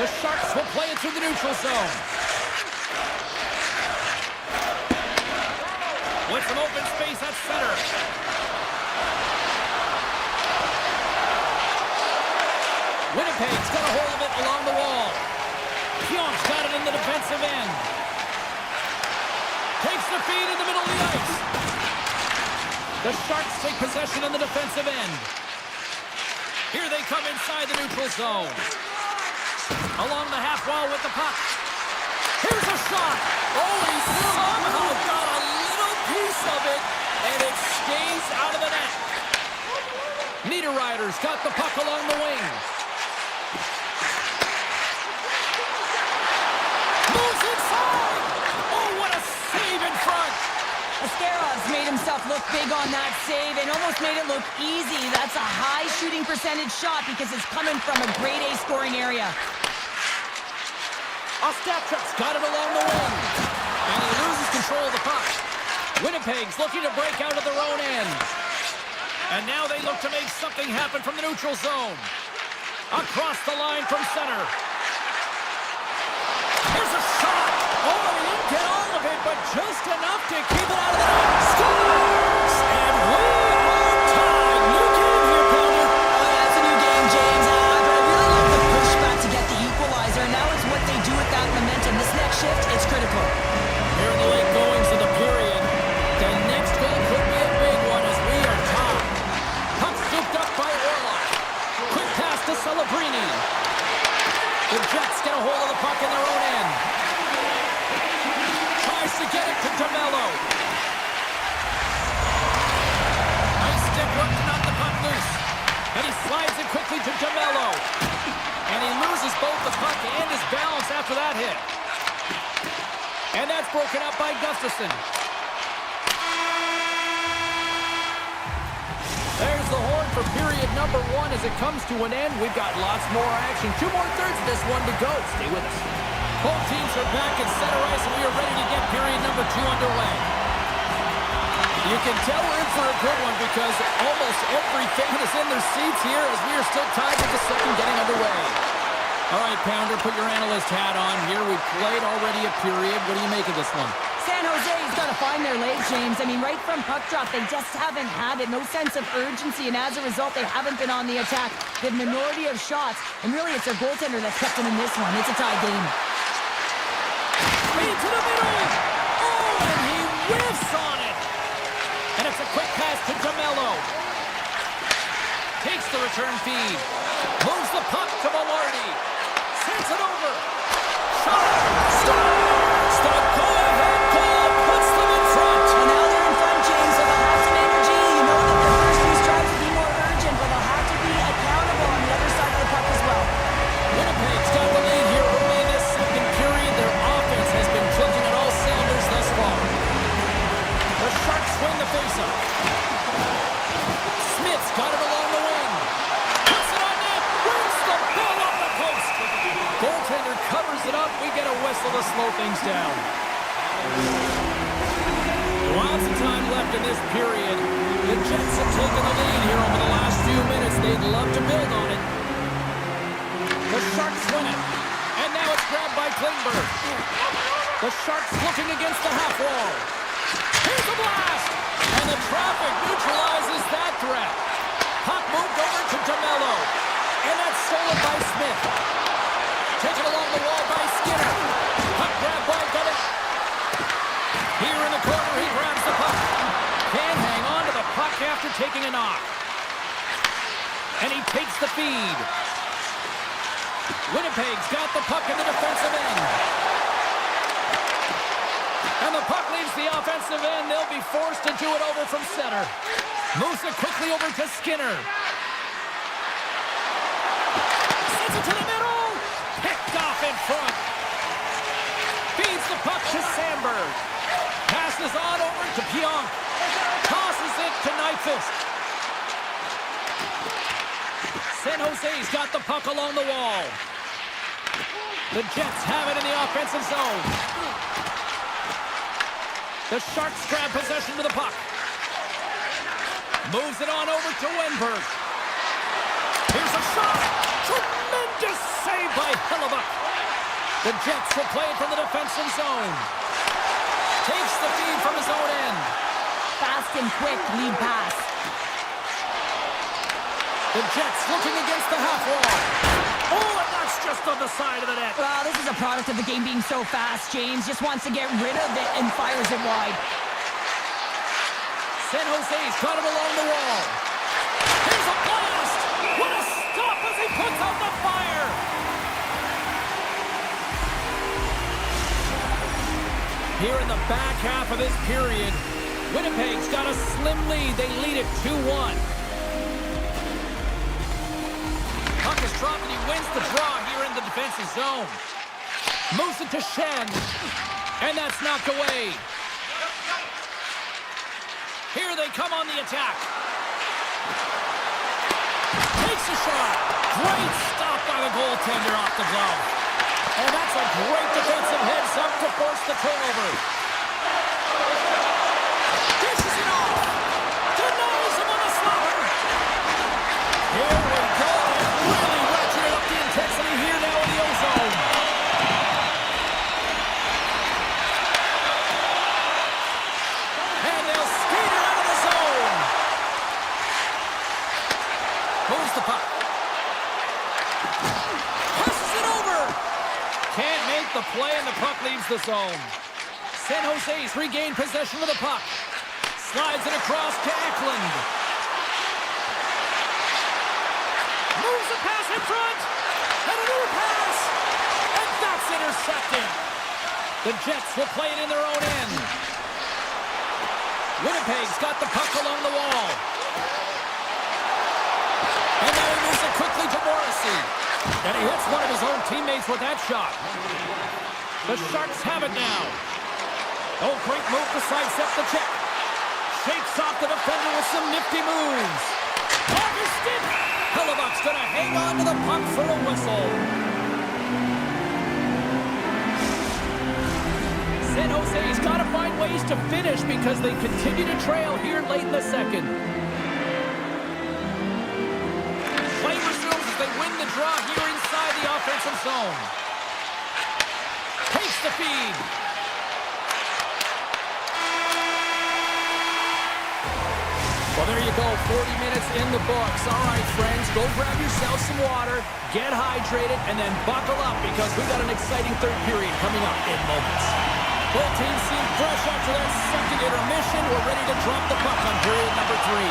The Sharks will play it through the neutral zone. With some open space at center. Winnipeg's got a hold of it along the wall. Pionk's got it in the defensive end. Takes the feed in the middle of the ice. The Sharks take possession in the defensive end. Here they come inside the neutral zone. Along the half wall with the puck. Here's a shot. Oh, he somehow got a little piece of it, and it stays out of the net. Niederreiter's got the puck along the wing. Moves inside. Oh, what a save in front. Askerov's made himself look big on that save and almost made it look easy. That's a high shooting percentage shot because it's coming from a grade A scoring area. Ostapchuk's got it along the wing. And he loses control of the puck. Winnipeg's looking to break out of their own end. And now they look to make something happen from the neutral zone. Across the line from center. Here's a shot. Oh, he didn't get all of it, but just enough to keep it out of the net. Scores! And we are tied. New game here, Pelder. Oh, yeah, it's a new game, James. But I really like the pushback to get the equalizer. Now it's what they do with that momentum. This next shift, it's critical. Here in the late goings of the period, the next goal could be a big one as we are tied. Puck scooped up by Orlov. Quick pass to Celebrini. The Jets get a hold of the puck in their own end. Tries to get it to DeMello. Nice stick work to knock the puck loose. And he slides it quickly to DeMello. And he loses both the puck and his balance after that hit. And that's broken up by Gustafsson. There's the horn for period number 1 as it comes to an end. We've got lots more action. 2 more thirds of this one to go. Stay with us. Both teams are back in center ice, and we are ready to get period number 2 underway. You can tell we're in for a good one because almost every fan is in their seats here as we are still tied with the second getting underway. All right, Pounder, put your analyst hat on here. We've played already a period. What do you make of this one? San Jose's got to find their legs, James. I mean, right from puck drop, they just haven't had it. No sense of urgency, and as a result, they haven't been on the attack. The minority of shots, and really it's their goaltender that's kept them in this one. It's a tie game. Feed to the middle! Oh, and he whiffs on it! And it's a quick pass to DeMello. Takes the return feed. Moves the puck to Velarde. Sends it over. Shot! Scores! The go-ahead goal puts them in front. And now they're in front, James, so they'll have some energy. You know that their first few strides will be more urgent, but they'll have to be accountable on the other side of the puck as well. Winnipeg's got the lead here early in this second period. Their offense has been clicking at all cylinders thus far. The Sharks win the faceoff. Smith's got it along the wing. Puts it on net. Brings the ball off the post. Goaltender covers it up. We get a whistle to slow things down. Lots of time left in this period. The Jets have taken the lead here over the last few minutes. They'd love to build on it. The Sharks win it. And now it's grabbed by Klingberg. The Sharks looking against the half wall. Here's a blast! And the traffic neutralizes that threat. Puck moved over to DeMello. And that's stolen by Smith. Taken along the wall by Skinner. Puck grabbed by Gutter. Here in the corner, he grabs the puck. Can't hang on to the puck after taking a knock. And he takes the feed. Winnipeg's got the puck in the defensive end. And the puck leaves the offensive end. They'll be forced to do it over from center. Moves it quickly over to Skinner. Sends it to the middle. Picked off in front. Feeds the puck to Sandberg. Passes on over to Pionk. Tosses it to Nyquist. San Jose's got the puck along the wall. The Jets have it in the offensive zone. The Sharks grab possession to the puck. Moves it on over to Wenberg. Here's a shot. Tremendous save by Hellebuck. The Jets will play it from the defensive zone. Takes the feed from his own end. Fast and quick lead pass. The Jets looking against the half wall. Oh, and that's just on the side of the net. Well, this is a product of the game being so fast. James just wants to get rid of it and fires it wide. San Jose's got it along the wall. Here's a blast! What a stop as he puts out the fire! Here in the back half of this period, Winnipeg's got a slim lead. They lead it 2-1. Puck is dropped and he wins the draw here in the defensive zone. Moves it to Shen. And that's knocked away. Here they come on the attack. Takes a shot. Great stop by the goaltender off the glove. And that's a great defensive heads up to force the turnover. Dishes it off. Denies him on the slapper. Here we go. Really ratcheting up the intensity here now in the O-zone. And they'll skate her out of the zone. Moves the puck. Passes it over. Can't make the play and the puck leaves the zone. San Jose's regained possession of the puck. Slides it across to Eklund. Moves the pass in front. And another pass. And that's intercepted. The Jets will play it in their own end. Winnipeg's got the puck along the wall. And now he moves it quickly to Morrissey. And he hits one of his own teammates with that shot. The Sharks have it now. Oh, great move to sidestep the check. Shakes off the defender with some nifty moves. Augustin! Hellebuck's going to hang on to the puck for a whistle. ways to finish because they continue to trail here late in the second. Play resumes as they win the draw here inside the offensive zone. Takes the feed. Well, there you go, 40 minutes in the books. All right, friends, go grab yourself some water, get hydrated, and then buckle up because we got an exciting third period coming up in moments. Both teams seem fresh after that second intermission. We're ready to drop the puck on period number 3.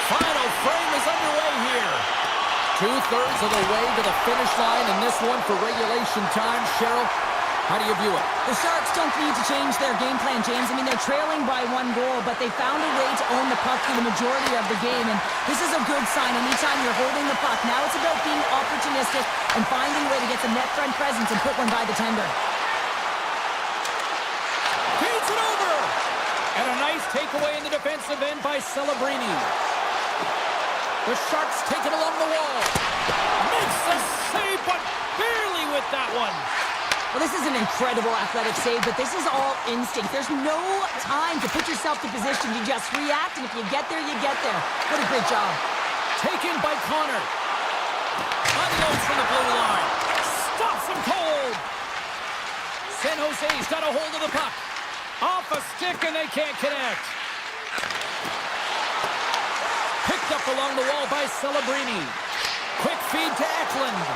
Final frame is underway here. 2/3 of the way to the finish line in this one for regulation time. Cheryl, how do you view it? The Sharks don't need to change their game plan, James. I mean, they're trailing by 1 goal, but they found a way to own the puck through the majority of the game, and this is a good sign anytime you're holding the puck. Now it's about being opportunistic and finding a way to get some net front presence and put one by the tender. Feeds it over! And a nice takeaway in the defensive end by Celebrini. The Sharks take it along the wall. Makes the save, but barely with that one. Well, this is an incredible athletic save, but this is all instinct. There's no time to put yourself to position. You just react, and if you get there, you get there. What a great job. Taken by Connor. Unloads from the blue line. Stops him cold. San Jose's got a hold of the puck. Off a stick, and they can't connect. Picked up along the wall by Celebrini. Quick feed to Eklund.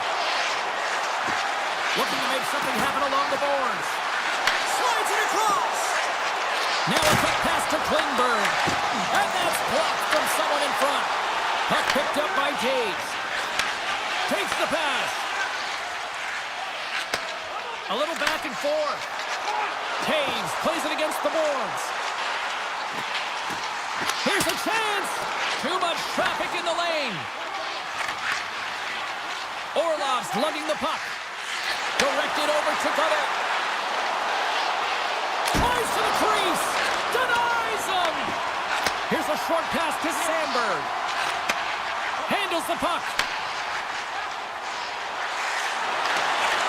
Looking to make something happen along the boards. Slides it across. Now a quick pass to Klingberg. And that's blocked from someone in front. Puck picked up by Taves. Takes the pass. A little back and forth. Taves plays it against the boards. Here's a chance. Too much traffic in the lane. Orlov's lugging the puck. Directed over to Gutter. Tries to the crease. Denies him. Here's a short pass to Sandberg. Handles the puck.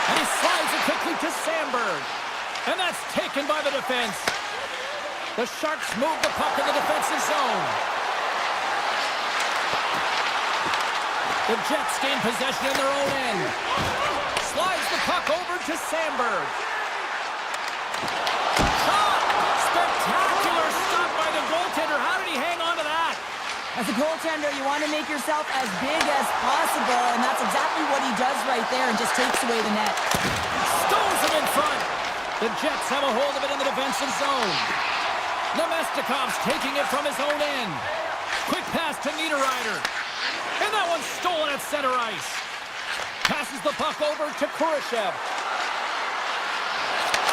And he slides it quickly to Sandberg. And that's taken by the defense. The Sharks move the puck in the defensive zone. The Jets gain possession in their own end. Slides the puck over to Sandberg. Shot! Spectacular stop by the goaltender. How did he hang on to that? As a goaltender, you want to make yourself as big as possible, and that's exactly what he does right there and just takes away the net. Stones him in front. The Jets have a hold of it in the defensive zone. Nemestikov's taking it from his own end. Quick pass to Niederreiter. And that one's stolen at center ice. Passes the puck over to Kurashev.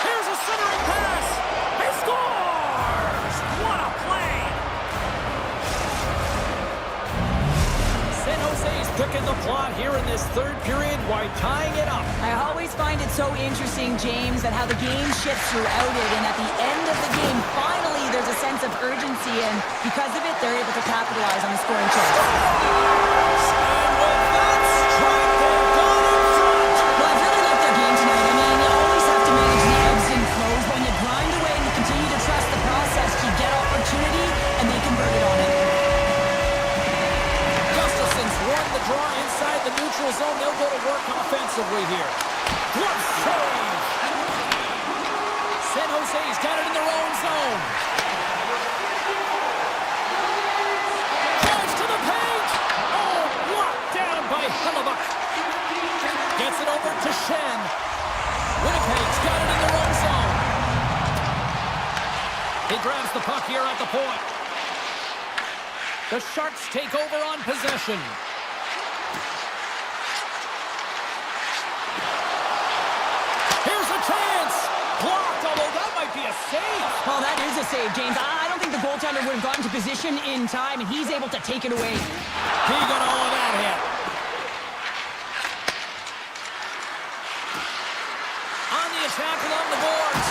Here's a centering pass. He scores! What a play! San Jose's picking the plot here in this third period while tying it up. I always find it so interesting, James, that how the game shifts throughout it, and at the end of the game, finally, there's a sense of urgency, and because of it, they're able to capitalize on the scoring chance. And with that strike, they've gone in front. Well, I've really liked their game tonight. I mean, you always have to manage the ebbs and flows. When you grind away and you continue to trust the process, you get opportunity, and they convert it on it. Gustafson's won the draw inside the neutral zone. They'll go to work offensively here. What save! San Jose's got it in their own zone. Drives to the paint! Oh, blocked down by Hellebuck. Gets it over to Shen. Winnipeg's got it in their own zone. He grabs the puck here at the point. The Sharks take over on possession. Here's a chance! Blocked, although that might be a save. Well, that is a save, James. I don't think the goaltender would have gotten to position in time, and he's able to take it away. He got all of that hit. On the attack along the boards.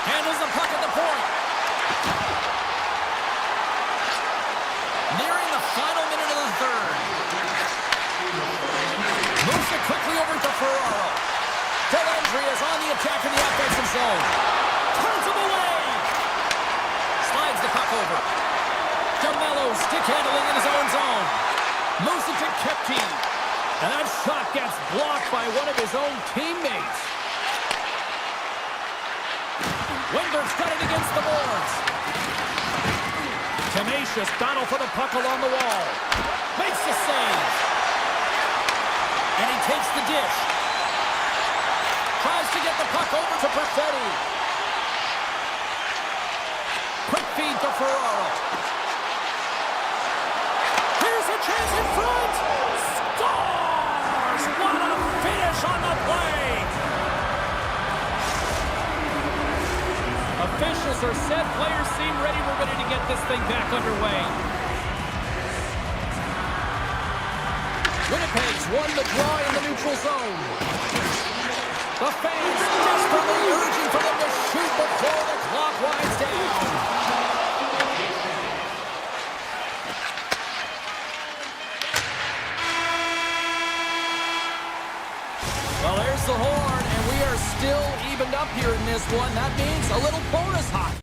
Handles the puck at the point. Nearing the final minute of the third. Moves it quickly over to Ferraro. Dellandrea is on the attack in the offensive zone. Turns him away. over. DeMello stick handling in his own zone. Moves it to Kepke. And that shot gets blocked by one of his own teammates. Wingberg's got it against the boards. Tenacious battle for the puck along the wall. Makes the save. And he takes the dish. Tries to get the puck over to Perfetti. Quick feed to Ferraro. Here's a chance in front. Scores! What a finish on the play! Officials are set. Players seem ready. We're ready to get this thing back underway. Winnipeg's won the draw in the neutral zone. The fans desperately urging for them to shoot before the clock winds down. Well, there's the horn, and we are still evened up here in this one. That means a little bonus hockey.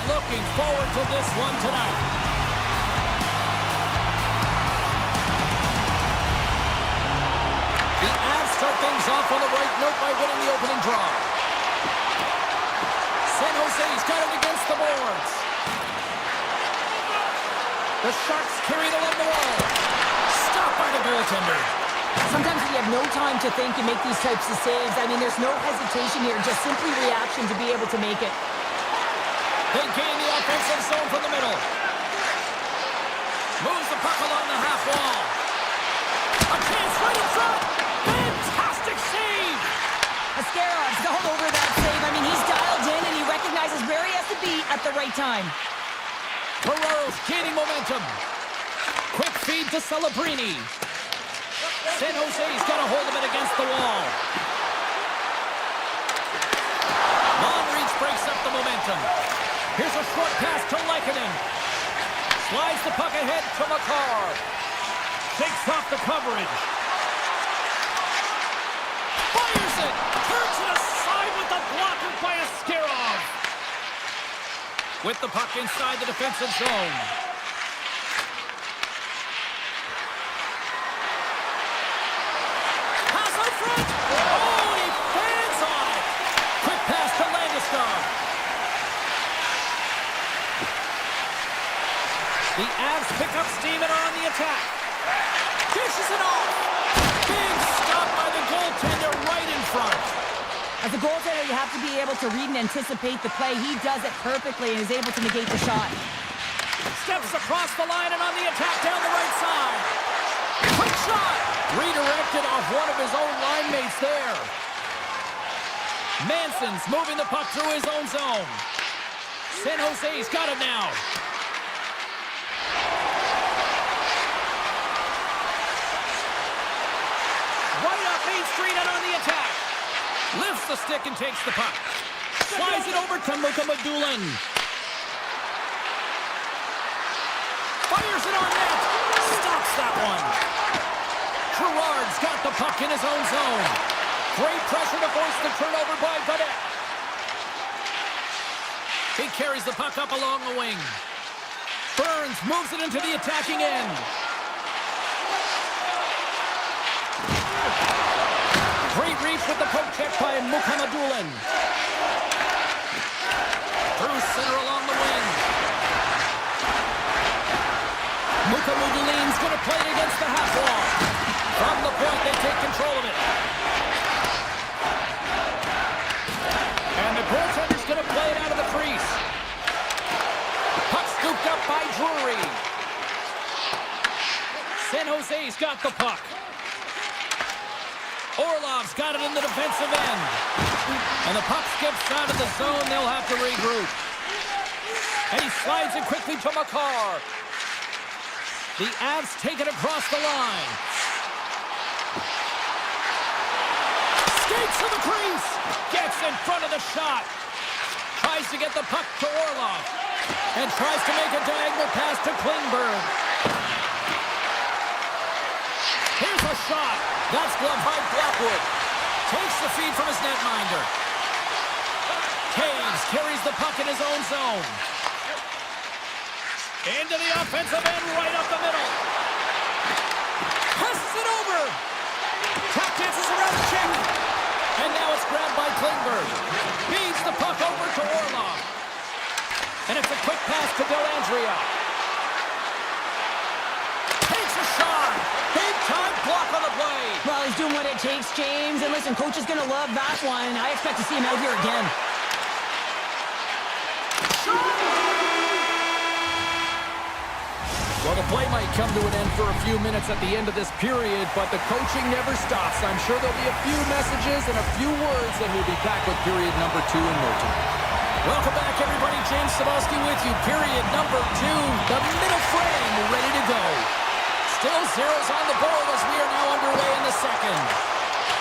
looking forward to this one tonight. The Avs start things off on the right note by winning the opening draw. San Jose's got it against the boards. The Sharks carried along the wall. Stopped by the goaltender. Sometimes when you have no time to think, you make these types of saves. I mean, there's no hesitation here, just simply reaction to be able to make it. They gain the offensive zone from the middle. Moves the puck along the half wall. A chance right in front. Fantastic save. Ascarov's gone over that save. I mean, he's dialed in and he recognizes where he has to be at the right time. Ferraro's gaining momentum. Quick feed to Celebrini. San Jose's got a hold of it against the wall. Long reach breaks up the momentum. Here's a short pass to Lehkonen. Slides the puck ahead to Makar. Shakes off the coverage. Fires it. Turns it aside with the blocker by Askarov. With the puck inside the defensive zone. Pass out front. Oh, he fans on it. Quick pass to Landeskog. The Avs pick up steam and are on the attack. Dishes it off. Big stop by the goaltender right in front. As a goaltender, you have to be able to read and anticipate the play. He does it perfectly and is able to negate the shot. Steps across the line and on the attack down the right side. Quick shot. Redirected off one of his own line mates there. Manson's moving the puck through his own zone. San Jose's got it now. Right up Main Street and on the attack. Lifts the stick and takes the puck. Slides it over to Mukamadulin. Fires it on net. Stops that one. Gerard's got the puck in his own zone. Great pressure to force the turnover by Godet. He carries the puck up along the wing. Burns moves it into the attacking end. Great reach with the poke check by Mukamadulin. Through center along the wing. Mukamudulin's going to play it against the half wall. From the point, they take control of it. And the goaltender's going to play it out of the crease. Puck scooped up by Drury. San Jose's got the puck. Orlov's got it in the defensive end. And the puck skips out of the zone. They'll have to regroup. And he slides it quickly to Makar. The Avs take it across the line. Skates to the crease. Gets in front of the shot. Tries to get the puck to Orlov. And tries to make a diagonal pass to Klingberg. Here's a shot. That's glove high Blackwood. Takes the feed from his netminder. Taves carries the puck in his own zone. Into the offensive end, right up the middle. Passes it over. Tap dances around the check. And now it's grabbed by Klingberg. Feeds the puck over to Orlov. And it's a quick pass to Dellandrea. Takes a shot. Big time block on the play. Well, he's doing what it takes, James. And listen, coach is going to love that one. I expect to see him out here again. Well, the play might come to an end for a few minutes at the end of this period, but the coaching never stops. I'm sure there'll be a few messages and a few words, and we'll be back with period number 2 in no time. Welcome back, everybody. James Cebulski with you. Period number 2, the middle frame, ready to go. Still zeros on the board as we are now underway in the second.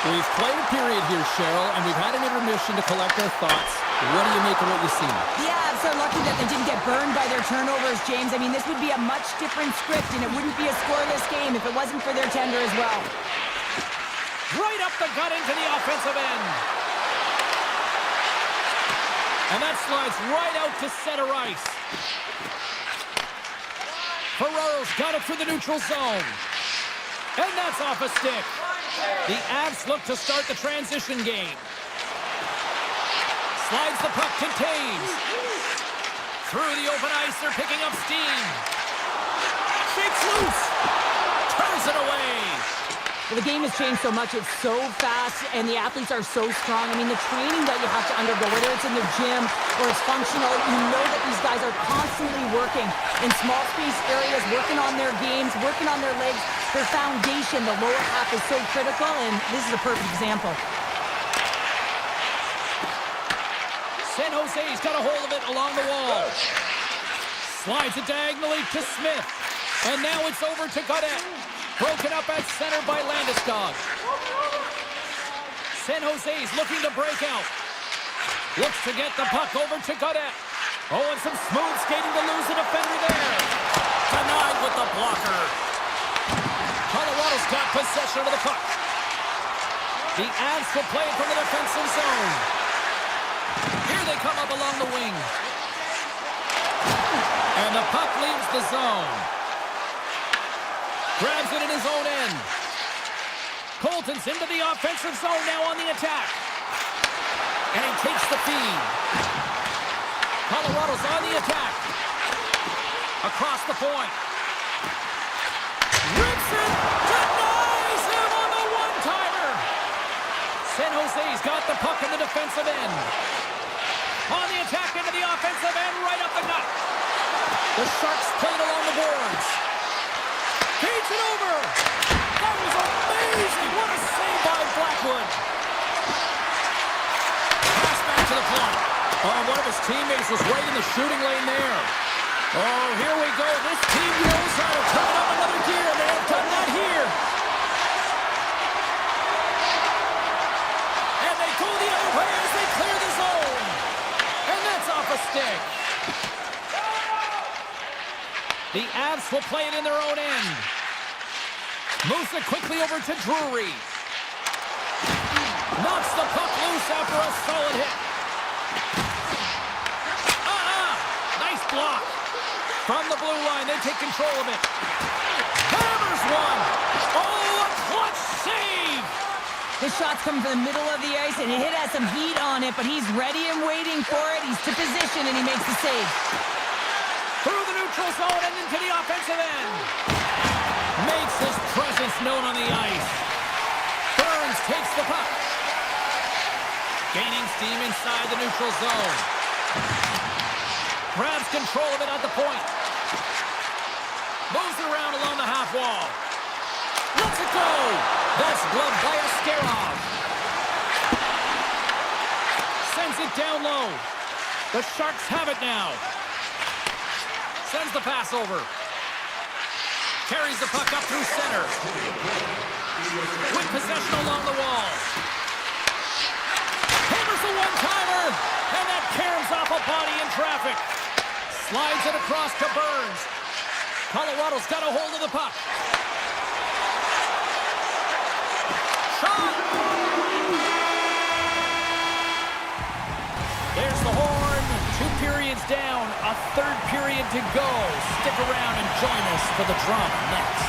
We've played a period here, Cheryl, and we've had an intermission to collect our thoughts. What do you make of what you've seen? Yeah, I'm so lucky that they didn't get burned by their turnovers, James. I mean, this would be a much different script, and it wouldn't be a scoreless game if it wasn't for their tender as well. Right up the gut into the offensive end. And that slides right out to center ice. Ferraro's got it through the neutral zone. And that's off a stick. The Avs look to start the transition game. Slides the puck to Taves. Through the open ice, they're picking up steam. Shakes loose. Turns it away. Well, the game has changed so much. It's so fast, and the athletes are so strong. I mean, the training that you have to undergo, whether it's in the gym or it's functional, you know that these guys are constantly working in small space areas, working on their games, working on their legs. Their foundation, the lower half, is so critical, and this is a perfect example. San Jose's got a hold of it along the wall. Slides it diagonally to Smith. And now it's over to Godet. Broken up at center by Landeskog. San Jose's looking to break out. Looks to get the puck over to Godet. Oh, and some smooth skating to lose a defender there. Denied with the blocker. Colorado's got possession of the puck. The Avs will play it from the defensive zone. Here they come up along the wing. And the puck leaves the zone. Grabs it in his own end. Colton's into the offensive zone now on the attack. And he takes the feed. Colorado's on the attack. Across the point. Rips it. Denies him on the one-timer. San Jose's got the puck in the defensive end. On the attack into the offensive end, right up the gut. The Sharks played along the boards. Feeds it over. That was amazing. What a save by Blackwood. Pass back to the point. Oh, one of his teammates was right in the shooting lane there. Oh, here we go. This team knows how to turn up another gear. They have done that here. And they go the other way as they clear the zone. And that's off a stick. The Avs will play it in their own end. Moves it quickly over to Drury. Knocks the puck loose after a solid hit. Nice block. From the blue line, they take control of it. Hammers one. Oh, a clutch save. His shot's coming from the middle of the ice, and it has some heat on it, but he's ready and waiting for it. He's to position, and he makes the save. Through the neutral zone and into the offensive end. Makes his presence known on the ice. Burns takes the puck. Gaining steam inside the neutral zone. Grabs control of it at the point. Moves it around along the half wall. Lets it go. That's gloved by Askarov. Sends it down low. The Sharks have it now. Sends the pass over. Carries the puck up through center. With possession along the wall. Hammers the one-timer. And that caroms off a body in traffic. Slides it across to Burns. Colorado's got a hold of the puck. Shot! There's the horn. 2 periods down, a third period to go. Stick around and join us for the drama next.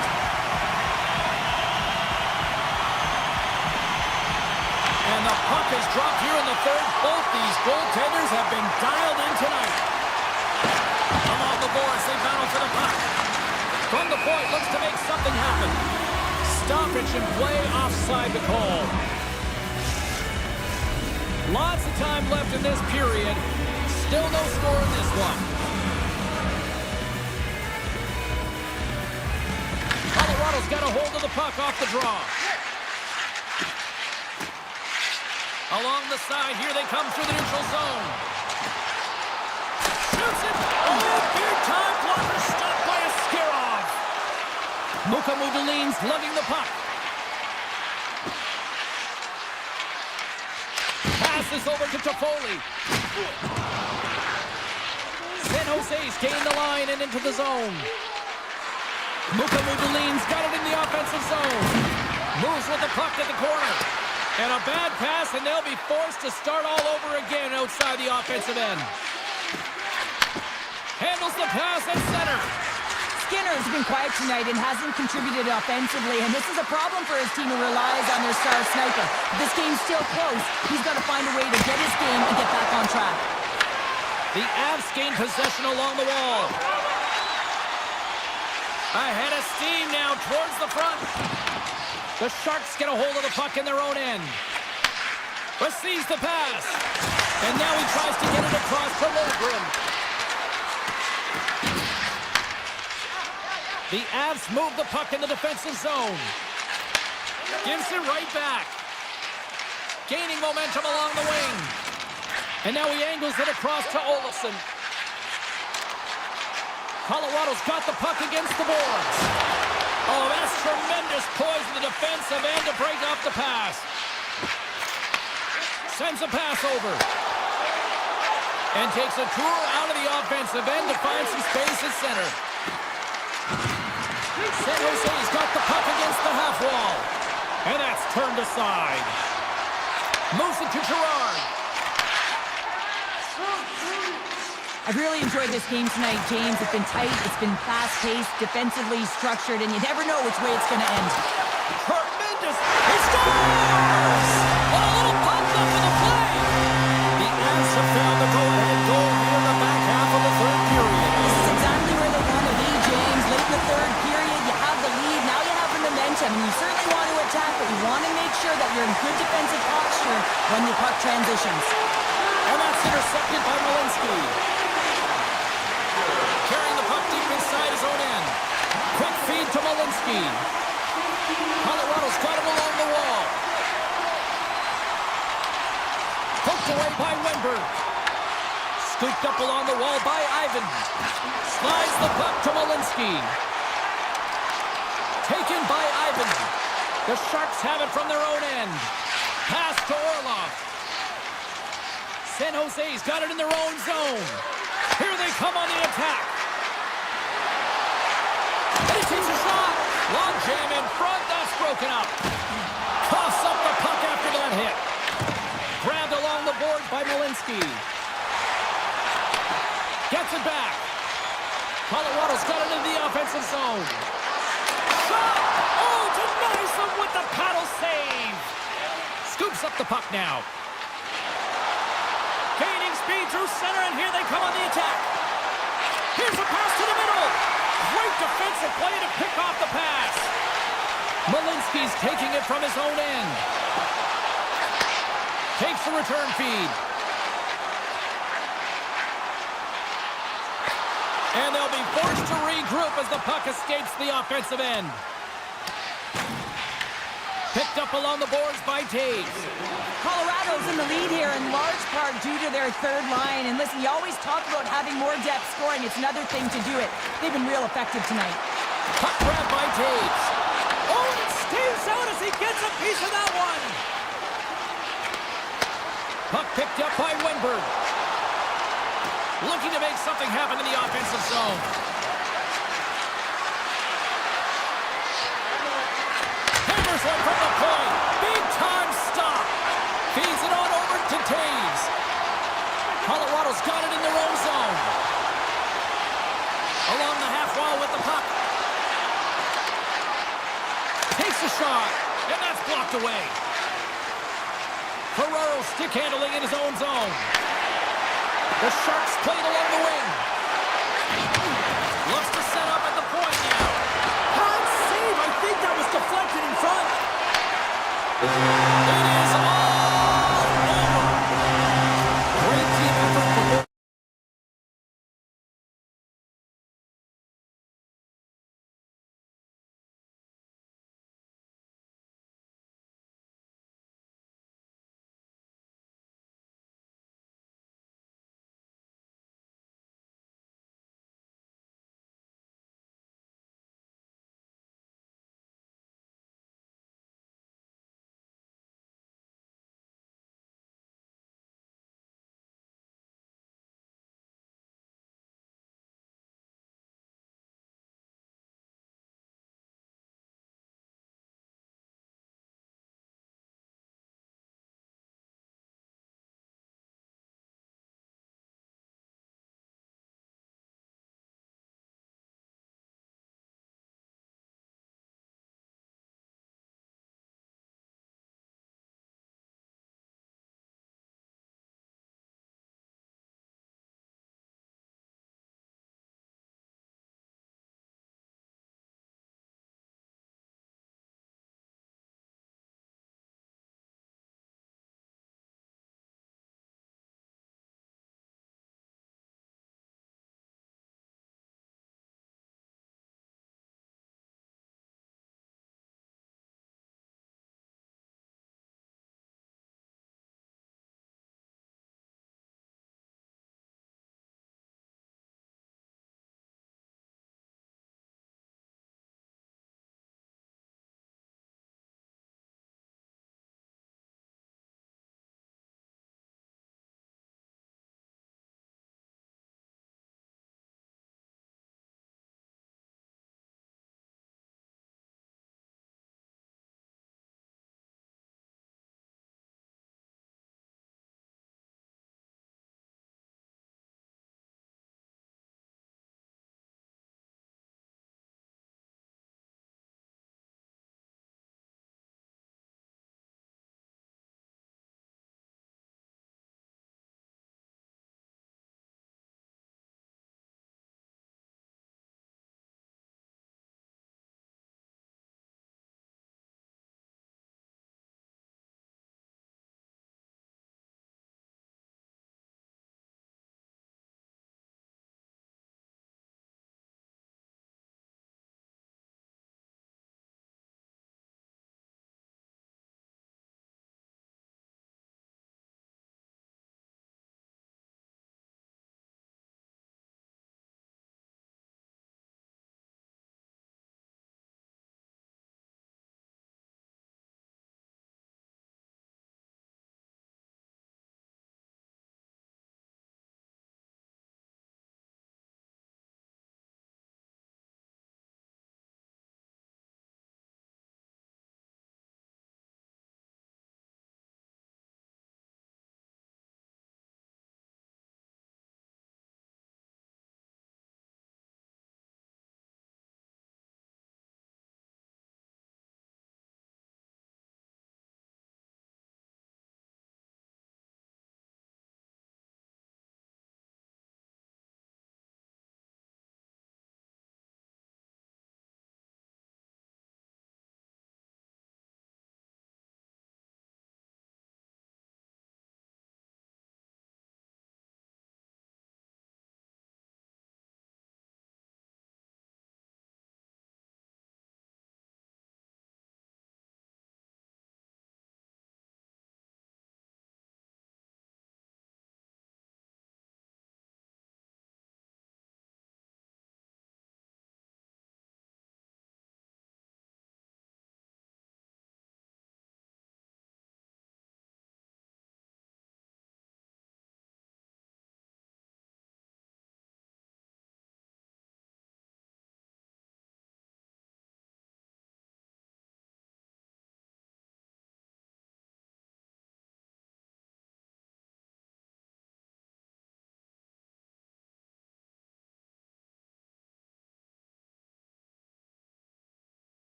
And the puck is dropped here in the third. Both these goaltenders have been dialed in tonight. Along the boards, they battle for the puck. From the point, looks to make something happen. Stoppage and play offside the call. Lots of time left in this period. Still no score in this one. Colorado's got a hold of the puck off the draw. Along the side, here they come through the neutral zone. Shoots it! Oh, big time blocker stopped by Askarov. Mukamudulin's lugging the puck. Passes over to Toffoli. San Jose's gained the line and into the zone. Mukamudulin's got it in the offensive zone. Moves with the puck at the corner. And a bad pass, and they'll be forced to start all over again outside the offensive end. Handles the pass at center. Skinner has been quiet tonight and hasn't contributed offensively, and this is a problem for his team who relies on their star sniper. If this game's still close, he's got to find a way to get his game and get back on track. The Avs gain possession along the wall. Ahead of steam now towards the front. The Sharks get a hold of the puck in their own end. Receives the pass. And now he tries to get it across to Lundgren. The Avs move the puck in the defensive zone. Gives it right back. Gaining momentum along the wing. And now he angles it across to Olofsson. Colorado's got the puck against the boards. Oh, that's tremendous poise in the defensive end to break off the pass. Sends a pass over. And takes a tour out of the offensive end to find some space at center. San Jose's got the puck against the half wall. And that's turned aside. Moves it to Gerard. I've really enjoyed this game tonight, James. It's been tight, it's been fast-paced, defensively structured, and you never know which way it's going to end. Tremendous! He scores! What a little pop up for the play! The Avs have found the go-ahead goal here in the back half of the third period. This is exactly where they want to be, James. Late in the third period, you have the lead, now you have the momentum, and you certainly want to attack, but you want to make sure that you're in good defensive posture when the puck transitions. And that's intercepted by Malinsky. Carrying the puck deep inside his own end. Quick feed to Malinsky. Colorado's got him along the wall. Poked away by Wenberg. Scooped up along the wall by Ivan. Slides the puck to Malinsky. Taken by Ivan. The Sharks have it from their own end. Pass to Orlov. San Jose's got it in their own zone. Here they come on the attack. And he takes a shot. Long jam in front. That's broken up. Coughs up the puck after that hit. Grabbed along the boards by Malinsky. Gets it back. Colorado's got it into the offensive zone. Shot! Oh, denies them with the paddle save. Scoops up the puck now. Gaining speed through center, and here they come on the attack. Here's a pass to the middle. Great defensive play to pick off the pass. Malinsky's taking it from his own end. Takes the return feed. And they'll be forced to regroup as the puck escapes the offensive end. Picked up along the boards by Taves. Colorado's in the lead here in large part due to their third line. And listen, you always talk about having more depth scoring. It's another thing to do it. They've been real effective tonight. Puck grab by Taves. Oh, it stays out as he gets a piece of that one. Puck picked up by Wenberg. Looking to make something happen in the offensive zone. Hammers one from the point. Big time stop. Feeds it on over to Taves. Colorado's got it in their own zone. Along the half wall with the puck. Takes a shot, and that's blocked away. Ferraro stick handling in his own zone. The Sharks played along the wing. Looks to set up at the point now. Hard save. I think that was deflected in front. It is all over. Great team effort.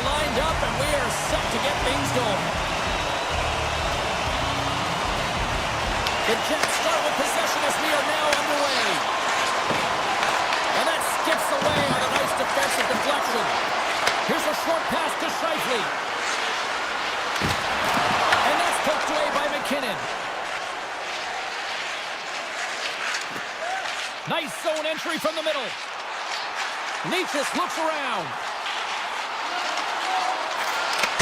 are lined up, and we are set to get things going. The Jets start with possession as we are now underway. And that skips away on a nice defensive deflection. Here's a short pass to Shifley. And that's poked away by McKinnon. Nice zone entry from the middle. Leachus looks around.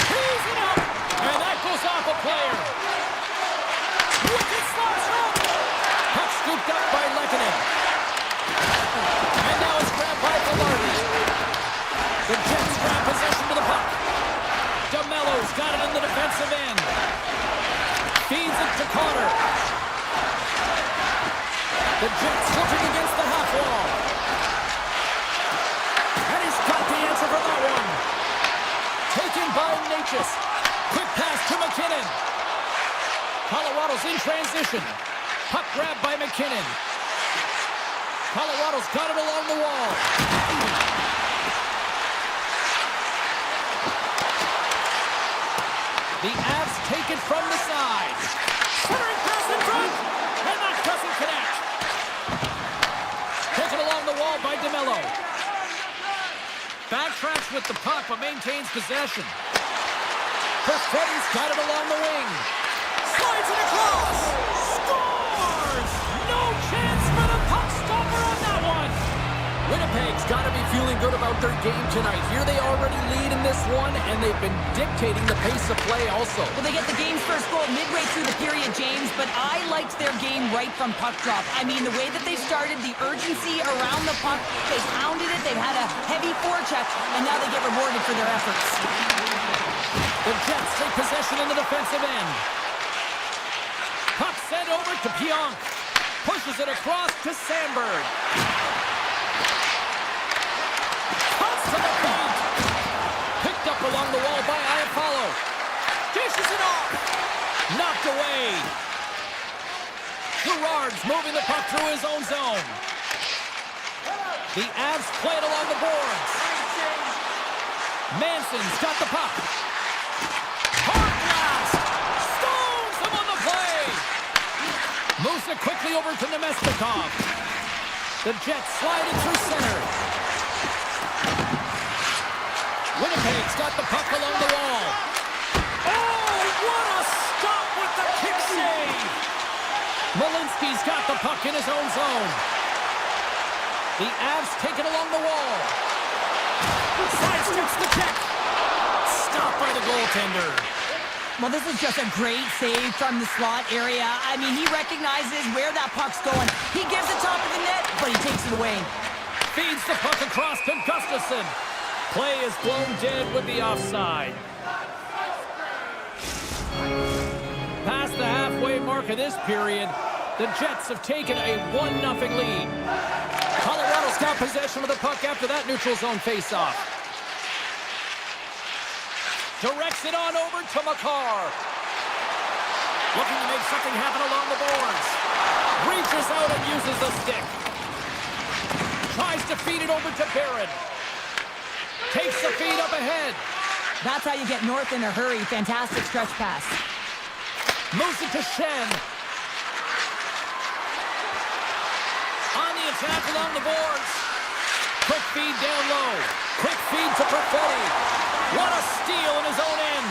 He's it up. And that goes off a player. Wicked slap shot. Puck scooped up by Lehkonen. And now it's grabbed by Velarde. The Jets grab possession to the puck. DeMello's got it in the defensive end. Feeds it to Carter. The Jets looking against the half wall. And he's got the answer for that one. Taken by Natchez. Quick pass to McKinnon. Colorado's in transition. Puck grabbed by McKinnon. Colorado's got it along the wall. The Avs take it from the side. Centering pass in front. And that doesn't connect. Taken along the wall by DeMello. Backtracks with the puck but maintains possession. Perfetti's got it along the wing. Slides it across. Scores! No chance for the puck stopper on that one. Winnipeg's got to be feeling good about their game tonight. Here they already lead in this one, and they've been dictating the pace of play also. Well, they get the game's first goal midway through the period, James, but I liked their game right from puck drop. I mean, the way that they started, the urgency around the puck, they pounded it, they've had a heavy forecheck, and now they get rewarded for their efforts. The Jets take possession in the defensive end. Puck sent over to Pionk. Pushes it across to Sandberg. Toss to the paint. Picked up along the wall by Iafallo. Dishes it off. Knocked away. Gerard's moving the puck through his own zone. The Avs play it along the boards. Manson's got the puck. Hard blast. Stones him on the play. Moves it quickly over to Nemestikov. The Jets slide it through center. Winnipeg's got the puck along the wall. Oh, what a stop with the kick save. Malinsky's got the puck in his own zone. The Avs take it along the wall. Sidesteps the kick. Stopped by the goaltender. Well, this is just a great save from the slot area. I mean, he recognizes where that puck's going. He gives the top of the net, but he takes it away. Feeds the puck across to Gustafsson. Play is blown dead with the offside. Past the halfway mark of this period, the Jets have taken a 1-0 lead. Colorado's got possession of the puck after that neutral zone faceoff. Directs it on over to Makar. Looking to make something happen along the boards. Reaches out and uses the stick. Tries to feed it over to Barron. Takes the feed up ahead. That's how you get north in a hurry. Fantastic stretch pass. Moves it to Shen. On the attack along the boards. Quick feed down low. Quick feed to Perfetti. What a steal in his own end.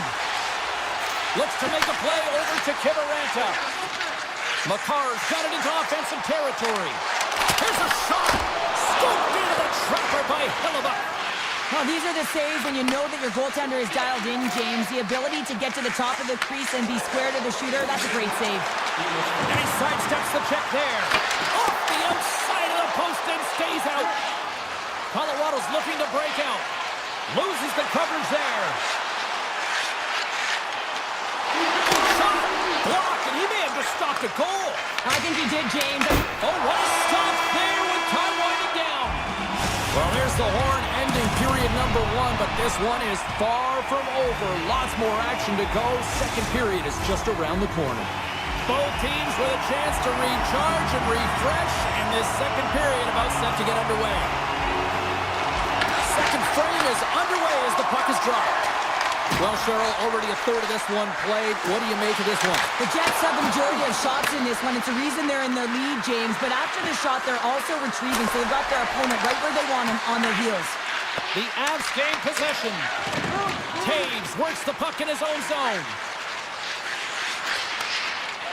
Looks to make a play over to Kiviranta. Makar's got it into offensive territory. Here's a shot. Scooped into the trapper by Hellebuyck. Well, these are the saves when you know that your goaltender is dialed in, James. The ability to get to the top of the crease and be square to the shooter, that's a great save. And he sidesteps the check there. Off the outside of the post and stays out. Colorado's looking to break out. Loses the coverage there. Shot. Blocked, and he may have just stopped a goal. I think he did, James. Oh, what a stop there with time winding down. Well, there's the horn ending period number 1, but this one is far from over. Lots more action to go. Second period is just around the corner. Both teams with a chance to recharge and refresh, and this second period about set to get underway. second frame is underway as the puck is dropped. Well, Cheryl, already a third of this one played. What do you make of this one? The Jets have the majority of shots in this one. It's a reason they're in the lead, James. But after the shot, they're also retrieving, so they've got their opponent right where they want him, on their heels. The Avs gain possession. Taves works the puck in his own zone.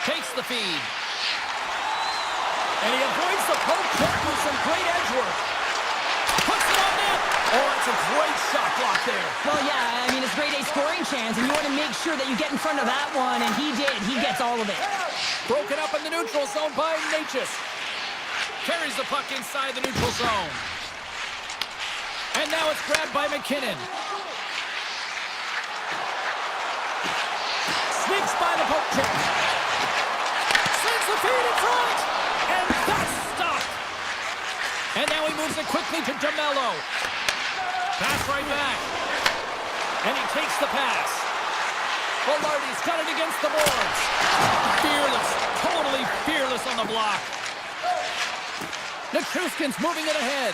Takes the feed. And he avoids the poke check with some great edge work. Puts it on net. Oh, that's a great shot block there. Well, yeah, I mean, it's grade A scoring chance, and you want to make sure that you get in front of that one, and he did. He gets all of it. Broken up in the neutral zone by Natchez. Carries the puck inside the neutral zone. And now it's grabbed by McKinnon. Sneaks by the poke check. Sends the feed in front. And that's stopped. And now he moves it quickly to DeMello. Pass right back. And he takes the pass. Velarde's got it against the boards. Fearless. Totally fearless on the block. Nichushkin's moving it ahead.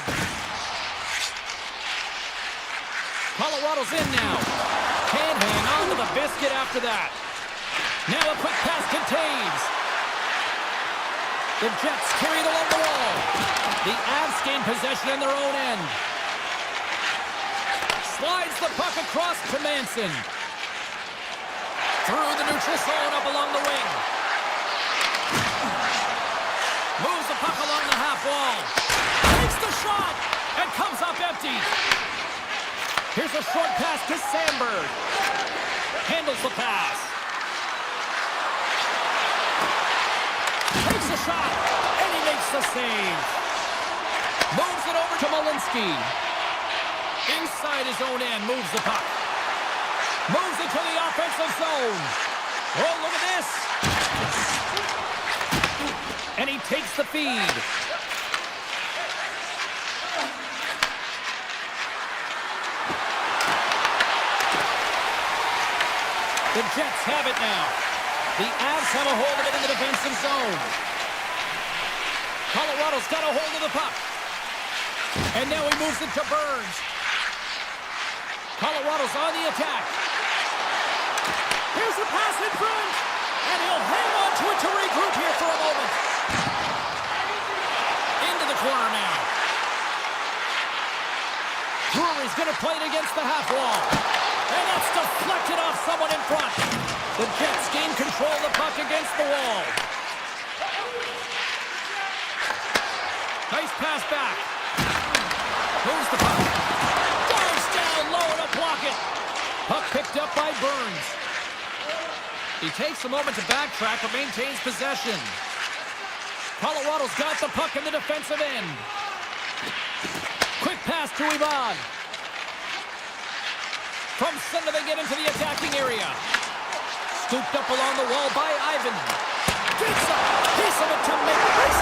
Colorado's in now. Can't hang on to the biscuit after that. Now a quick pass to Taves. The Jets carry it along the wall. The Avs gain possession in their own end. Slides the puck across to Manson. Through the neutral zone up along the wing. Moves the puck along the half wall. Takes the shot and comes up empty. Here's a short pass to Sandberg. Handles the pass. Takes a shot, and he makes the save. Moves it over to Malinsky. Inside his own end, moves the puck. Moves it to the offensive zone. Oh, look at this. And he takes the feed. The Jets have it now. The Avs have a hold of it in the defensive zone. Colorado's got a hold of the puck. And now he moves it to Burns. Colorado's on the attack. Here's the pass in front. And he'll hang on to it to regroup here for a moment. Into the corner now. Drury's going to play it against the half wall. And that's deflected off someone in front. The Jets gain control of the puck against the wall. Nice pass back. Moves the puck. Dives down low to block it. Puck picked up by Burns. He takes a moment to backtrack but maintains possession. Colorado's got the puck in the defensive end. Quick pass to Ivan. From center they get into the attacking area. Scooped up along the wall by Ivan. Gets a piece of it to make it.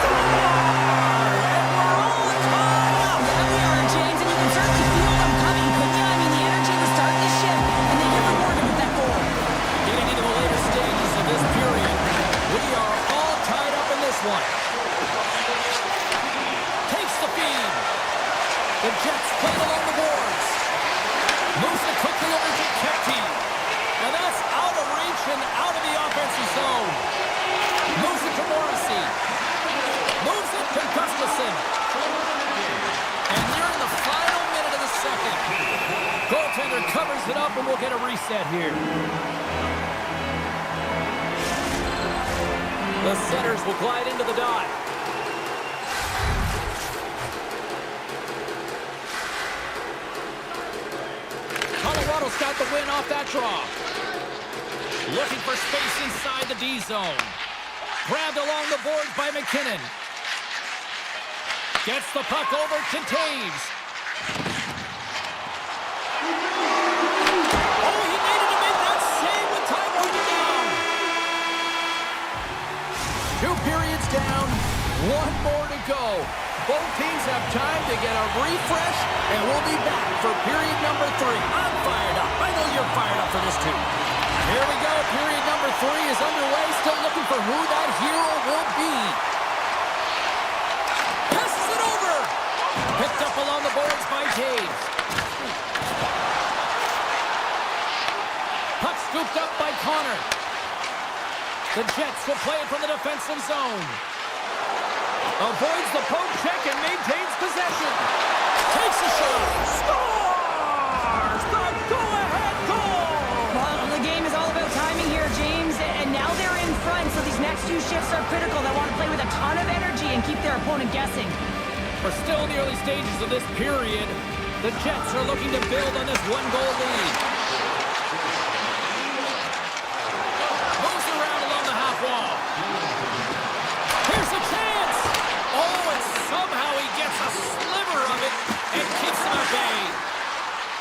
And we're all tied up. Yeah, we are, James, and you can certainly feel them coming, couldn't you? I mean, the energy was starting to shift, and they get rewarded with that goal. Getting into the later stages of this period, we are all tied up in this one. Takes the feed. The Jets play it along the boards. Moves it quickly over to Kepke. And that's out of reach and out of the offensive zone. Moves it to Morrissey. Moves it to Gustafson. And near the final minute of the second. Goaltender covers it up and we'll get a reset here. The Senators will glide into the dot. Colorado's got the win off that draw. Looking for space inside the D zone. Grabbed along the boards by McKinnon. Gets the puck over to Taves. Oh, he needed to make that save with time running down. 2 periods down, 1 more to go. Both teams have time to get a refresh, and we'll be back for period number 3. I'm fired up. I know you're fired up for this too. Here we go. Period number 3 is underway. Still looking for who that hero will be. Passes it over. Picked up along the boards by Taves. Connor. The Jets will play it from the defensive zone. Avoids the poke check and maintains possession. Takes a shot. Scores! The go-ahead goal! Well, the game is all about timing here, James. And now they're in front, so these next two shifts are critical. They want to play with a ton of energy and keep their opponent guessing. We're still in the early stages of this period. The Jets are looking to build on this one-goal lead. Moves around along the half wall. Here's a chance! Oh, and somehow he gets a sliver of it and keeps him at bay.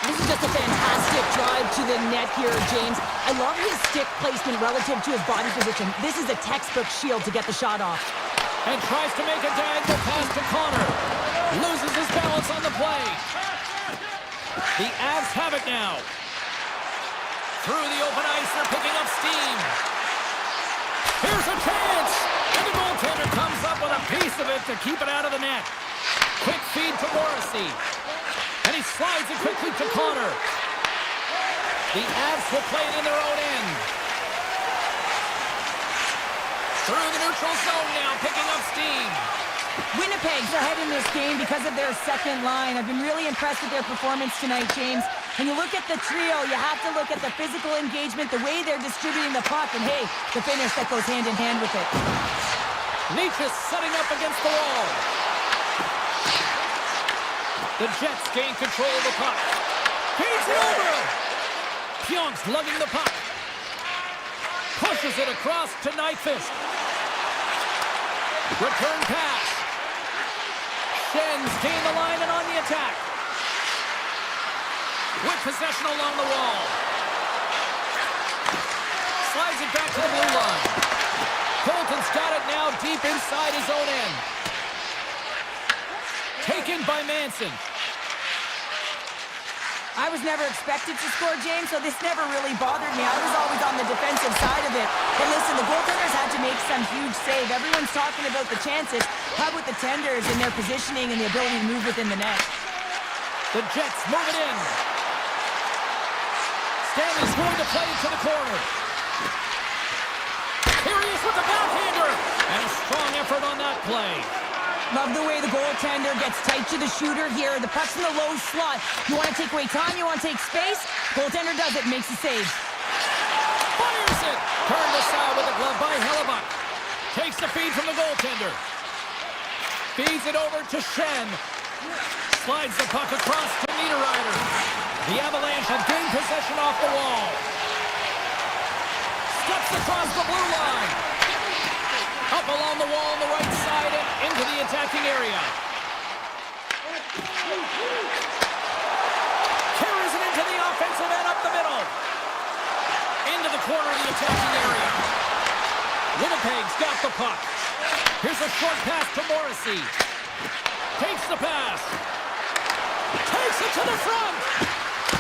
This is just a fantastic drive to the net here, James. I love his stick placement relative to his body position. This is a textbook shield to get the shot off. And tries to make a diagonal pass to Connor. Loses his balance on the play. The Avs have it now. Through the open ice, they're picking up steam. Here's a chance! And the goaltender comes up with a piece of it to keep it out of the net. Quick feed to Morrissey. And he slides it quickly to Connor. The Avs will play it in their own end. Through the neutral zone now, picking up steam. Winnipeg's ahead in this game because of their second line. I've been really impressed with their performance tonight, James. When you look at the trio, you have to look at the physical engagement, the way they're distributing the puck, and hey, the finish that goes hand in hand with it. Nietzsche setting up against the wall. The Jets gain control of the puck. Feeds it over. Pionk's lugging the puck. Pushes it across to Nyquist. Return pass. Schenns gain the line and on the attack. With possession along the wall. Slides it back to the blue line. Colton's got it now deep inside his own end. Taken by Manson. I was never expected to score, James, so this never really bothered me. I was always on the defensive side of it. But listen, the goaltenders had to make some huge save. Everyone's talking about the chances. How about the tenders and their positioning and the ability to move within the net? The Jets move it in. Stanley's going to play it to the corner. Here he is with the backhander. And a strong effort on that play. Love the way the goaltender gets tight to the shooter here. The puck's in the low slot. You want to take away time, you want to take space. Goaltender does it, makes the save. Fires it! Turned aside with the glove by Hellebuck. Takes the feed from the goaltender. Feeds it over to Schenn. Slides the puck across to Niederreiter. The Avalanche have gained possession off the wall. Steps across the blue line. Up along the wall on the right side and into the attacking area. Carries it into the offensive end up the middle. Into the corner of the attacking area. Winnipeg's got the puck. Here's a short pass to Morrissey. Takes the pass. Takes it to the front.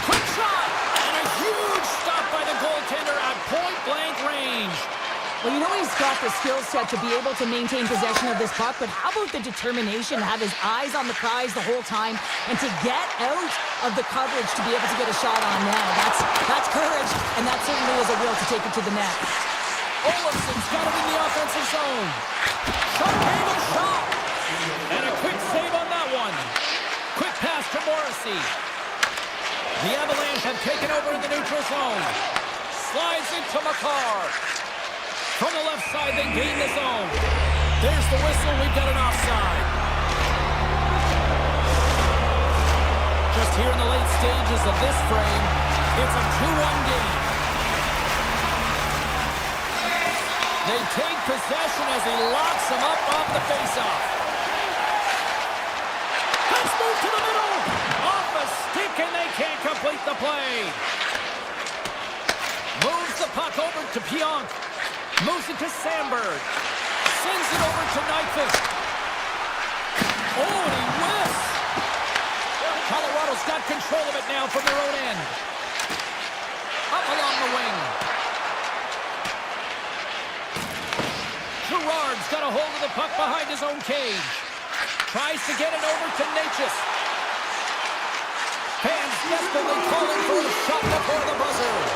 Quick shot. And a huge stop by the goaltender at point-blank range. Well, you know he's got the skill set to be able to maintain possession of this puck, but how about the determination to have his eyes on the prize the whole time and to get out of the coverage to be able to get a shot on now? That's courage, and that certainly is a will to take it to the net. Olafson's got it in the offensive zone. Short-handed shot. And a quick save on that one. Quick pass to Morrissey. The Avalanche have taken over in the neutral zone. Slides into Makar. From the left side, they gain the zone. There's the whistle. We've got an offside. Just here in the late stages of this frame, it's a 2-1 game. They take possession as he locks him up off the faceoff. Let's move to the middle. Off a stick, and they can't complete the play. Moves the puck over to Pionk. Moves it to Sandberg. Sends it over to Nyquist. Oh, and he whiffs. Colorado's got control of it now from their own end. Up along the wing. Gerard's got a hold of the puck behind his own cage. Tries to get it over to Natchez. Fans desperately calling for a shot before the buzzer.